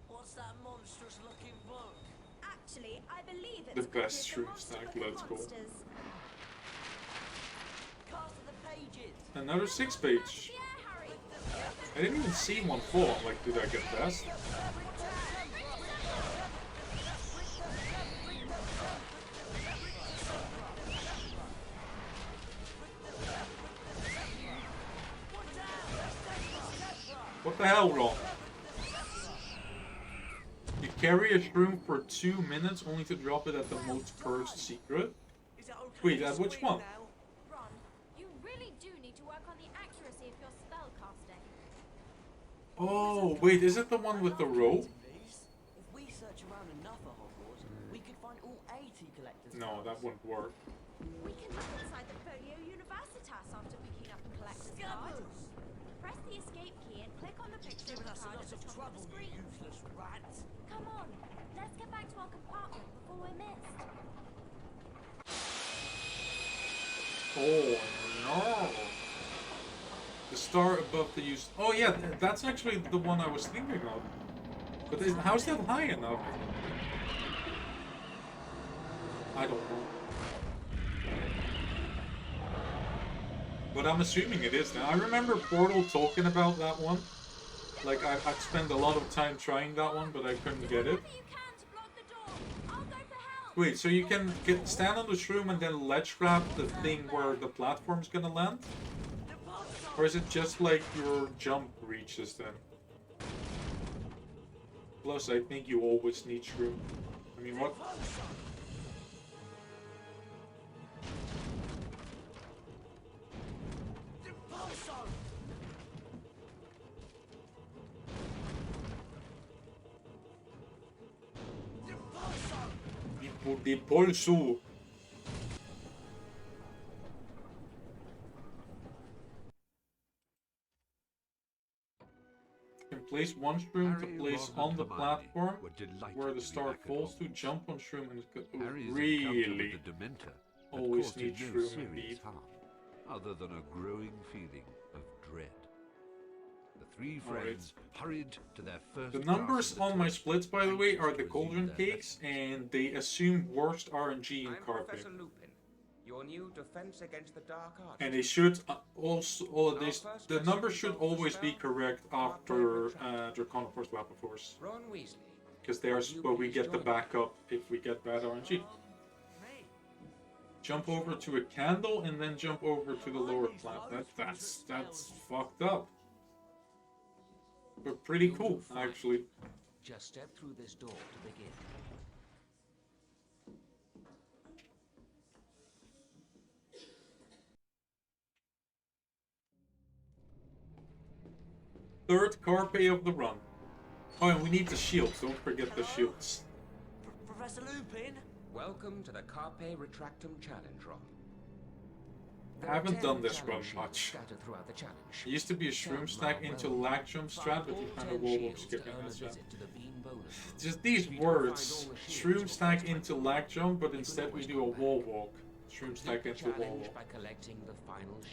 What's that monstrous looking book?
Actually, I believe it's
The best shroom stack, let's go. Another 6 page. I didn't even see one fall. I'm like, did I get best? What the hell, Ron? You carry a shroom for 2 minutes only to drop it at the most cursed secret? Wait, at which one?
Ron, you really do need to work on the accuracy of your spell casting.
Oh, wait, is it the one with the rope?
If we search around enough at Hogwarts, we could find all 80 collectors.
No, that wouldn't work.
We can look inside the Folio Universitas after picking up a collector's card. Press the escape key and click on the picture of the card at the top of the screen.
Useless rat.
Come on, let's get back to our compartment before we're missed.
Oh no! The star above the use. Oh yeah, that's actually the one I was thinking of. But how's that high enough? I don't know. But I'm assuming it is now. I remember Portal talking about that one. Like I'd spent a lot of time trying that one, but I couldn't get it. Wait, so you can stand on the shroom and then ledge grab the thing where the platform's gonna land? Or is it just like your jump reaches then? Plus, I think you always need shroom. I mean, what? Di polso. You can place one shroom to place on the platform where the star falls to, jump on shroom and really always need shroom indeed.
Other than a growing feeling of dread. The three friends hurried to their first.
The numbers on my splits, by the way, are the cauldron cakes, and they assume worst RNG in Carpe.
Professor Lupin, your new defense against the dark arts.
And they should also the numbers should always be correct after Draconic Force Weapon Force.
Ron Weasley.
Because there's where we get the backup if we get bad RNG. Jump over to a candle and then jump over to the lower plat. That's fucked up. But pretty cool, actually.
Just step through this door to begin.
Third Carpe of the run. Oh, and we need the shields. Don't forget the shields.
Professor Lupin?
Welcome to the Carpe Retractum Challenge, Ron.
I haven't done this run much. It used to be a shroom stack into lag jump strat, but you kind of wall walk skipping that. Just these words. Shroom stack into lag jump, but instead we do a wall walk. Shroom stack into wall walk.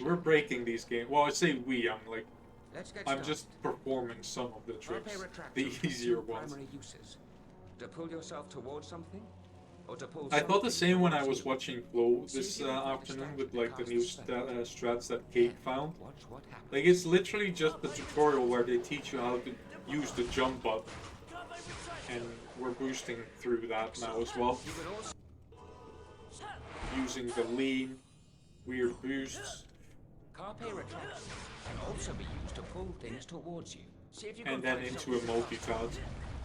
We're breaking these games. Well, I say we, I'm just performing some of the tricks. The easier ones.
To pull yourself towards something?
I thought the same when I was watching Flow this afternoon with like the new strats that Kate found. Like it's literally just the tutorial where they teach you how to use the jump button, and we're boosting through that now as well. Using the lean, weird boosts.
Carpe retraction can also be used to pull things towards you. See if you can
and then into a multi-tad.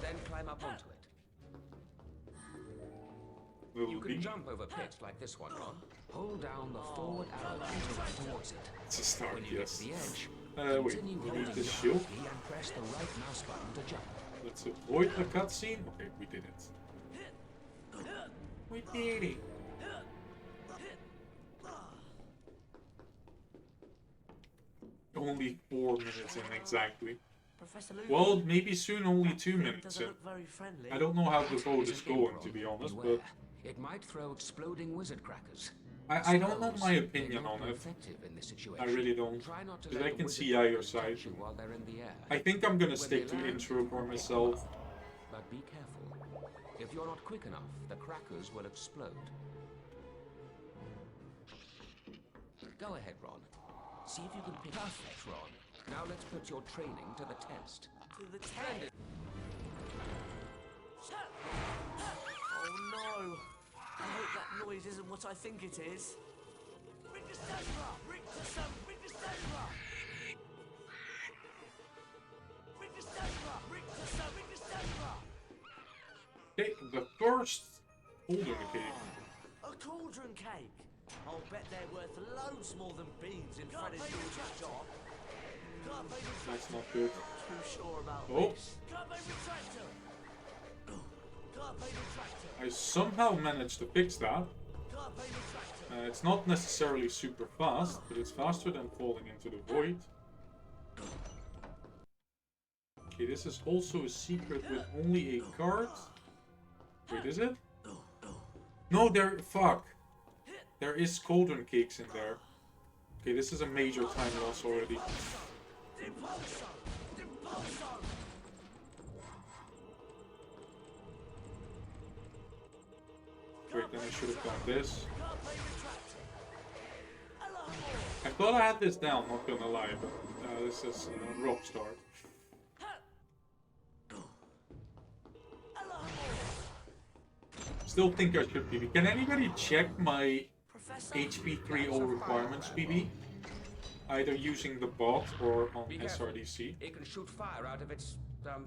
Then climb up onto it. You can jump over pits like this one, Ron. Hold down the forward arrow to run towards it.
It's a start,
when you
yes.
Get to the edge,
wait, we need the shield.
And press the right mouse button to jump.
Let's avoid the cutscene. Okay, we did it. We did it. Only 4 minutes in exactly. Well, maybe soon only 2 minutes in. I don't know how the vote is going, to be honest, but
it might throw exploding wizard crackers.
I don't know my opinion on it. I really don't. Because I can see either side. I think I'm gonna stick to intro for myself.
But be careful. If you're not quick enough, the crackers will explode. Go ahead, Ron. See if you can pick perfect, Ron. Now let's put your training to the test.
To the test? Oh no! I hope that noise isn't what I think it is.
Okay, the first cauldron cake.
A cauldron cake! I'll bet they're worth loads more than beans in Fred and George's shop.
That's not good.
Too sure about
Oh.
this.
I somehow managed to fix that. It's not necessarily super fast, but it's faster than falling into the void. Okay, this is also a secret with only a card. Wait, is it? No, fuck. There is cauldron cakes in there. Okay, this is a major time loss already. Wait, then I should have done this. I thought I had this down, not gonna lie, but this is a rock start. Still think I should PB. Can anybody check my HP3 requirements PB? Either using the bot or on SRDC.
It can shoot fire out of its, well,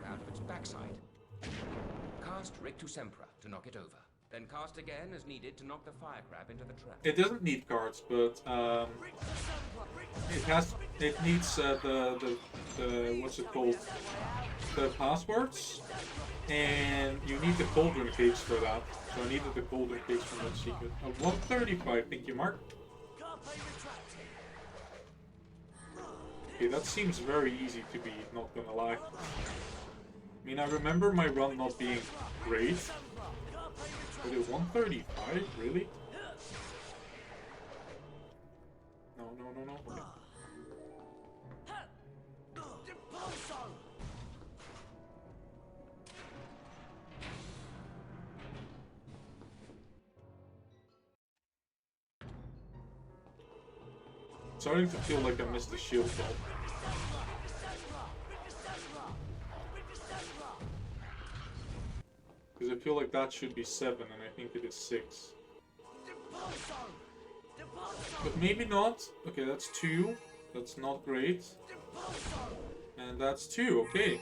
out of its backside. Cast Reqs to knock it over. Then cast again as needed to knock the fire crab into the trap.
It doesn't need cards, but it needs the what's it called? The passwords, and you need the cauldron cakes for that. So I needed the cauldron cakes from that secret. 135, thank you, Mark. Okay, that seems very easy to beat, not gonna lie. I mean, I remember my run not being great. But at 135, really? No. Okay. Starting to feel like I missed the shield ball. Because I feel like that should be 7 and I think it is 6. But maybe not. Okay, that's 2. That's not great. And that's 2, okay.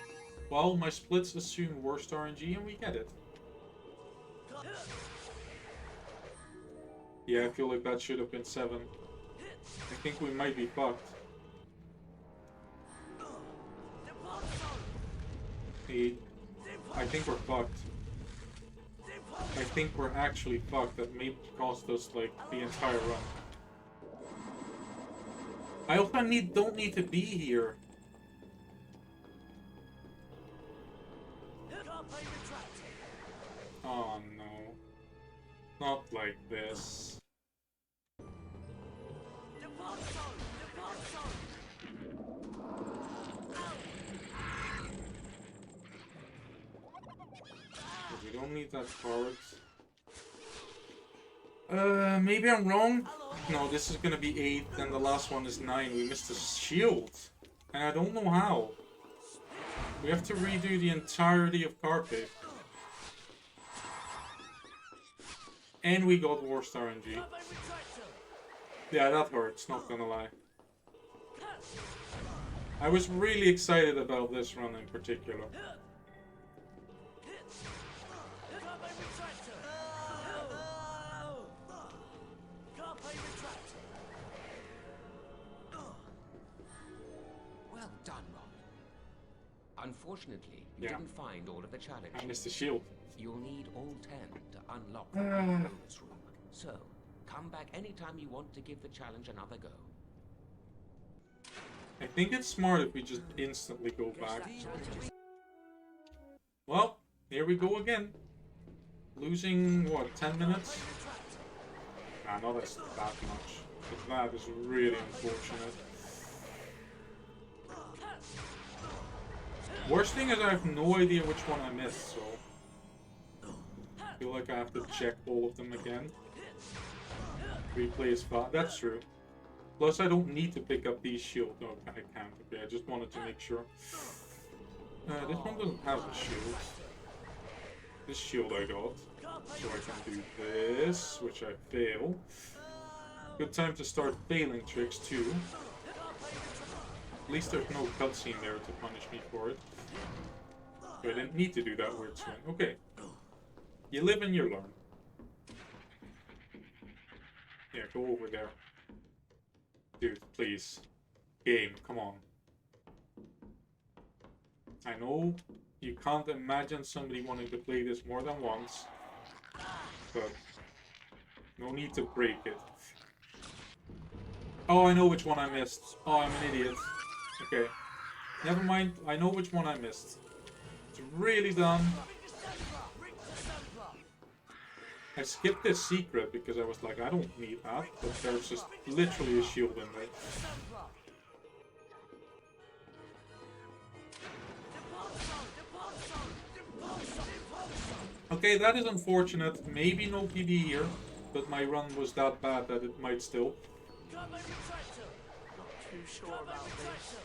Well, my splits assume worst RNG and we get it. Yeah, I feel like that should have been 7. I think we might be fucked. I think we're fucked. I think we're actually fucked. That may cost us like the entire run. I also don't need to be here. Oh no. Not like this. We don't need that card. Maybe I'm wrong? No, this is gonna be 8, and the last one is 9. We missed a shield. And I don't know how. We have to redo the entirety of Carpe. And we got worst RNG. Yeah, that hurts, not gonna lie. I was really excited about this run in particular.
Well done, Ron. Unfortunately, you didn't find all of the challenges.
I missed the shield.
You'll need all 10 to unlock the bonus room. So, come back anytime you want to give the challenge another go.
I think it's smart if we just instantly go back. Well, here we go again. Losing, what, 10 minutes? Nah, not that much. But that is really unfortunate. Worst thing is I have no idea which one I missed, so... I feel like I have to check all of them again. Replay is fast. That's true. Plus, I don't need to pick up these shields. No, I can't. Okay, I just wanted to make sure. This one doesn't have a shield. This shield I got. So I can do this, which I fail. Good time to start failing tricks too. At least there's no cutscene there to punish me for it. So I didn't need to do that weird swing. Okay. You live and you learn. Yeah, go over there. Dude, please. Game, come on. I know you can't imagine somebody wanting to play this more than once, but no need to break it. Oh, I know which one I missed. Oh, I'm an idiot. Okay. Never mind, I know which one I missed. It's really dumb. I skipped this secret because I was like, I don't need that, but there's just literally a shield in there. Okay, that is unfortunate. Maybe no PD here, but my run was that bad that it might still.
Not too sure about this.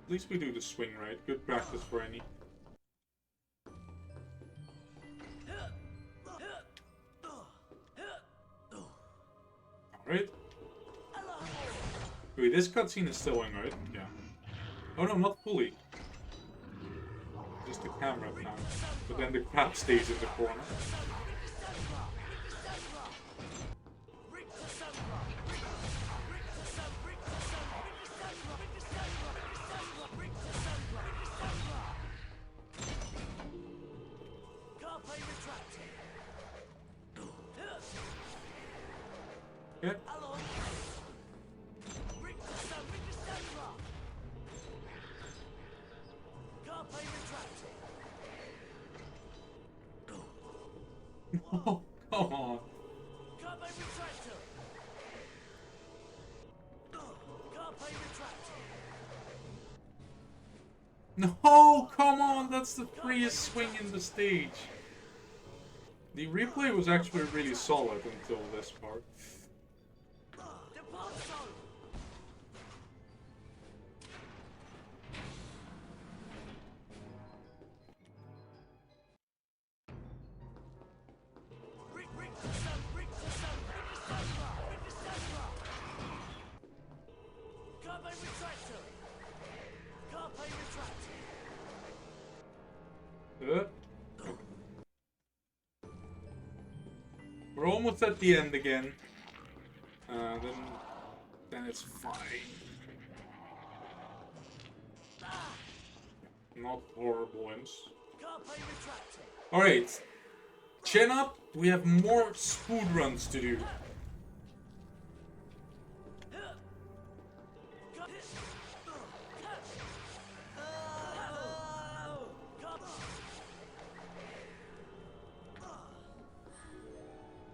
At least we do the swing right. Good practice for any. Alright. Wait, this cutscene is still in, right? Yeah. Oh no, not fully. Just the camera now. But then the crab stays in the corner. Yeah. Oh, come on. No, come on, that's the freest swing in the stage. The replay was actually really solid until this part. We're almost at the end again. Then it's fine. Not horrible wins. Alright. Chin up. We have more speed runs to do.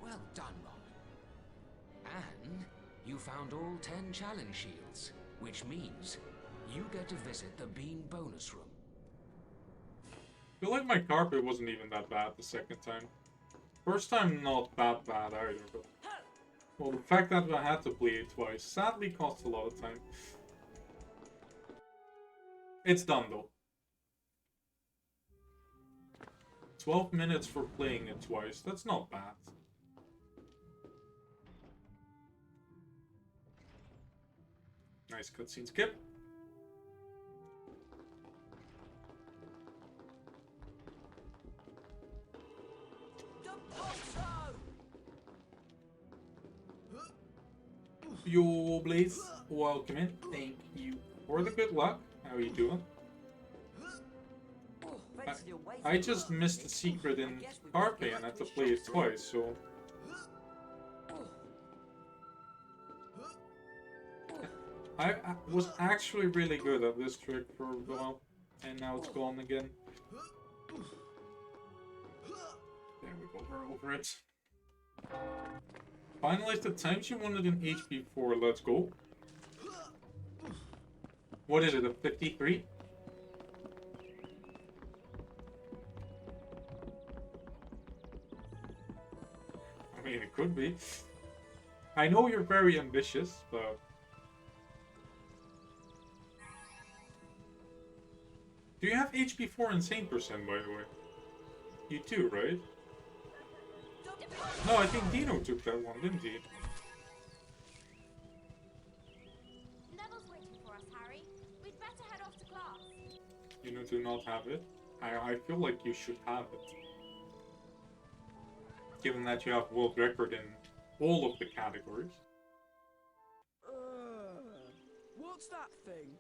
Well done, Rob. And you found all 10 challenge shields, which means you get to visit the Bean bonus room.
I feel like my carpet wasn't even that bad the second time. First time not that bad either, but... Well, the fact that I had to play it twice sadly cost a lot of time. It's done though. 12 minutes for playing it twice, that's not bad. Nice cutscene skip. Yo, Blaze, welcome in. Thank you for the good luck. How are you doing? I just missed the secret in Carpe and had to play it twice, so... I was actually really good at this trick for a while, and now it's gone again. There we go, we're over it. Finalize the times you wanted in HP4, let's go. What is it, a 53? I mean, it could be. I know you're very ambitious, but... Do you have HP4 Insane percent, by the way? You too, right? No, I think Dino took that one, didn't he?
Neville's waiting for us, Harry. We'd better head off to class.
You know, do not have it. I feel like you should have it. Given that you have world record in all of the categories.
What's that thing?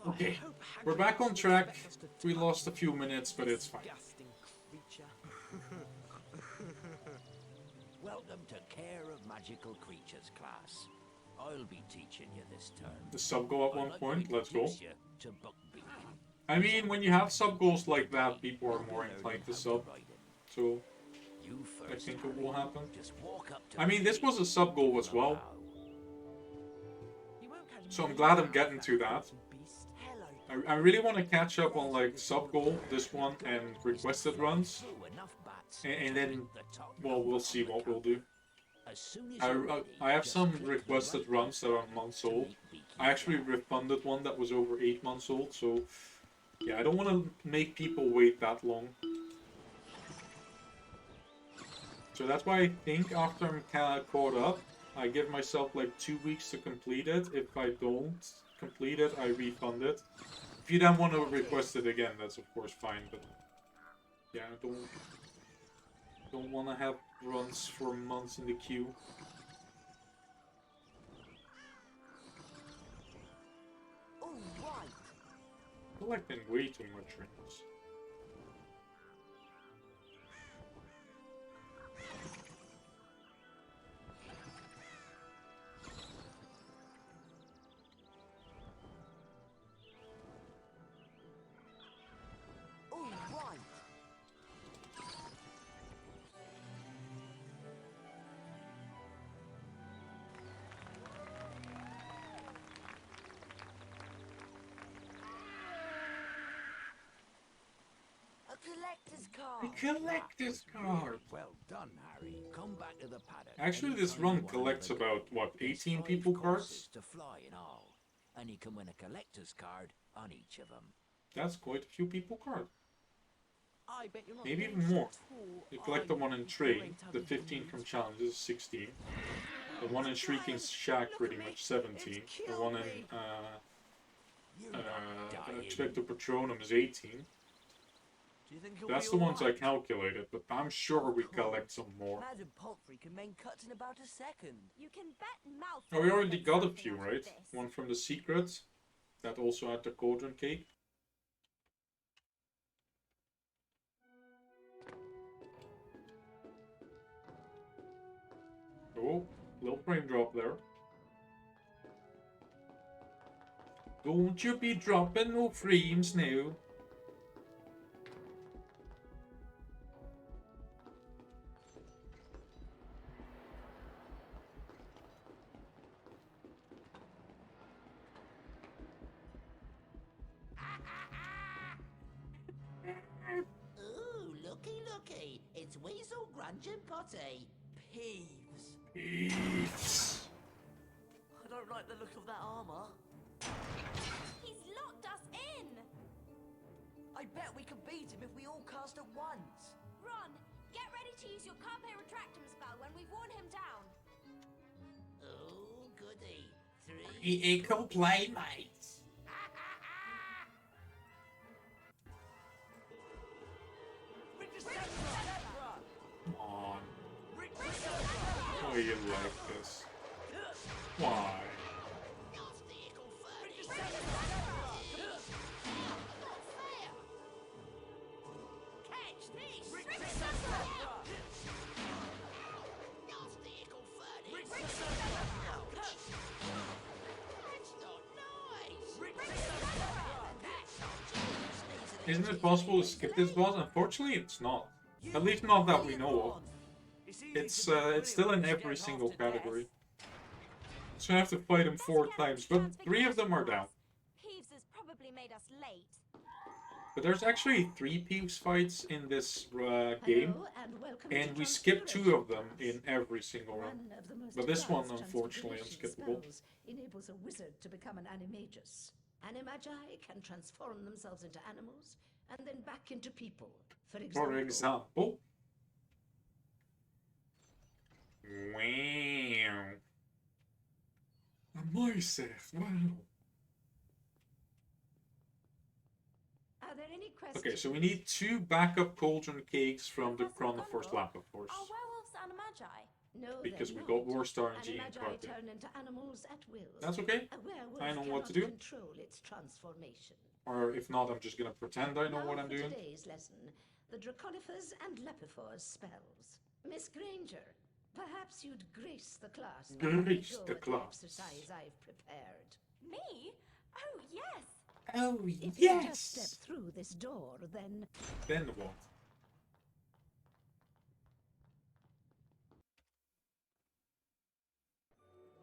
Okay. We're back on track. We lost a few minutes, but it's fine.
Welcome to Care of Magical Creatures class. I'll be teaching you this term.
The sub goal at one point, let's go.
You to Buckbeak.
I mean, when you have sub goals like that, people are more inclined to sub. So, I think it will happen. I mean, this was a sub goal as well. So I'm glad I'm getting to that. I really want to catch up on like sub goal, this one, and requested runs. And then, well, we'll see what we'll do. I have some requested runs that are months old. I actually refunded one that was over 8 months old, so yeah, I don't want to make people wait that long. So that's why I think after I'm kind of caught up, I give myself like 2 weeks to complete it. If I don't complete it, I refund it. If you then want to request it again, that's of course fine, but yeah, I don't want to have runs for months in the queue. Collecting way too much rings. A collector's card!
Well done, Harry. Come back to the paddock.
Actually, this run collects about, what, 18 people cards?
To fly and all. And you can win a collector's card on each of them.
That's quite a few people cards.
I bet you're not
Maybe even more. You collect the one in trade, the 15 from Challenge is 16. The one in Shrieking Shack pretty much 17. The one in Expecto Patronum is 18. That's the ones I calculated, but I'm sure we collect some more.
Madam Pomfrey can make cuts in about a second.
You can bet mouth.
Oh, we already got a few, right? One from the Secrets. That also had the cauldron cake. Oh, little frame drop there. Don't you be dropping no frames now.
Ooh, looky. It's Weasel Grunge and Potty.
Peeves.
Peeves.
I don't like the look of that armor.
He's locked us in.
I bet we could beat him if we all cast at once.
Ron, get ready to use your Carpe Retractum spell when we've worn him down.
Oh, goody. 3.
Equal playmates.
Come on. Why you like this? Why? Isn't it possible to skip this boss? Unfortunately, it's not. At least not that we know of. It's still in every single category. So I have to fight him 4 times, but 3 of them are down.
Peeves has probably made us late.
But there's actually 3 peeps fights in this game, and we skip 2 of them in every single run. But this one, unfortunately, unskippable.
Enables a wizard to become an animagus. Animagi can transform themselves into animals and then back into people. For example.
Wow. A myself, wow.
Are there any questions?
Okay, so we need 2 backup cauldron cakes from the Chronoforce lab, of course.
Are werewolves animagi?
No,
because we got War Star and G in
Animagi turn into animals at will.
That's okay. I know what to do.
Control its transformation.
Or if not, I'm just gonna pretend I know what I'm doing.
Today's lesson: the Draconifers and Lepifors spells. Miss Granger, perhaps you'd grace the class.
Grace the class.
Exercise I've prepared.
Me? Oh yes.
Oh
If
yes.
you just step through this door, then.
Then what?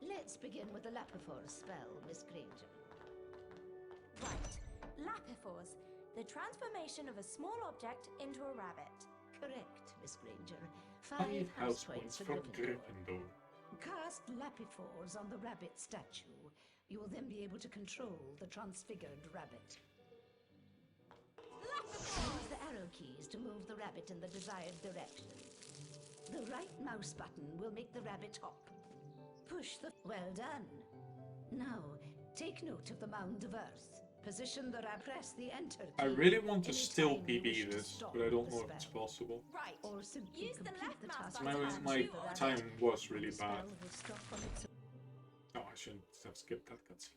Let's begin with the Lapifors spell, Miss Granger.
Right. Lapifors, the transformation of a small object into a rabbit.
Correct, Miss Granger.
5 house points from Gryffindor.
Cast Lapifors on the rabbit statue. You will then be able to control the transfigured rabbit. Use the arrow keys to move the rabbit in the desired direction. The right mouse button will make the rabbit hop. Push the... Well done. Now, take note of the mound of earth. Position the rabbit, press the enter key.
I really want to still PB this, but I don't know if it's possible.
Right.
Or simply
use the left mouse
My,
button.
my time was really bad.
Spell will stop on its
Oh, I shouldn't have skipped that cutscene.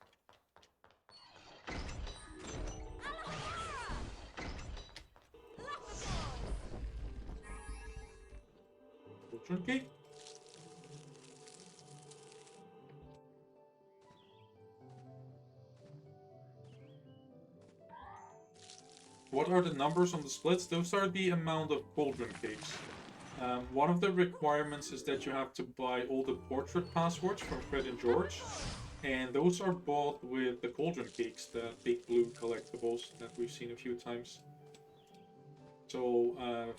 Cauldron cake. What are the numbers on the splits? Those are the amount of cauldron cakes. One of the requirements is that you have to buy all the portrait passwords from Fred and George. And those are bought with the cauldron cakes, the big blue collectibles that we've seen a few times. So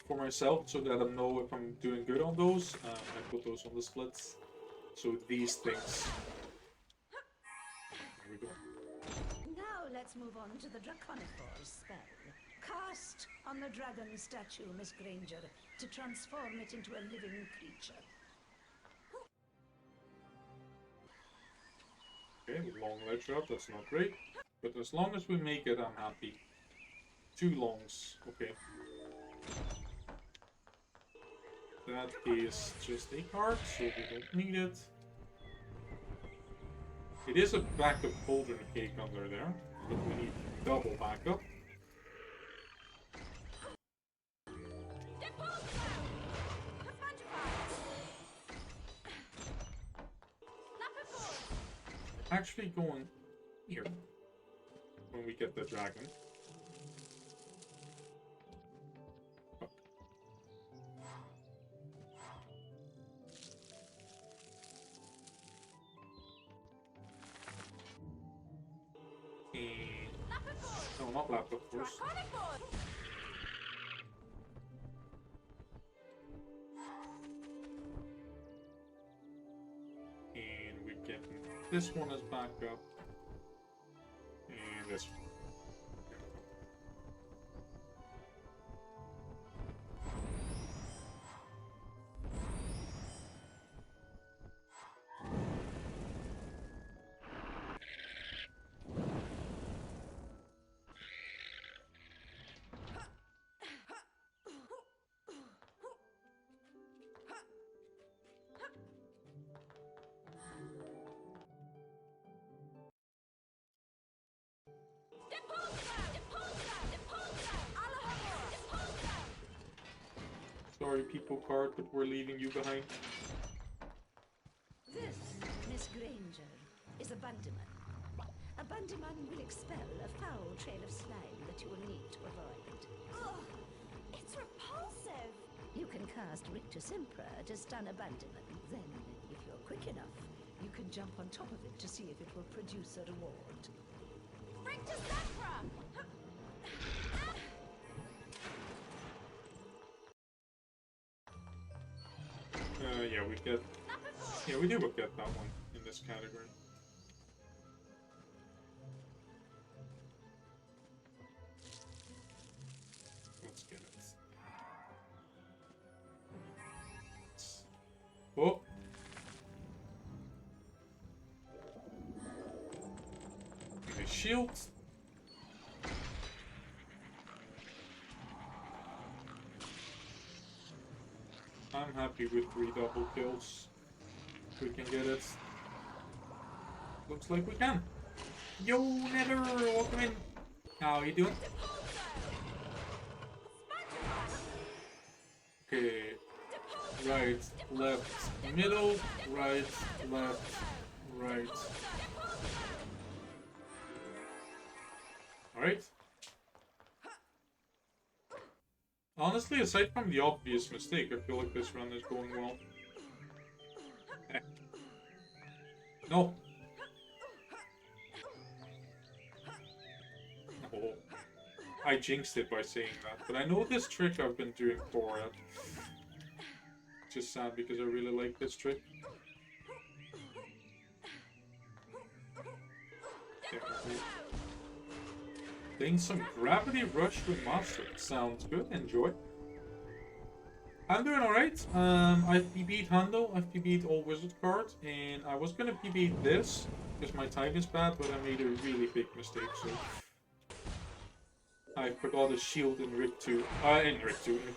for myself, so that I know if I'm doing good on those, I put those on the splits. So these things. There we go.
Now let's move on to the Draconifor's spell. Cast on the dragon statue, Miss Granger, to transform it into a living creature.
Okay, long ledge up, that's not great. But as long as we make it, I'm happy. 2 longs, okay. That is just a card, so we don't need it. It is a backup cauldron cake under there, but we need double backup. Actually going here when we get the dragon. Fuck. And no, not laptop, of course. And we get this one as backup. And this one. Sorry, people card, but we're leaving you behind.
This, Miss Granger, is a Bundyman. A Bundyman will expel a foul trail of slime that you will need to avoid.
Ugh, it's repulsive.
You can cast Rictus Impera to stun a Bundyman. Then, if you're quick enough, you can jump on top of it to see if it will produce a reward.
Rictus Impera!
yeah, we get... Yeah, we do get that one in this category. Let's get it. Oh! Okay, shield. I'm happy with 3 double kills. If we can get it. Looks like we can. Yo, Nether, welcome in. How you doing? Okay. Right, left, middle, right, left, right. Alright. Honestly, aside from the obvious mistake, I feel like this run is going well. No! Oh. I jinxed it by saying that, but I know this trick I've been doing for it. Just sad because I really like this trick. Playing some Gravity Rush Remastered. Sounds good. Enjoy. I'm doing alright. I've PB'd Hundo, I've PB'd all wizard cards, and I was gonna PB this because my time is bad, but I made a really big mistake, so I forgot a shield in in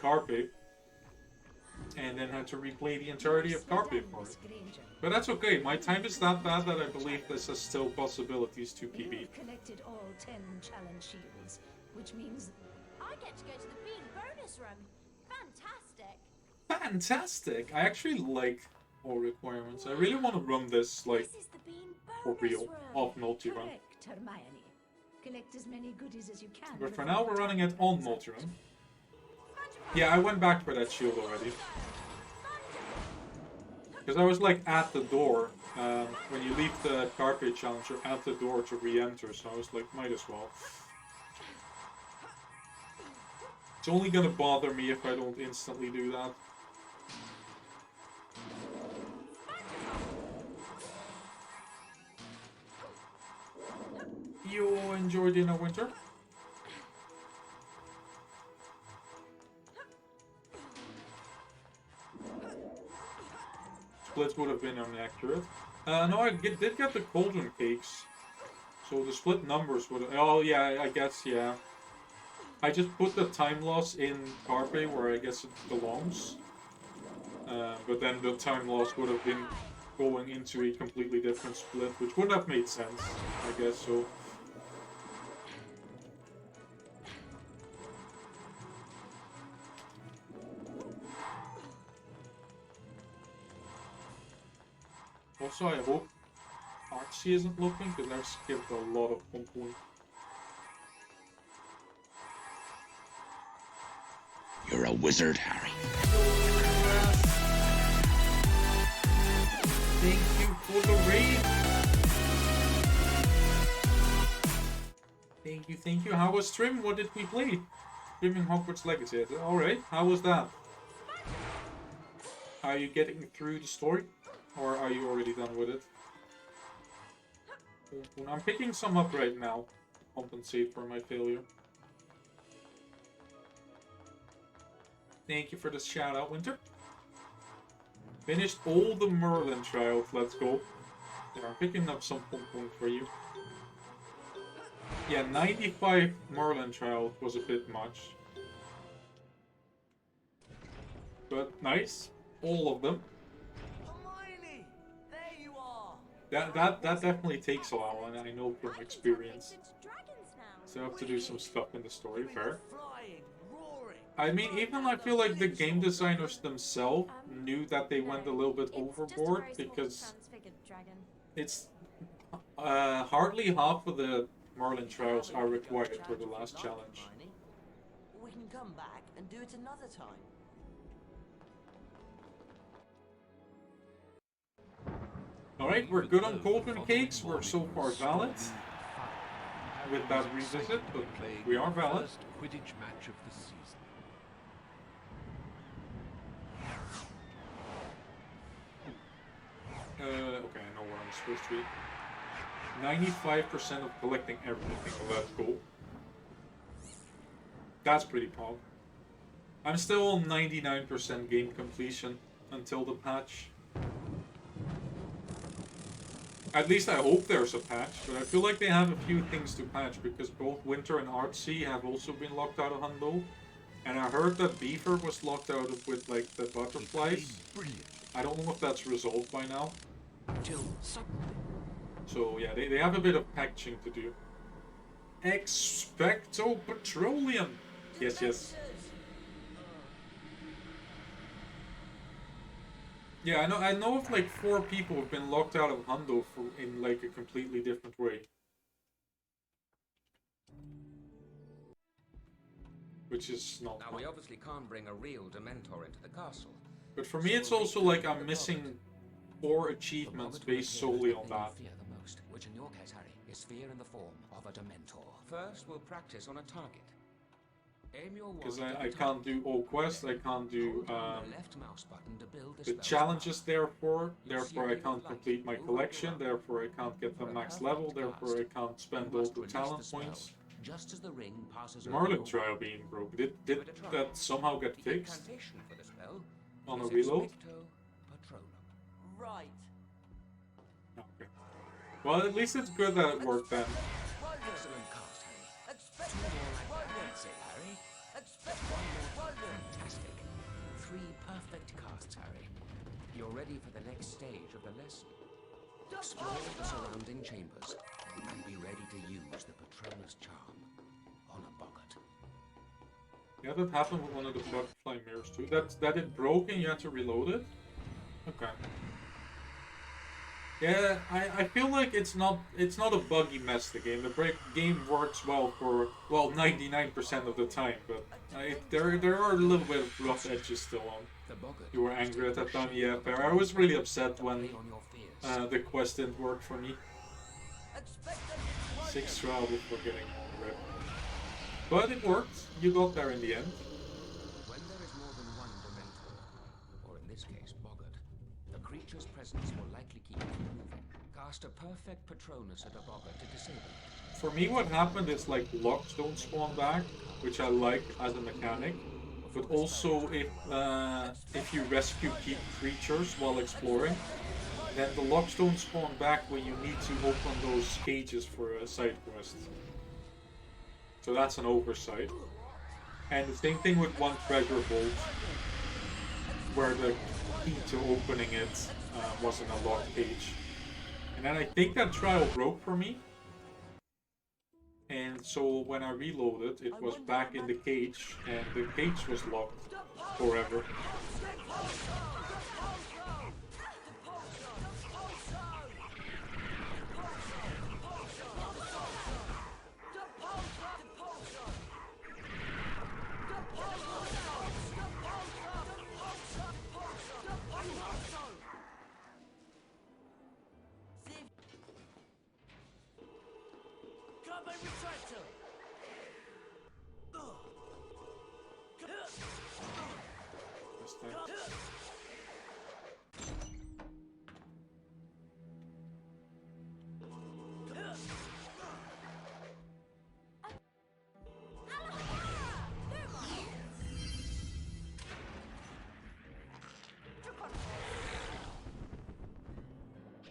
Carpe, and then had to replay the entirety of Carpe for it. But that's okay, my time is that bad that I believe this has still possibilities to PB.
You've collected all 10 challenge shields, which means
I get to go to the bean bonus room. Fantastic.
Fantastic! I actually like all requirements. I really want to run this, like, for real, off multi-run.
correct, Hermione. Collect as many goodies as you can.
But for now, we're running it on multi-run. Yeah, I went back for that shield already. Because I was, like, at the door. When you leave the Carpe challenge, you're at the door to re-enter, so I was like, might as well. It's only gonna bother me if I don't instantly do that. You enjoyed in a winter? Splits would have been inaccurate. No, I did get the cauldron cakes. So the split numbers would have... Oh, yeah, I guess, yeah. I just put the time loss in Carpe where I guess it belongs. But then the time loss would have been going into a completely different split, which would have made sense, I guess, so... Also, I hope Archie isn't looking, because I've skipped a lot of compound.
You're a wizard, Harry.
Thank you for the raid. Thank you. How was stream? What did we play? Streaming Hogwarts Legacy. Alright, how was that? Are you getting through the story? Or are you already done with it? I'm picking some up right now. Compensate for my failure. Thank you for the shout out, Winter. Finished all the Merlin trials. Let's go. Yeah, I'm picking up some pom-pom for you. Yeah, 95 Merlin trials was a bit much. But nice. All of them.
Hermione, there you are.
That definitely takes a while, and I know from experience. So I have to do some stuff in the story, fair. I mean, even I feel like the game designers themselves knew that they went a little bit overboard, because it's hardly half of the Merlin trials are required for the last challenge.
We can come back and do it another time.
Alright, we're good on cauldron cakes, we're so far valid. With that revisit, but we are valid.
Quidditch match of the season.
Okay, I know where I'm supposed to be. 95% of collecting everything, well, that's cool. That's pretty pog. I'm still on 99% game completion until the patch. At least I hope there's a patch, but I feel like they have a few things to patch because both Winter and Artsy have also been locked out of Hundo. And I heard that Beaver was locked out of with like the butterflies. I don't know if that's resolved by now. So yeah, they have a bit of patching to do. Expecto Petroleum! Yes, yes. Yeah, I know of like 4 people who've been locked out of Hundo in like a completely different way. Which is not
now, we obviously can't bring a real Dementor into the castle.
But for me, it's also like I'm missing 4 achievements based solely on that.
Fear the most, which in your case, Harry, is fear in the form of a Dementor. First, we'll practice on a target. Aim your
Because I can't do all quests, I can't do
left mouse button to build
the challenges, therefore I can't complete my collection, therefore I can't get the max level, therefore I can't spend all the talent points.
Just as the ring passes
Merlin trial being broken. Did that somehow get fixed? On a reload?
Right.
Okay. Well, at least it's good that it worked then.
Excellent cast, Harry. Expect more like that's it, Harry. Expect one more. Fantastic. 3 perfect casts, Harry. You're ready for the next stage of the lesson. Explore the surrounding chambers and be ready to use the Patronus charm on a boggart.
Yeah, that happened with one of the butterfly mirrors too. That it broke and you had to reload it? Okay. Yeah, I feel like it's not a buggy mess, the game. The game works well for, well, 99% of the time, but there are a little bit of rough edges still on. You were angry at that time? Yeah, fair. I was really upset when the quest didn't work for me. 6 trial before getting more rip. But it worked. You got there in the end.
When there is more than one Dementor, or in this case, boggart, the creature's presence will likely keep it from moving. Cast a perfect Patronus at a boggart to disable it.
For me, what happened is like locks don't spawn back, which I like as a mechanic. But also, if you rescue key creatures while exploring, then the locks don't spawn back when you need to open those cages for a side quest. So that's an oversight. And the same thing with one treasure vault, where the key to opening it wasn't a locked cage. And then I think that trial broke for me. And so when I reloaded, it was back in the cage, and the cage was locked forever.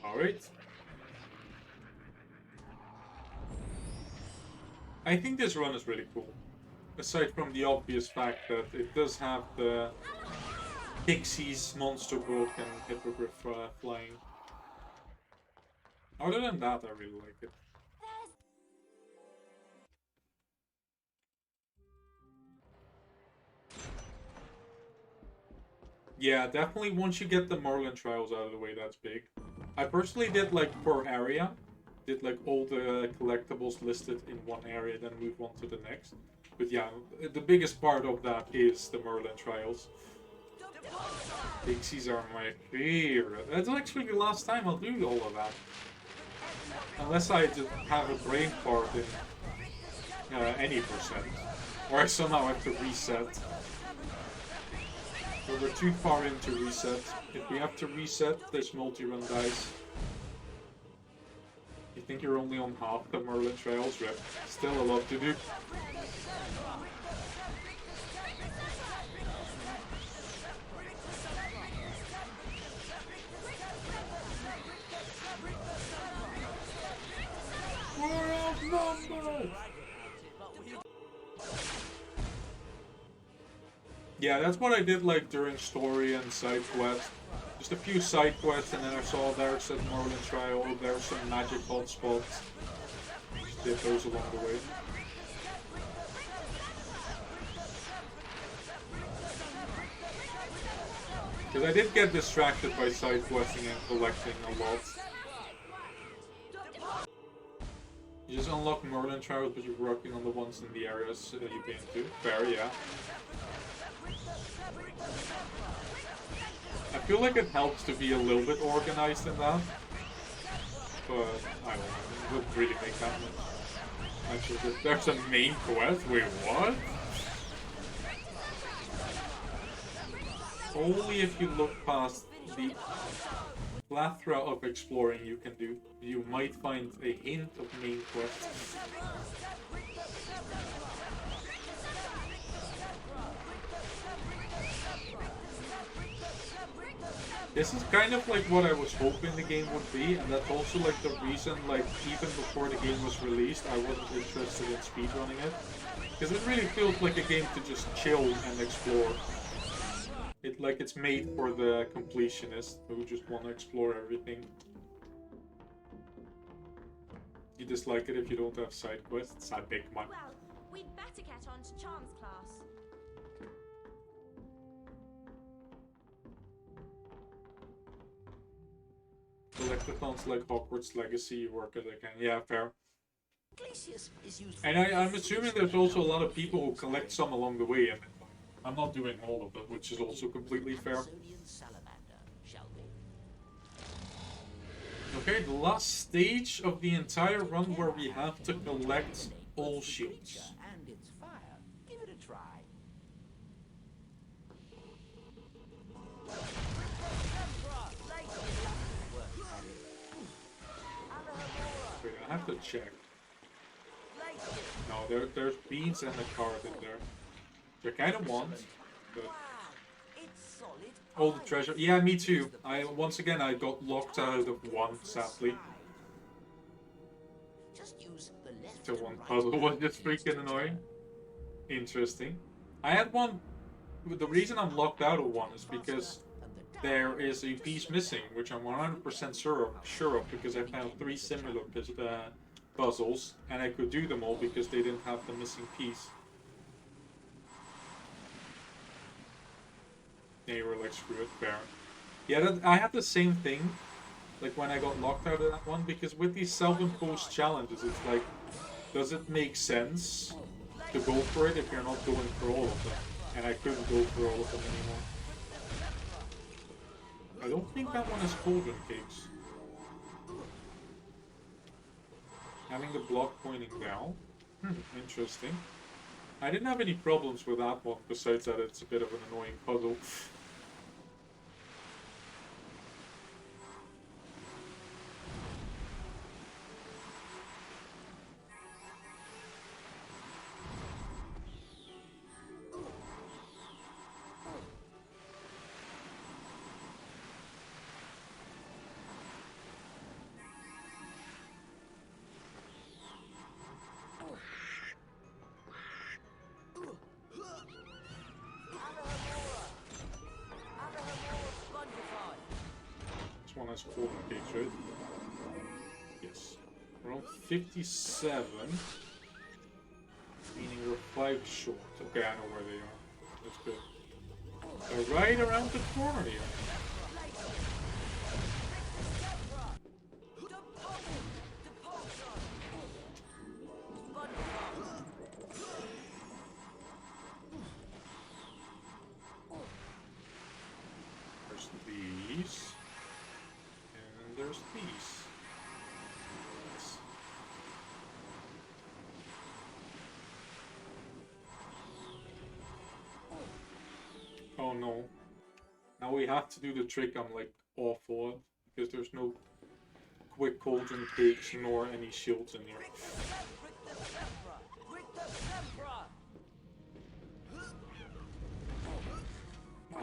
Alright. I think this run is really cool. Aside from the obvious fact that it does have the Pixies, Monster Book, and Hippogriff flying. Other than that, I really like it. Yeah, definitely once you get the Merlin trials out of the way, that's big. I personally did like per area. Did like all the collectibles listed in one area, then move on to the next. But yeah, the biggest part of that is the Merlin trials. Pixies are my favorite. That's actually the last time I'll do all of that. Unless I just have a brain fart in any percent. Or I somehow have to reset. But we're too far in to reset. If we have to reset, this multi-run dies. You think you're only on half the Merlin Trails, Rip? Still a lot to do. We're outnumbered! Yeah, that's what I did like during story and side quest. Just a few side quests, and then I saw there's a Merlin Trial, there's some magic hotspots. Just did those along the way. Because I did get distracted by side questing and collecting a lot. You just unlock Merlin Trials, but you're working on the ones in the areas you've been to. Fair, yeah. I feel like it helps to be a little bit organized in that. But, I don't know, it wouldn't really make that much. Actually, there's a main quest? Wait, what? Only if you look past the plethora of exploring you can do, you might find a hint of main quests. This is kind of like what I was hoping the game would be, and that's also like the reason, like, even before the game was released, I wasn't interested in speedrunning it. Because it really feels like a game to just chill and explore. It's made for the completionist who just want to explore everything. You dislike it if you don't have side quests? I beg my...
Well, we'd better get on to Charms class.
Collectathons like Hogwarts Legacy, you work as I can. Yeah, fair. And I'm assuming there's also a lot of people who collect some along the way, and I'm not doing all of it, which is also completely fair. Okay, the last stage of the entire run where we have to collect all shields.
And its fire. Give it a try.
Wait, I have to check. No, there's beans and a card in there. Which I kind of want, but... All the treasure. Yeah, me too. Once again, I got locked out of one, sadly. So one puzzle was just freaking annoying. Interesting. I had one... The reason I'm locked out of one is because there is a piece missing, which I'm 100% sure of, because I found 3 similar puzzles, and I could do them all because they didn't have the missing piece. And you were like, screw it, fair. Yeah, I had the same thing, like when I got locked out of that one, because with these self-imposed challenges, it's like, does it make sense to go for it if you're not going for all of them? And I couldn't go for all of them anymore. I don't think that one is cauldron cakes. Having the block pointing down. Interesting. I didn't have any problems with that one, besides that it's a bit of an annoying puzzle. This one has 4 cakes, right? Yes. We're on 57. Meaning we're 5 short. Okay, I know where they are. That's good. They're right around the corner here. There's these. And there's these. Yes. Oh no. Now we have to do the trick I'm like awful at, because there's no quick cauldron cakes nor any shields in here.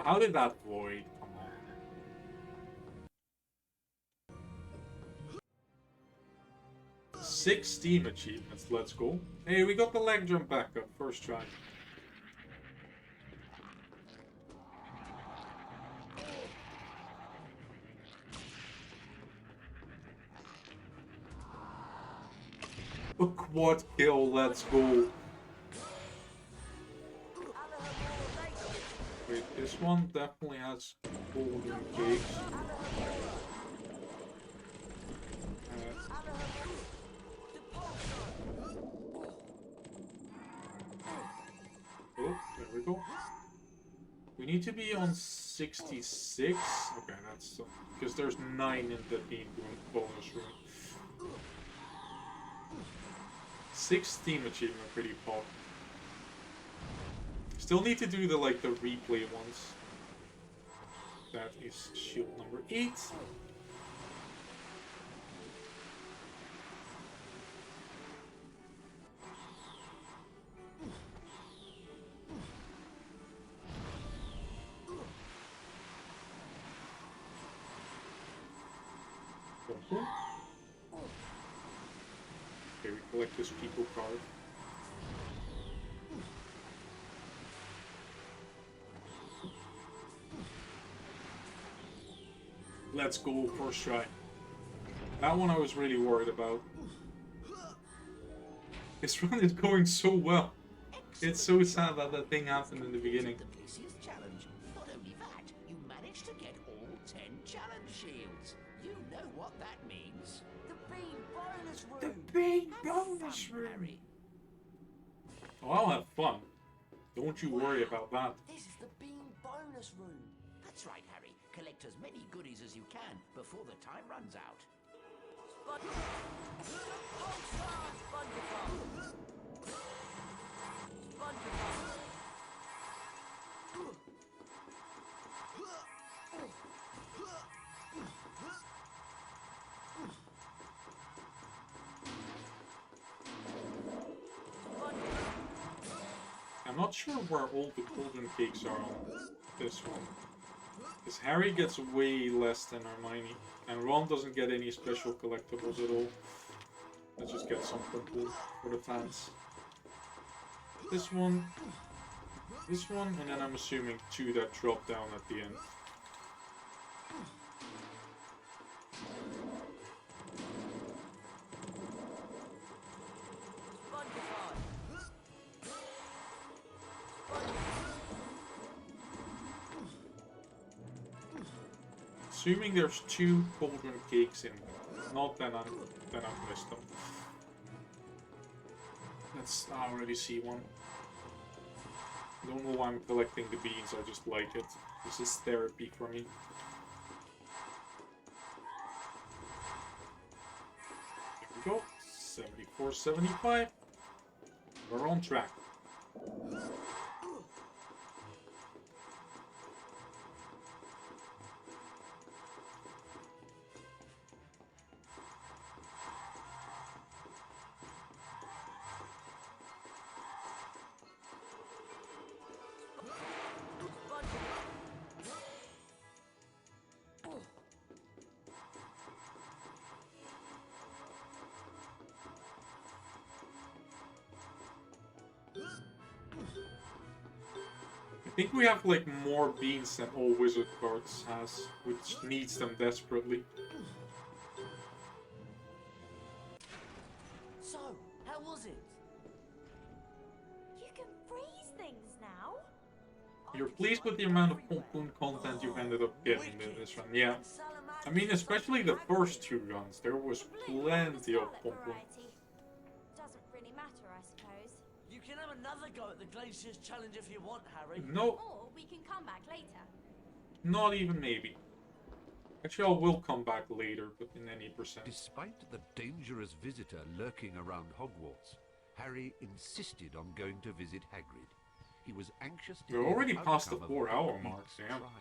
How did that void? Come on. 6 Steam achievements, let's go. Hey, we got the leg jump back up, first try. A quad kill, let's go. Wait, this one definitely has golden cakes. Oh, there we go. We need to be on 66. Okay, that's because there's 9 in the team bonus room. 6 Steam achievement, pretty pop. Still need to do the replay ones. That is shield number 8. Okay, we collect this people card. Let's go, first try. That one I was really worried about. This run is going so well. It's so sad that that thing happened in the beginning.
The PC's challenge. Not only that, you managed to get all 10 challenge shields. You know what that means.
The bean bonus room.
The big bonus room.
Harry.
Oh, I'll have fun. Don't you worry about that.
This is the bean bonus room.
That's right, Harry. Collect as many goodies as you can before the time runs out.
I'm not sure where all the golden cakes are on this one. Because Harry gets way less than Hermione, and Ron doesn't get any special collectibles at all. Let's just get something cool for the fans. This one, and then I'm assuming 2 that drop down at the end. Assuming there's 2 cauldron cakes in there. Not then I've missed them. I already see one. Don't know why I'm collecting the beans, I just like it. This is therapy for me. Here we go. 74, 75. We're on track. I think we have like more beans than all wizard cards has, which needs them desperately.
So, how was it?
You can freeze things now.
You're pleased with the amount of Pompoon content you've ended up getting in this run, yeah. I mean, especially the first 2 runs, there was plenty of Pompoon.
Doesn't really matter, I suppose.
You can have another go at the Glaciers Challenge if you want, Harry.
No,
Or we can come back later.
not even maybe. Actually, I will come back later, but in any percent.
Despite the dangerous visitor lurking around Hogwarts, Harry insisted on going to visit Hagrid. He was anxious to
We're
hear
already
the
past the
outcome of
4-hour
Buckbeak's
mark, damn.
trial.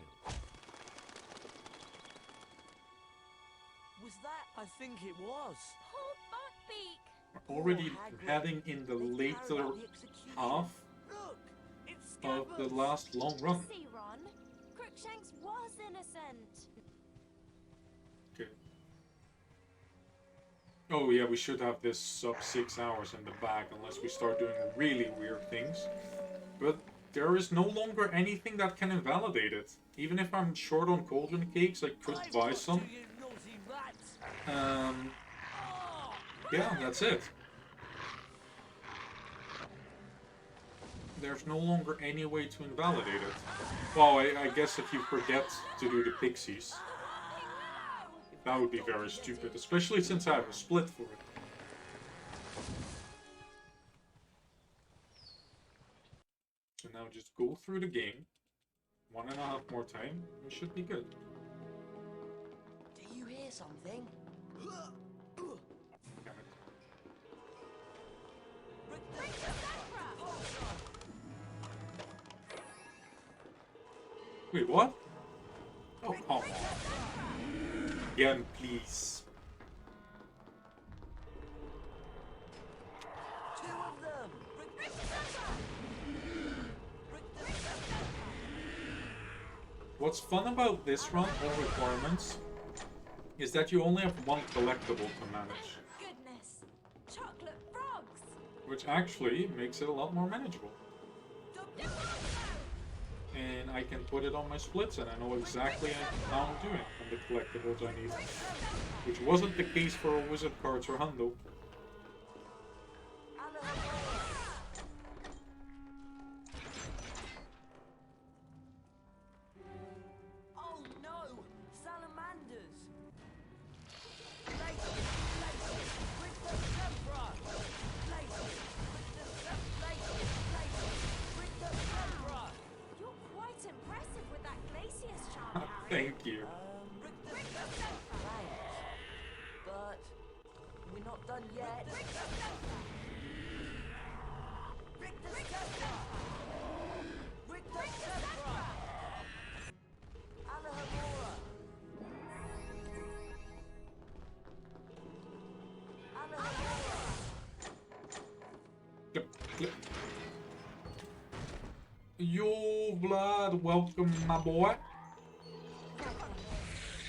I think it was.
Poor Buckbeak.
We're already heading in the later half of the last long run.
See, Ron, Crookshanks was innocent.
Okay. Oh yeah, we should have this sub 6 hours in the bag unless we start doing really weird things. But there is no longer anything that can invalidate it. Even if I'm short on cauldron cakes, I could buy some. Yeah, that's it. There's no longer any way to invalidate it. Well, I guess if you forget to do the pixies. That would be very stupid, especially since I have a split for it. So now just go through the game. 1.5 more time, we should be good.
Do you hear something?
Damn it. Wait, what? Oh, come on. Again, please.
Two of them!
What's fun about this run, all requirements, is that you only have one collectible to manage.
Goodness, chocolate frogs.
Which actually makes it a lot more manageable. And I can put it on my splits and I know exactly how I'm doing on the collectibles I need. Which wasn't the case for all wizard cards or Hundo.
Oh no! Salamanders!
You're quite impressive with that Glacius charm, Harry.
Thank you.
But we're not done yet.
Yo, Vlad, welcome, my boy.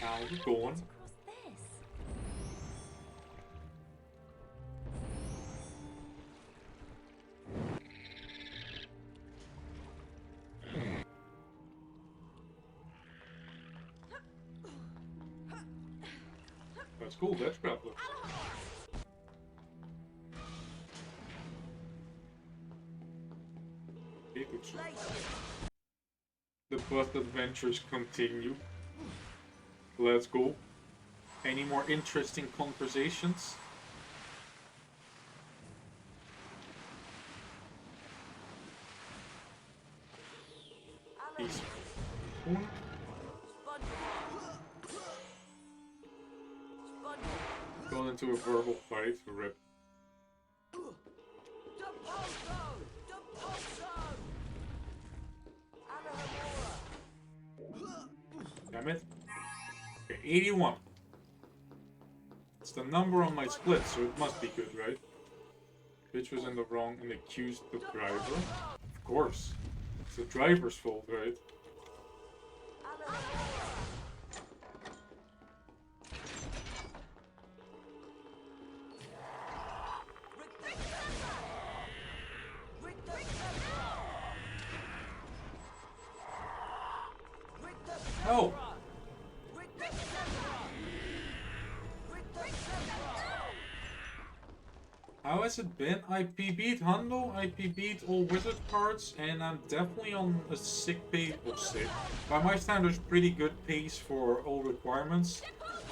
How's it going? That's cool, that's grappler. The bus adventures continue. Let's go. Any more interesting conversations? Peace. Going into a verbal fight, rip. Damn it. Okay, 81. It's the number on my split, so it must be good, right? Bitch was in the wrong and accused the driver. Of course. It's the driver's fault, right? Oh! How has it been? I PB'd Hundo, I PB'd all wizard cards, and I'm definitely on a sick pace of sick. By my standards, pretty good pace for all requirements.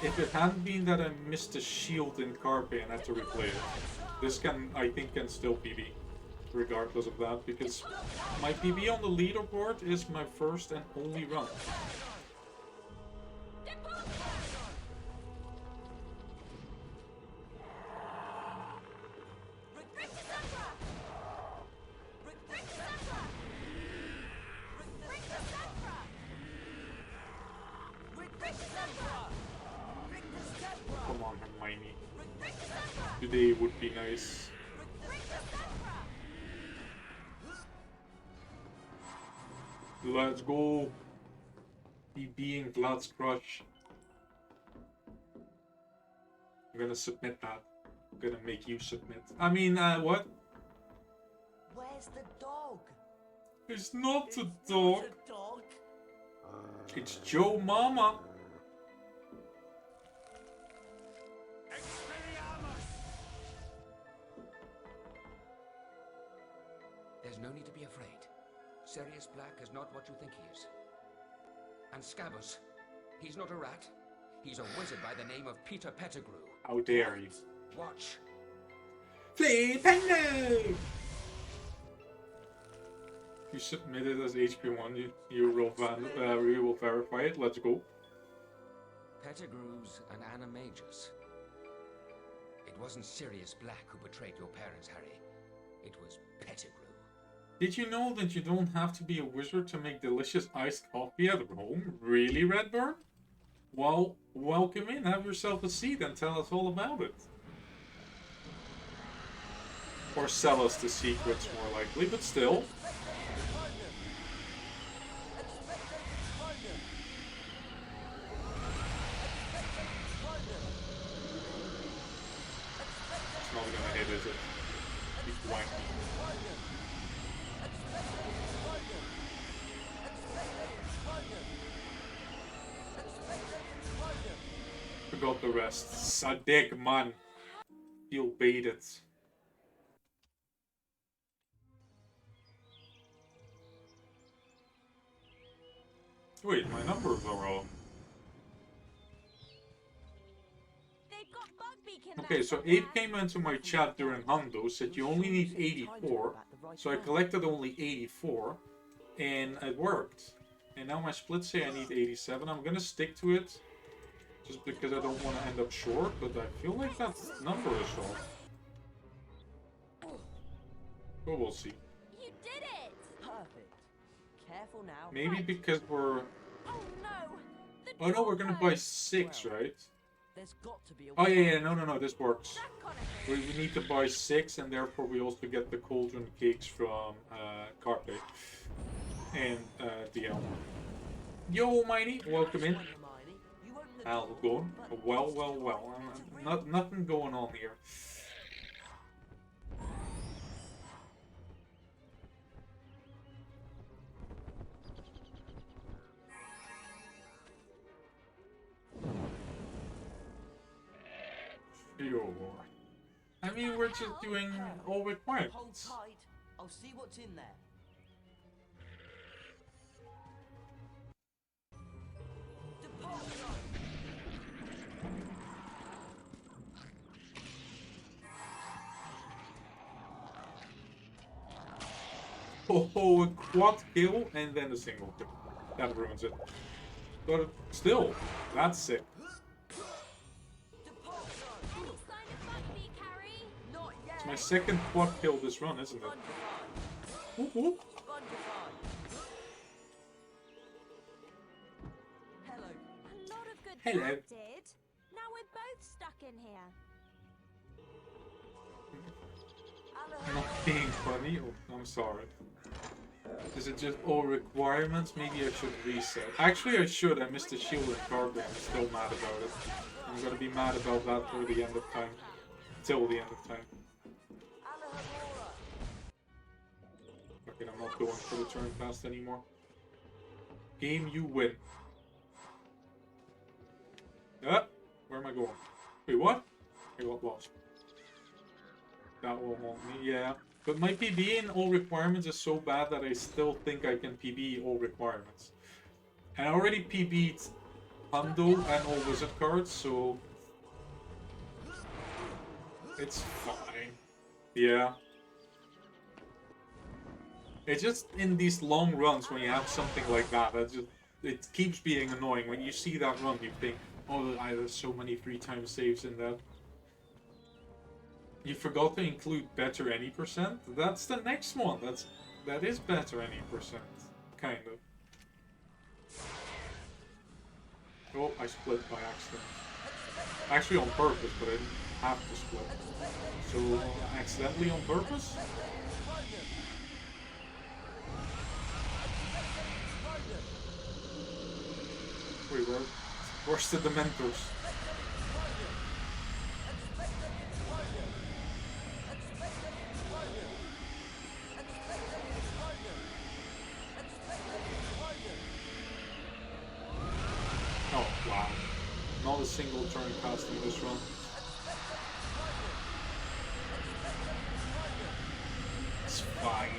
If it hadn't been that I missed a shield in Carpe and had to replay it, this can, I think, can still PB. Regardless of that, because my PB on the leaderboard is my first and only run. Come on, Henry. today would be nice. Let's go. PBing Vlad's crush. I'm gonna submit that. I'm gonna make you submit. I mean, what?
Where's the dog?
It's not a dog.
Not a dog.
It's Joe Mama.
There's no need to be afraid. Sirius Black is not what you think he is. And Scabbers, he's not a rat. He's a wizard by the name of Peter Pettigrew.
How dare you?
Watch.
Flipendo! You submitted as HP1. You will verify it. Let's go.
Pettigrew's an animagus. It wasn't Sirius Black who betrayed your parents, Harry. It was Pettigrew.
Did you know that you don't have to be a wizard to make delicious iced coffee at home? Really, Redburn? Well, welcome in. Have yourself a seat and tell us all about it. Or sell us the secrets, more likely, but still. It's not gonna hit, is it? Be wanky. Forgot the rest. Sadik, man. Feel baited. Wait, my numbers are wrong. Okay, so Abe came into my chat during Hundo, said you only need 84. So I collected only 84, and it worked. And now my splits say I need 87. I'm gonna stick to it. Just because I don't want to end up short, but I feel like that number is short. But we'll see.
You did it! Perfect. Careful now.
Maybe because we're...
Oh no!
Oh no, we're gonna buy 6, right?
There's got to be a
Oh yeah, no, this works. We need to buy 6, and therefore we also get the cauldron cakes from Carpe. And DL. Yo, Mighty, welcome in. How's it going? Well. Nothing going on here. Sure. I mean, we're just doing all requirements.
Hold tight. I'll see what's in there.
Oh, a quad kill and then a single kill. That ruins it. But still, that's sick. It's my second quad kill this run, isn't it? Whoop, whoop. Hello.
Did. Now we're both stuck in here.
Not being funny? Oh, I'm sorry. Is it just all requirements? Maybe I should reset. Actually, I should. I missed the shield and carbon. I'm still mad about it. I'm gonna be mad about that for the end of time. Till the end of time. Okay, I'm not going for the turn fast anymore. Game, you win. Where am I going? Wait, what? I got lost. That won't want me, yeah. But my PB in all requirements is so bad that I still think I can PB all requirements. And I already PB'd Hundo and all wizard cards, so... it's fine. Yeah. It's just in these long runs when you have something like that, it keeps being annoying. When you see that run, you think, oh, there's so many 3-time saves in that. You forgot to include better any %? That's the next one. That is better any %. Kind of. Oh, I split by accident. Actually on purpose, but I didn't. have to split. So, accidentally on purpose? Wait, where's the Dementors? Oh, wow. Not a single turn cast in this run. It's fine.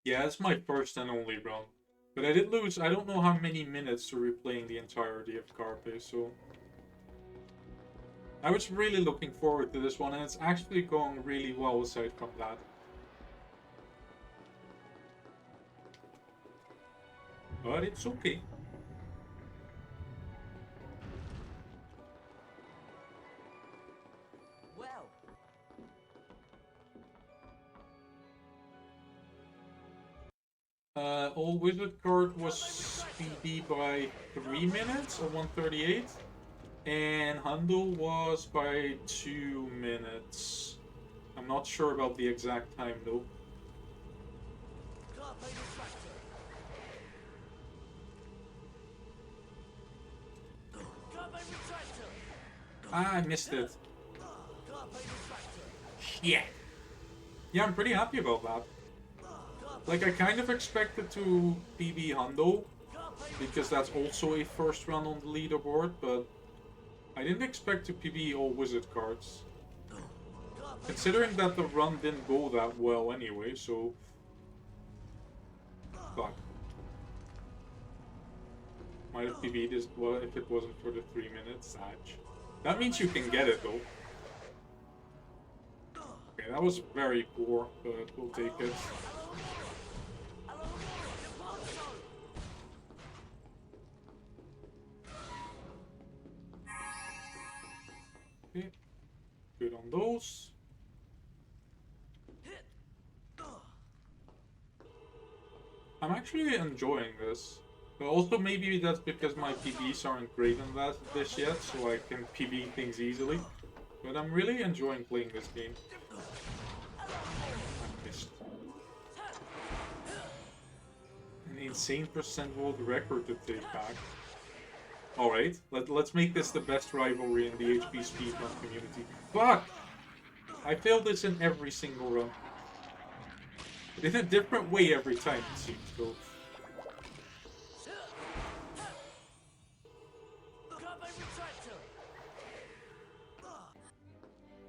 Yeah, it's my first and only run. But I did lose, I don't know how many minutes to replaying the entirety of Carpe, so... I was really looking forward to this one, and it's actually going really well aside from that. But it's okay.
Well,
All Wizard card was speedy by 3 minutes or 138. And Handel was by 2 minutes. I'm not sure about the exact time though. Ah, I missed it. Yeah. Yeah, I'm pretty happy about that. Like, I kind of expected to PB Hundo, because that's also a first run on the leaderboard, but I didn't expect to PB all wizard cards. Considering that the run didn't go that well anyway, so... Fuck. Might have PB'd this well if it wasn't for the 3 minutes. Satch. That means you can get it though. Okay, that was very poor, but we'll take it. Okay, good on those. I'm actually enjoying this. But also maybe that's because my PBs aren't great in this yet, so I can PB things easily. But I'm really enjoying playing this game. I missed. An insane percent world record to take back. Alright, let's make this the best rivalry in the HP speedrun community. Fuck! I fail this in every single run. But in a different way every time, it seems, though.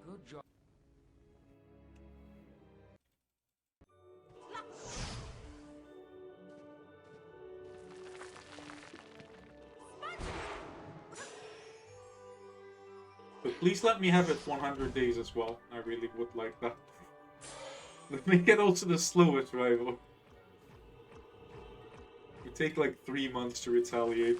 Good job.
But please let me have it 100 days as well. I really would like that. Let me get also the slowest rival. It would take like 3 months to retaliate.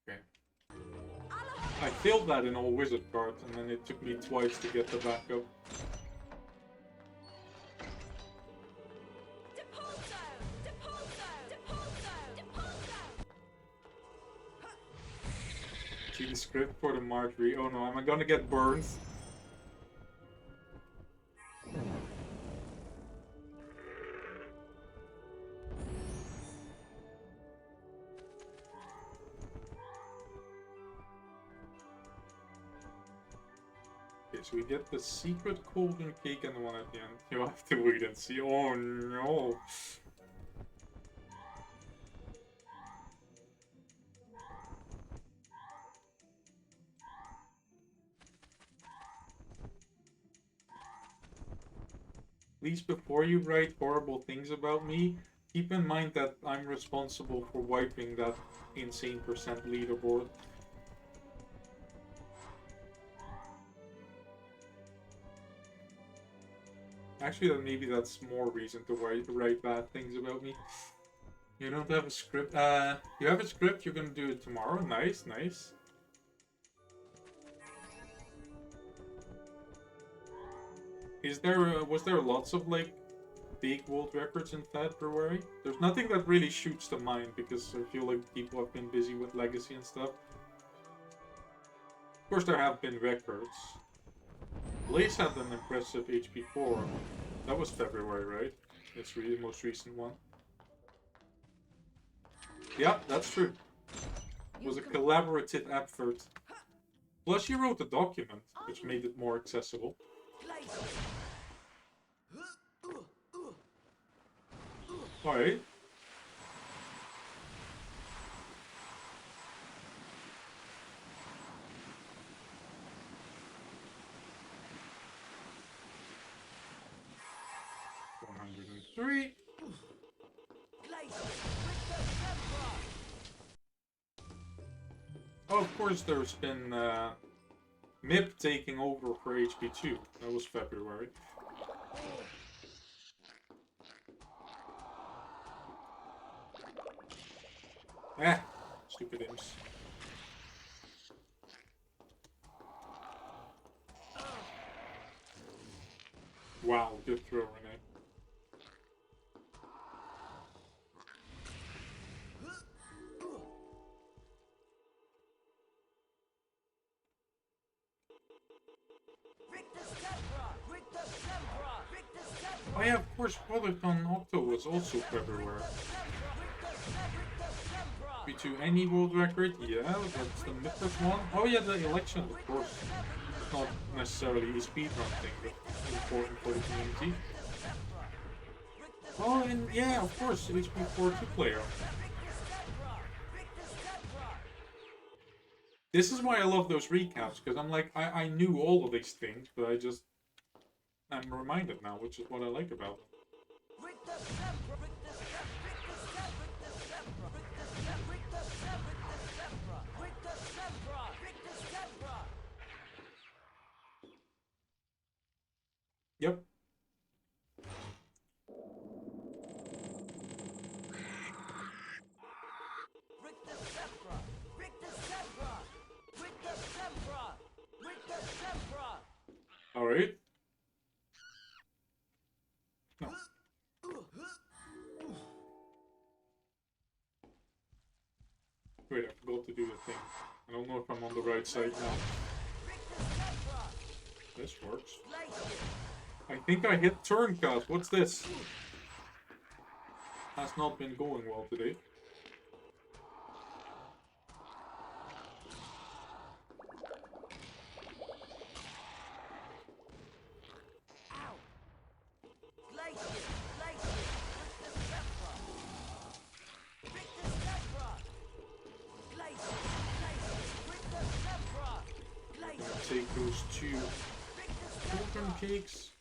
Okay. I failed that in all wizard cards, and then it took me twice to get the backup. See the script for the Marjorie. Oh no, am I gonna get burned? Okay, so we get the secret golden cake and the one at the end. You'll have to wait and see. Oh no! Please, before you write horrible things about me, keep in mind that I'm responsible for wiping that insane percent leaderboard. Actually, then maybe that's more reason to write bad things about me. You don't have a script. You have a script. You're gonna do it tomorrow. Nice, nice. Was there lots of like big world records in February? There's nothing that really shoots to mind because I feel like people have been busy with Legacy and stuff. Of course, there have been records. Blaze had an impressive HP4. That was February, right? It's really the most recent one. Yeah, that's true. It was a collaborative effort. Plus, you wrote a document, which made it more accessible. Alright. $103. Oh, of course, there's been MIP taking over for HP2. That was February. Stupid imps. Wow, good throw, Renee. Oh yeah, of course, Product on Octo was also February. B2 any world record? Yeah, that's the Mythos one. Oh yeah, the election, of course. It's not necessarily a speedrun thing, but important for the community. Oh, and yeah, of course, HP4 2-player. This is why I love those recaps, because I'm like, I knew all of these things, but I'm reminded now, which is what I like about them. Yep. Alright. No. Wait, I forgot to do the thing. I don't know if I'm on the right side now. This works. I think I hit turn cast. What's this? Has not been going well today. Take those two children cakes.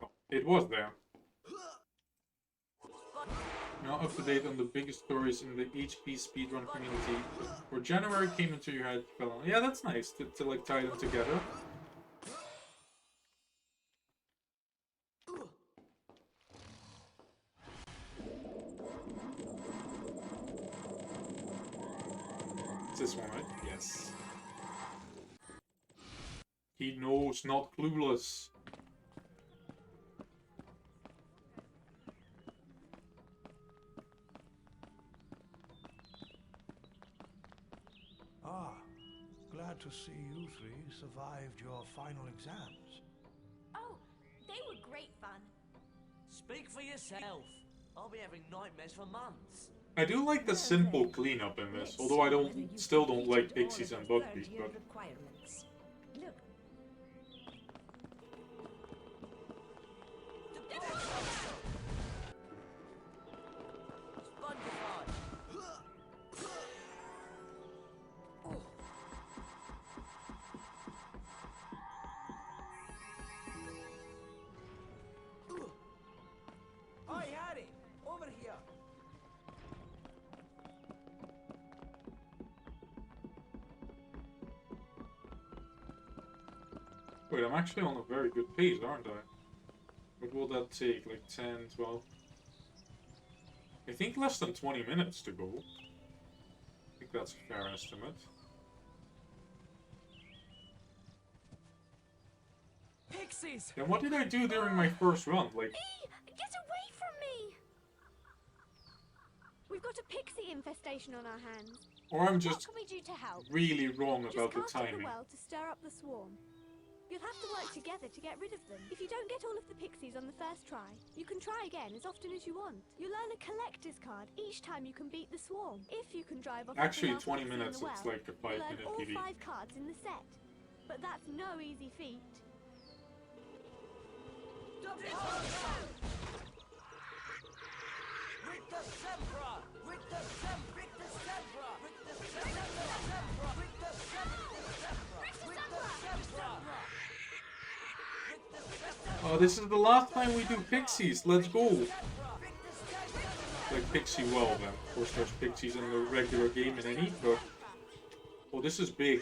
Oh, it was there. Now up to date on the biggest stories in the HP speedrun community. Where January came into your head, fell on. Yeah, that's nice to like tie them together. It's this one, right? Yes. He knows, not clueless.
Ah, glad to see you three survived your final exams.
Oh, they were great fun.
Speak for yourself. I'll be having nightmares for months.
I do like the simple cleanup in this, although I still don't like pixies and bugbees, but...
Look.
Hi, Harry! Over here!
Wait, I'm actually on a very good pace, aren't I? What will that take? Like 10, 12? I think less than 20 minutes to go. I think that's a fair estimate.
Pixies!
And what did I do during my first run? Like,
Get away from me! We've got a pixie infestation on our hands.
or I'm
What
just
can we do to help?
really wrong about the
Just cast at the
timing.
well to stir up the swarm. You'll have to work together to get rid of them. If you don't get all of the pixies on the first try, you can try again as often as you want. You'll earn a collector's card each time you can beat the swarm. If you can drive off
Actually,
every last
20
pixie in
minutes,
the
it's
well,
like a
you'll earn
5-minute
all
PB.
5 cards in the set. But that's no easy feat.
Oh, this is the last time we do pixies. Let's go. Like Pixie Well, then. Of course, there's pixies in the regular game in any, but... Oh, this is big.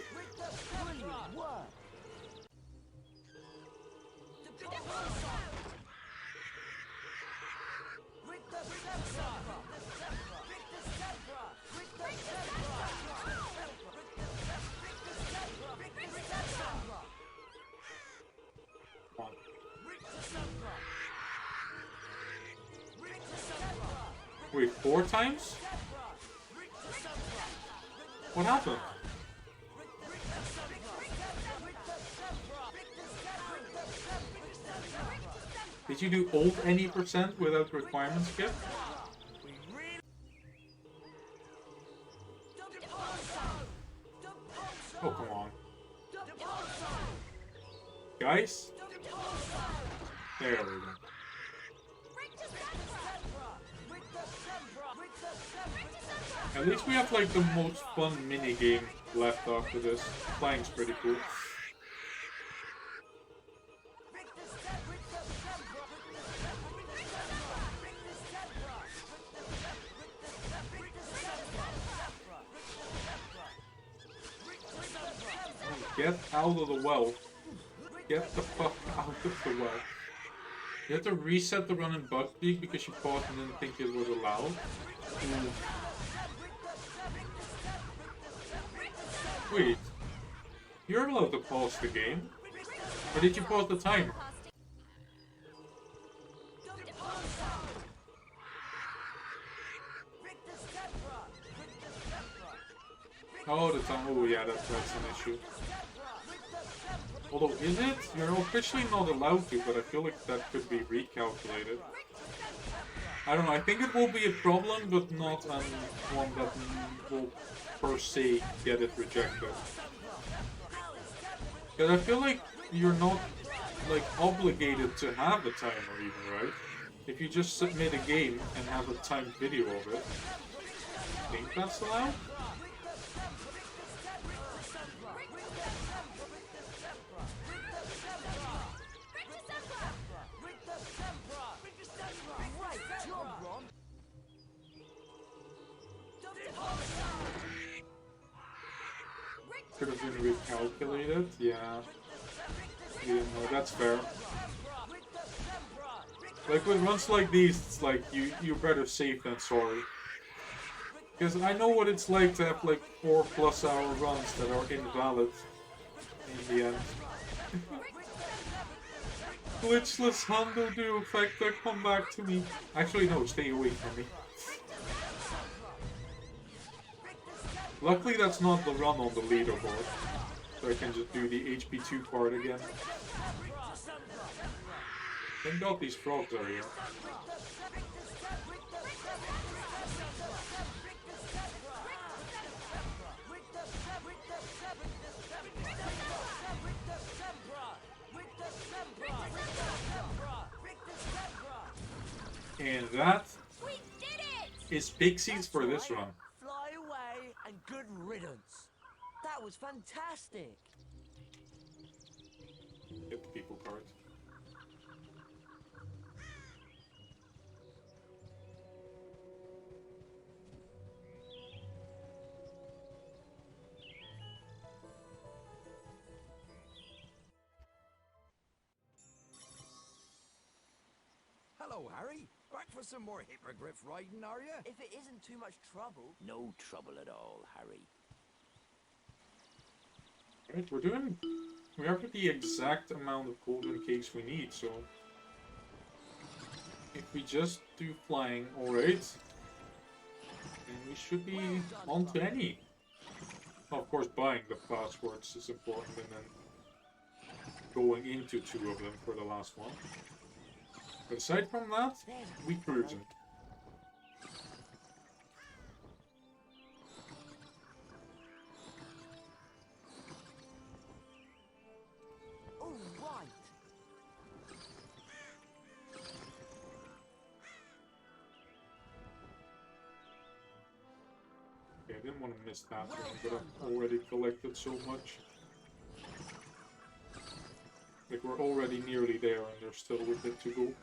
Wait, 4 times? What happened? Did you do alt any % without requirement skip? Oh, come on. Guys? There we go. At least we have like the most fun minigame left after this. Flying's pretty cool. Get out of the well. Get the fuck out of the well. You have to reset the run in bug peak because you paused and didn't think it was allowed. Ooh. Wait. You're allowed to pause the game? Or did you pause the timer? Oh, the time. Oh, yeah, that's an issue. Although, is it? You're officially not allowed to, but I feel like that could be recalculated. I don't know, I think it will be a problem, but not one that will per se get it rejected. Because I feel like you're not like obligated to have a timer even, right? If you just submit a game and have a timed video of it, I think that's allowed? Could have been recalculated, yeah. You didn't know, that's fair. Like with runs like these, it's like you're better safe than sorry. Because I know what it's like to have like 4+ hour runs that are invalid in the end. Glitchless Hondo do effect, come back to me. Actually no, stay away from me. Luckily that's not the run on the leaderboard, so I can just do the HP2 part again. Thank God these frogs are here. And that is Pixies for this run.
Fly away and good riddance. That was fantastic.
Get the people card.
Hello, Harry. Back for some more hippogriff riding, are you?
If it isn't too much trouble.
No trouble at all, Harry.
Right, we have the exact amount of golden cakes we need, so if we just do flying, alright, then we should be on to any. Of course, buying the passwords is important, and then going into 2 of them for the last one. But aside from that, we cruising.
All right.
Okay, I didn't want to miss that one, but I've already collected so much. Like, we're already nearly there, and there's still a bit to go.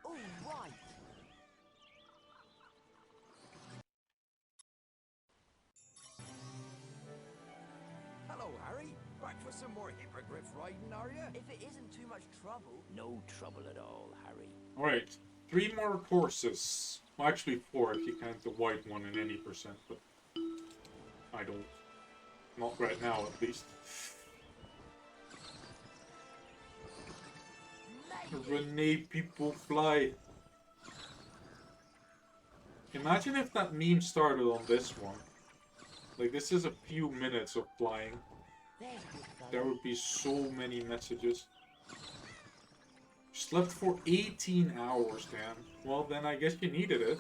All right.
Hello, Harry. Back for some more hippogriff riding, are you?
If it isn't too much trouble.
No trouble at all, Harry.
Alright, 3 more courses. Well, actually 4 if you count the white one in any percent, but I don't. Not right now, at least. Renee, people fly. Imagine if that meme started on this one. Like, this is a few minutes of flying. There would be so many messages. Slept for 18 hours, damn. Well, then I guess you needed it.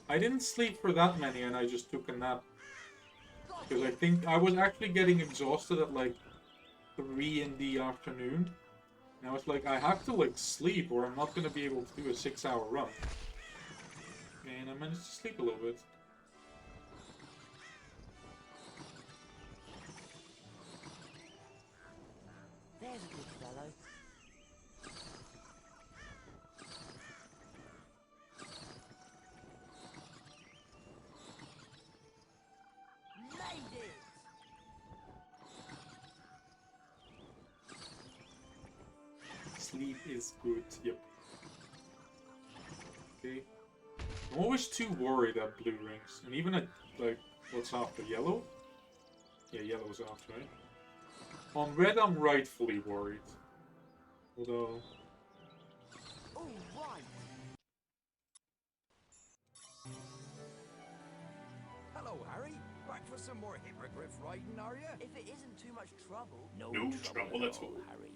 I didn't sleep for that many, and I just took a nap. Because I think I was actually getting exhausted at like 3 in the afternoon. And I was like, I have to like sleep or I'm not going to be able to do a 6-hour run. And I managed to sleep a little bit.
There's a good fellow. Made it!
Sleep is good, yep. Okay. I'm always too worried at blue rings. And even at, like, what's after yellow? Yeah, yellow's after, right? On red, I'm rightfully worried. Although...
All right.
Hello, Harry. Back for some more hippogriff riding, are you?
If it isn't too much trouble.
No
trouble at all,
Harry.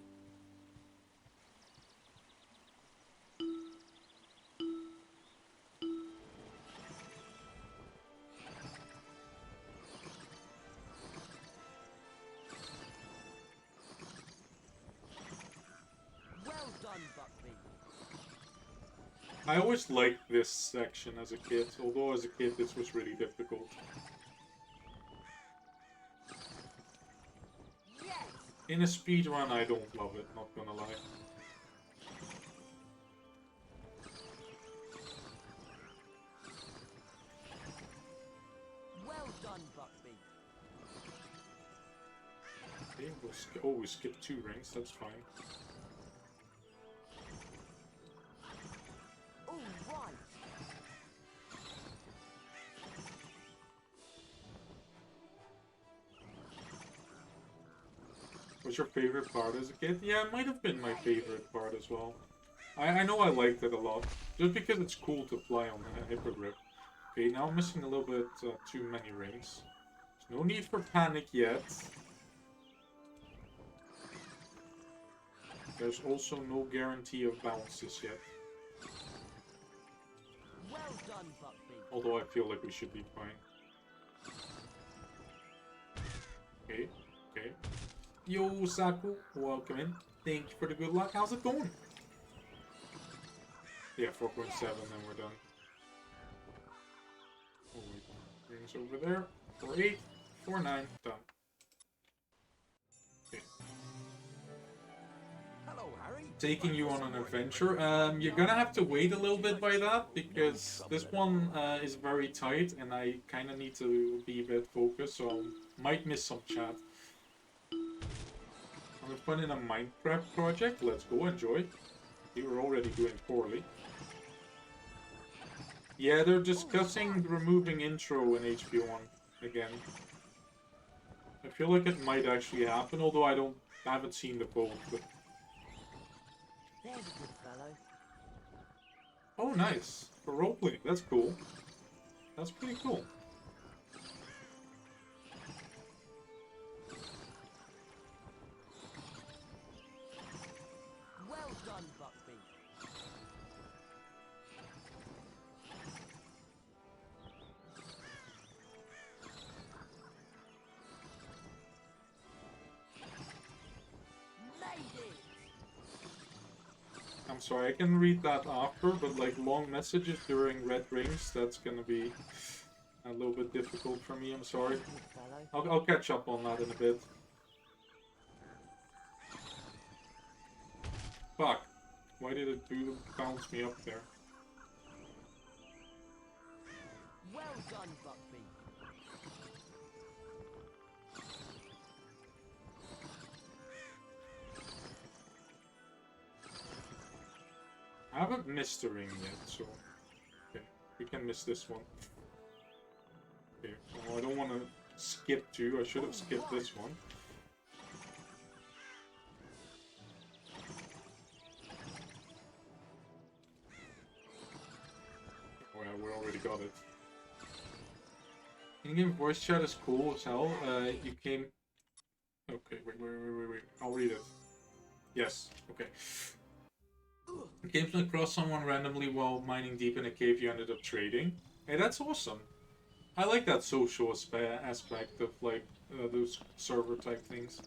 Well done, Buckby.
I always liked this section as a kid, although as a kid this was really difficult.
Yes.
In a speedrun I don't love it, not gonna lie.
Well done, Buckby.
Okay, we skipped 2 rings, that's fine.
All right.
What's your favorite part as a kid? Yeah, it might have been my favorite part as well. I know I liked it a lot, just because it's cool to fly on a hippogriff. Okay, now I'm missing a little bit too many rings. There's no need for panic yet. There's also no guarantee of bounces yet.
Well done, Buckby.
Although I feel like we should be fine. Okay, okay. Yo, Saku, welcome in. Thank you for the good luck. How's it going? Yeah, 4.7, then we're done. Oh, wait. Rings over there. 4.8, 4.9, done.
Hello, Harry.
taking you on an adventure. You're gonna have to wait a little bit by that because this one is very tight and I kind of need to be a bit focused, so I might miss some chat. I'm gonna put in a Minecraft project. Let's go, enjoy. You were already doing poorly. Yeah, they're discussing removing intro in HP1 again. I feel like it might actually happen, although I haven't seen the vote. But...
There's a good fellow.
Oh, nice. For roleplaying, that's cool. That's pretty cool.
Well done, Buckby.
I'm sorry, I can read that after, but like long messages during red rings, that's gonna be a little bit difficult for me, I'm sorry. I'll catch up on that in a bit. Fuck. Why did it bounce me up there?
Well done, Buckby.
I haven't missed the ring yet, so... Okay, we can miss this one. Okay, well, I don't want to skip two. I should have skipped this one. Oh yeah, we already got it. In-game voice chat is cool as hell. You came... Okay, wait. I'll read it. Yes, okay. Came across someone randomly while mining deep in a cave you ended up trading. Hey, that's awesome. I like that social aspect of like those server type things.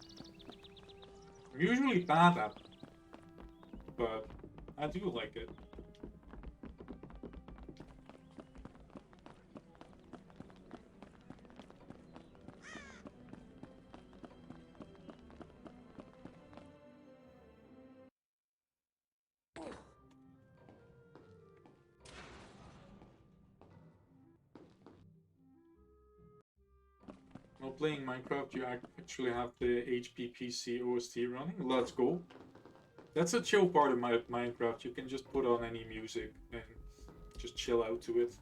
I'm usually bad at it, but I do like it. While playing Minecraft, you actually have the HP3PC OST running. Let's go. That's a chill part of my Minecraft. You can just put on any music and just chill out to it.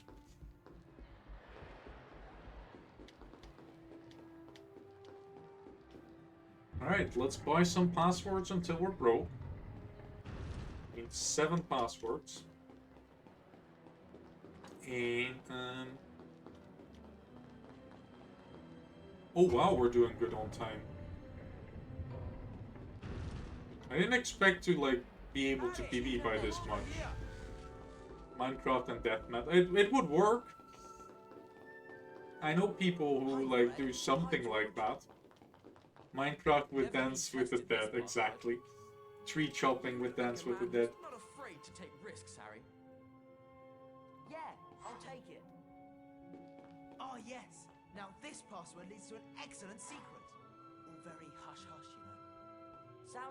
Alright, let's buy some passwords until we're broke. I need 7 passwords. And, oh wow, we're doing good on time. I didn't expect to, like, be able to PB by this much. Minecraft and deathmatch. It would work. I know people who, like, do something like that. Minecraft with Dance with the Dead, exactly. Tree chopping with Dance with the Dead.
Not afraid to take risks, Harry.
Yeah, I'll take it.
Oh, yes. Now this password leads to an excellent secret. All very hush-hush, you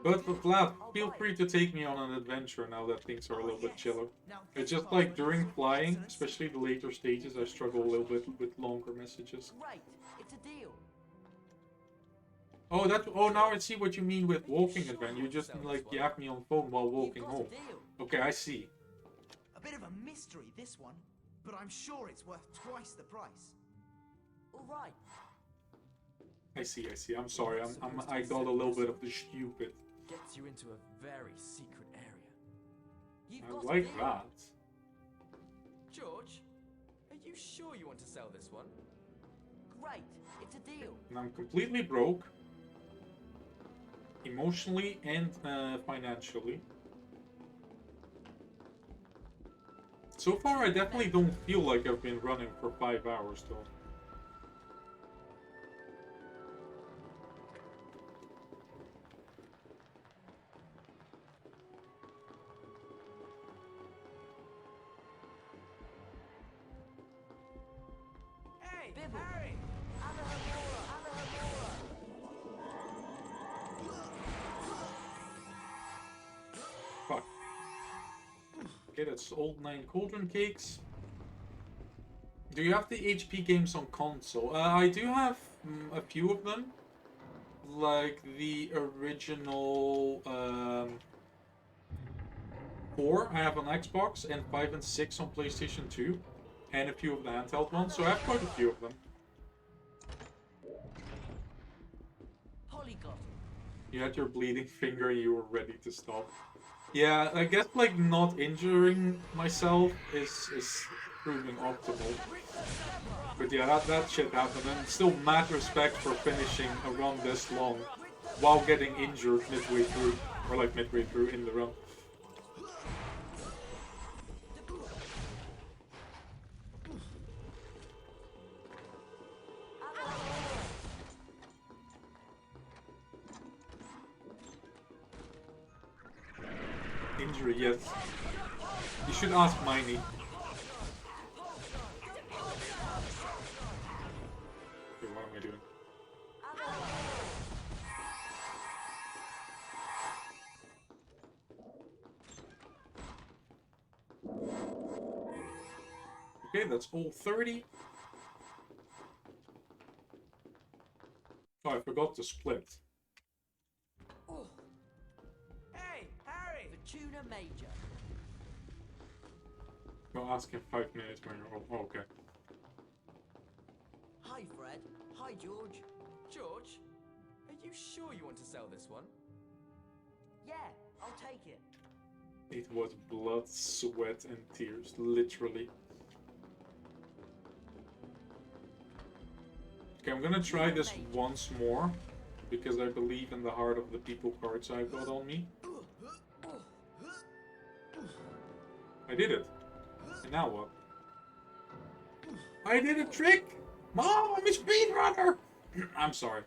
know.
But Vlad, feel free to take me on an adventure now that things are a little bit chiller. It's just like during flying, especially the later stages, I struggle a little bit with longer messages.
Right, it's a deal.
Oh, now I see what you mean with walking adventure. You just like yap me on phone while walking home. Okay, I see.
A bit of a mystery, this one, but I'm sure it's worth twice the price.
All right.
I see. I'm sorry. I got a little bit of the stupid.
Gets you into a very secret area.
I like that.
George, are you sure you want to sell this one?
Great, it's a deal.
And I'm completely broke. Emotionally and financially. So far, I definitely don't feel like I've been running for 5 hours though.
Hey, Harry! Alahomora!
Okay, that's Old 9 Cauldron Cakes. Do you have the HP games on console? I do have a few of them. Like the original 4 I have on Xbox, and 5 and 6 on PlayStation 2. And a few of the handheld ones, so I have quite a few of them. You had your bleeding finger and you were ready to stop. Yeah, I guess like not injuring myself is proving optimal. But yeah, that shit happened, and still mad respect for finishing a run this long while getting injured midway through, or like midway through in the run. Injury, yes. You should ask Miney. Okay, what am I doing? Okay, that's all 30. Oh, I forgot to split.
Hey, Harry! The tuna major.
Go ask in 5 minutes when you're... Oh, okay.
Hi, Fred. Hi, George.
George, are you sure you want to sell this one?
Yeah, I'll take it.
It was blood, sweat, and tears, literally. Okay, I'm gonna try this once more, because I believe in the heart of the people cards I've got on me. I did it. And now what? I did a trick! Mom, I'm a speedrunner! I'm sorry.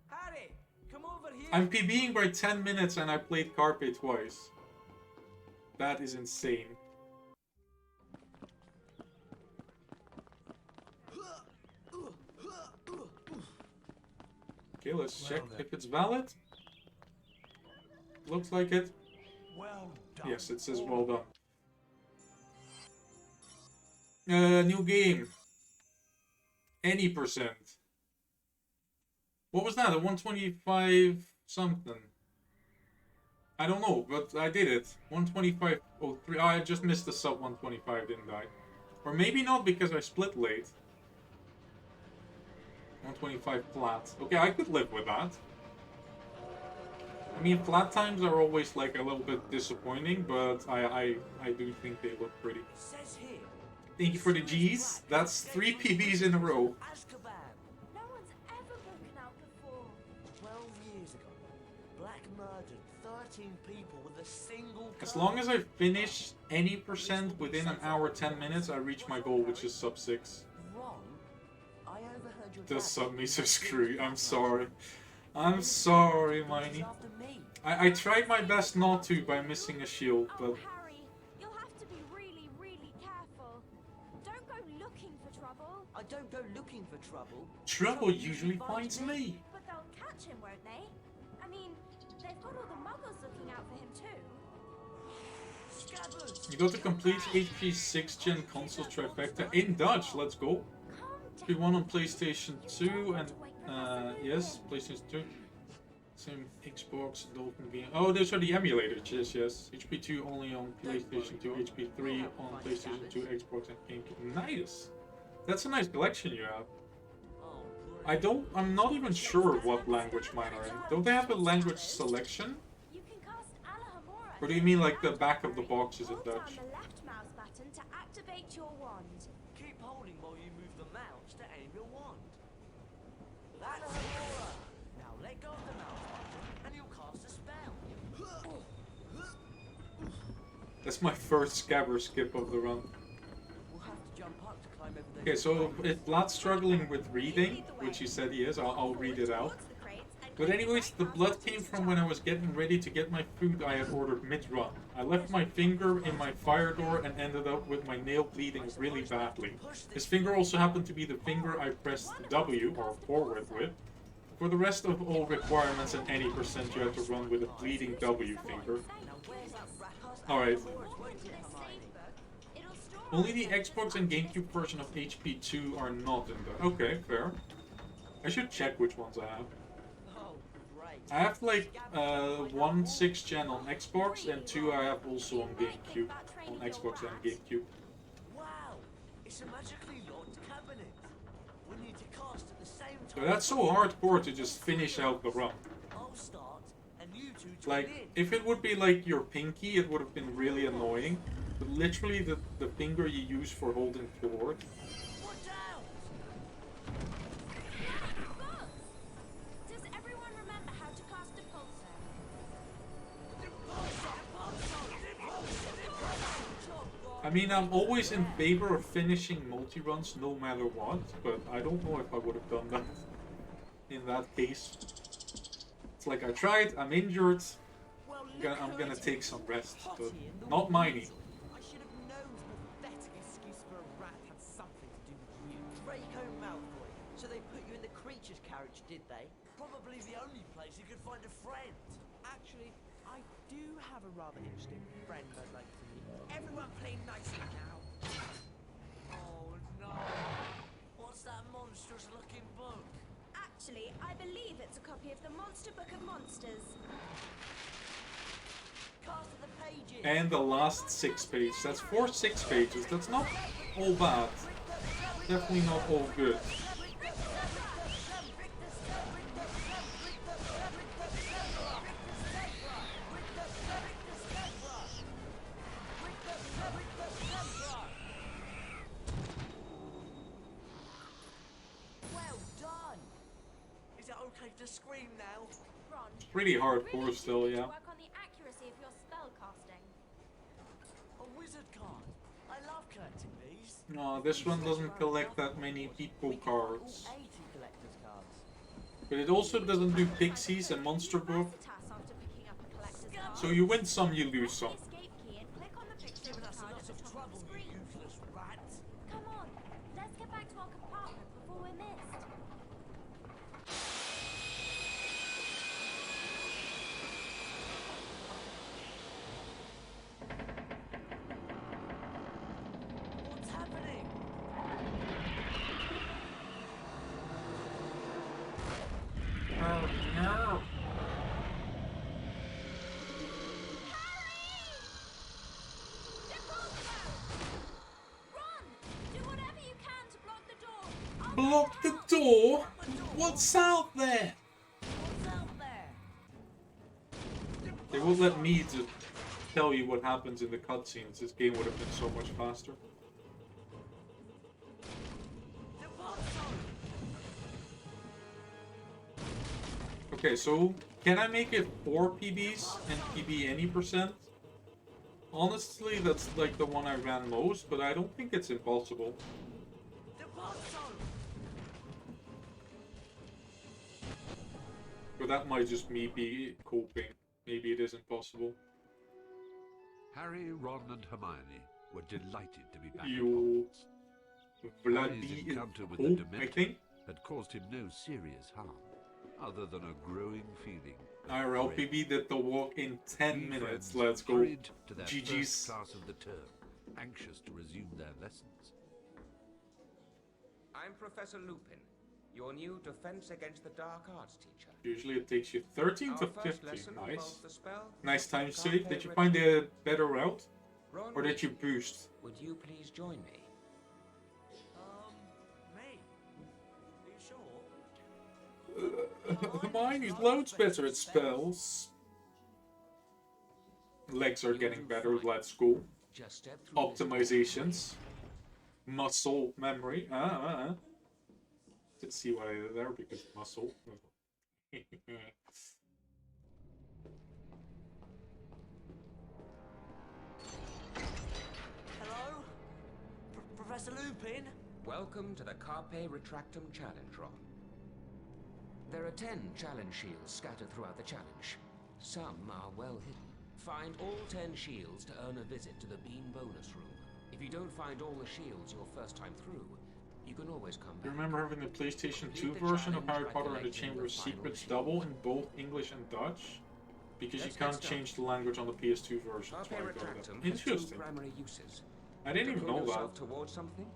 Harry, come over here.
I'm PBing by 10 minutes and I played Carpe twice. That is insane. Okay, let's check if it's valid. Looks like it.
Well done.
Yes, it says well done. New game. Any %. What was that? A 125 something? I don't know, but I did it. 125.03. Oh, I just missed the sub 125, didn't I? Or maybe not because I split late. 125 flat. Okay, I could live with that. I mean, flat times are always like a little bit disappointing, but I do think they look pretty.
Says here.
Thank you for the G's. That's 3 PBs in a row.
No one's ever broken out before.
12 years ago, Black murdered 13 people with a single
As long as I finish any % within an hour 10 minutes, I reach my goal, which is sub 6.
Wrong. I overheard your
Does sub me so screwy. I'm sorry. I'm sorry, Miney. I tried my best not to by missing a shield, but...
Harry, you'll have to be really, really careful. Don't go looking for trouble.
I don't go looking for trouble.
Trouble usually finds me.
But they'll catch him, won't they? I mean, they've got all the muggles looking out for him too. Scabbers.
You got to complete HP 6th Gen console trifecta in Dutch. Let's go. HP1 on PlayStation 2 and yes, PlayStation 2. Same Xbox, Dolphin game. Oh, those are the emulators. Yes. HP2 only on PlayStation 2, HP3 on PlayStation 2, Xbox, and GameCube. Nice. That's a nice collection you have. I'm not even sure what language mine are in. Don't they have a language selection? Or do you mean like the back of the box is in Dutch?
Hold down the left mouse button to activate your wand.
Keep holding while you move the mouse to aim your wand. That's Aurora. Now let go of the mouse button and you'll cast a spell.
That's my first scabber skip of the run.
We'll have to jump up to climb over the...
Okay, so if Vlad's struggling with reading, which he said he is, I'll read it out. But anyways, the blood came from when I was getting ready to get my food I had ordered mid-run. I left my finger in my fire door and ended up with my nail bleeding really badly. His finger also happened to be the finger I pressed W, or forward with. For the rest of all requirements and any % you had to run with a bleeding W finger. Alright. Only the Xbox and GameCube version of HP2 are not in there. Okay, fair. I should check which ones I have. I have like 1 6th gen on Xbox and 2 I have also on GameCube. On Xbox and GameCube.
Wow, it's a magically locked cabinet. We need to cast at the same
So
time.
that's so hardcore to just finish out the run.
I'll start, and you two join
Like,
in.
if it would be like your pinky, it would have been really annoying. But literally the finger you use for holding forward.
Watch out!
Does everyone remember how to cast a pulsar?
I mean, I'm always in favor of finishing multi-runs no matter what, but I don't know if I would have done that in that case. It's like I tried, I'm injured, I'm gonna take some rest, but not miney.
I should have known the pathetic excuse for a rat had something to do with you.
Draco Malfoy. So they put you in the creature's carriage, did they? Probably the only place you could find a friend.
Actually, I do have a rather interesting friend I'd like to meet. Everyone play nicely now.
Oh no. What's that monstrous looking book?
Actually, I believe it's a copy of the Monster Book of Monsters.
Cast of the pages.
And the last 6 pages. That's 4 6 pages. That's not all bad. Definitely not all good.
Well done. Is it okay to scream now?
Ron,
It's pretty hardcore still, yeah.
work on the accuracy of your spell casting.
A wizard card. I love collecting these.
No, this one doesn't collect that many people cards.
80 collector's cards.
But it also doesn't do pixies and monster book. So you win some, you lose some.
Escape key and click on the picture of the
That's a
card
lot
at the
of
top
trouble,
of the
you
screen.
useless rat.
Come on, let's get back to our compartment before we're missed.
What's happening?
Oh no!
Run! Do whatever you can to block the door.
Block the door? What's out there?
What's out there?
They won't let me to tell you what happens in the cutscenes. This game would have been so much faster. Okay, so can I make it 4 PBs and PB any %? Honestly, that's like the one I ran most, but I don't think it's impossible. But that might just me be coping. Maybe it isn't possible.
Harry, Ron, and Hermione were delighted to be back at
You
Hogwarts. Harry's
bloody
encounter with
hope,
the
I
Dementor
think.
had caused him no serious harm, other than a growing feeling.
IRL PB did the walk in 10
Three
minutes.
friends
Let's go.
hurried to their
GG's.
first class of the term, anxious to resume their lessons.
I'm Professor Lupin, your new Defense Against the Dark Arts teacher.
Usually it takes you 13 to
Our first
50.
lesson
Nice.
involves the spell
Nice time save.
Carpe
Did you find a better route?
Ron,
Or did you boost?
would you please join me?
Me? Are you sure?
Hermione's loads better at spells. Legs are getting better, let's go.
Just step through
Optimizations. Muscle memory. Let's see what I did there because muscle.
Hello? Professor Lupin?
Welcome to the Carpe Retractum Challenge, Ron. There are 10 challenge shields scattered throughout the challenge. Some are well hidden. Find all 10 shields to earn a visit to the Bean bonus room. If you don't find all the shields your first time through, you can always come
You
back.
remember having the PlayStation 2 version of Harry Potter and the Chamber of Secrets double in both English and Dutch? Because
Let's
you can't
get started.
change the language on the PS2 version. That's why I got that.
Retractum has two
Interesting.
primary uses.
I didn't
To
even
pull
know
yourself
that.
towards something, or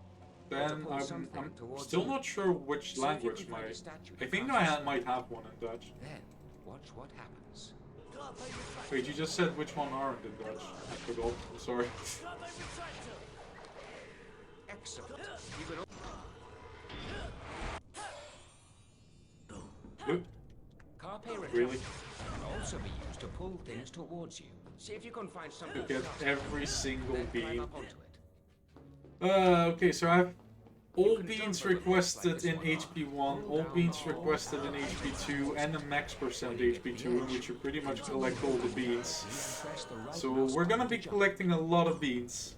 to
Then
pull
I'm
something towards
still
you.
not sure which
See if you
language
can find
my...
a statue
I
that
think
can't
I
be
might
seen.
have one in Dutch.
Then, watch what happens.
Wait, you just said which one aren't in Dutch. I forgot. I'm sorry.
Excellent. You can
Oop.
Carpe retractum
Really?
can also be used to pull things towards you. See if you can find something.
To get every single
then climb
bean.
up onto it.
Okay, so I have all beans requested in HP1, all beans requested in HP2, and a max percent HP2, in which you pretty much collect all the beans. So we're gonna be collecting a lot of beans.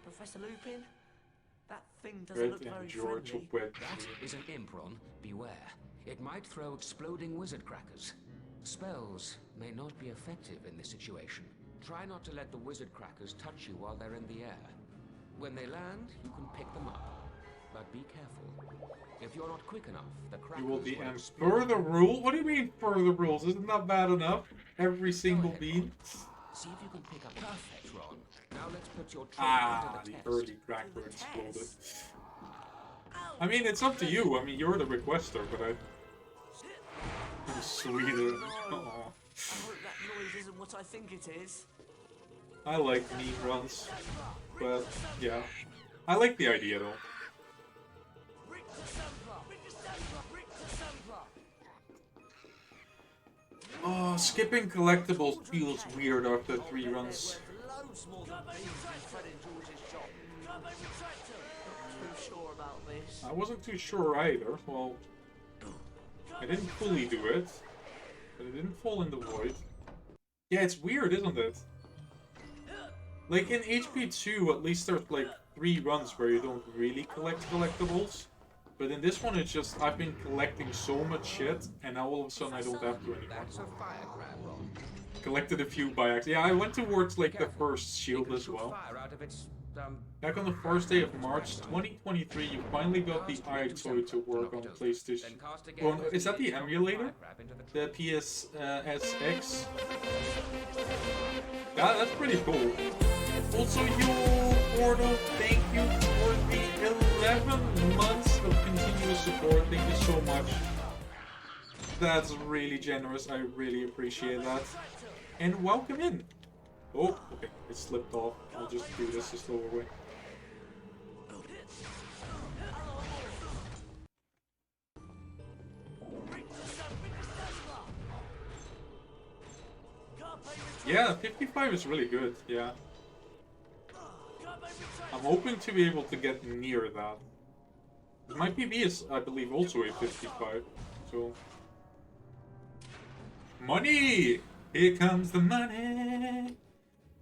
Professor Lupin? That thing doesn't
Red
look
and
very
George
friendly.
Wet.
That is an impron. Beware. It might throw exploding wizard crackers. Spells may not be effective in this situation. Try not to let the wizard crackers touch you while they're in the air. When they land, you can pick them up. But be careful. If you're not quick enough, the crackers
You will be
will
and
explode.
further rule? What do you mean further rules? Isn't that bad enough? Every single bean?
See if you can pick up perfect, Ron. Now let's put your trick
Ah,
into
the
the test.
early cracker exploded. I mean, it's up to you. I mean, you're the requester, but I'm sweeter. Aw.
I hope that noise isn't what I think it is.
I like mean runs, but yeah. I like the idea though. Oh, skipping collectibles feels weird after 3 runs.
Loads more than beans in Fred and George's shop. Not too sure about this.
I wasn't too sure either. Well, I didn't fully do it, but it didn't fall in the void. Yeah, it's weird, isn't it? Like in HP2, at least there's like 3 runs where you don't really collect collectibles. But in this one, it's just, I've been collecting so much shit, and now all of a sudden I don't have to anymore.
That's a fire grab, Ron.
Collected a few by accident. Yeah, I went towards like the first shield as well.
Fire out of its,
Back on the first day of March 2023, you finally got the iToy to work on PlayStation. Well, is that the emulator? The PSSX? Yeah, that's pretty cool. Also, you, Portal, thank you for the 11 months of continuous support. Thank you so much. That's really generous. I really appreciate that. And welcome in. Oh, okay. It slipped off. I'll just do this a slower way. Yeah, 55 is really good. Yeah. I'm hoping to be able to get near that. My PB is, I believe, also a 55. So... Money! Here comes the money!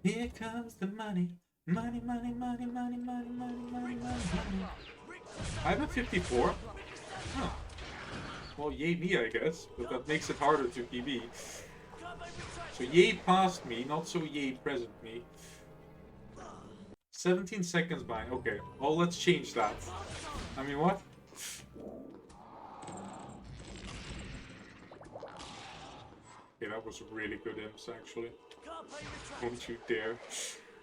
Here comes the money! Money, money, money, money, money, money, money, money, money. I have a 54. Huh. Well, yay me, I guess. But that makes it harder to PB. So yay past me, not so yay present me. 17 seconds behind. Okay. Well, let's change that. I mean, what? Okay, that was really good imps, actually. Don't you dare.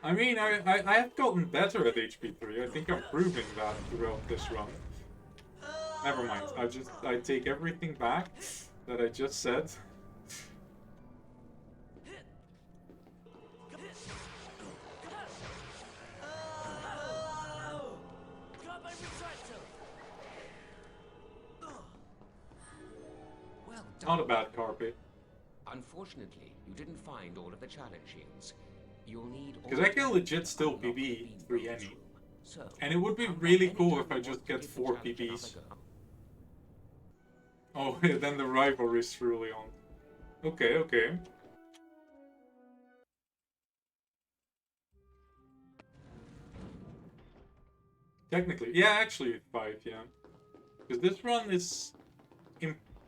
I mean, I have gotten better at HP3. I think I'm proving that throughout this run. Never mind. I take everything back that I just said.
Well done.
Not a bad carpet.
Unfortunately, you didn't find all of the challenge shields. You'll need all
Because I can legit still PB 3 any.
So,
And it would be really cool if I just get 4 PBs. Oh, then the rivalry is truly on. Okay, okay. Technically, yeah, actually 5, yeah. Because this run is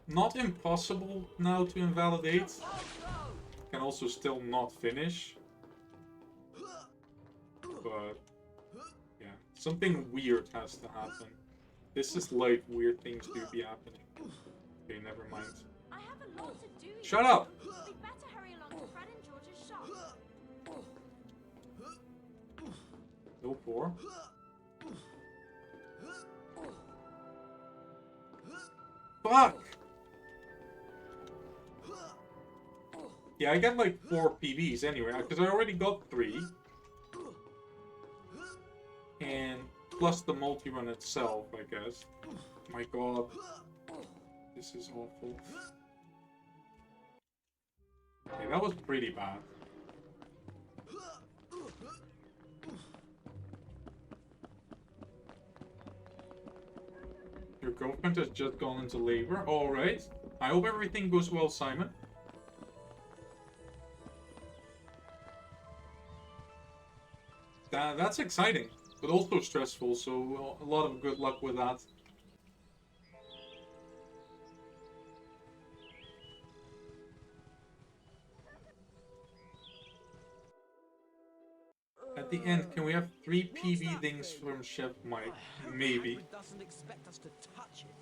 not impossible now to invalidate. Can also still not finish. But, yeah, something weird has to happen. This is like weird things do be happening. Okay, never mind.
I have a lot to do.
Shut up!
We'd better hurry along to Fred and George's shop.
No four. Fuck! Yeah, I get like 4 PBs anyway, because I already got 3. And plus the multi-run itself, I guess. My god. This is awful. Okay, that was pretty bad. Your girlfriend has just gone into labor. Alright. I hope everything goes well, Simon. That's exciting, but also stressful, so a lot of good luck with that. At the end, can we have 3 PB things from Chef Mike? Maybe.
Hagrid doesn't expect us to touch it.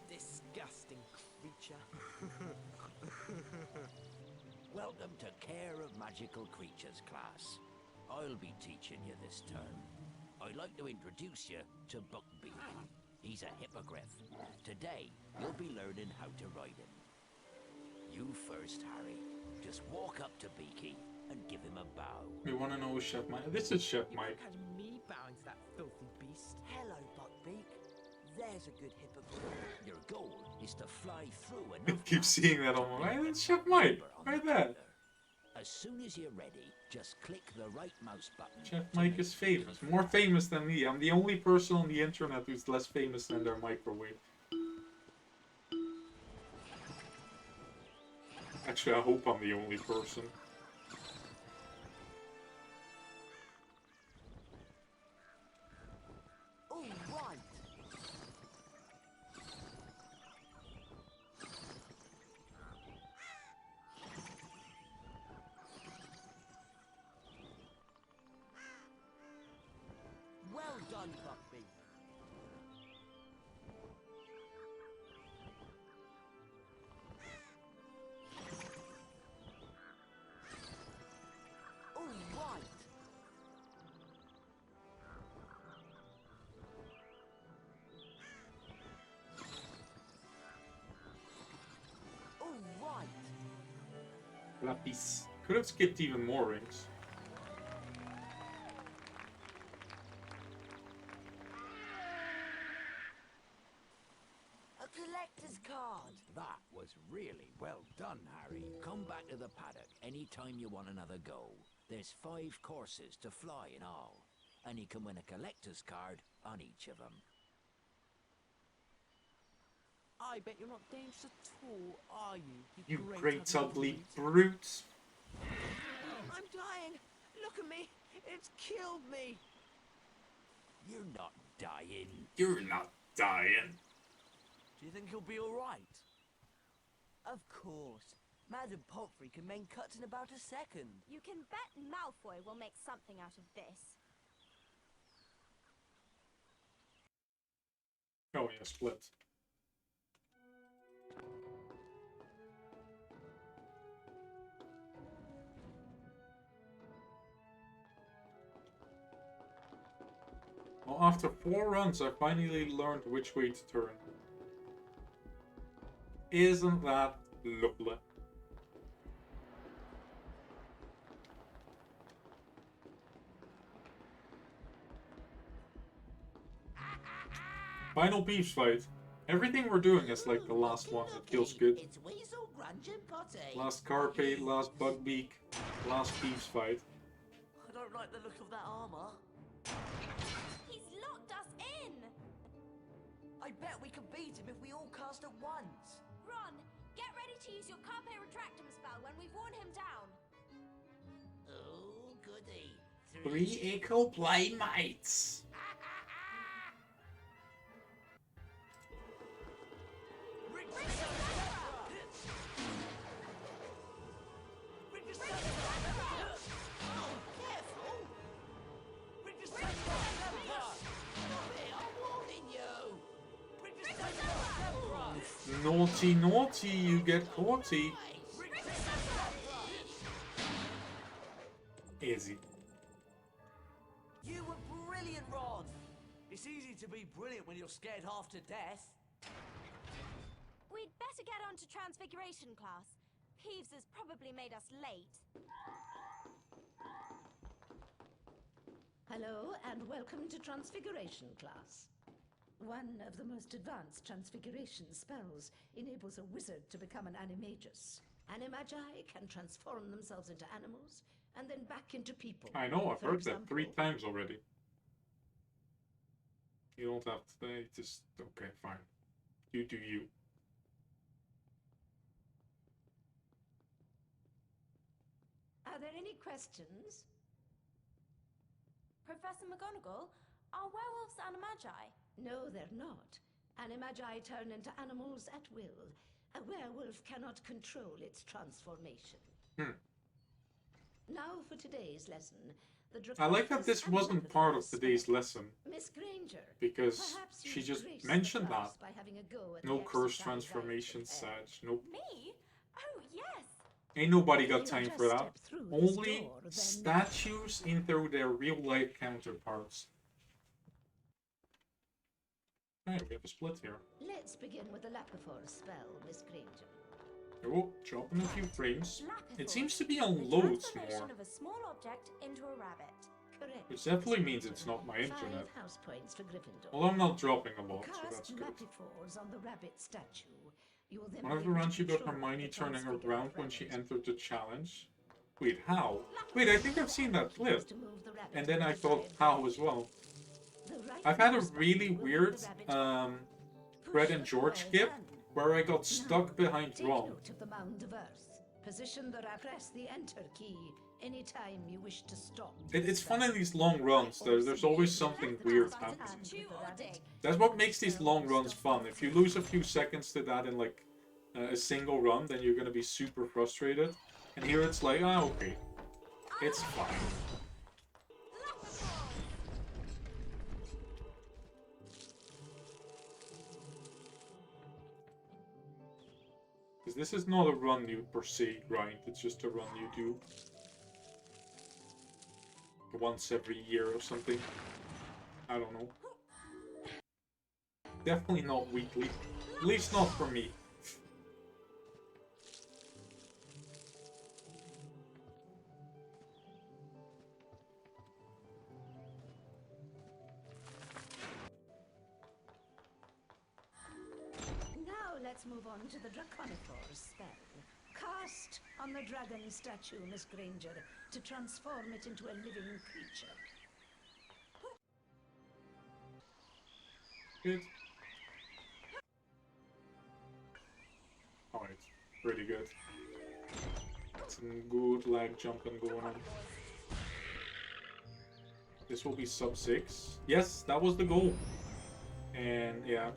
Disgusting creature.
Welcome to Care of Magical Creatures class. I'll be teaching you this term. I'd like to introduce you to Buckbeak. He's a hippogriff. Today, you'll be learning how to ride him. You first, Harry. Just walk up to Beaky and give him a bow.
We want to know Chef Mike. This is Chef Mike.
Catch me bowing to that filthy beast.
Hello, Buckbeak. There's a good hippogriff.
Your goal is to fly through
I
enough
keep seeing that on my mind. It's Chef Mike. Right there.
As soon as you're ready, just click the right mouse button.
Chef Mike is famous. More famous than me. I'm the only person on the internet who's less famous than their microwave. Actually, I hope I'm the only person.
All right. Well done, Buckbeak. All right. All right.
Lapis. Could have skipped even more rings.
A collector's card.
That was really well done, Harry. Come back to the paddock anytime you want another go. There's 5 courses to fly in all, and you can win a collector's card on each of them.
I bet you're not dangerous at all, are you?
You great ugly brute.
I'm dying. Look at me. It's killed me.
You're not dying.
You're not dying.
Do you think he'll be all right? Of course. Madam Pomfrey can mend cuts in about a second.
You can bet Malfoy will make something out of this.
Oh yeah, split. Well, after 4 runs, I finally learned which way to turn. Isn't that lovely? Final Beefs fight. Everything we're doing is like the last one. It feels good.
It's Weasel, Grunge and Potty.
Last Carpate, last Bugbeak, last Beefs fight.
I don't like the look of that armor.
He's locked us in!
I bet we can beat him if we all cast at once.
Ron, get ready to use your Carpe Retractum spell when we've worn him down.
Oh, goody.
3 equal playmates.
Naughty, naughty, you get caughty. Easy.
You were brilliant, Ron! It's easy to be brilliant when you're scared half to death.
We'd better get on to Transfiguration class. Peeves has probably made us late.
Hello, and welcome to Transfiguration class. One of the most advanced transfiguration spells enables a wizard to become an animagus. Animagi can transform themselves into animals and then back into people.
I know, I've
For
heard
example,
that 3 times already. You don't have to say, just, okay, fine. You do you.
Are there any questions?
Professor McGonagall, are werewolves animagi?
No, they're not. Animagi turn into animals at will. A werewolf cannot control its transformation. Now for today's lesson.
I like that this wasn't part of today's lesson.
Miss Granger,
Because she just mentioned that.
by having a go at
No
the
curse
exercise
transformation,
I
Sage. Nope.
Me? Oh, yes.
Ain't nobody got
If you
time
just
for that.
step through this
Only
door, then-
statues into their real-life counterparts. Alright, we have a split here.
Let's begin with the Lapifort spell, Miss Granger.
Oh, dropping a few frames.
Lapithor,
It seems to be on
the
loads
transformation
more.
of a small object into a rabbit.
Correct.
Which definitely means it's not my internet.
5 house points for Gryffindor.
Well, I'm not dropping a lot, so that's
Cast
good.
Lapifors on the rabbit statue. You will then
One of
be
the
able
runs
to
you got
control
Hermione
the
turning
transfigured
around when she
rabbit.
entered the challenge. Wait, how? Wait, I think I've seen that clip.
To move the rabbit
And then
to
I
the
thought
desired
how
direction.
as well.
The right
I've had a
mouse
really
button will
weird
move the rabbit
Fred and George skip where I got stuck behind
Take
Ron.
note of the mound of earth. Position the rabbit. Press the enter key anytime you wish to stop.
It's fun in these long runs. There's always something weird happening. That's what makes these long runs fun. If you lose a few seconds to that in like a single run, then you're gonna be super frustrated. And here it's like, ah, okay, it's fine. Because this is not a run you per se grind, it's just a run you do once every year or something. I don't know. Definitely not weekly. At least not for me.
Now let's move on to the Draconiphore spell. Cast on the dragon statue, Miss Granger, to transform it into a living creature.
Good. Alright, pretty good. Some good lag jumping going on. This will be sub 6. Yes, that was the goal. And yeah.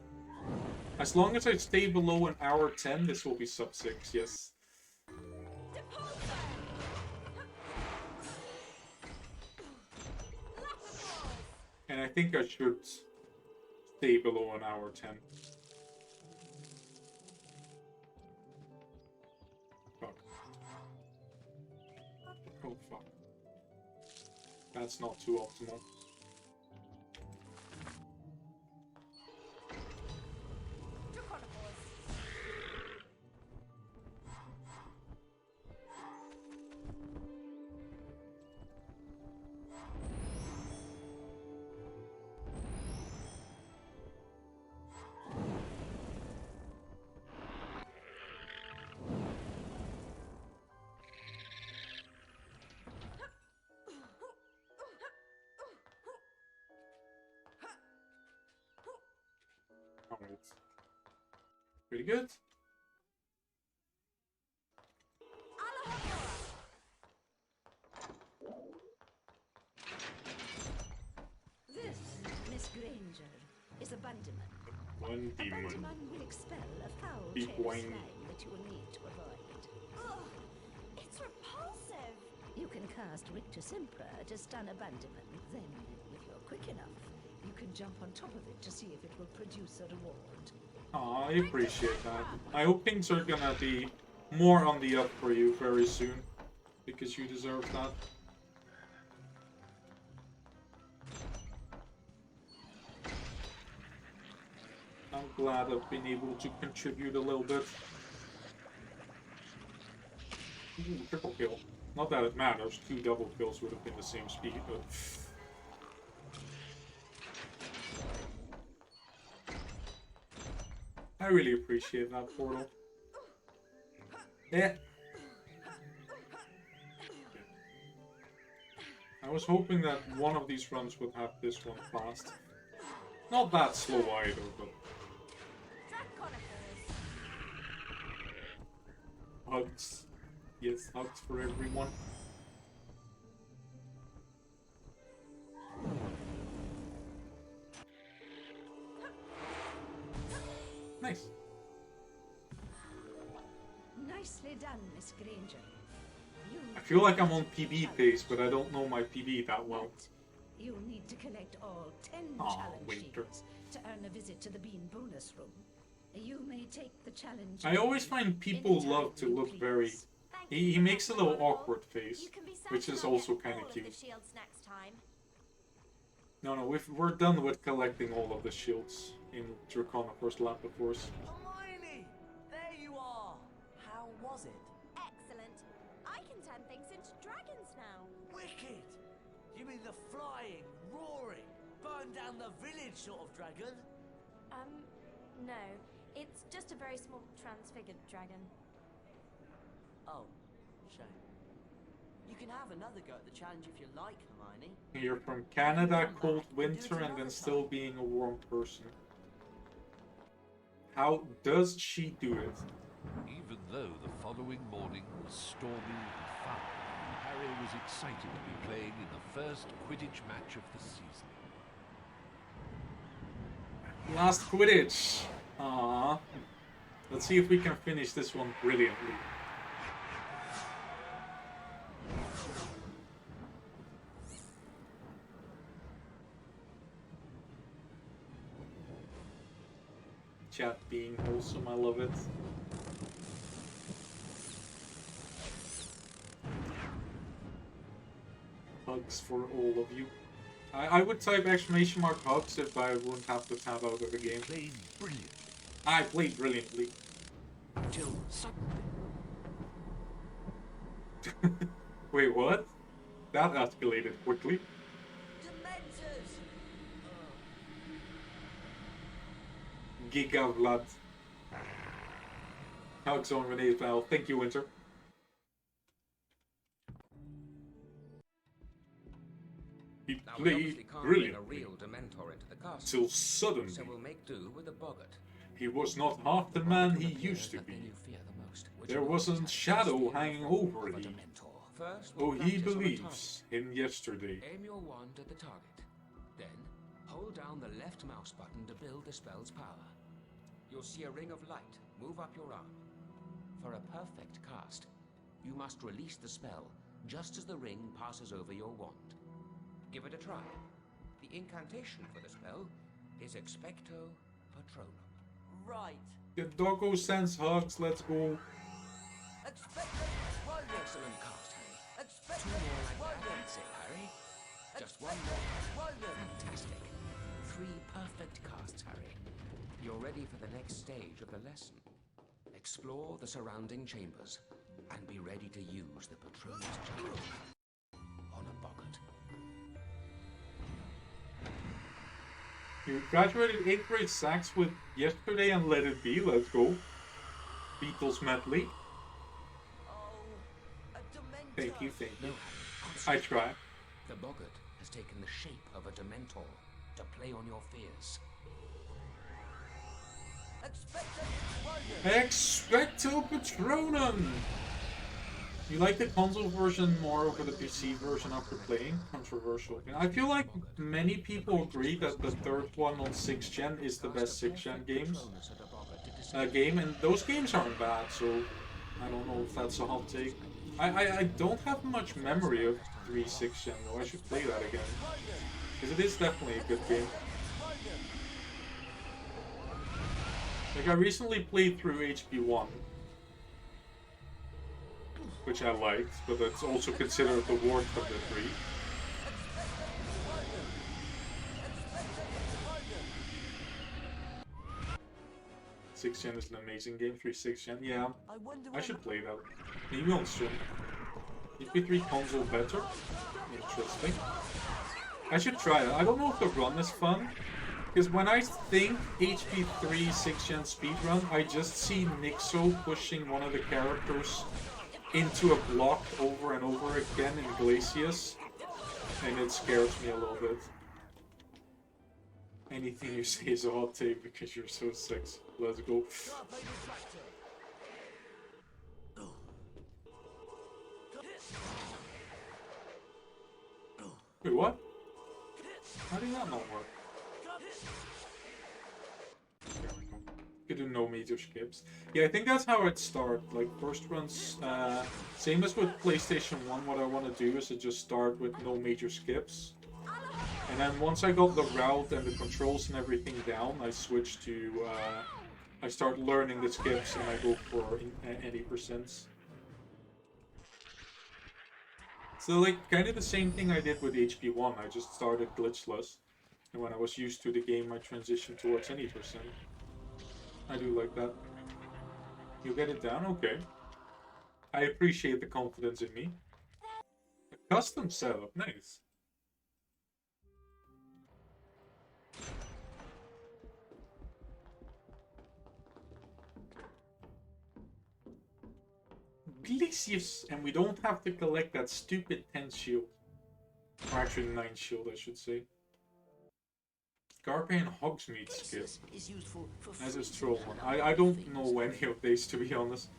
As long as I stay below an hour 10, this will be sub 6, yes. And I think I should stay below an hour 10. Fuck. Oh fuck. That's not too optimal. Alright. Pretty good.
This, Miss Granger, is a Bundyman.
One
A
demon.
Bundyman will expel a foul
Be
trail of
wine.
slime that you will need to avoid.
Ugh, it's repulsive.
You can cast Rictus Impra to stun a Bundyman. Then, if you're quick enough, you can jump on top of it to see if it will produce a reward.
Aw, I appreciate that. I hope things are gonna be more on the up for you very soon. Because you deserve that. I'm glad I've been able to contribute a little bit. Ooh, triple kill. Not that it matters, 2 double kills would have been the same speed, but... I really appreciate that, Portal. Yeah. I was hoping that one of these runs would have this one fast. Not that slow either, but... Hugs. Yes, hugs for everyone. Nice.
Nicely done, Miss Granger.
I feel like I'm on PB pace, but I don't know my PB that well.
You'll need to collect all 10 challenge shields to earn a visit to the bean bonus room. You may take the challenge.
I always find people love to look very... He makes a little awkward face, which is also kind of cute. No, we're done with collecting all of the shields in Dracona First Lap, of course.
Hermione! There you are! How was it?
Excellent. I can turn things into dragons now.
Wicked! You mean the flying, roaring, burn down the village sort of dragon?
No. It's just a very small transfigured dragon.
Oh, shame. You can have another go at the challenge if you like, Hermione.
You're from Canada, cold winter, and then still being a warm person. How does she do it?
Even though the following morning was stormy and foul, Harry was excited to be playing in the first Quidditch match of the season.
Last Quidditch! Aww. Let's see if we can finish this one brilliantly. Chat being wholesome, I love it. Hugs for all of you. I would type exclamation mark hugs if I wouldn't have to tab out of the game.
Played brilliantly.
I played brilliantly.
Until suddenly...
Wait, what? That escalated quickly.
Dementors!
Giga Vlad. Hugs on Renee's Val. Thank you, Winter. He played brilliantly.
A real Dementor into the castle,
till suddenly.
So we'll make do with a boggart.
He was not half the man he used to be. There was a shadow hanging over him. Oh, he believes in yesterday.
Aim your wand at the target. Then, hold down the left mouse button to build the spell's power. You'll see a ring of light move up your arm. For a perfect cast, you must release the spell just as the ring passes over your wand. Give it a try. The incantation for the spell is Expecto Patronum.
Right.
The doggo sends hugs, let's go.
Excellent cast, Harry. Two more like that, I'd say, Harry. Just one more. Fantastic. 3 perfect casts, Harry. You're ready for the next stage of the lesson. Explore the surrounding chambers and be ready to use the Patronus challenge on a boggart.
You graduated 8th grade sax with Yesterday and Let It Be, let's go. Beatles medley. Thank you, thank you. I try.
The boggart has taken the shape of a Dementor to play on your fears.
Expecto Patronum! You like the console version more over the PC version after playing? Controversial. I feel like many people agree that the third one on 6th gen is the best 6th gen game, and those games aren't bad, so I don't know if that's a hot take. I don't have much memory of 3 6th gen though, I should play that again. Because it is definitely a good game. Like, I recently played through HP1, which I liked, but that's also considered the worst of the three. Sixth Gen is an amazing game. 3 Gen, yeah. I should play that. Maybe on stream. HP3 console better? Interesting. I should try it. I don't know if the run is fun. Because when I think HP3 6th Gen speedrun, I just see Nixo pushing one of the characters into a block over and over again in Glacius. And it scares me a little bit. Anything you say is a hot take because you're so sexy. Let's go. Wait, what? How did that not work? Could do no major skips. Yeah, I think that's how I'd start. Like, first runs, same as with PlayStation 1, what I want to do is to just start with no major skips. And then once I got the route and the controls and everything down, I switch to, I start learning the skips and I go for any percents. So like, kind of the same thing I did with HP1, I just started glitchless. And when I was used to the game, I transitioned towards any percent. I do like that. You get it down? Okay. I appreciate the confidence in me. A custom setup, nice. Glacius, and we don't have to collect that stupid 10 shield. Or actually 9 shield, I should say. Carpe and Hogsmeade skip. As is Troll one. I don't know any of these, to be honest.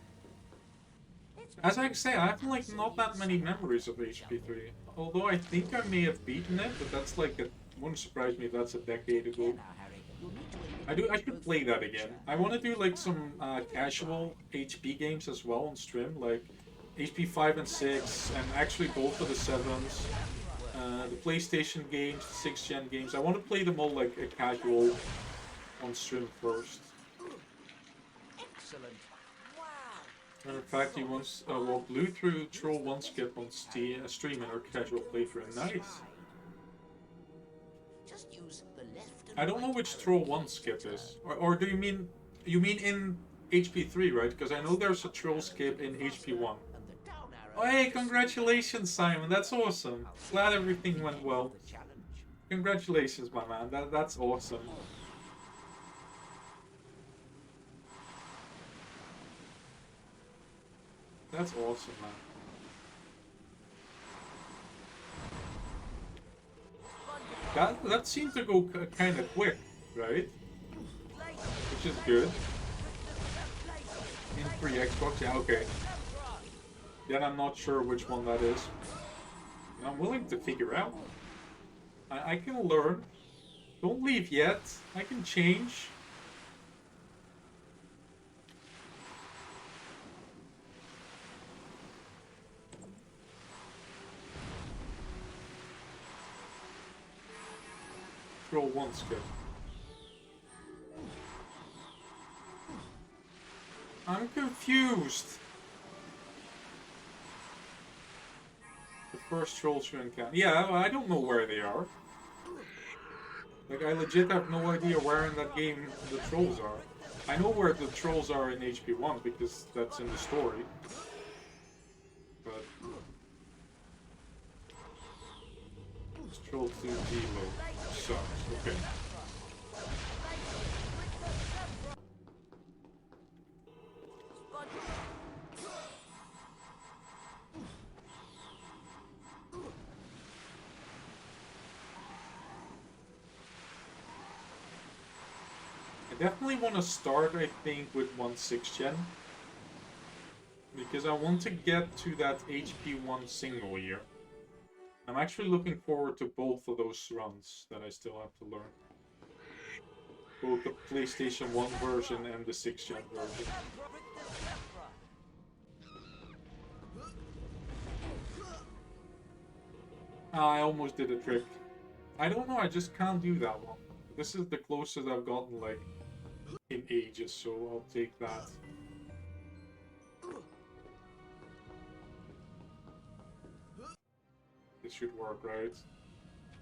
As I say, I have like not that many memories of HP3. Although I think I may have beaten it, but that's like a, wouldn't surprise me if that's a decade ago. I should play that again. I want to do like some casual HP games as well on stream, like HP 5 and 6, and actually both of the 7s. The PlayStation games, the 6th Gen games. I want to play them all like a casual on stream first.
Excellent.
In fact, he wants blew through Troll 1 skip on stream in our casual playthrough. Nice.
Just use the left and
I don't know which Troll 1 skip is. Or do you mean in HP3, right? Because I know there's a Troll skip in HP1. Oh, hey, congratulations, Simon. That's awesome. Glad everything went well. Congratulations, my man. That's awesome. That's awesome, man. That seemed to go kind of quick, right? Which is good. In free Xbox, yeah, okay. Then I'm not sure which one that is. I'm willing to figure out. I can learn. Don't leave yet. I can change. Troll 1 skip. I'm confused. The first trolls you encounter. Yeah, I don't know where they are. Like, I legit have no idea where in that game the trolls are. I know where the trolls are in HP1 because that's in the story. But... It's Troll 2 Devo. Sucks. Okay. I definitely want to start, I think, with 1/6 Gen. Because I want to get to that HP1 single year. I'm actually looking forward to both of those runs that I still have to learn. Both the PlayStation 1 version and the 6th Gen version. I almost did a trick. I don't know, I just can't do that one. This is the closest I've gotten, like, in ages, so I'll take that. This should work, right?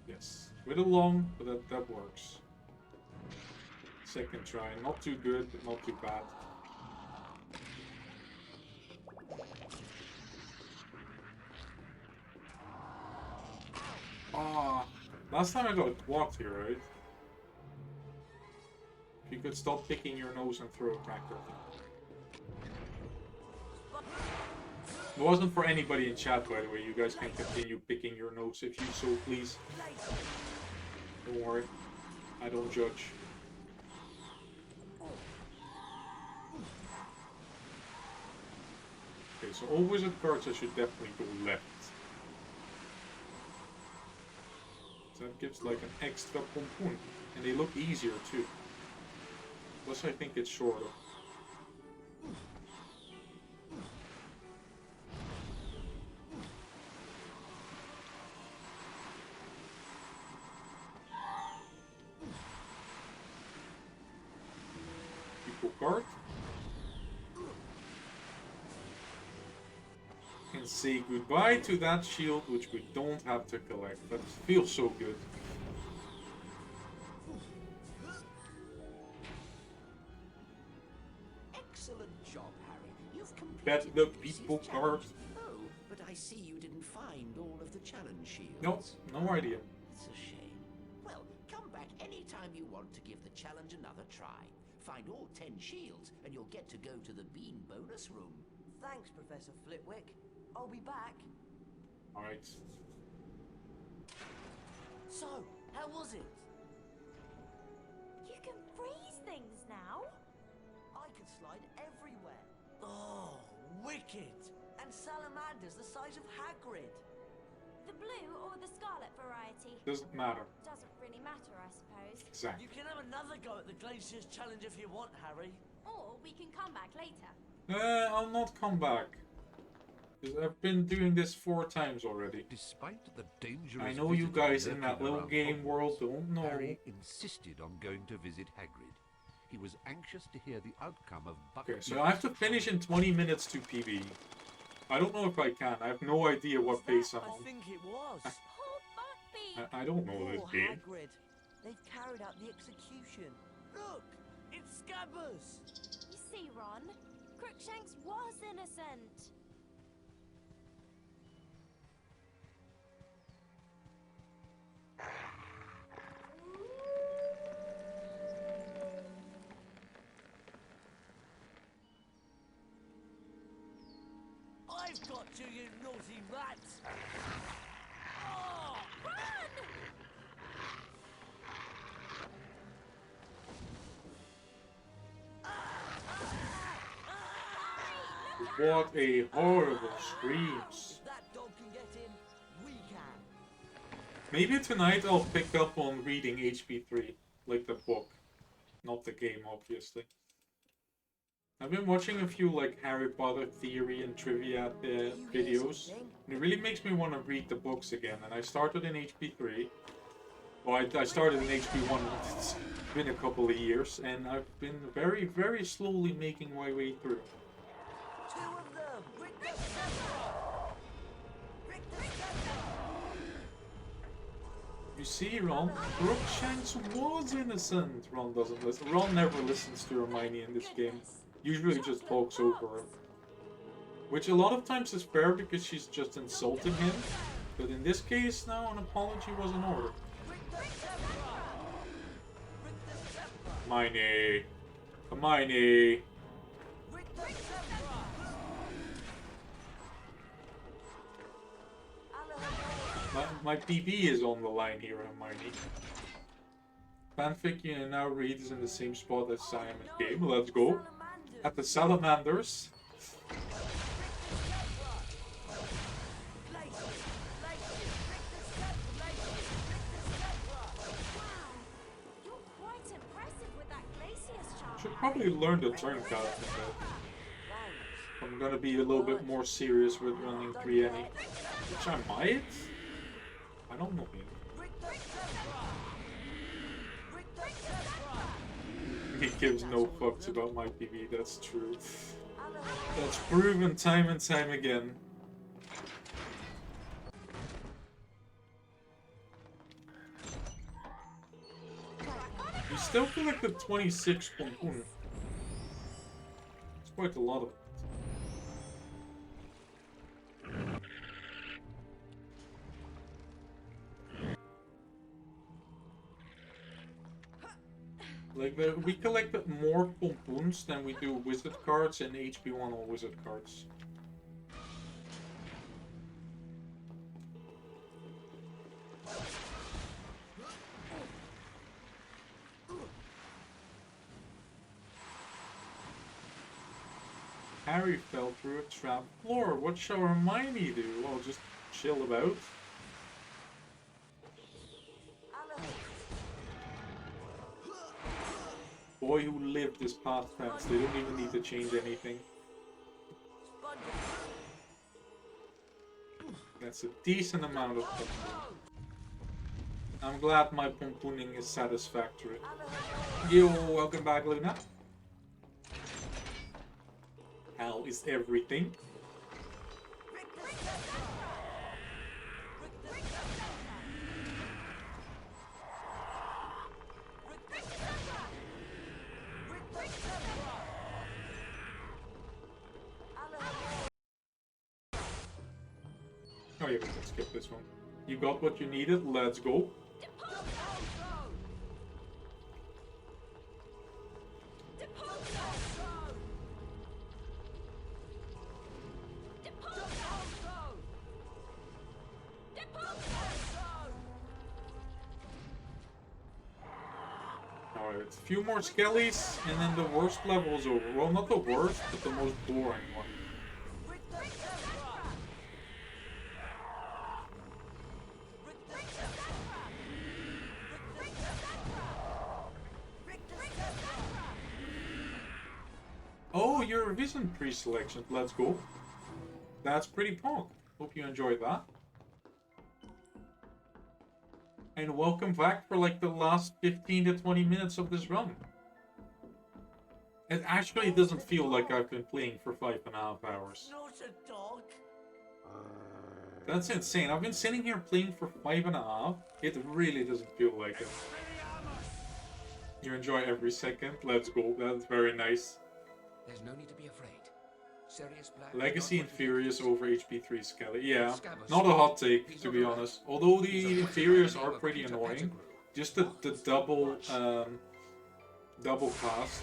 Yes. With a long, but that works. Second try. Not too good, but not too bad. Ah, last time I got blocked here, right? If you could stop picking your nose and throw it back at me. It wasn't for anybody in chat, by the way. You guys can continue picking your nose if you so please. Don't worry. I don't judge. Okay, so all wizard cards I should definitely go left. So that gives like an extra pompoon. And they look easier too. Plus I think it's shorter. Card and say goodbye to that shield, which we don't have to collect. That feels so good.
Excellent job, Harry. You've completed
Bet the people card.
Oh, but I see you didn't find all of the challenge shields.
No, no idea.
It's a shame. Well, come back anytime you want to give the challenge another try. Find all 10 shields, and you'll get to go to the bean bonus room.
Thanks, Professor Flitwick. I'll be back.
Alright.
So, how was it?
You can freeze things now.
I could slide everywhere. Oh, wicked! And salamanders the size of Hagrid.
The blue or the scarlet variety?
Doesn't matter.
Doesn't really matter, I suppose.
Exactly.
You can have another go at the Glacier's challenge if you want, Harry.
Or we can come back later.
I'll not come back. Because I've been doing this 4 times already.
Despite the dangerous
I know you guys in that little
around
game
Hogwarts,
world don't know.
Harry insisted on going to visit Hagrid. He was anxious to hear the outcome of
Okay, so I have to finish in 20 minutes to PB. I don't know if I can. I have no idea what pace I'm
I
on.
think it was.
Poor Buckbeak!
I don't know this
Poor
game.
Hagrid. They've carried out the execution. Look! It's Scabbers!
You see, Ron, Crookshanks was innocent.
I've got you, you naughty rat! Oh!
What a horrible screams.
If that dog can get in, we can.
Maybe tonight I'll pick up on reading HP3, like the book, not the game, obviously. I've been watching a few like Harry Potter theory and trivia videos, and it really makes me want to read the books again. And I started in HP3. Well, I started in HP1. It's been a couple of years, and I've been very, very slowly making my way through.
2 of them! Rick the Scepter! Rick the Scepter!
You see, Ron, Crookshanks was innocent. Ron doesn't listen. Ron never listens to Hermione in this game. Usually just talks over her. Which a lot of times is fair because she's just insulting him. But in this case, now an apology was in order. Hermione. Hermione. My PB is on the line here, Hermione. Fanfic you now read is in the same spot as Simon game. Let's go. At the Salamanders. Should probably learn the turn count instead. I'm gonna be a little bit more serious with running 3 any. Which I might? I don't know yet. He gives no fucks about my PV, that's true. That's proven time and time again. We still collected 26 pompoen. It's quite a lot of it. Like, we collected more pompoons than we do wizard cards and HP1 all wizard cards. Harry fell through a trap floor. What shall Hermione do? Well, just chill about. Boy who lived is past tense. They don't even need to change anything. That's a decent amount of pompoon. I'm glad my pompooning is satisfactory. Yo, welcome back, Luna. Hell is everything. Oh yeah, we can skip this one. You got what you needed, let's go. Alright, a few more skellies, and then the worst level is over. Well, not the worst, but the most boring one. Oh, your revision pre-selection. Let's go. That's pretty punk. Hope you enjoyed that. And welcome back for like the last 15 to 20 minutes of this run. It actually doesn't feel like I've been playing for 5.5 hours.
Not a dog.
That's insane. I've been sitting here playing for 5.5. It really doesn't feel like it. You enjoy every second. Let's go. That's very nice.
There's no need to be afraid. Sirius Black
Legacy Inferiors over HP3 Skelly. Yeah, not a hot take, to be honest. Although the Inferiors are pretty annoying. Just the double double cast.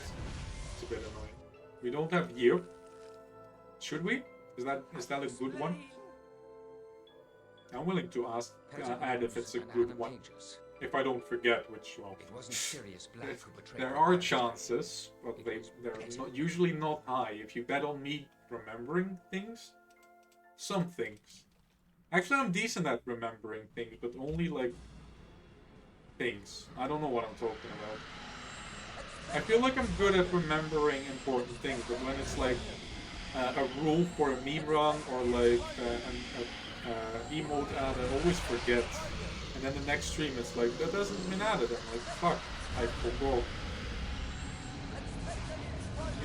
It's a bit annoying. We don't have Year. Should we? Is that a good one? I'm willing to add if it's a good one. If I don't forget, which, well, there are chances, but they're usually not high. If you bet on me remembering things, some things. Actually, I'm decent at remembering things, but only like things. I don't know what I'm talking about. I feel like I'm good at remembering important things, but when it's like a rule for a meme run or like an emote ad, I always forget. And then the next stream, it's like, that hasn't been added. I'm like, fuck, I forgot.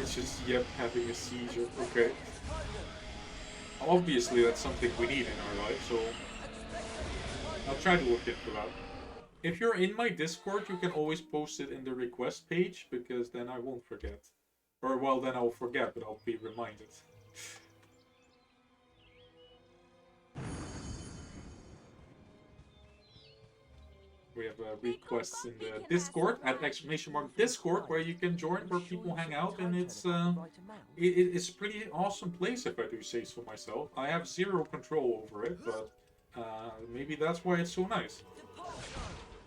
It's just, yep, having a seizure. Okay. Obviously, that's something we need in our life, so I'll try to look into that. If you're in my Discord, you can always post it in the request page, because then I won't forget. Or, well, then I'll forget, but I'll be reminded. We have requests in the Discord at !Discord, where you can join, where people hang out, and it's it's a pretty awesome place, if I do say so myself. I have zero control over it, but maybe that's why it's so nice.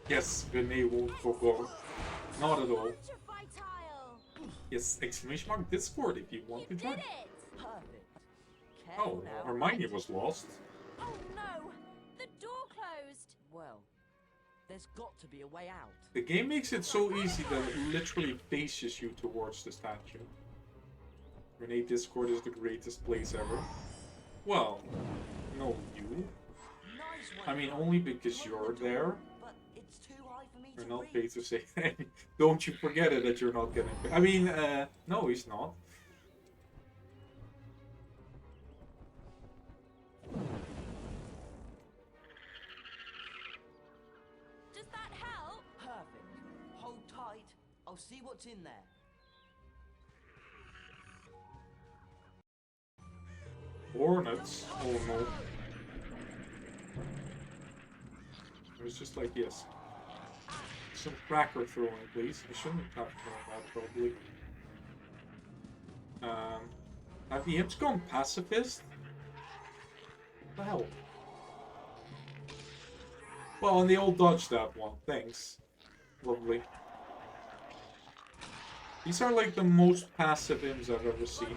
Yes, Renee won't forget. Not at all. Yes, !Discord if you want to join. Oh, Hermione was lost.
Oh no! The door closed!
Well, there's got to be a way out.
The game makes it so easy that it literally faces you towards the statue. Renee, Discord is the greatest place ever. Well, no, you. I mean, only because you're there.
But it's too high for me
You're not paid to say that. Don't you forget it that you're not getting paid. I mean, no, he's not.
Does that help?
Perfect. Hold tight. I'll see what's in there.
Hornets? Oh no. It was just like, yes. Some cracker throwing, please. I shouldn't have thrown that, probably. Have the imps gone pacifist? What the hell? Well, and they all dodged that one. Thanks. Lovely. These are like the most passive imps I've ever seen.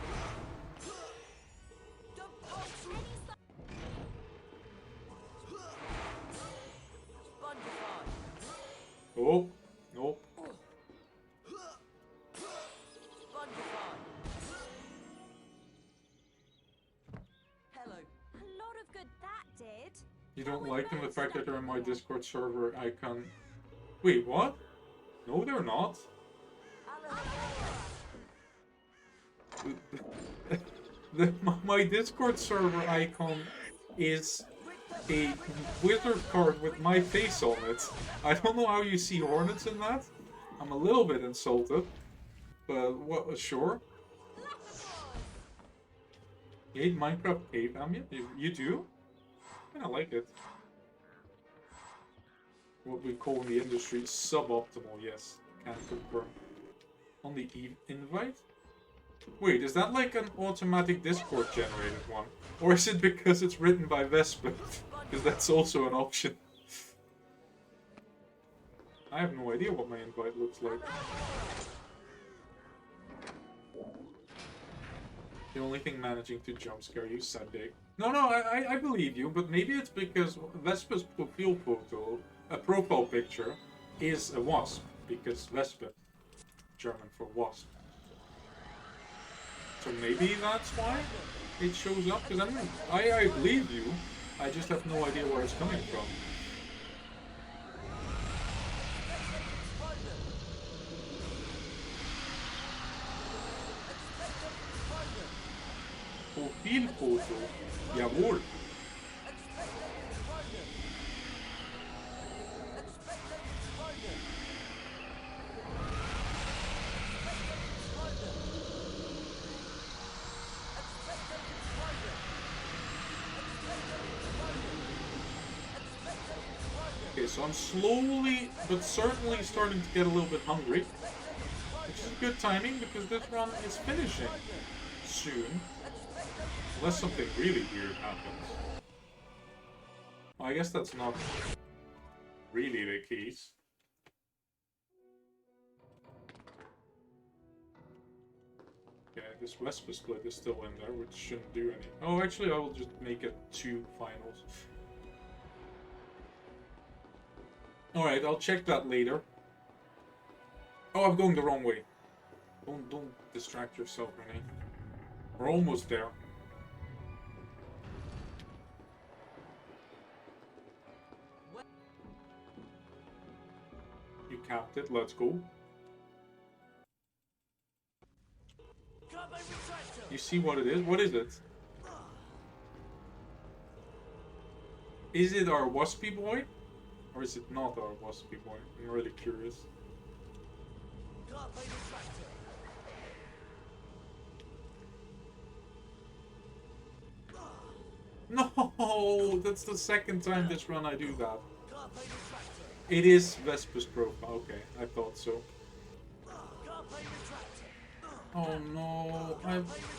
Oh, nope.
Hello.
A lot of good that did.
You don't like them, the fact that they're in my Discord server icon. Wait, what? No, they're not. My Discord server icon is a wizard card with my face on it. I don't know how you see hornets in that. I'm a little bit insulted. But what, sure. You hate Minecraft cave, Ambient? You do? I like it. What we call in the industry suboptimal, yes. Can confirm. On the invite? Wait, is that like an automatic Discord generated one? Or is it because it's written by Vespa? Because that's also an option. I have no idea what my invite looks like. The only thing managing to jump scare you, Sunday. No, I believe you, but maybe it's because Vespa's profile picture is a wasp, because Vespa, German for wasp. So maybe that's why it shows up, because I believe you, I just have no idea where it's coming from. Profilfoto, jawohl. Okay, so I'm slowly but certainly starting to get a little bit hungry, which is good timing because this run is finishing soon, unless something really weird happens. Well, I guess that's not really the case. Okay, this Vespa split is still in there, which shouldn't do anything. Oh, actually, I will just make it 2 finals. Alright, I'll check that later. Oh, I'm going the wrong way. Don't distract yourself, Renee. We're almost there. You capped it, let's go. You see what it is? What is it? Is it our waspy boy? Or is it not our waspy boy? I'm really curious. No! That's the second time this run I do that. It is Vespa's profile. Okay, I thought so. Oh no,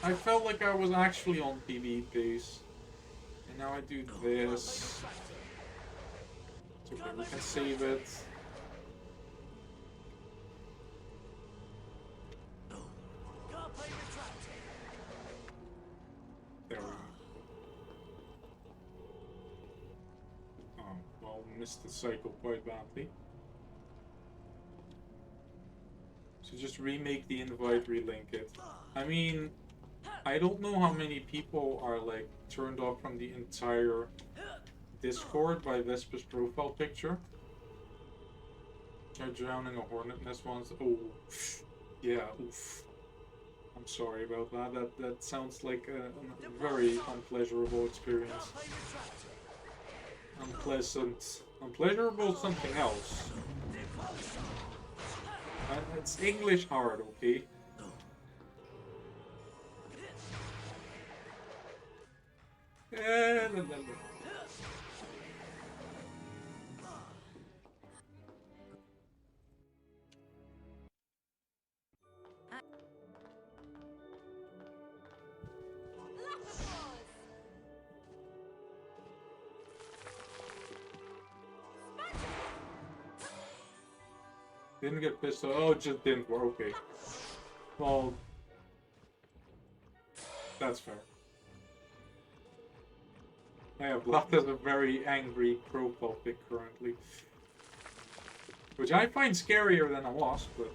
I felt like I was actually on PB base. And now I do this. It's okay, we can save it. There we go. Oh, well, missed the cycle quite badly. So just remake the invite, relink it. I mean, I don't know how many people are like turned off from the entire Discord by Vespa's profile picture. Tried drowning a hornet nest once. Oh, yeah, oof. I'm sorry about that. That sounds like a very unpleasurable experience. Unpleasant. Unpleasurable something else. It's English hard, okay? Didn't get pissed off. Oh, it just didn't work. Okay. Well, that's fair. Yeah, Black has a very angry profile pic currently. Which I find scarier than a wasp, but...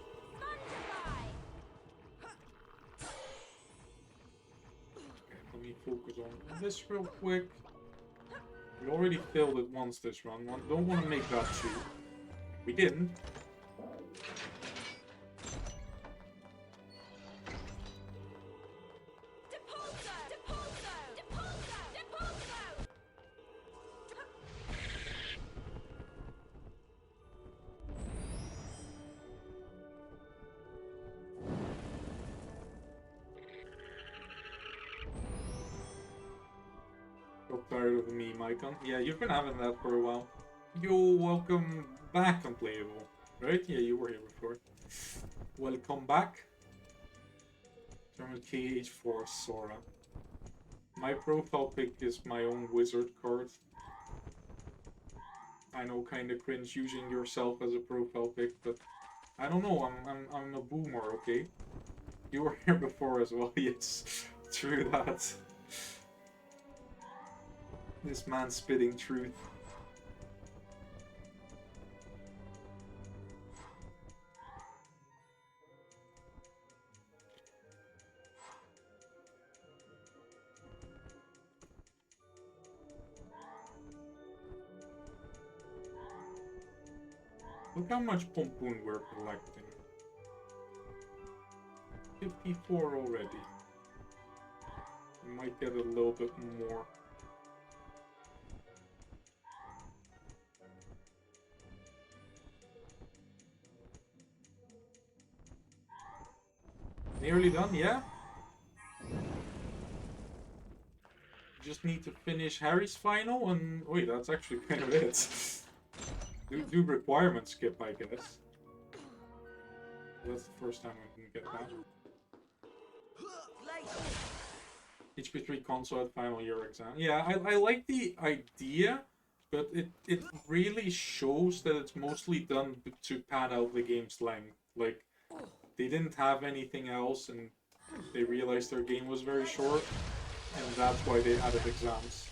Okay, let me focus on this real quick. We already failed it once this run. Don't want to make that two. We didn't. Got tired of the meme icon. Yeah, you've been having that for a while. Yo, welcome back, Unplayable. Right? Yeah, you were here before. Welcome back. German KH4 Sora. My profile pic is my own wizard card. I know, kinda cringe using yourself as a profile pic, but I don't know. I'm a boomer, okay? You were here before as well. Yes, true that. This man spitting truth. Look how much pompoon we're collecting. 54 already. We might get a little bit more. Nearly done, yeah? Just need to finish Harry's final and... Wait, that's actually kind of it. do requirement skip, I guess. That's the first time we can get that. HP3 console at final year exam. Yeah, I like the idea, but it really shows that it's mostly done to pad out the game's length. Like, they didn't have anything else and they realized their game was very short, and that's why they added exams.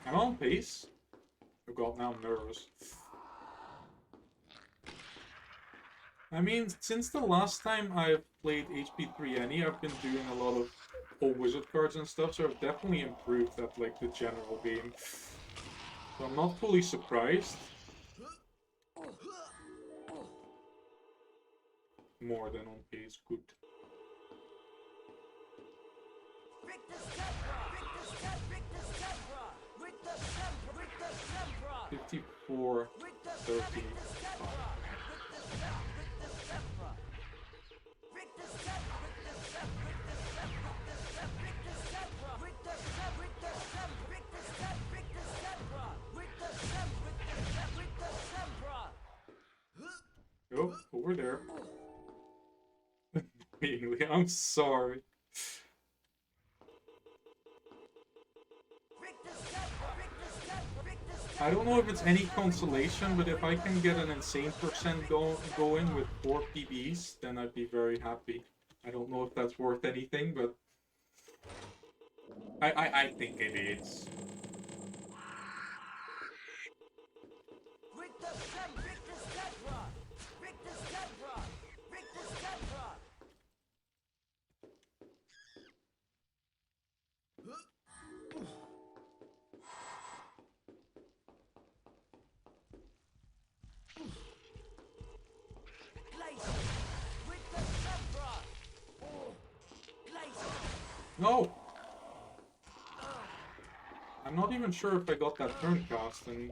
I'm on pace. Oh god, now I'm nervous. I mean, since the last time I've played HP3 I've been doing a lot of old wizard cards and stuff, so I've definitely improved at, like, the general game. So I'm not fully surprised. More than on pace, good. 54, 30. Oh, over there. I'm sorry. I don't know if it's any consolation, but if I can get an insane percent going with 4 PBs, then I'd be very happy. I don't know if that's worth anything, but I think it is. No! I'm not even sure if I got that turn cast and...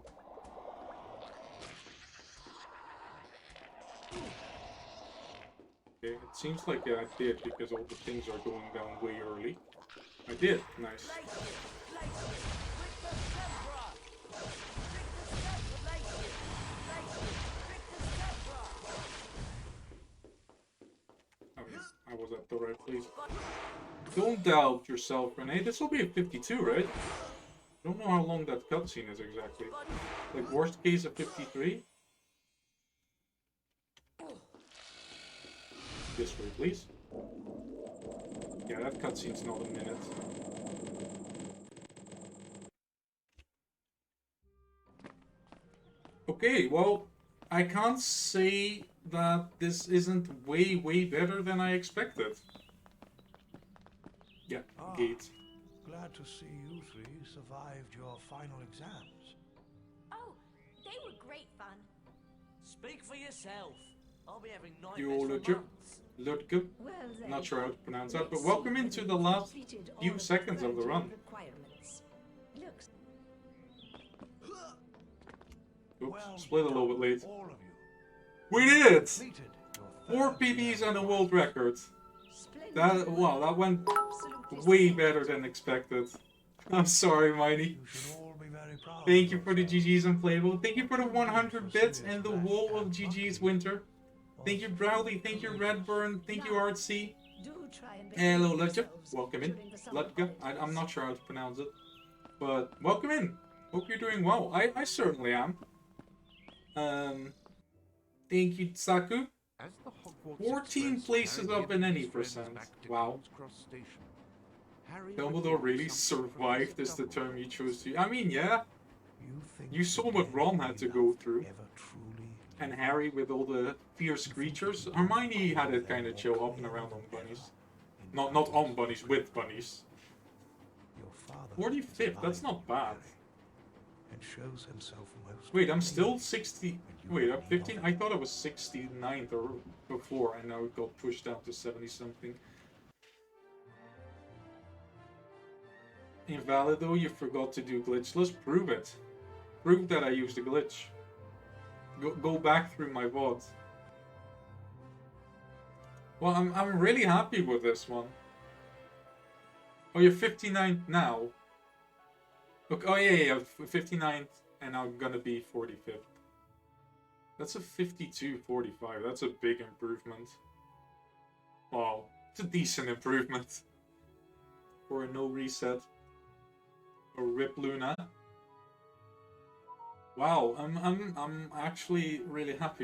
Okay, it seems like I did because all the things are going down way early. I did, nice. Okay, I was at the right place. Don't doubt yourself, Renee. This will be a 52, right? I don't know how long that cutscene is exactly. Like, worst case, a 53? This way, please. Yeah, that cutscene's not a minute. Okay, well, I can't say that this isn't way, way better than I expected. Yeah, gate.
Glad to see you three survived your final exams.
Oh, they were great fun.
Speak for yourself. I'll be having
You
nightmares for months.
Ludger. Not sure how to pronounce that, but welcome into the last few seconds of the run. Oops, split a little bit late. We did it! 4 PBs and a world record. That, wow, that went way better than expected. I'm sorry, Mighty. Thank you for the GG's Unplayable. Thank you for the 100 bits and the wall of GG's Winter. Thank you, Browley. Thank you, Redburn. Thank you, Artsy. Hello, Ludger. Welcome in. Ludger. I'm not sure how to pronounce it. But welcome in. Hope you're doing well. I certainly am. Thank you, Saku. 14 places up in any percent. Wow. Dumbledore really survived is the term you chose to. I mean, yeah. You saw what Ron had to go through. And Harry with all the fierce creatures. Hermione had it kind of chill, hopping around on bunnies. Not on bunnies, with bunnies. 45th, that's not bad.
Shows himself most.
Wait, I'm still 60. Wait, I'm 15. I thought I was 69th or before, and now it got pushed down to 70 something. Invalid though, you forgot to do glitch. Let's prove it. Prove that I used a glitch. Go back through my VOD. Well, I'm really happy with this one. Oh, you're 59th now. Okay, oh yeah, 59th, and I'm gonna be 45th. That's a 52-45. That's a big improvement. Wow, it's a decent improvement for a no reset or rip Luna. Wow, I'm actually really happy.